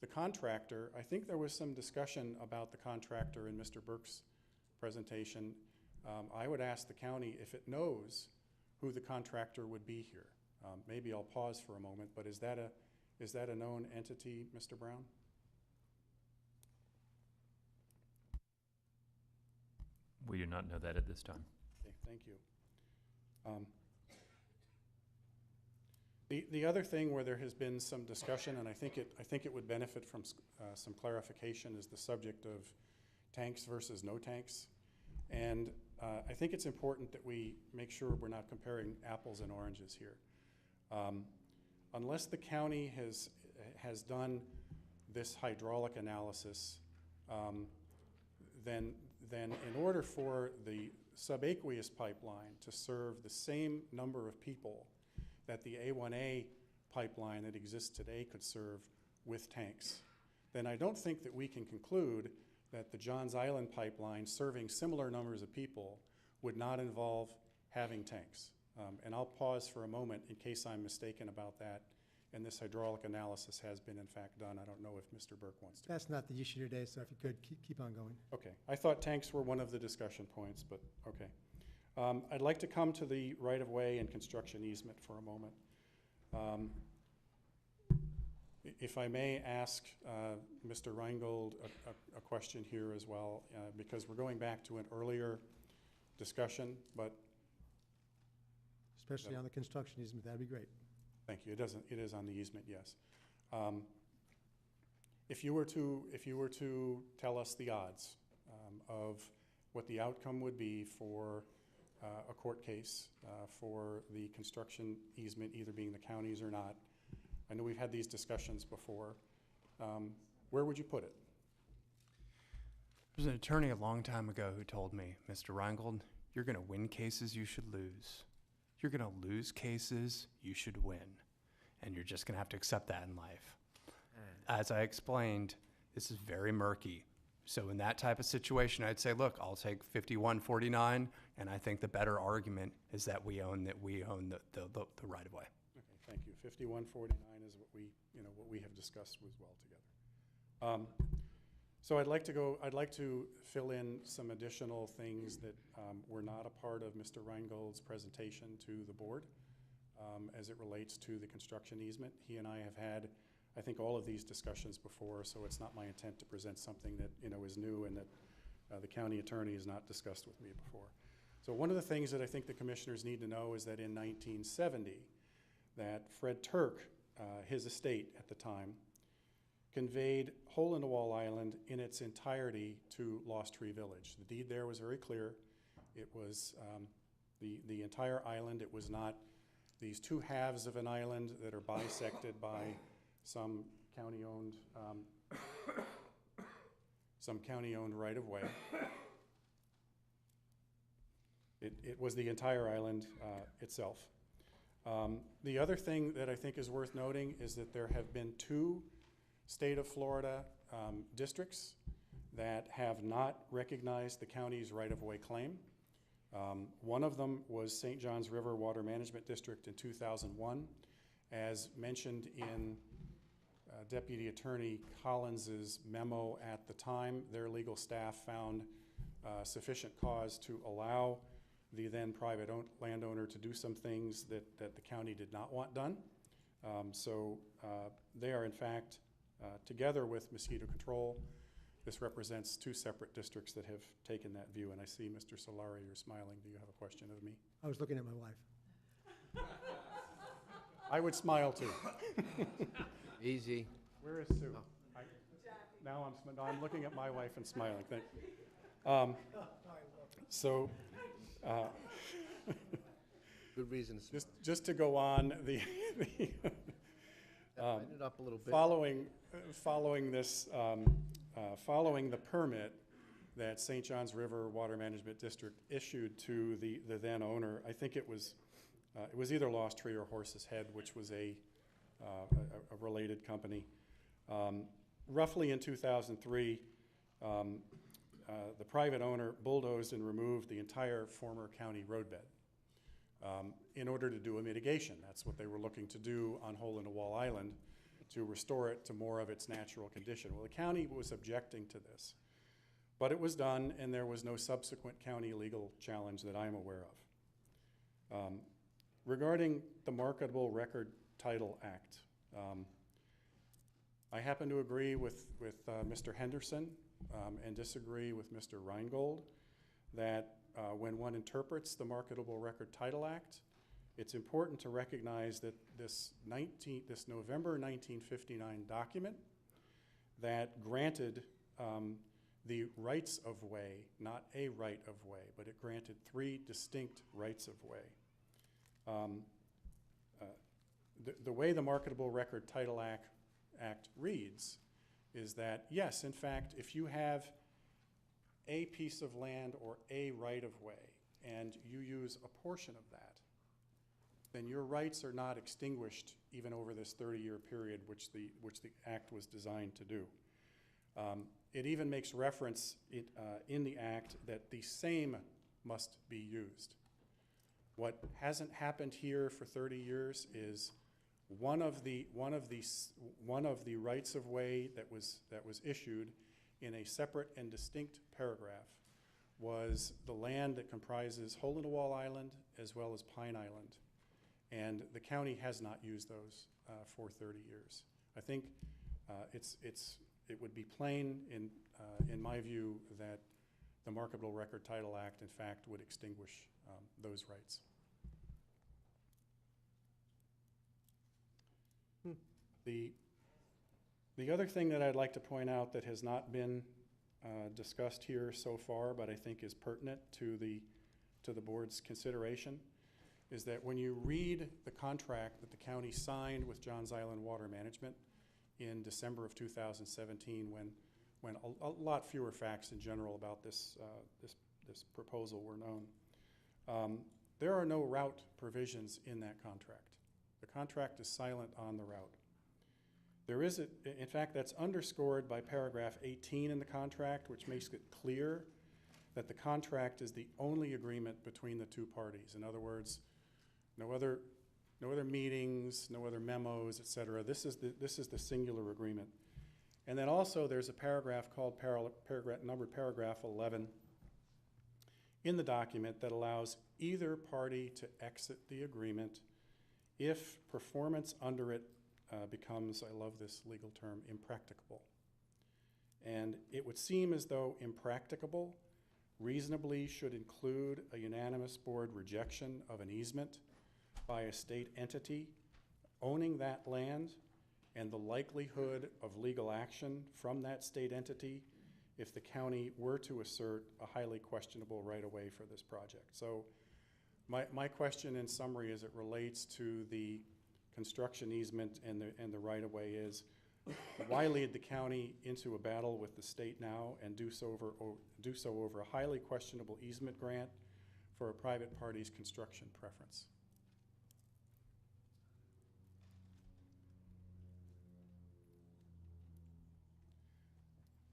Speaker 14: The contractor, I think there was some discussion about the contractor in Mr. Burke's presentation. I would ask the county if it knows who the contractor would be here. Maybe I'll pause for a moment, but is that a known entity, Mr. Brown?
Speaker 5: We do not know that at this time.
Speaker 14: Okay, thank you. The other thing where there has been some discussion, and I think it would benefit from some clarification, is the subject of tanks versus no tanks. And I think it's important that we make sure we're not comparing apples and oranges here. Unless the county has done this hydraulic analysis, then in order for the subaqueous pipeline to serve the same number of people that the A1A pipeline that exists today could serve with tanks, then I don't think that we can conclude that the Johns Island pipeline serving similar numbers of people would not involve having tanks. And I'll pause for a moment in case I'm mistaken about that, and this hydraulic analysis has been in fact done. I don't know if Mr. Burke wants to.
Speaker 1: That's not the issue today, so if you could, keep on going.
Speaker 14: Okay, I thought tanks were one of the discussion points, but okay. I'd like to come to the right-of-way and construction easement for a moment. If I may ask Mr. Reingold a question here as well, because we're going back to an earlier discussion, but
Speaker 1: Especially on the construction easement, that'd be great.
Speaker 14: thank you. It is on the easement, yes. If you were to tell us the odds of what the outcome would be for a court case for the construction easement, either being the county's or not, I know we've had these discussions before, where would you put it?
Speaker 10: There's an attorney a long time ago who told me, Mr. Reingold, you're going to win cases you should lose. You're going to lose cases you should win. And you're just going to have to accept that in life. As I explained, this is very murky. So in that type of situation, I'd say, look, I'll take 5149, and I think the better argument is that we own the right-of-way.
Speaker 14: Okay, thank you. 5149 is what we have discussed as well together. So I'd like to fill in some additional things that were not a part of Mr. Reingold's presentation to the board as it relates to the construction easement. He and I have had, I think, all of these discussions before, so it's not my intent to present something that is new and that the county attorney has not discussed with me before. So one of the things that I think the commissioners need to know is that in 1970, that Fred Turk, his estate at the time, conveyed Hole-in-the-Wall Island in its entirety to Lost Tree Village. The deed there was very clear. It was the entire island. It was not these two halves of an island that are bisected by some county-owned right-of-way. It was the entire island itself. The other thing that I think is worth noting is that there have been two state of Florida districts that have not recognized the county's right-of-way claim. One of them was St. Johns River Water Management District in 2001. As mentioned in Deputy Attorney Collins's memo at the time, their legal staff found sufficient cause to allow the then private landowner to do some things that the county did not want done. So they are in fact, together with mosquito control, this represents two separate districts that have taken that view. And I see, Mr. Solari, you're smiling. Do you have a question of me?
Speaker 1: I was looking at my wife.
Speaker 14: I would smile too.
Speaker 6: Easy.
Speaker 14: Where is Sue? Now I'm looking at my wife and smiling. Thank you.
Speaker 6: Good reason to
Speaker 14: just to go on, the
Speaker 6: Lighten it up a little bit.
Speaker 14: Following the permit that St. Johns River Water Management District issued to the then owner, I think it was either Lost Tree or Horse's Head, which was a related company. Roughly in 2003, the private owner bulldozed and removed the entire former county roadbed in order to do a mitigation. That's what they were looking to do on Hole-in-the-Wall Island, to restore it to more of its natural condition. Well, the county was objecting to this, but it was done, and there was no subsequent county legal challenge that I'm aware of. Regarding the Marketable Record Title Act, I happen to agree with Mr. Henderson and disagree with Mr. Reingold that when one interprets the Marketable Record Title Act, it's important to recognize that this November 1959 document that granted the rights of way, not a right of way, but it granted three distinct rights of way. The way the Marketable Record Title Act reads is that, yes, in fact, if you have a piece of land or a right of way and you use a portion of that, then your rights are not extinguished even over this 30-year period which the act was designed to do. It even makes reference in the act that the same must be used. What hasn't happened here for 30 years is one of the rights of way that was issued in a separate and distinct paragraph was the land that comprises Hole-in-the-Wall Island as well as Pine Island. And the county has not used those for 30 years. I think it would be plain in my view that the Marketable Record Title Act, in fact, would extinguish those rights. The other thing that I'd like to point out that has not been discussed here so far, but I think is pertinent to the board's consideration, is that when you read the contract that the county signed with Johns Island Water Management in December of 2017, when a lot fewer facts in general about this proposal were known, there are no route provisions in that contract. The contract is silent on the route. There is, in fact, that's underscored by paragraph 18 in the contract, which makes it clear that the contract is the only agreement between the two parties. In other words, no other meetings, no other memos, et cetera. This is the singular agreement. And then also there's a paragraph called numbered paragraph 11 in the document that allows either party to exit the agreement if performance under it becomes, I love this legal term, impracticable. And it would seem as though impracticable reasonably should include a unanimous board rejection of an easement by a state entity owning that land and the likelihood of legal action from that state entity if the county were to assert a highly questionable right-of-way for this project. So my question in summary as it relates to the construction easement and the right-of-way is, why lead the county into a battle with the state now and do so over a highly questionable easement grant for a private party's construction preference?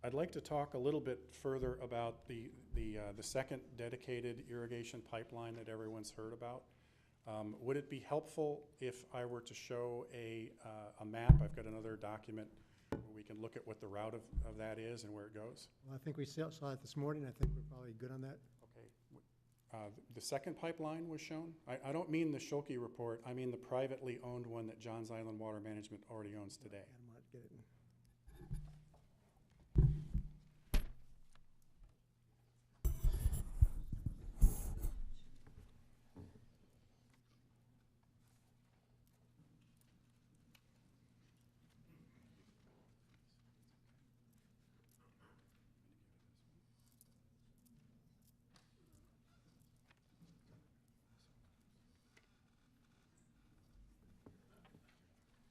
Speaker 14: I'd like to talk a little bit further about the second dedicated irrigation pipeline that everyone's heard about. Would it be helpful if I were to show a map? I've got another document where we can look at what the route of that is and where it goes.
Speaker 1: Well, I think we saw it this morning. I think we're probably good on that.
Speaker 14: Okay. The second pipeline was shown. I don't mean the Schulke report. I mean the privately owned one that Johns Island Water Management already owns today.
Speaker 1: I might get it in.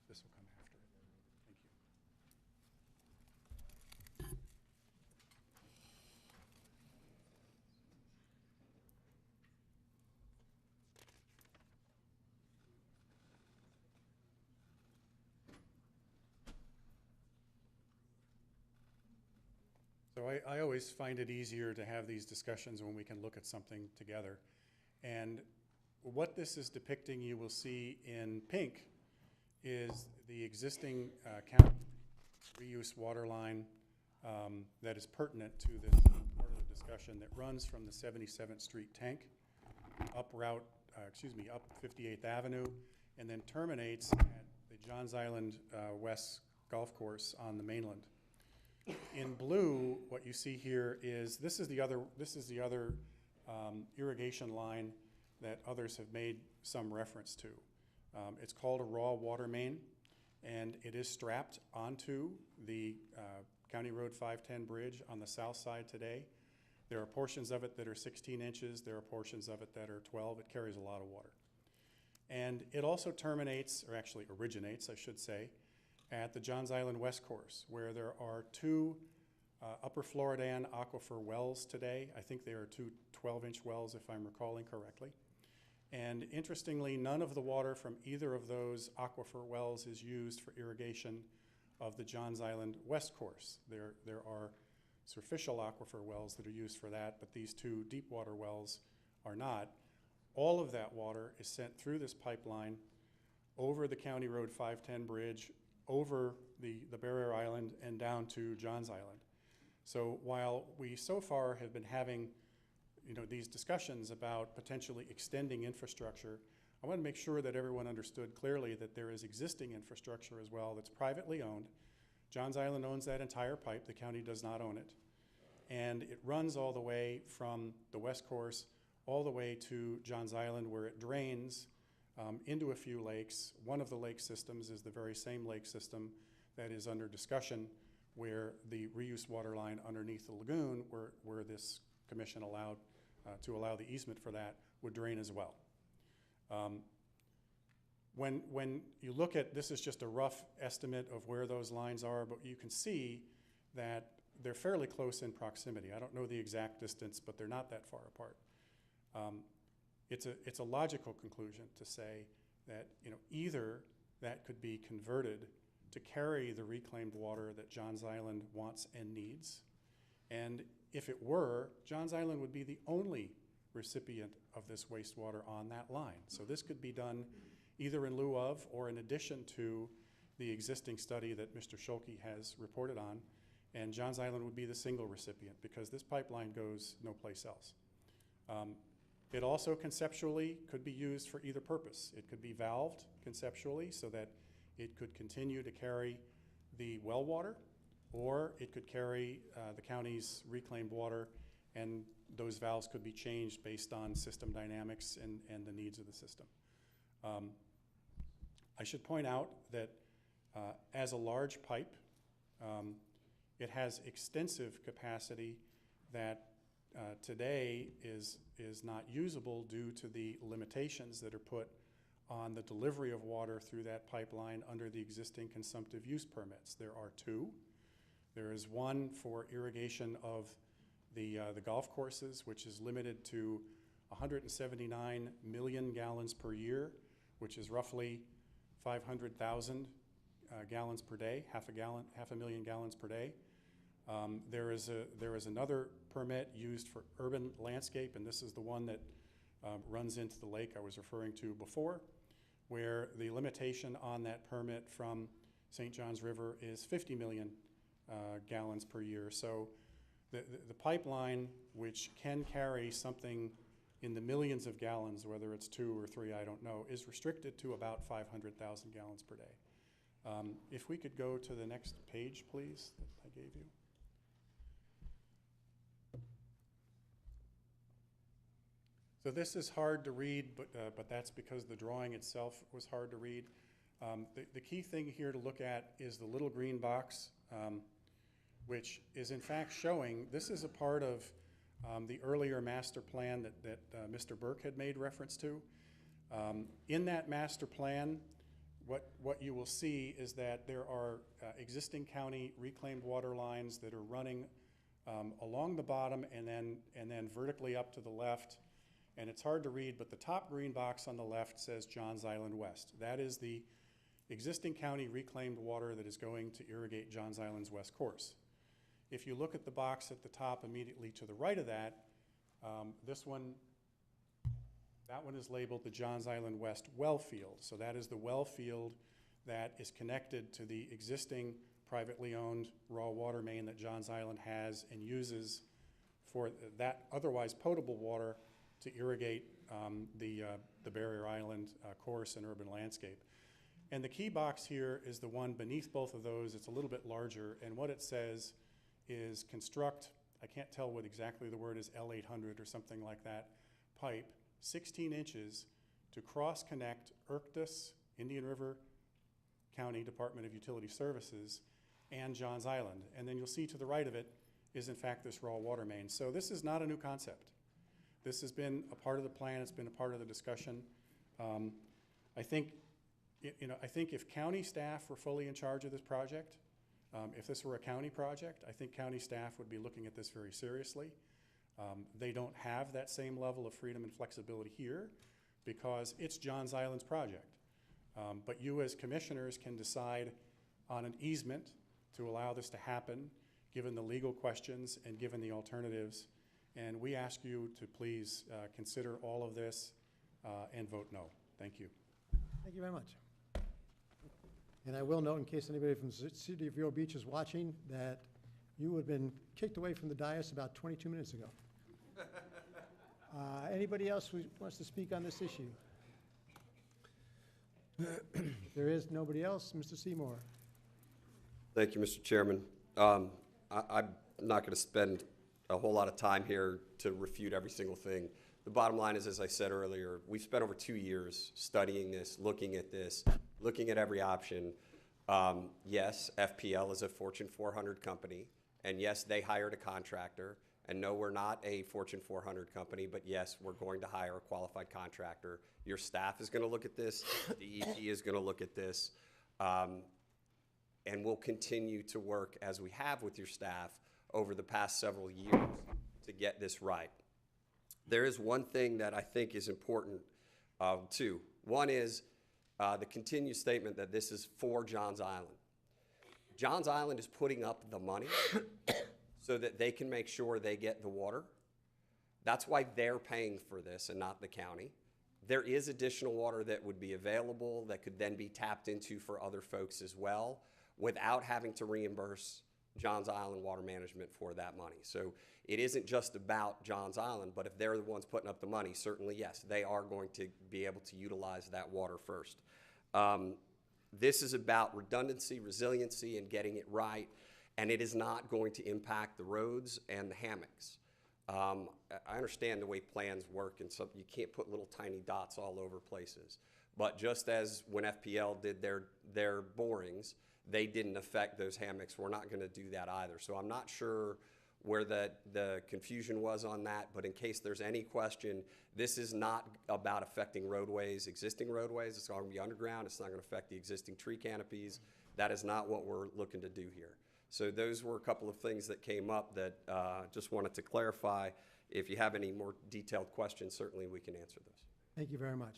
Speaker 14: This will come after it. Thank you. So I always find it easier to have these discussions when we can look at something together. And what this is depicting, you will see in pink, is the existing county reuse water line that is pertinent to this part of the discussion that runs from the 77th Street tank up 58th Avenue and then terminates at the Johns Island West Golf Course on the mainland. In blue, what you see here is this is the other irrigation line that others have made some reference to. It's called a raw water main, and it is strapped onto the County Road 510 bridge on the south side today. There are portions of it that are 16 inches. There are portions of it that are 12. It carries a lot of water. And it also terminates, or actually originates, I should say, at the Johns Island West Course, where there are two Upper Floridan aquifer wells today. I think they are two 12-inch wells, if I'm recalling correctly. And interestingly, none of the water from either of those aquifer wells is used for irrigation of the Johns Island West Course. There are superficial aquifer wells that are used for that, but these two deep water wells are not. All of that water is sent through this pipeline over the County Road 510 bridge, over the barrier island, and down to Johns Island. So while we so far have been having these discussions about potentially extending infrastructure, I want to make sure that everyone understood clearly that there is existing infrastructure as well that's privately owned. Johns Island owns that entire pipe. The county does not own it. And it runs all the way from the West Course all the way to Johns Island, where it drains into a few lakes. One of the lake systems is the very same lake system that is under discussion, where the reuse water line underneath the lagoon, where this commission allowed to allow the easement for that, would drain as well. When you look at, this is just a rough estimate of where those lines are, but you can see that they're fairly close in proximity. I don't know the exact distance, but they're not that far apart. It's a logical conclusion to say that either that could be converted to carry the reclaimed water that Johns Island wants and needs, and if it were, Johns Island would be the only recipient of this wastewater on that line. So this could be done either in lieu of or in addition to the existing study that Mr. Schulke has reported on, and Johns Island would be the single recipient because this pipeline goes no place else. It also conceptually could be used for either purpose. It could be valved conceptually so that it could continue to carry the well water, or it could carry the county's reclaimed water, and those valves could be changed based on system dynamics and the needs of the system. I should point out that As a large pipe, it has extensive capacity that today is not usable due to the limitations that are put on the delivery of water through that pipeline under the existing consumptive use permits. There are two. There is one for irrigation of the golf courses, which is limited to 179 million gallons per year, which is roughly 500,000 gallons per day, half a million gallons per day. There is another permit used for urban landscape, and this is the one that runs into the lake I was referring to before, where the limitation on that permit from St. Johns River is 50 million gallons per year. So the pipeline, which can carry something in the millions of gallons, whether it's 2 or 3, I don't know, is restricted to about 500,000 gallons per day. If we could go to the next page, please, that I gave you. So this is hard to read, but that's because the drawing itself was hard to read. The key thing here to look at is the little green box, which is in fact showing, this is a part of the earlier master plan that Mr. Burke had made reference to. In that master plan, what you will see is that there are existing county reclaimed water lines that are running along the bottom and then vertically up to the left. And it's hard to read, but the top green box on the left says Johns Island West. That is the existing county reclaimed water that is going to irrigate Johns Island's west course. If you look at the box at the top immediately to the right of that, that one is labeled the Johns Island West well field. So that is the well field that is connected to the existing privately owned raw water main that Johns Island has and uses for that otherwise potable water to irrigate the Barrier Island course and urban landscape. And the key box here is the one beneath both of those. It's a little bit larger, and what it says is construct, I can't tell what exactly the word is, L800 or something like that, pipe 16 inches to cross-connect IRCDIS, Indian River County Department of Utility Services, and Johns Island. And then you'll see to the right of it is in fact this raw water main. So this is not a new concept. This has been a part of the plan. It's been a part of the discussion. I think if county staff were fully in charge of this project, if this were a county project, I think county staff would be looking at this very seriously. They don't have that same level of freedom and flexibility here because it's Johns Island's project. But you as commissioners can decide on an easement to allow this to happen, given the legal questions and given the alternatives. And we ask you to please consider all of this and vote no. Thank you.
Speaker 1: Thank you very much. And I will note, in case anybody from the City of Vero Beach is watching, that you would have been kicked away from the dais about 22 minutes ago. Anybody else who wants to speak on this issue? If there is nobody else, Mr. Seymour.
Speaker 7: Thank you, Mr. Chairman. I'm not going to spend a whole lot of time here to refute every single thing. The bottom line is, as I said earlier, we've spent over 2 years studying this, looking at every option. Yes, FPL is a Fortune 400 company, and yes, they hired a contractor. And no, we're not a Fortune 400 company, but yes, we're going to hire a qualified contractor. Your staff is going to look at this. DEP is going to look at this. And we'll continue to work as we have with your staff over the past several years to get this right. There is one thing that I think is important too. One is the continued statement that this is for Johns Island. Johns Island is putting up the money so that they can make sure they get the water. That's why they're paying for this and not the county. There is additional water that would be available that could then be tapped into for other folks as well without having to reimburse Johns Island Water Management for that money. So it isn't just about Johns Island, but if they're the ones putting up the money, certainly yes, they are going to be able to utilize that water first. This is about redundancy, resiliency, and getting it right, and it is not going to impact the roads and the hammocks. I understand the way plans work, and so you can't put little tiny dots all over places. But just as when FPL did their borings, they didn't affect those hammocks. We're not going to do that either. So I'm not sure where the confusion was on that, but in case there's any question, this is not about affecting roadways, existing roadways. It's going to be underground. It's not going to affect the existing tree canopies. That is not what we're looking to do here. So those were a couple of things that came up that just wanted to clarify. If you have any more detailed questions, certainly we can answer those.
Speaker 1: Thank you very much.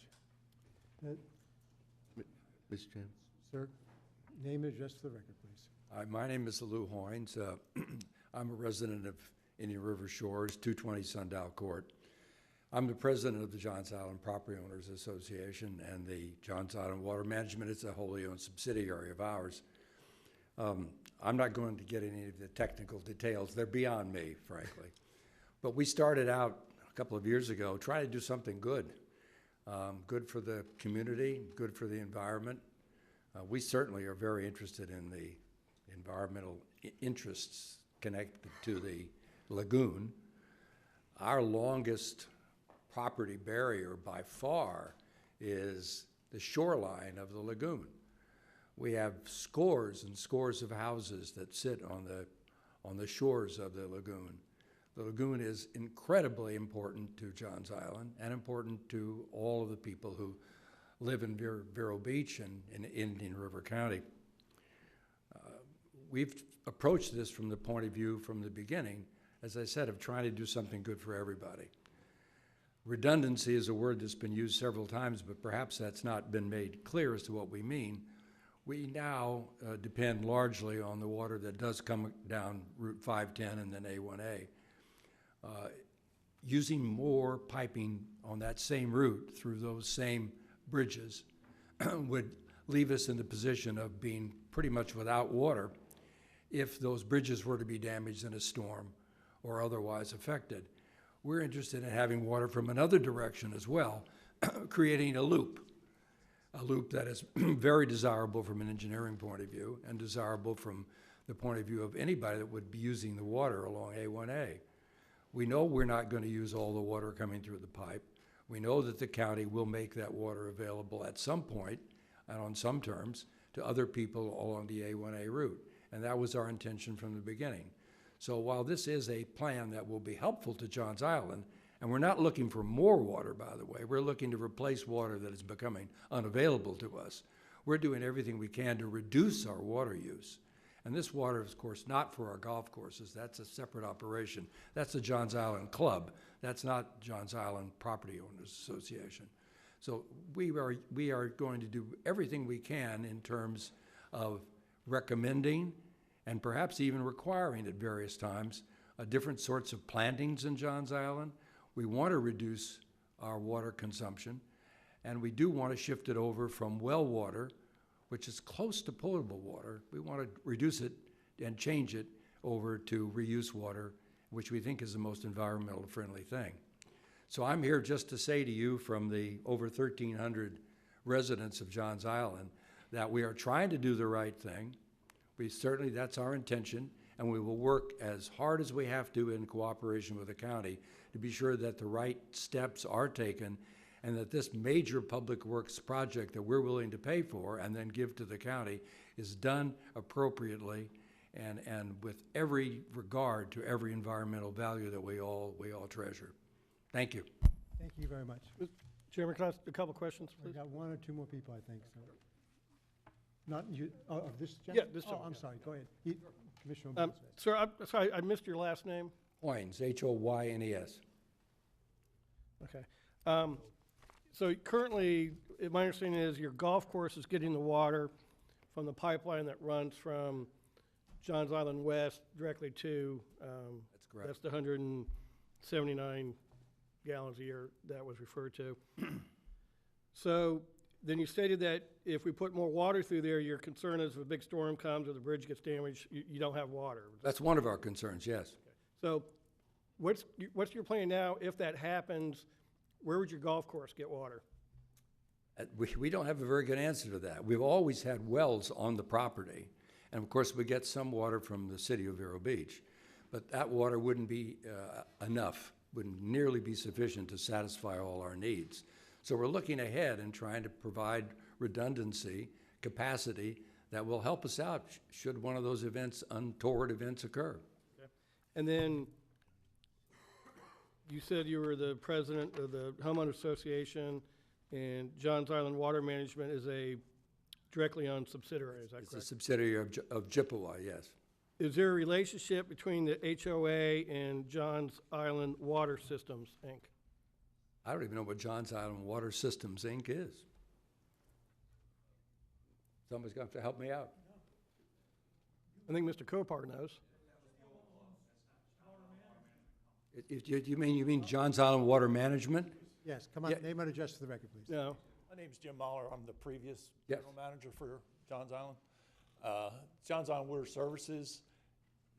Speaker 6: Mr. Chairman.
Speaker 1: Sir, name and address for the record, please.
Speaker 2: Hi, my name is Lou Hoynes. I'm a resident of Indian River Shores, 220 Sundial Court. I'm the president of the Johns Island Property Owners Association, and the Johns Island Water Management is a wholly owned subsidiary of ours. I'm not going to get any of the technical details. They're beyond me, frankly. But we started out a couple of years ago trying to do something good. Good for the community, good for the environment. We certainly are very interested in the environmental interests connected to the lagoon. Our longest property barrier by far is the shoreline of the lagoon. We have scores and scores of houses that sit on the shores of the lagoon. The lagoon is incredibly important to Johns Island and important to all of the people who live in Vero Beach and in Indian River County. We've approached this from the point of view from the beginning, as I said, of trying to do something good for everybody. Redundancy is a word that's been used several times, but perhaps that's not been made clear as to what we mean. We now depend largely on the water that does come down Route 510 and then A1A. Using more piping on that same route through those same bridges would leave us in the position of being pretty much without water if those bridges were to be damaged in a storm or otherwise affected. We're interested in having water from another direction as well, creating a loop that is very desirable from an engineering point of view and desirable from the point of view of anybody that would be using the water along A1A. We know we're not going to use all the water coming through the pipe. We know that the county will make that water available at some point and on some terms to other people along the A1A route. And that was our intention from the beginning. So while this is a plan that will be helpful to Johns Island, and we're not looking for more water, by the way, we're looking to replace water that is becoming unavailable to us. We're doing everything we can to reduce our water use. And this water is, of course, not for our golf courses. That's a separate operation. That's the Johns Island Club. That's not Johns Island Property Owners Association. So we are going to do everything we can in terms of recommending and perhaps even requiring at various times different sorts of plantings in Johns Island. We want to reduce our water consumption, and we do want to shift it over from well water, which is close to potable water. We want to reduce it and change it over to reuse water, which we think is the most environmentally friendly thing. So I'm here just to say to you from the over 1,300 residents of Johns Island that we are trying to do the right thing. That's our intention, and we will work as hard as we have to in cooperation with the county to be sure that the right steps are taken and that this major public works project that we're willing to pay for and then give to the county is done appropriately and with every regard to every environmental value that we all treasure. Thank you.
Speaker 1: Thank you very much.
Speaker 3: Mr. Chairman, can I ask a couple questions, please?
Speaker 1: We've got one or two more people, I think, so. Not you, of this
Speaker 3: Yeah,
Speaker 1: gentleman?
Speaker 3: this
Speaker 1: Oh,
Speaker 3: gentleman,
Speaker 1: I'm
Speaker 3: yeah.
Speaker 1: sorry, go ahead. Commissioner
Speaker 3: Um,
Speaker 1: Gonzalez.
Speaker 3: Sir, sorry, I missed your last name.
Speaker 2: Hoynes, H-O-Y-N-E-S.
Speaker 3: Okay. So currently, my understanding is your golf course is getting the water from the pipeline that runs from Johns Island West directly to,
Speaker 2: That's correct.
Speaker 3: that's the 179 gallons a year that was referred to. So then you stated that if we put more water through there, your concern is if a big storm comes or the bridge gets damaged, you don't have water.
Speaker 2: That's one of our concerns, yes.
Speaker 3: So what's your plan now if that happens? Where would your golf course get water?
Speaker 2: We don't have a very good answer to that. We've always had wells on the property, and of course we get some water from the city of Vero Beach, but that water wouldn't be enough, wouldn't nearly be sufficient to satisfy all our needs. So we're looking ahead and trying to provide redundancy, capacity that will help us out should one of those events, untoward events occur.
Speaker 3: And then you said you were the president of the homeowner association, and Johns Island Water Management is a directly owned subsidiary, is that
Speaker 2: It's a
Speaker 3: correct?
Speaker 2: subsidiary of Chippewa, yes.
Speaker 3: Is there a relationship between the HOA and Johns Island Water Systems, Inc.?
Speaker 2: I don't even know what Johns Island Water Systems, Inc. is. Somebody's going to have to help me out.
Speaker 3: I think Mr. Copar knows.
Speaker 2: You mean Johns Island Water Management?
Speaker 1: Yes, come on,
Speaker 2: Yeah.
Speaker 1: name and address for the record, please.
Speaker 3: No.
Speaker 9: My name's Jim Mahler. I'm the previous
Speaker 2: Yes.
Speaker 9: general manager for Johns Island. Johns Island Water Services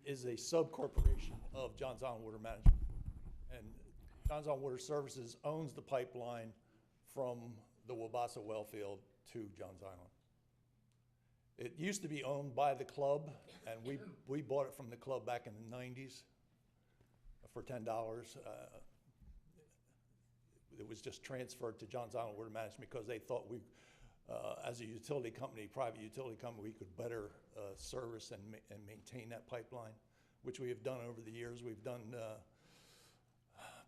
Speaker 9: is a sub-corporation of Johns Island Water Management. And Johns Island Water Services owns the pipeline from the Wabasa well field to Johns Island. It used to be owned by the club, and we bought it from the club back in the 90s for $10. It was just transferred to Johns Island Water Management because they thought we, as a utility company, private utility company, we could better service and maintain that pipeline, which we have done over the years. We've done,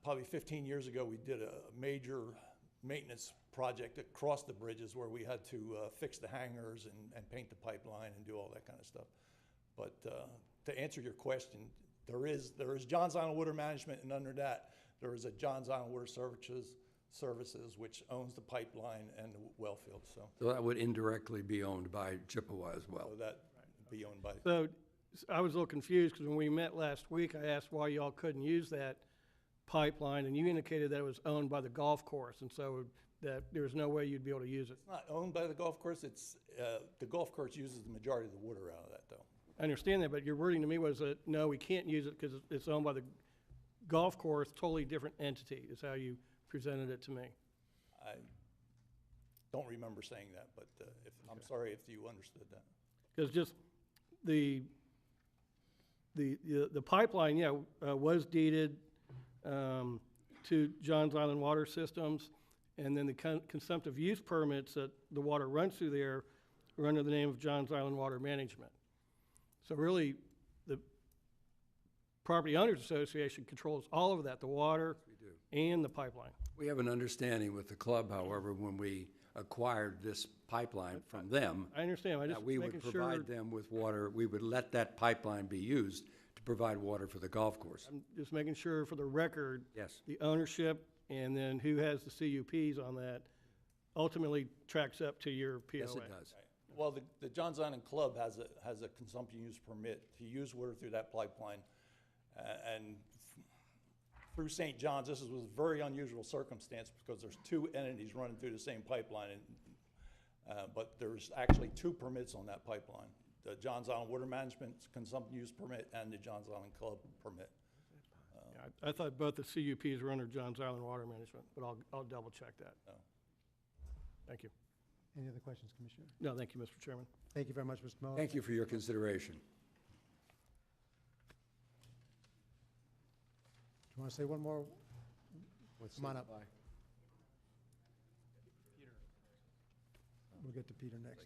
Speaker 9: probably 15 years ago, we did a major maintenance project across the bridges where we had to fix the hangars and paint the pipeline and do all that kind of stuff. But to answer your question, there is Johns Island Water Management, and under that, there is a Johns Island Water Services, which owns the pipeline and the well field, so.
Speaker 2: So that would indirectly be owned by Chippewa as well.
Speaker 9: So that be owned by.
Speaker 3: So I was a little confused because when we met last week, I asked why y'all couldn't use that pipeline, and you indicated that it was owned by the golf course, and so that there was no way you'd be able to use it.
Speaker 9: It's not owned by the golf course, it's, the golf course uses the majority of the water out of that, though.
Speaker 3: I understand that, but your wording to me was that, no, we can't use it because it's owned by the golf course, totally different entity, is how you presented it to me.
Speaker 9: I don't remember saying that, but I'm sorry if you understood that.
Speaker 3: Because just the pipeline, yeah, was deeded to Johns Island Water Systems, and then the consumptive use permits that the water runs through there are under the name of Johns Island Water Management. So really, the Property Owners Association controls all of that, the water and the pipeline.
Speaker 2: We have an understanding with the club, however, when we acquired this pipeline from them.
Speaker 3: I understand, I
Speaker 2: that
Speaker 3: just
Speaker 2: we would
Speaker 3: making
Speaker 2: provide
Speaker 3: sure,
Speaker 2: them with water, we would let that pipeline be used to provide water for the golf course.
Speaker 3: I'm just making sure for the record,
Speaker 2: Yes.
Speaker 3: the ownership and then who has the CUPs on that ultimately tracks up to your POA.
Speaker 2: Yes, it does.
Speaker 9: Well, the Johns Island Club has a consumption use permit to use water through that pipeline. And through St. John's, this was a very unusual circumstance because there's two entities running through the same pipeline. But there's actually two permits on that pipeline. The Johns Island Water Management consumption use permit and the Johns Island Club permit.
Speaker 3: I thought both the CUPs were under Johns Island Water Management, but I'll double check that.
Speaker 9: No.
Speaker 3: Thank you.
Speaker 1: Any other questions, Commissioner?
Speaker 3: No, thank you, Mr. Chairman.
Speaker 1: Thank you very much, Mr. Miller.
Speaker 2: Thank you for your consideration.
Speaker 1: Do you want to say one more? Come on up. We'll get to Peter next.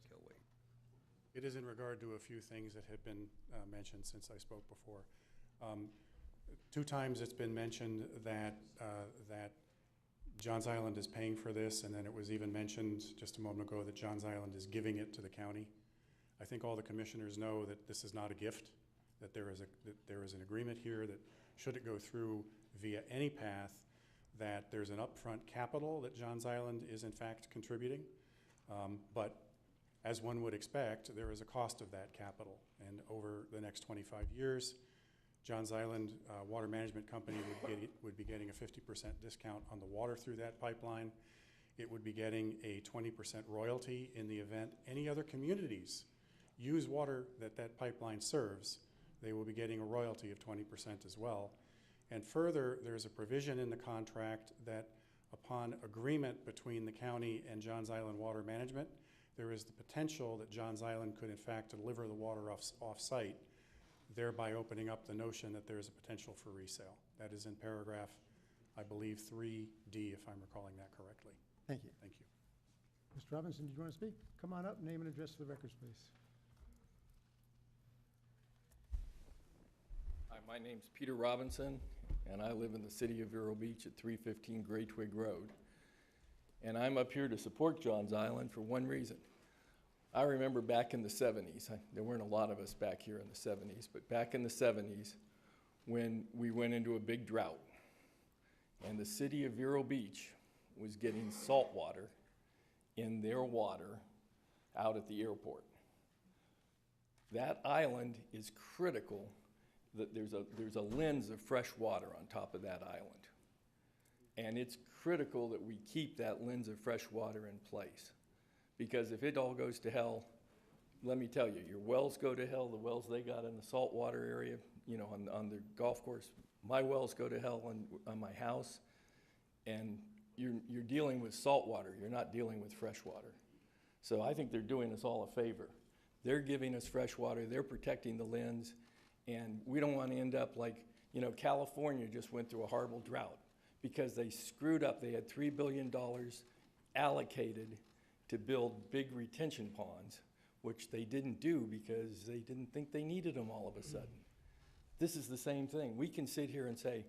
Speaker 14: It is in regard to a few things that have been mentioned since I spoke before. 2 times it's been mentioned that Johns Island is paying for this, and then it was even mentioned just a moment ago that Johns Island is giving it to the county. I think all the commissioners know that this is not a gift, that there is an agreement here that should it go through via any path, that there's an upfront capital that Johns Island is in fact contributing. But as one would expect, there is a cost of that capital, and over the next 25 years, Johns Island Water Management Company would be getting a 50% discount on the water through that pipeline. It would be getting a 20% royalty in the event any other communities use water that pipeline serves. They will be getting a royalty of 20% as well. And further, there's a provision in the contract that upon agreement between the county and Johns Island Water Management, there is the potential that Johns Island could in fact deliver the water off-site, thereby opening up the notion that there is a potential for resale. That is in paragraph, I believe, 3D, if I'm recalling that correctly.
Speaker 1: Thank you.
Speaker 14: Thank you.
Speaker 1: Mr. Robinson, did you want to speak? Come on up, name and address for the records, please.
Speaker 8: Hi, my name's Peter Robinson, and I live in the city of Vero Beach at 315 Great Twig Road. And I'm up here to support Johns Island for one reason. I remember back in the 70s, there weren't a lot of us back here in the 70s, but back in the 70s when we went into a big drought and the city of Vero Beach was getting salt water in their water out at the airport. That island is critical that there's a lens of fresh water on top of that island. And it's critical that we keep that lens of fresh water in place. Because if it all goes to hell, let me tell you, your wells go to hell, the wells they got in the saltwater area, you know, on the golf course, my wells go to hell on my house, and you're dealing with salt water, you're not dealing with fresh water. So I think they're doing us all a favor. They're giving us fresh water, they're protecting the lens, and we don't want to end up like, you know, California just went through a horrible drought because they screwed up. They had $3 billion allocated to build big retention ponds, which they didn't do because they didn't think they needed them all of a sudden. This is the same thing. We can sit here and say,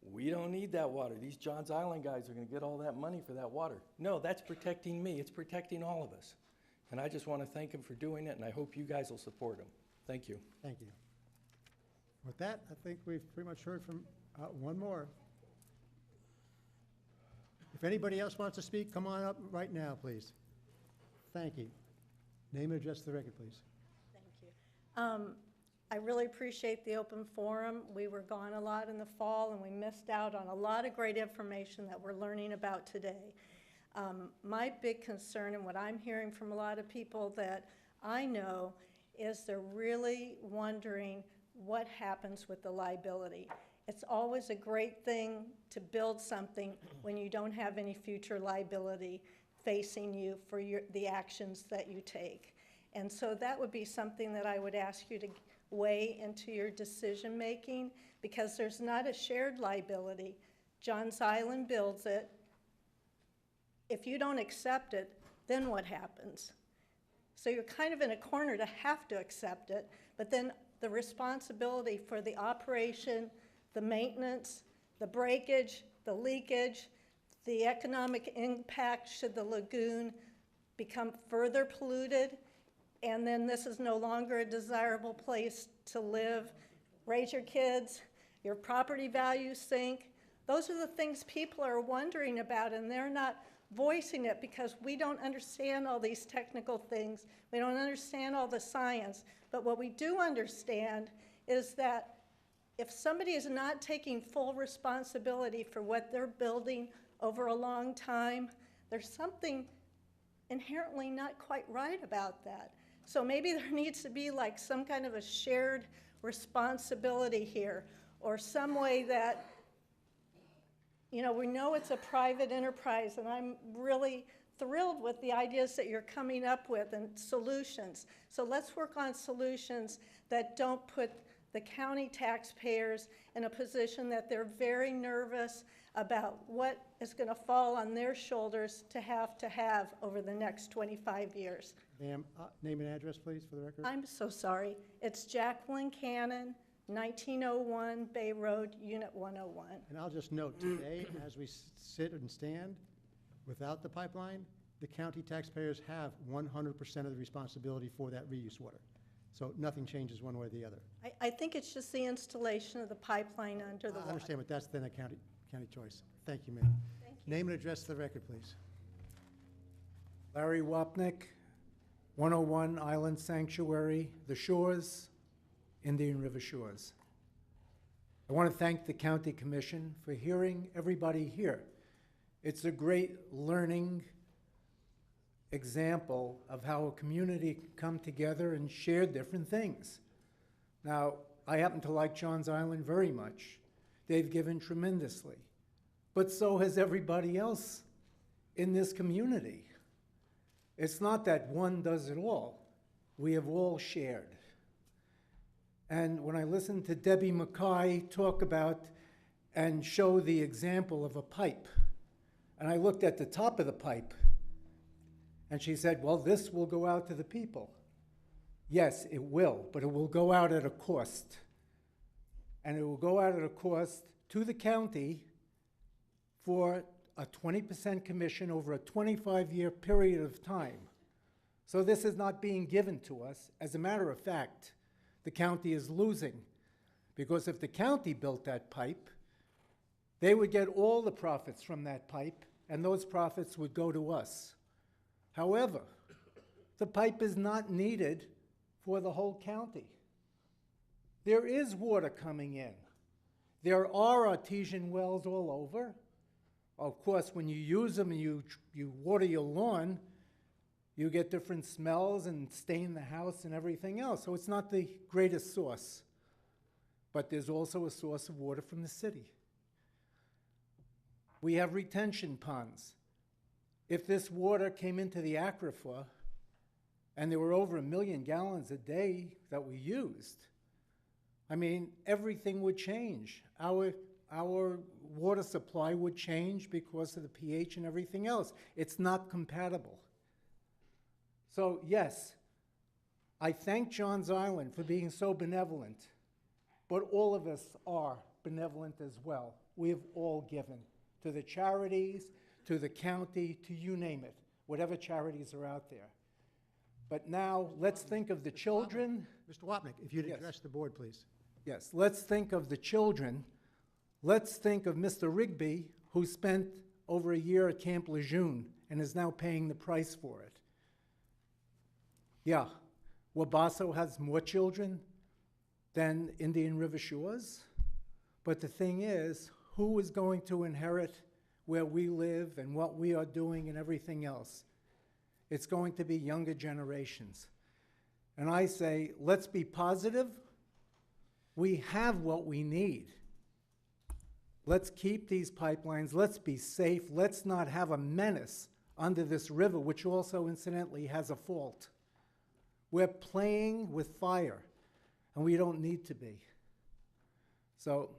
Speaker 8: we don't need that water. These Johns Island guys are going to get all that money for that water. No, that's protecting me. It's protecting all of us. And I just want to thank them for doing it, and I hope you guys will support them. Thank you.
Speaker 1: Thank you. With that, I think we've pretty much heard from one more. If anybody else wants to speak, come on up right now, please. Thank you. Name and address to the record, please.
Speaker 21: Thank you. I really appreciate the open forum. We were gone a lot in the fall, and we missed out on a lot of great information that we're learning about today. My big concern, and what I'm hearing from a lot of people that I know, is they're really wondering what happens with the liability. It's always a great thing to build something when you don't have any future liability facing you for the actions that you take. And so that would be something that I would ask you to weigh into your decision making, because there's not a shared liability. Johns Island builds it. If you don't accept it, then what happens? So you're kind of in a corner to have to accept it, but then the responsibility for the operation, the maintenance, the breakage, the leakage, the economic impact should the lagoon become further polluted, and then this is no longer a desirable place to live, raise your kids, your property values sink. Those are the things people are wondering about, and they're not voicing it because we don't understand all these technical things. We don't understand all the science. But what we do understand is that if somebody is not taking full responsibility for what they're building over a long time, there's something inherently not quite right about that. So maybe there needs to be like some kind of a shared responsibility here, or some way that, you know, we know it's a private enterprise, and I'm really thrilled with the ideas that you're coming up with and solutions. So let's work on solutions that don't put the county taxpayers in a position that they're very nervous about what is going to fall on their shoulders to have over the next 25 years.
Speaker 1: Ma'am, name and address, please, for the record.
Speaker 21: I'm so sorry. It's Jacqueline Cannon, 1901 Bay Road, Unit 101.
Speaker 1: And I'll just note, today, as we sit and stand, without the pipeline, the county taxpayers have 100% of the responsibility for that reuse water. So nothing changes one way or the other.
Speaker 21: I think it's just the installation of the pipeline under the water.
Speaker 1: I understand, but that's then a county choice. Thank you, ma'am.
Speaker 21: Thank you.
Speaker 1: Name and address to the record, please.
Speaker 22: Larry Wapnick, 101 Island Sanctuary, The Shores, Indian River Shores. I want to thank the County Commission for hearing everybody here. It's a great learning example of how a community can come together and share different things. Now, I happen to like Johns Island very much. They've given tremendously, but so has everybody else in this community. It's not that one does it all. We have all shared. And when I listen to Debbie Mackay talk about and show the example of a pipe, And I looked at the top of the pipe, and she said, well, this will go out to the people. Yes, it will, but it will go out at a cost. And it will go out at a cost to the county for a 20% commission over a 25-year period of time. So this is not being given to us. As a matter of fact, the county is losing, because if the county built that pipe, they would get all the profits from that pipe, and those profits would go to us. However, the pipe is not needed for the whole county. There is water coming in. There are artesian wells all over. Of course, when you use them and you water your lawn, you get different smells and stain the house and everything else. So it's not the greatest source. But there's also a source of water from the city. We have retention ponds. If this water came into the aquifer, and there were over 1 million gallons a day that we used, I mean, everything would change. Our water supply would change because of the pH and everything else. It's not compatible. So yes, I thank Johns Island for being so benevolent, but all of us are benevolent as well. We have all given to the charities, to the county, to you name it, whatever charities are out there. But now, let's think of the children.
Speaker 1: Mr. Wapnick, if you'd
Speaker 22: Yes.
Speaker 1: address the board, please.
Speaker 22: Yes, let's think of the children. Let's think of Mr. Rigby, who spent over a year at Camp Lejeune and is now paying the price for it. Yeah, Wabasso has more children than Indian River Shores, but the thing is, who is going to inherit where we live and what we are doing and everything else? It's going to be younger generations. And I say, let's be positive. We have what we need. Let's keep these pipelines. Let's be safe. Let's not have a menace under this river, which also incidentally has a fault. We're playing with fire, and we don't need to be. So,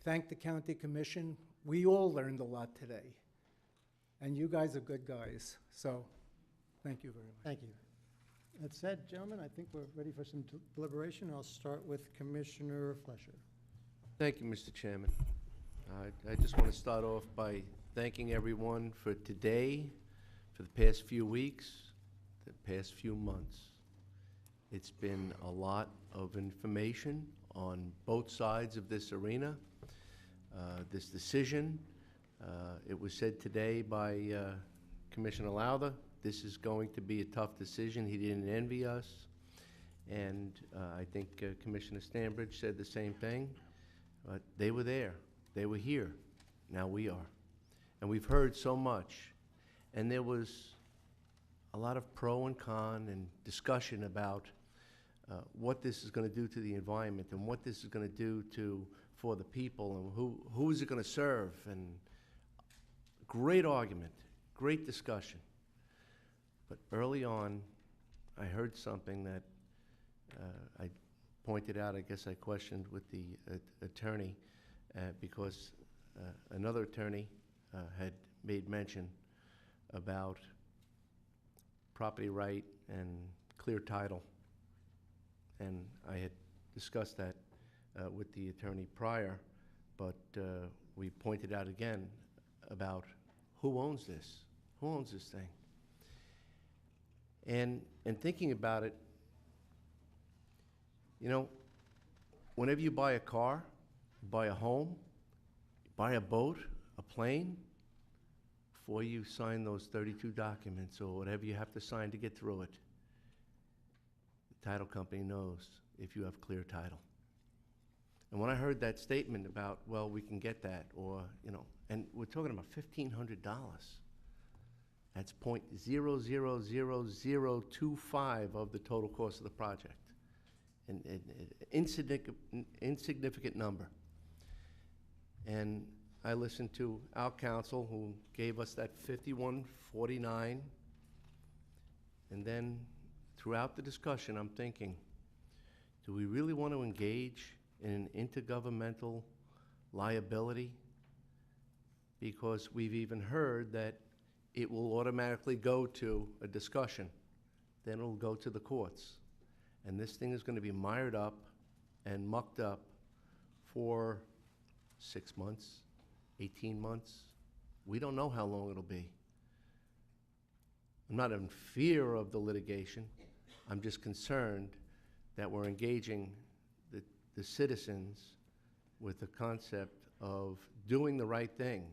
Speaker 22: thank the county commission. We all learned a lot today. And you guys are good guys. So, thank you very much.
Speaker 1: Thank you. That said, gentlemen, I think we're ready for some deliberation. I'll start with Commissioner Flesher.
Speaker 6: Thank you, Mr. Chairman. I just want to start off by thanking everyone for today, for the past few weeks, the past few months. It's been a lot of information on both sides of this arena. This decision, it was said today by Commissioner Lowther, this is going to be a tough decision. He didn't envy us. And I think Commissioner Stanbridge said the same thing. But they were there. They were here. Now we are. And we've heard so much. And there was a lot of pro and con and discussion about what this is going to do to the environment and what this is going to do for the people and who is it going to serve. And great argument, great discussion. But early on, I heard something that I pointed out. I guess I questioned with the attorney because another attorney had made mention about property right and clear title. And I had discussed that with the attorney prior, but we pointed out again about who owns this? Who owns this thing? And thinking about it, you know, whenever you buy a car, buy a home, buy a boat, a plane, before you sign those 32 documents or whatever you have to sign to get through it, the title company knows if you have clear title. And when I heard that statement about, well, we can get that, or, you know, and we're talking about $1,500. That's 0.00025 of the total cost of the project. An insignificant number. And I listened to our counsel who gave us that 5149. And then throughout the discussion, I'm thinking, do we really want to engage in an intergovernmental liability because we've even heard that it will automatically go to a discussion, then it'll go to the courts. And this thing is going to be mired up and mucked up for 6 months, 18 months. We don't know how long it'll be. I'm not in fear of the litigation. I'm just concerned that we're engaging the citizens with the concept of doing the right thing.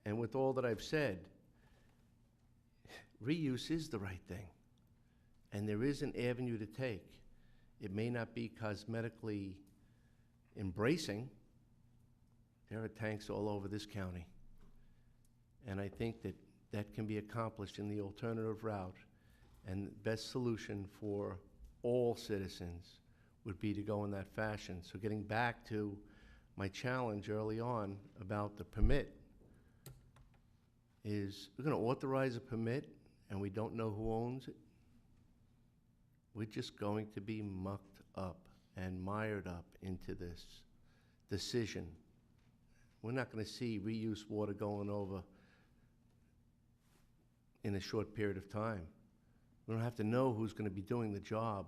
Speaker 6: And with all that I've said, reuse is the right thing. And there is an avenue to take. It may not be cosmetically embracing. There are tanks all over this county. And I think that that can be accomplished in the alternative route. And the best solution for all citizens would be to go in that fashion. So getting back to my challenge early on about the permit is, we're going to authorize a permit and we don't know who owns it. We're just going to be mucked up and mired up into this decision. We're not going to see reuse water going over in a short period of time. We don't have to know who's going to be doing the job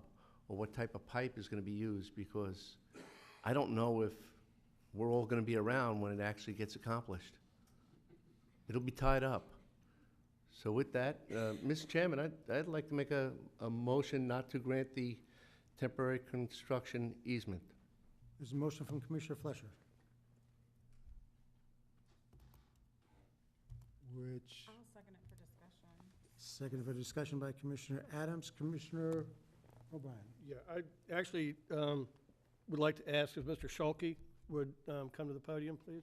Speaker 6: or what type of pipe is going to be used, because I don't know if we're all going to be around when it actually gets accomplished. It'll be tied up. So with that, Mr. Chairman, I'd like to make a motion not to grant the temporary construction easement.
Speaker 1: There's a motion from Commissioner Fleischer. Which,
Speaker 11: I'll second it for discussion.
Speaker 1: seconded for discussion by Commissioner Adams. Commissioner O'Brien.
Speaker 3: Yeah, I actually would like to ask if Mr. Schulke would come to the podium, please.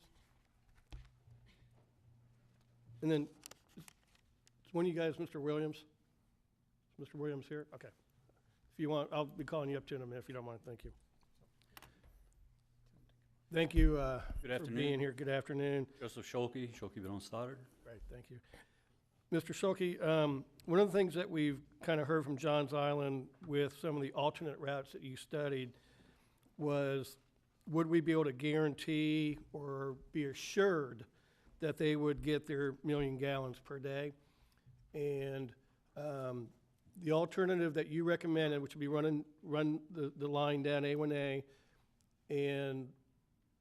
Speaker 3: And then, is one of you guys, Mr. Williams? Is Mr. Williams here? Okay. If you want, I'll be calling you up to in a minute if you don't mind. Thank you. Thank you for being here. Good afternoon.
Speaker 13: Joseph Schulke, Schulke Baron Stoddard.
Speaker 3: Great, thank you. Mr. Schulke, one of the things that we've kind of heard from Johns Island with some of the alternate routes that you studied was, would we be able to guarantee or be assured that they would get their 1 million gallons per day? And the alternative that you recommended, which would be run the line down A1A and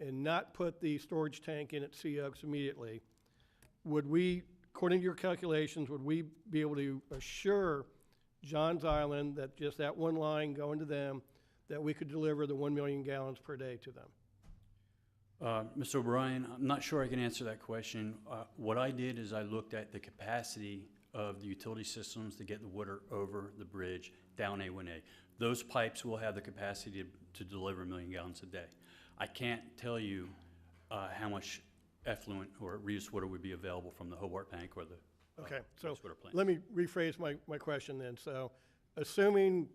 Speaker 3: not put the storage tank in at Sea Oaks immediately, would we, according to your calculations, would we be able to assure Johns Island that just that one line going to them, that we could deliver the 1 million gallons per day to them?
Speaker 13: Mr. O'Brien, I'm not sure I can answer that question. What I did is I looked at the capacity of the utility systems to get the water over the bridge down A1A. Those pipes will have the capacity to deliver 1 million gallons a day. I can't tell you how much effluent or reuse water would be available from the Hobart Bank or the
Speaker 3: Okay, so
Speaker 13: wastewater plant.
Speaker 3: let me rephrase my question then. So assuming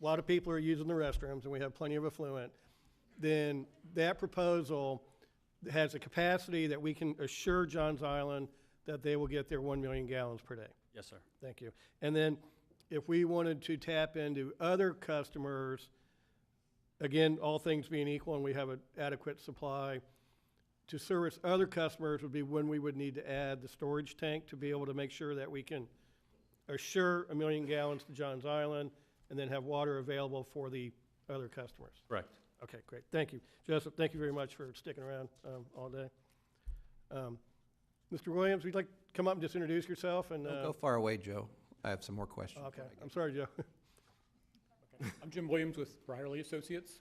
Speaker 3: a lot of people are using the restrooms and we have plenty of effluent, then that proposal has a capacity that we can assure Johns Island that they will get their 1 million gallons per day.
Speaker 13: Yes, sir.
Speaker 3: Thank you. And then if we wanted to tap into other customers, again, all things being equal and we have an adequate supply, to service other customers would be when we would need to add the storage tank to be able to make sure that we can assure 1 million gallons to Johns Island and then have water available for the other customers.
Speaker 13: Correct.
Speaker 3: Okay, great. Thank you. Joseph, thank you very much for sticking around all day. Mr. Williams, would you like to come up and just introduce yourself? And
Speaker 12: Don't go far away, Joe. I have some more questions.
Speaker 3: Okay, I'm sorry, Joe.
Speaker 15: I'm Jim Williams with Brierley Associates.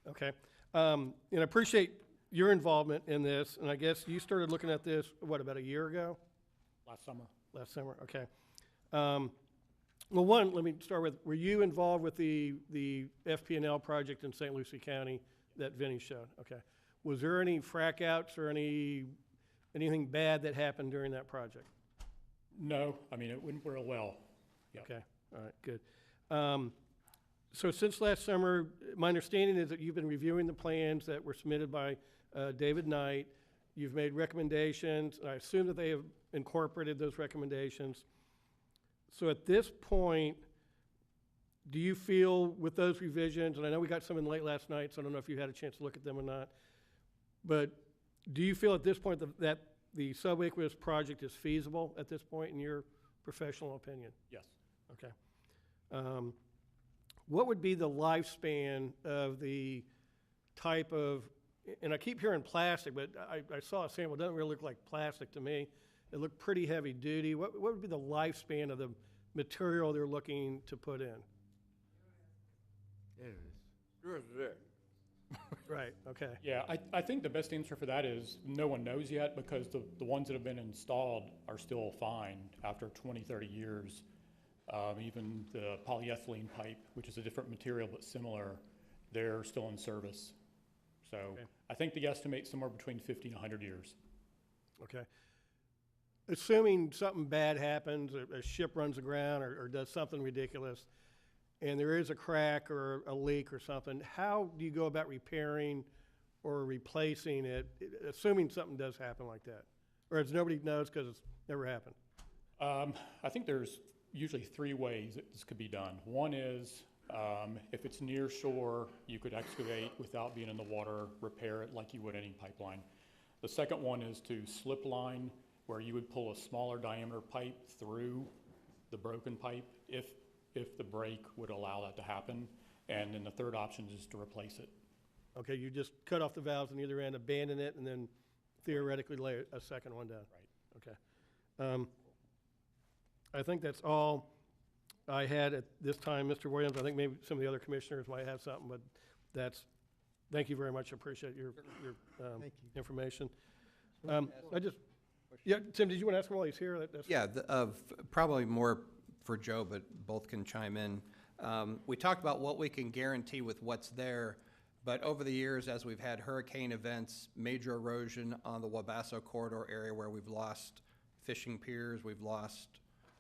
Speaker 3: Okay. And I appreciate your involvement in this, and I guess you started looking at this, what, about a year ago?
Speaker 15: Last summer.
Speaker 3: Last summer, okay. Well, one, let me start with, were you involved with the FP&L project in St. Lucie County that Vinnie showed? Okay. Was there any frack outs or anything bad that happened during that project?
Speaker 15: No, I mean, it went real well. Yeah.
Speaker 3: Okay, all right, good. So since last summer, my understanding is that you've been reviewing the plans that were submitted by David Knight. You've made recommendations, and I assume that they have incorporated those recommendations. So at this point, do you feel with those revisions, and I know we got some in late last night, so I don't know if you had a chance to look at them or not, but Do you feel at this point that the subaqueous project is feasible at this point in your professional opinion?
Speaker 15: Yes.
Speaker 3: Okay. What would be the lifespan of the type of, and I keep hearing plastic, but I saw a sample, it doesn't really look like plastic to me. It looked pretty heavy duty. What would be the lifespan of the material they're looking to put in?
Speaker 6: There it is.
Speaker 7: Yours is there.
Speaker 3: Right, okay.
Speaker 15: Yeah, I think the best answer for that is no one knows yet, because the ones that have been installed are still fine after 20, 30 years. Even the polyethylene pipe, which is a different material but similar, they're still in service. So
Speaker 3: Okay.
Speaker 15: I think the estimate somewhere between 50 and 100 years.
Speaker 3: Okay. Assuming something bad happens, a ship runs aground or does something ridiculous, and there is a crack or a leak or something, how do you go about repairing or replacing it, assuming something does happen like that? Or as nobody knows because it's never happened?
Speaker 15: I think there's usually 3 ways that this could be done. One is if it's near shore, you could excavate without being in the water, repair it like you would any pipeline. The second one is to slip line, where you would pull a smaller diameter pipe through the broken pipe if the break would allow that to happen. And then the third option is to replace it.
Speaker 3: Okay, you just cut off the valves on either end, abandon it, and then theoretically lay a second one down?
Speaker 15: Right.
Speaker 3: Okay. I think that's all I had at this time, Mr. Williams. I think maybe some of the other commissioners might have something, but thank you very much. I appreciate your
Speaker 1: Thank you.
Speaker 3: information. Yeah, Tim, did you want to ask him while he's here? That's
Speaker 12: Yeah, probably more for Joe, but both can chime in. We talked about what we can guarantee with what's there, but over the years, as we've had hurricane events, major erosion on the Wabasso corridor area where we've lost fishing piers, we've lost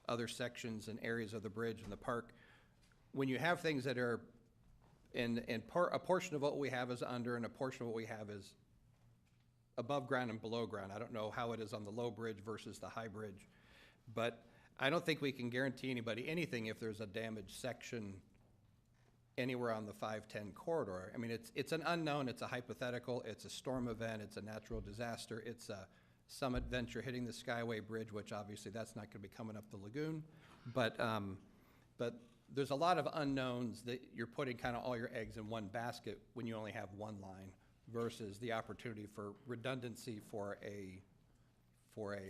Speaker 12: other sections and areas of the bridge and the park. When you have things that are, a portion of what we have is under and a portion of what we have is above ground and below ground. I don't know how it is on the low bridge versus the high bridge, but I don't think we can guarantee anybody anything if there's a damaged section anywhere on the 510 corridor. I mean, it's an unknown, it's a hypothetical, it's a storm event, it's a natural disaster, it's a Summit Venture hitting the Skyway Bridge, which obviously that's not gonna be coming up the lagoon. But there's a lot of unknowns that you're putting kind of all your eggs in one basket when you only have one line versus the opportunity for redundancy for a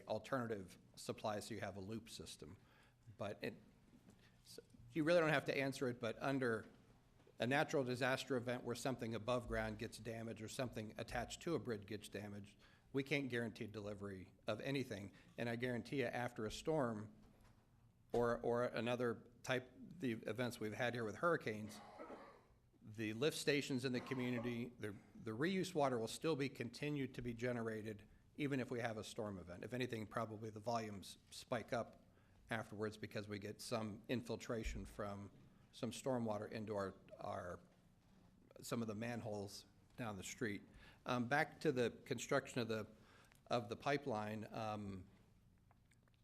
Speaker 12: alternative supply, so you have a loop system. But you really don't have to answer it, but under a natural disaster event where something above ground gets damaged or something attached to a bridge gets damaged, we can't guarantee delivery of anything. And I guarantee you, after a storm or another type, the events we've had here with hurricanes, the lift stations in the community, the reuse water will still be continued to be generated even if we have a storm event. If anything, probably the volumes spike up afterwards because we get some infiltration from some stormwater into some of the manholes down the street. Back to the construction of the pipeline,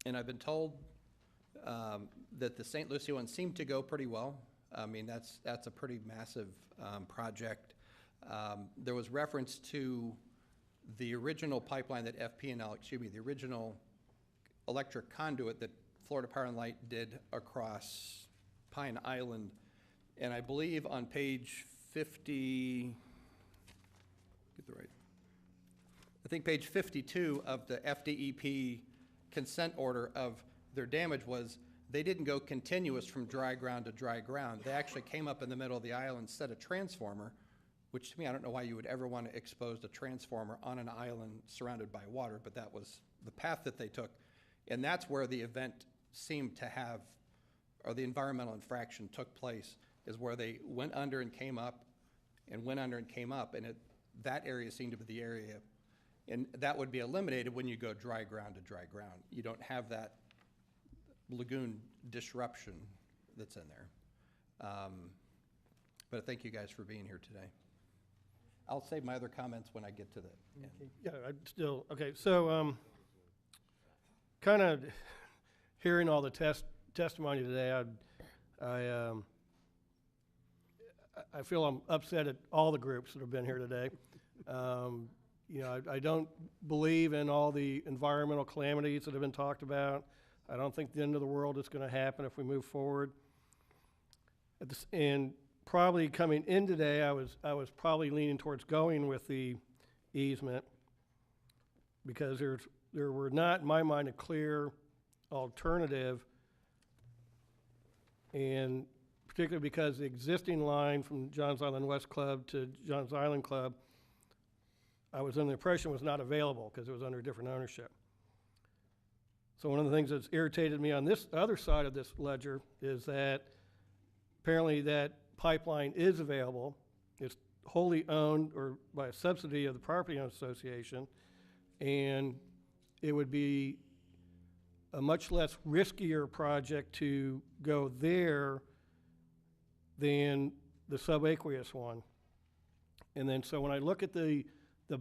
Speaker 12: and I've been told that the St. Lucie one seemed to go pretty well. I mean, that's a pretty massive project. There was reference to the original pipeline that the original electric conduit that Florida Power and Light did across Pine Island. And I believe on page 50, I think page 52 of the FDEP consent order of their damage was they didn't go continuous from dry ground to dry ground. They actually came up in the middle of the island, set a transformer, which to me, I don't know why you would ever want to expose a transformer on an island surrounded by water, but that was the path that they took. And that's where the event seemed to have, or the environmental infraction took place, is where they went under and came up, and went under and came up, and that area seemed to be the area. And that would be eliminated when you go dry ground to dry ground. You don't have that lagoon disruption that's in there. But thank you guys for being here today. I'll save my other comments when I get to the end.
Speaker 3: Yeah, okay, so kind of hearing all the testimony today, I feel I'm upset at all the groups that have been here today. You know, I don't believe in all the environmental calamities that have been talked about. I don't think the end of the world is going to happen if we move forward. And probably coming in today, I was probably leaning towards going with the easement because there were not, in my mind, a clear alternative, and particularly because the existing line from Johns Island West Club to Johns Island Club, I was under the impression was not available because it was under a different ownership. So one of the things that's irritated me on this other side of this ledger is that apparently that pipeline is available. It's wholly owned or by a subsidy of the Property Owners Association, and it would be a much less riskier project to go there than the subaqueous one. And then so when I look at the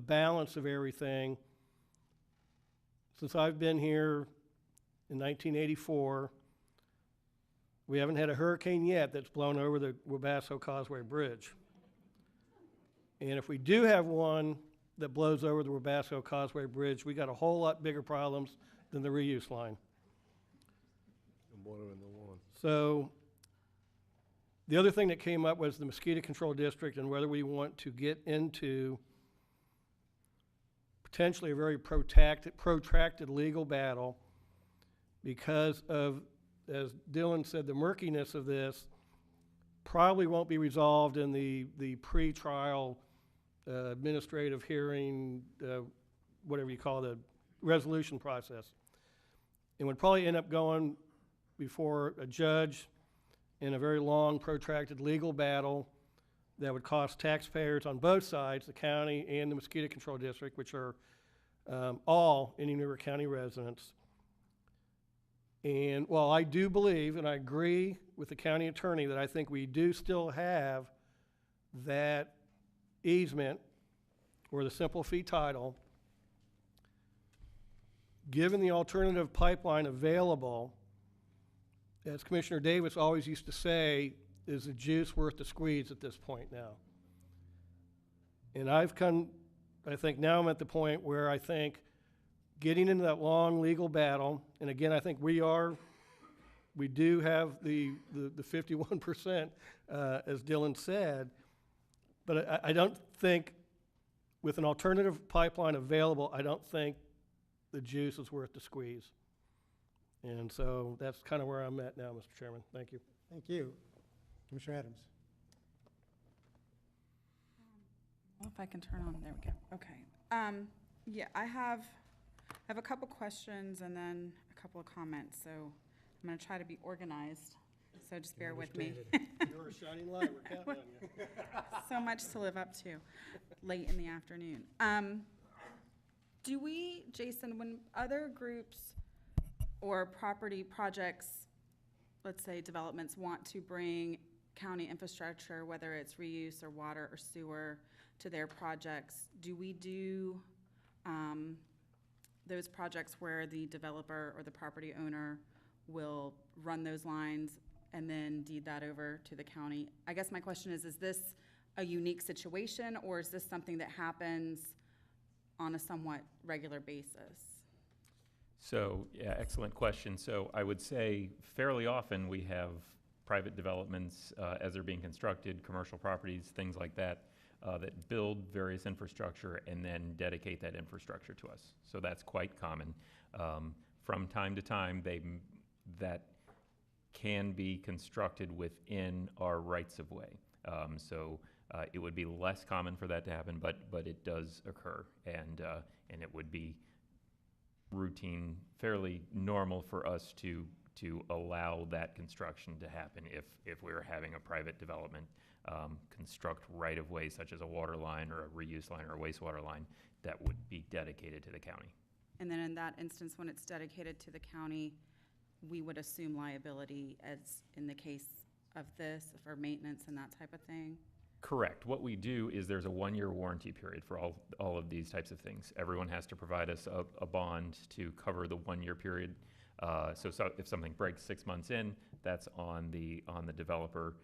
Speaker 3: balance of everything, since I've been here in 1984, we haven't had a hurricane yet that's blown over the Wabasso Causeway Bridge. And if we do have one that blows over the Wabasso Causeway Bridge, we got a whole lot bigger problems than the reuse line.
Speaker 6: And water in the lawn.
Speaker 3: So the other thing that came up was the mosquito control district and whether we want to get into potentially a very protracted legal battle because of, as Dylan said, the murkiness of this probably won't be resolved in the pre-trial administrative hearing, whatever you call the resolution process. It would probably end up going before a judge in a very long, protracted legal battle that would cost taxpayers on both sides, the county and the mosquito control district, which are all Indian River County residents. And while I do believe, and I agree with the county attorney, that I think we do still have that easement or the simple fee title, given the alternative pipeline available, as Commissioner Davis always used to say, is the juice worth the squeeze at this point now? And I think now I'm at the point where I think getting into that long legal battle, and again, I think we do have the 51%, as Dylan said, but I don't think with an alternative pipeline available, I don't think the juice is worth the squeeze. And so that's kind of where I'm at now, Mr. Chairman. Thank you.
Speaker 1: Thank you. Commissioner Adams.
Speaker 11: Well, if I can turn on, there we go. Okay. Yeah, I have a couple questions and then a couple of comments. So I'm going to try to be organized. So just bear with me.
Speaker 3: You're a shining light. We're counting on you.
Speaker 11: So much to live up to late in the afternoon. Do we, Jason, when other groups or property projects, let's say developments, want to bring county infrastructure, whether it's reuse or water or sewer, to their projects, do we do those projects where the developer or the property owner will run those lines and then deed that over to the county? I guess my question is this a unique situation, or is this something that happens on a somewhat regular basis?
Speaker 5: So, yeah, excellent question. So I would say fairly often we have private developments as they're being constructed, commercial properties, things like that, that build various infrastructure and then dedicate that infrastructure to us. So that's quite common. From time to time, that can be constructed within our rights of way. So it would be less common for that to happen, but it does occur, and it would be routine, fairly normal for us to allow that construction to happen if we were having a private development construct right-of-way, such as a water line or a reuse line or a wastewater line, that would be dedicated to the county.
Speaker 11: And then in that instance, when it's dedicated to the county, we would assume liability as in the case of this for maintenance and that type of thing?
Speaker 5: Correct. What we do is there's a 1-year warranty period for all of these types of things. Everyone has to provide us a bond to cover the 1-year period. So if something breaks 6 months in, that's on the developer.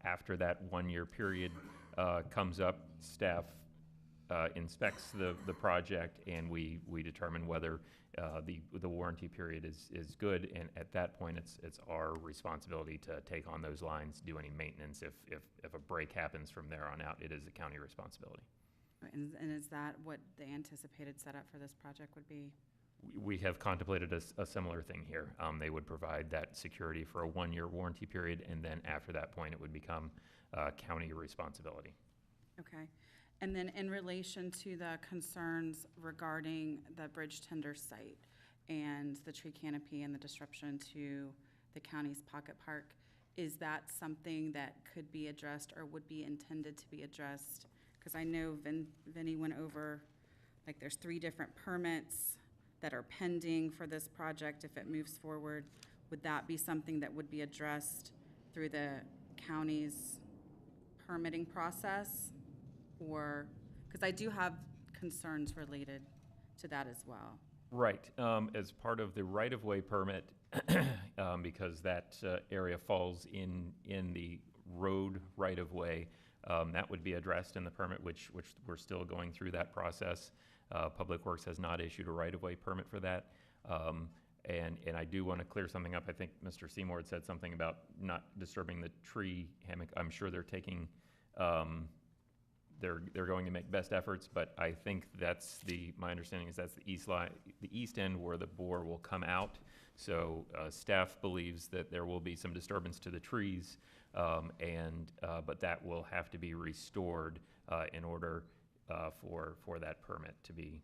Speaker 5: After that 1-year period comes up, staff inspects the project, and we determine whether the warranty period is good, and at that point, it's our responsibility to take on those lines, do any maintenance. If a break happens from there on out, it is the county responsibility.
Speaker 11: And is that what the anticipated setup for this project would be?
Speaker 5: We have contemplated a similar thing here. They would provide that security for a 1-year warranty period, and then after that point, it would become county responsibility.
Speaker 11: Okay. And then in relation to the concerns regarding the bridge tender site and the tree canopy and the disruption to the county's pocket park, is that something that could be addressed or would be intended to be addressed? Because I know Vinny went over, like, there's 3 different permits that are pending for this project if it moves forward. Would that be something that would be addressed through the county's permitting process? Or, because I do have concerns related to that as well.
Speaker 5: Right. As part of the right-of-way permit, because that area falls in the road right-of-way, that would be addressed in the permit, which we're still going through that process. Public Works has not issued a right-of-way permit for that. And I do want to clear something up. I think Mr. Seymour had said something about not disturbing the tree hammock. I'm sure they're taking, they're going to make best efforts, but I think my understanding is that's the east end where the bore will come out. So staff believes that there will be some disturbance to the trees, but that will have to be restored in order for that permit to be,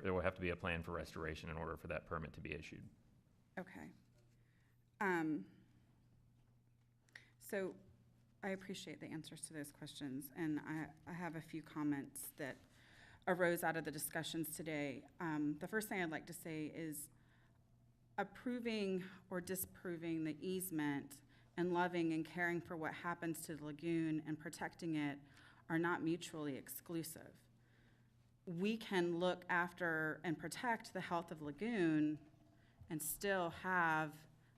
Speaker 5: there will have to be a plan for restoration in order for that permit to be issued.
Speaker 11: Okay. So I appreciate the answers to those questions, and I have a few comments that arose out of the discussions today. The first thing I'd like to say is approving or disproving the easement and loving and caring for what happens to the lagoon and protecting it are not mutually exclusive. We can look after and protect the health of lagoon and still have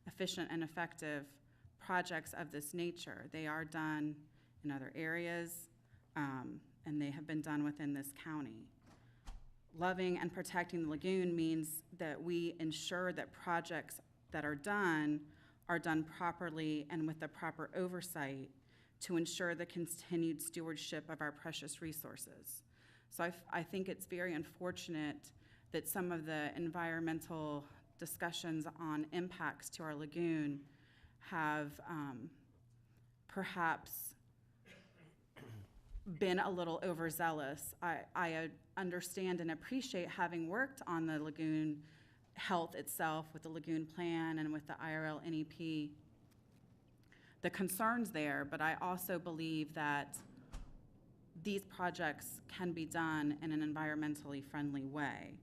Speaker 11: efficient and effective projects of this nature. They are done in other areas, and they have been done within this county. Loving and protecting the lagoon means that we ensure that projects that are done properly and with the proper oversight to ensure the continued stewardship of our precious resources. So I think it's very unfortunate that some of the environmental discussions on impacts to our lagoon have perhaps been a little overzealous. I understand and appreciate, having worked on the lagoon health itself with the lagoon plan and with the IRL NEP, the concerns there, but I also believe that these projects can be done in an environmentally friendly way.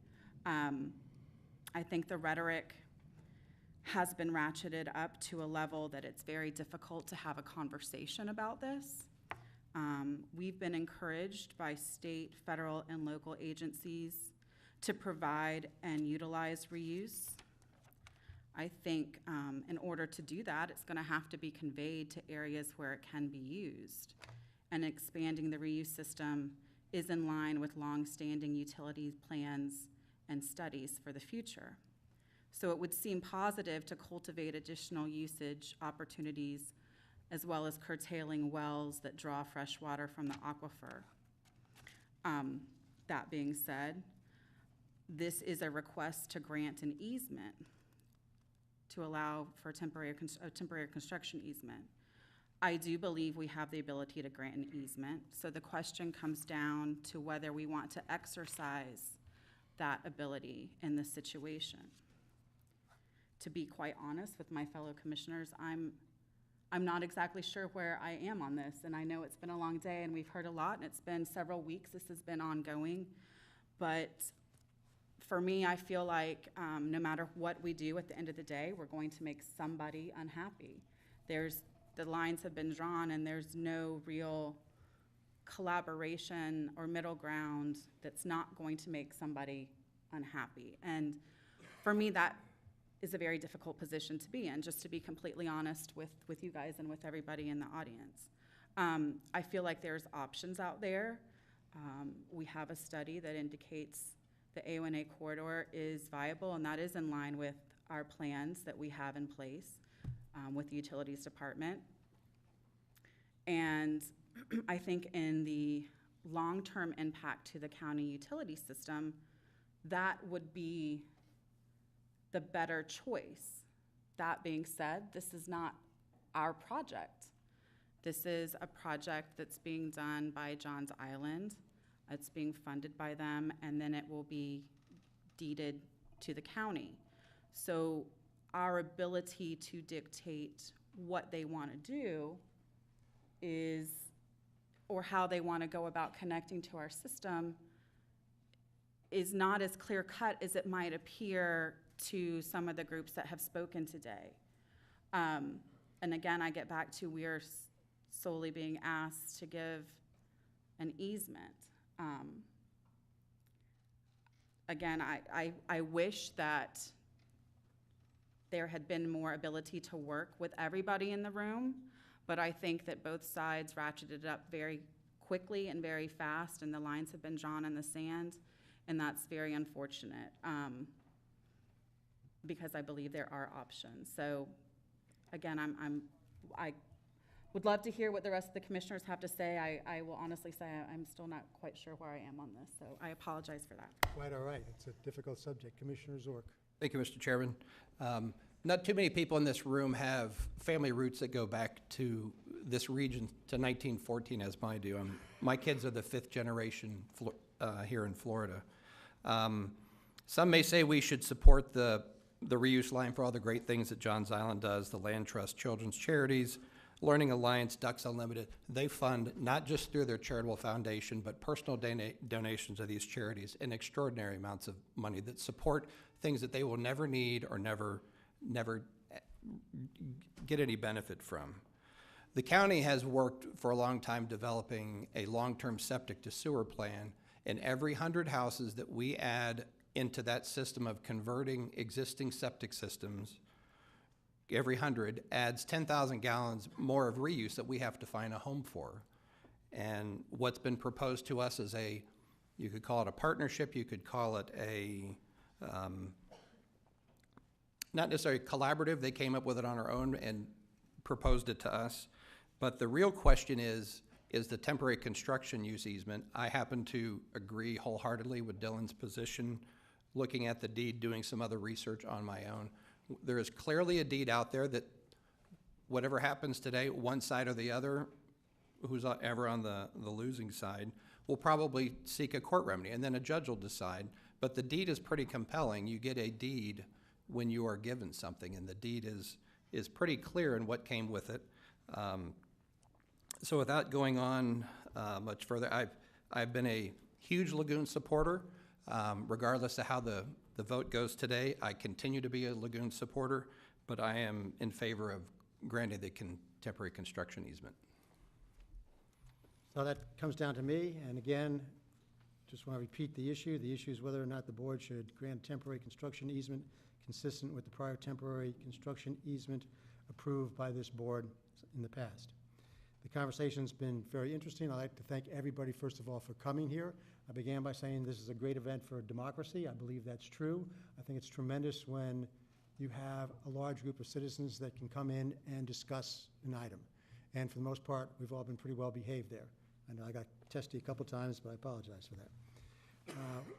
Speaker 11: I think the rhetoric has been ratcheted up to a level that it's very difficult to have a conversation about this. We've been encouraged by state, federal, and local agencies to provide and utilize reuse. I think in order to do that, it's going to have to be conveyed to areas where it can be used. And expanding the reuse system is in line with long-standing utility plans and studies for the future. So it would seem positive to cultivate additional usage opportunities, as well as curtailing wells that draw fresh water from the aquifer. That being said, this is a request to grant an easement to allow for a temporary construction easement. I do believe we have the ability to grant an easement, so the question comes down to whether we want to exercise that ability in this situation. To be quite honest with my fellow commissioners, I'm not exactly sure where I am on this, and I know it's been a long day and we've heard a lot, and it's been several weeks. This has been ongoing, but for me, I feel like no matter what we do at the end of the day, we're going to make somebody unhappy. The lines have been drawn, and there's no real collaboration or middle ground that's not going to make somebody unhappy. And for me, that is a very difficult position to be in, just to be completely honest with you guys and with everybody in the audience. I feel like there's options out there. We have a study that indicates the A1A corridor is viable, and that is in line with our plans that we have in place with the Utilities Department. And I think in the long-term impact to the county utility system, that would be the better choice. That being said, this is not our project. This is a project that's being done by Johns Island. It's being funded by them, and then it will be deeded to the county. So our ability to dictate what they want to do is, or how they want to go about connecting to our system, is not as clear cut as it might appear to some of the groups that have spoken today. And again, I get back to, we are solely being asked to give an easement. Again, I wish that there had been more ability to work with everybody in the room, but I think that both sides ratcheted it up very quickly and very fast, and the lines have been drawn in the sand, and that's very unfortunate, because I believe there are options. So again, I would love to hear what the rest of the commissioners have to say. I will honestly say I'm still not quite sure where I am on this, so I apologize for that.
Speaker 1: Quite all right. It's a difficult subject. Commissioner Zork.
Speaker 12: Thank you, Mr. Chairman. Not too many people in this room have family roots that go back to this region to 1914, as mine do. My kids are the 5th generation here in Florida. Some may say we should support the reuse line for all the great things that Johns Island does, the Land Trust, Children's Charities, Learning Alliance, Ducks Unlimited. They fund, not just through their charitable foundation, but personal donations of these charities in extraordinary amounts of money that support things that they will never need or never get any benefit from. The county has worked for a long time developing a long-term septic to sewer plan, and every 100 houses that we add into that system of converting existing septic systems, every 100 adds 10,000 gallons more of reuse that we have to find a home for. And what's been proposed to us is you could call it a partnership, you could call it a, not necessarily collaborative. They came up with it on our own and proposed it to us. But the real question is the temporary construction use easement. I happen to agree wholeheartedly with Dylan's position, looking at the deed, doing some other research on my own. There is clearly a deed out there that whatever happens today, one side or the other, who's ever on the losing side, will probably seek a court remedy, and then a judge will decide. But the deed is pretty compelling. You get a deed when you are given something, and the deed is pretty clear in what came with it. So without going on much further, I've been a huge lagoon supporter. Regardless of how the vote goes today, I continue to be a lagoon supporter, but I am in favor of granting the temporary construction easement.
Speaker 1: So that comes down to me, and again, just want to repeat the issue. The issue is whether or not the board should grant temporary construction easement consistent with the prior temporary construction easement approved by this board in the past. The conversation's been very interesting. I'd like to thank everybody, first of all, for coming here. I began by saying this is a great event for democracy. I believe that's true. I think it's tremendous when you have a large group of citizens that can come in and discuss an item. And for the most part, we've all been pretty well behaved there. I know I got testy a couple times, but I apologize for that.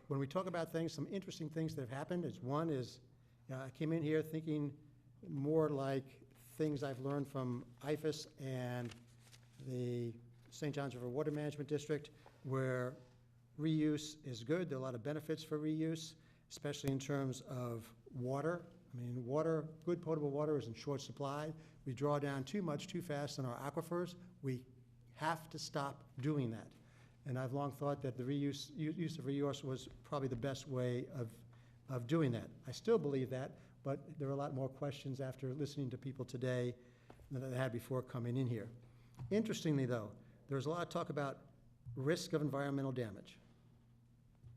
Speaker 1: When we talk about things, some interesting things that have happened is, one is, I came in here thinking more like things I've learned from IFAS and the St. Johns River Water Management District, where reuse is good. There are a lot of benefits for reuse, especially in terms of water. I mean, water, good potable water is in short supply. We draw down too much too fast in our aquifers. We have to stop doing that. And I've long thought that the use of reuse was probably the best way of doing that. I still believe that, but there are a lot more questions after listening to people today than I had before coming in here. Interestingly, though, there's a lot of talk about risk of environmental damage,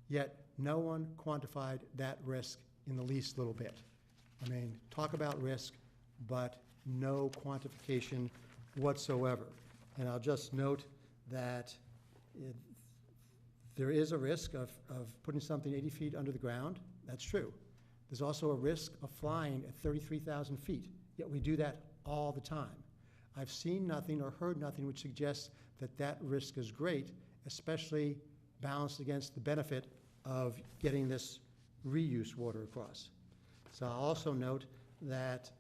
Speaker 1: yet no one quantified that risk in the least little bit. I mean, talk about risk, but no quantification whatsoever. And I'll just note that there is a risk of putting something 80 feet under the ground. That's true. There's also a risk of flying at 33,000 feet, yet we do that all the time. I've seen nothing or heard nothing which suggests that that risk is great, especially balanced against the benefit of getting this reuse water across. So I'll also note that,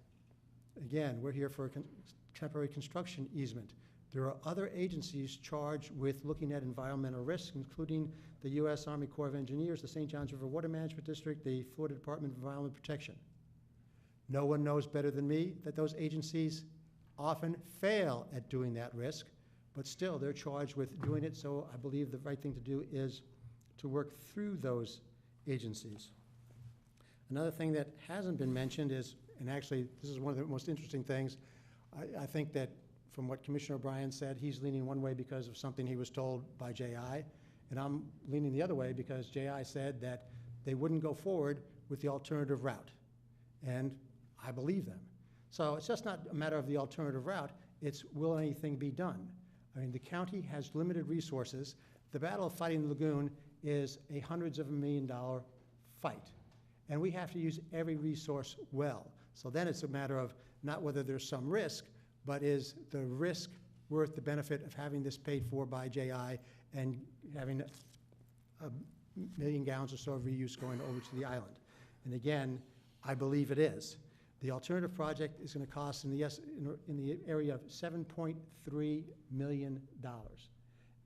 Speaker 1: again, we're here for a temporary construction easement. There are other agencies charged with looking at environmental risks, including the U.S. Army Corps of Engineers, the St. Johns River Water Management District, the Florida Department of Environmental Protection. No one knows better than me that those agencies often fail at doing that risk, but still they're charged with doing it, so I believe the right thing to do is to work through those agencies. Another thing that hasn't been mentioned is, and actually this is one of the most interesting things, I think that from what Commissioner O'Brien said, he's leaning one way because of something he was told by JI, and I'm leaning the other way because JI said that they wouldn't go forward with the alternative route, and I believe them. So it's just not a matter of the alternative route, it's will anything be done? I mean, the county has limited resources. The battle of fighting the lagoon is a hundreds of $1 million fight, and we have to use every resource well. So then it's a matter of not whether there's some risk, but is the risk worth the benefit of having this paid for by JI and having a million gallons or so of reuse going over to the island? And again, I believe it is. The alternative project is going to cost in the area of $7.3 million.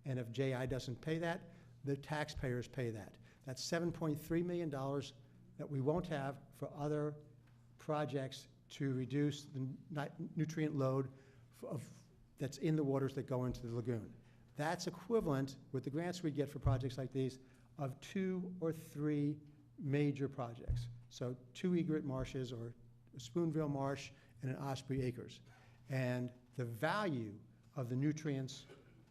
Speaker 1: And if JI doesn't pay that, the taxpayers pay that. That's $7.3 million that we won't have for other projects to reduce the nutrient load that's in the waters that go into the lagoon. That's equivalent, with the grants we get for projects like these, of 2 or 3 major projects. So 2 egret marshes or a Spoonville Marsh and an Osprey Acres. And the value of the nutrients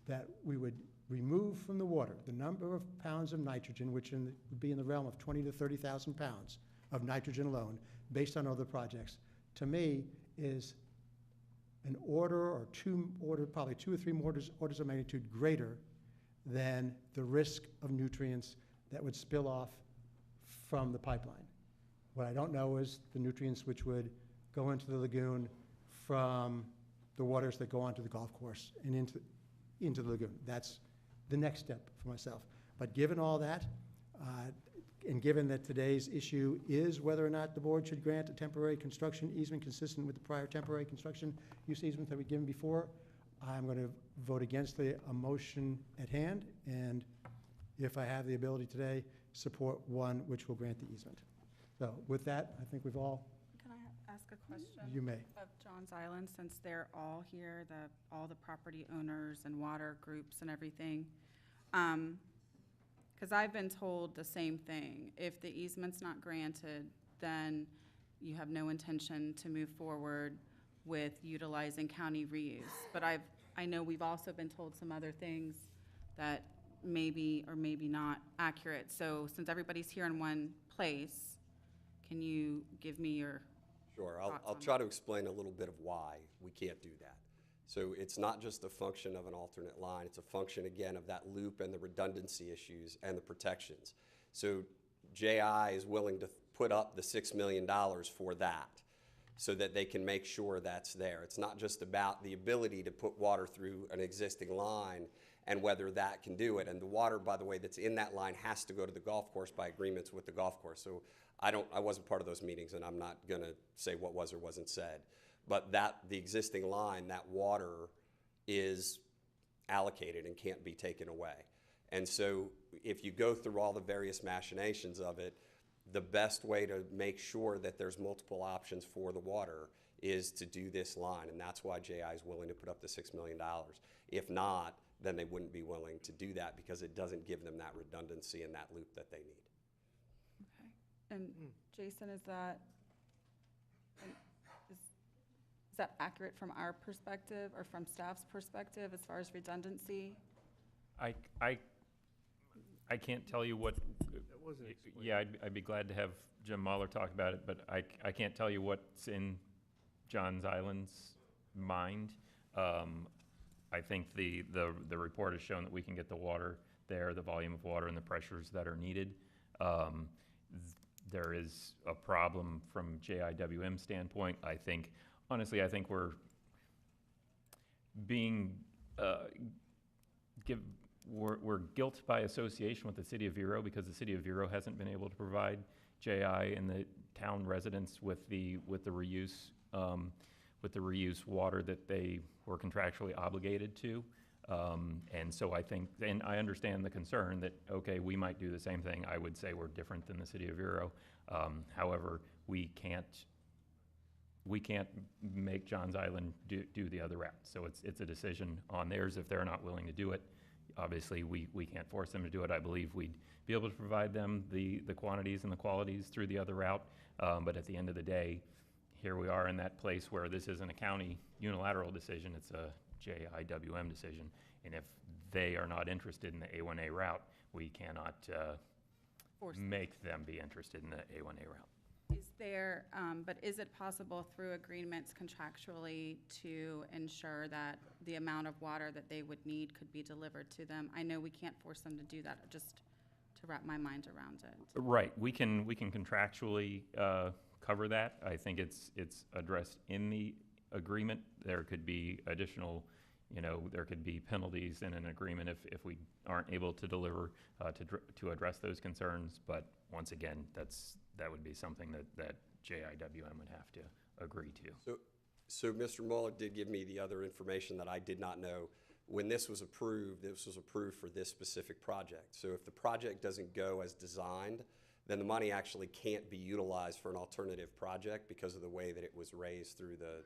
Speaker 1: that we would remove from the water, the number of pounds of nitrogen, which would be in the realm of 20 to 30,000 pounds of nitrogen alone, based on other projects, to me is an order or probably 2 or 3 orders of magnitude greater than the risk of nutrients that would spill off from the pipeline. What I don't know is the nutrients which would go into the lagoon from the waters that go onto the golf course and into the lagoon. That's the next step for myself. But given all that, and given that today's issue is whether or not the board should grant a temporary construction easement consistent with the prior temporary construction use easement that we've given before, I'm going to vote against the motion at hand, and if I have the ability today, support one which will grant the easement. So with that, I think we've all.
Speaker 11: Can I ask a question?
Speaker 1: You may.
Speaker 11: Of Johns Island, since they're all here, all the property owners and water groups and everything. Because I've been told the same thing. If the easement's not granted, then you have no intention to move forward with utilizing county reuse. But I know we've also been told some other things that maybe or maybe not accurate. So since everybody's here in one place, can you give me your
Speaker 7: Sure,
Speaker 11: thoughts
Speaker 7: I'll
Speaker 11: on
Speaker 7: try to explain a little bit of why we can't do that. So it's not just a function of an alternate line, it's a function, again, of that loop and the redundancy issues and the protections. So JI is willing to put up the $6 million for that so that they can make sure that's there. It's not just about the ability to put water through an existing line and whether that can do it. And the water, by the way, that's in that line has to go to the golf course by agreements with the golf course. So I wasn't part of those meetings, and I'm not going to say what was or wasn't said. But the existing line, that water is allocated and can't be taken away. And so if you go through all the various machinations of it, the best way to make sure that there's multiple options for the water is to do this line, and that's why JI is willing to put up the $6 million. If not, then they wouldn't be willing to do that because it doesn't give them that redundancy and that loop that they need.
Speaker 11: And Jason, is that accurate from our perspective or from staff's perspective as far as redundancy?
Speaker 5: I can't tell you what. Yeah, I'd be glad to have Jim Mahler talk about it, but I can't tell you what's in Johns Island's mind. I think the report has shown that we can get the water there, the volume of water and the pressures that are needed. There is a problem from JIWM standpoint. I think, honestly, I think we're being, we're guilt by association with the city of Vero because the city of Vero hasn't been able to provide JI and the town residents with the reuse water that they were contractually obligated to. And so I think, and I understand the concern that, okay, we might do the same thing. I would say we're different than the city of Vero. However, we can't make Johns Island do the other route. So it's a decision on theirs if they're not willing to do it. Obviously, we can't force them to do it. I believe we'd be able to provide them the quantities and the qualities through the other route. But at the end of the day, here we are in that place where this isn't a county unilateral decision, it's a JIWM decision. And if they are not interested in the A1A route, we cannot make them be interested in the A1A route.
Speaker 11: Is there, but is it possible through agreements contractually to ensure that the amount of water that they would need could be delivered to them? I know we can't force them to do that, just to wrap my mind around it.
Speaker 5: Right, we can contractually cover that. I think it's addressed in the agreement. There could be additional, there could be penalties in an agreement if we aren't able to deliver to address those concerns. But once again, that would be something that JIWM would have to agree to.
Speaker 7: So Mr. Mueller did give me the other information that I did not know. When this was approved for this specific project. So if the project doesn't go as designed, then the money actually can't be utilized for an alternative project because of the way that it was raised through the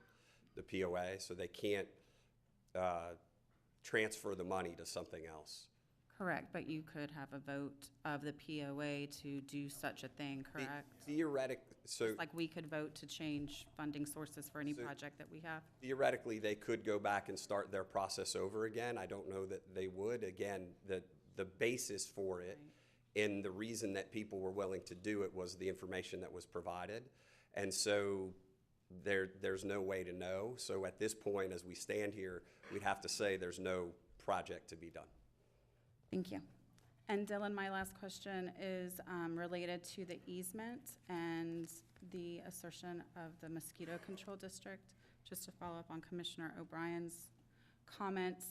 Speaker 7: POA. So they can't transfer the money to something else.
Speaker 11: Correct, but you could have a vote of the POA to do such a thing, correct?
Speaker 7: So
Speaker 11: Like we could vote to change funding sources for any project that we have?
Speaker 7: theoretically, they could go back and start their process over again. I don't know that they would. Again, the basis for it and the reason that people were willing to do it was the information that was provided. And so there's no way to know. So at this point, as we stand here, we'd have to say there's no project to be done.
Speaker 11: Thank you. And Dylan, my last question is related to the easement and the assertion of the mosquito control district. Just to follow up on Commissioner O'Brien's comments,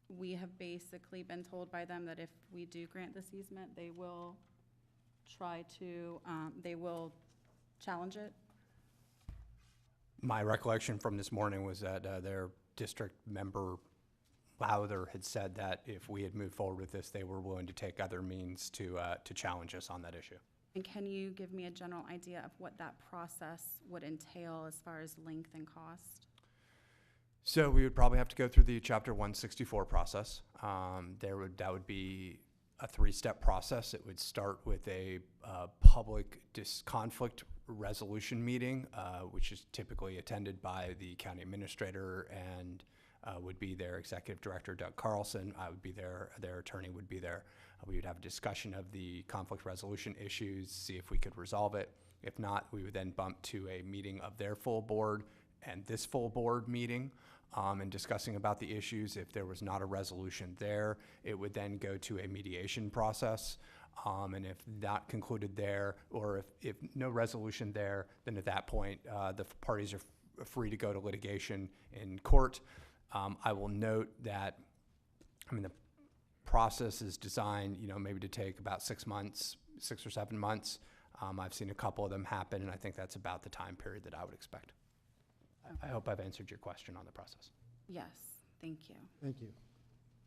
Speaker 11: we have basically been told by them that if we do grant this easement, they will try to, they will challenge it.
Speaker 10: My recollection from this morning was that their district member Lowther had said that if we had moved forward with this, they were willing to take other means to challenge us on that issue.
Speaker 11: And can you give me a general idea of what that process would entail as far as length and cost?
Speaker 10: So we would probably have to go through the Chapter 164 process. That would be a three-step process. It would start with a public conflict resolution meeting, which is typically attended by the county administrator and would be their executive director, Doug Carlson. I would be there, their attorney would be there. We would have a discussion of the conflict resolution issues, see if we could resolve it. If not, we would then bump to a meeting of their full board and this full board meeting and discussing about the issues. If there was not a resolution there, it would then go to a mediation process. And if not concluded there, or if no resolution there, then at that point, the parties are free to go to litigation in court. I will note that, the process is designed, maybe to take about 6 months, 6 or 7 months. I've seen a couple of them happen, and I think that's about the time period that I would expect. I hope I've answered your question on the process.
Speaker 11: Yes, thank you.
Speaker 1: Thank you.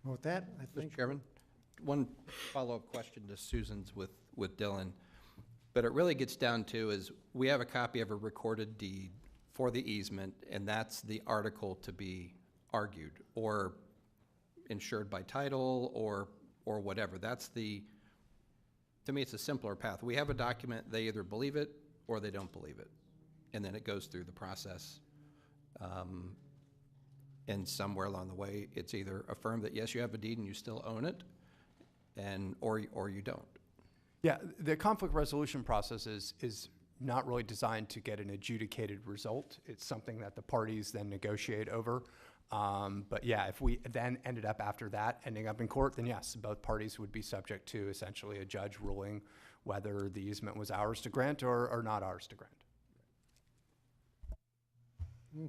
Speaker 1: Well, with that, I think.
Speaker 12: Mr. Chairman, one follow-up question to Susan's with Dylan. But it really gets down to is we have a copy of a recorded deed for the easement, and that's the article to be argued or insured by title or whatever. That's to me, it's a simpler path. We have a document, they either believe it or they don't believe it. And then it goes through the process. And somewhere along the way, it's either affirmed that, yes, you have a deed and you still own it, or you don't.
Speaker 10: Yeah, the conflict resolution process is not really designed to get an adjudicated result. It's something that the parties then negotiate over. But yeah, if we then ended up after that ending up in court, then yes, both parties would be subject to essentially a judge ruling whether the easement was ours to grant or not ours to grant.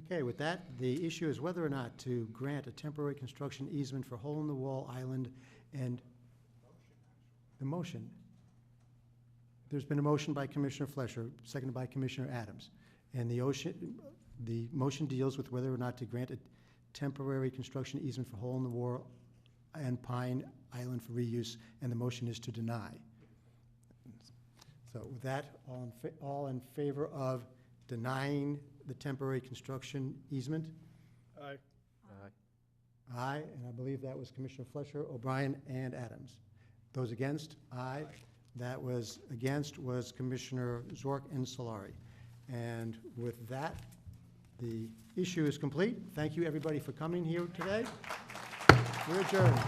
Speaker 1: Okay, with that, the issue is whether or not to grant a temporary construction easement for hole-in-the-wall island and the motion. There's been a motion by Commissioner Flesher, seconded by Commissioner Adams. And the motion deals with whether or not to grant a temporary construction easement for hole-in-the-wall and Pine Island for reuse, and the motion is to deny. So with that, all in favor of denying the temporary construction easement?
Speaker 3: Aye.
Speaker 1: Aye, and I believe that was Commissioner Flesher, O'Brien, and Adams. Those against? Aye. That was against was Commissioner Zork and Solari. And with that, the issue is complete. Thank you, everybody, for coming here today. We're adjourned.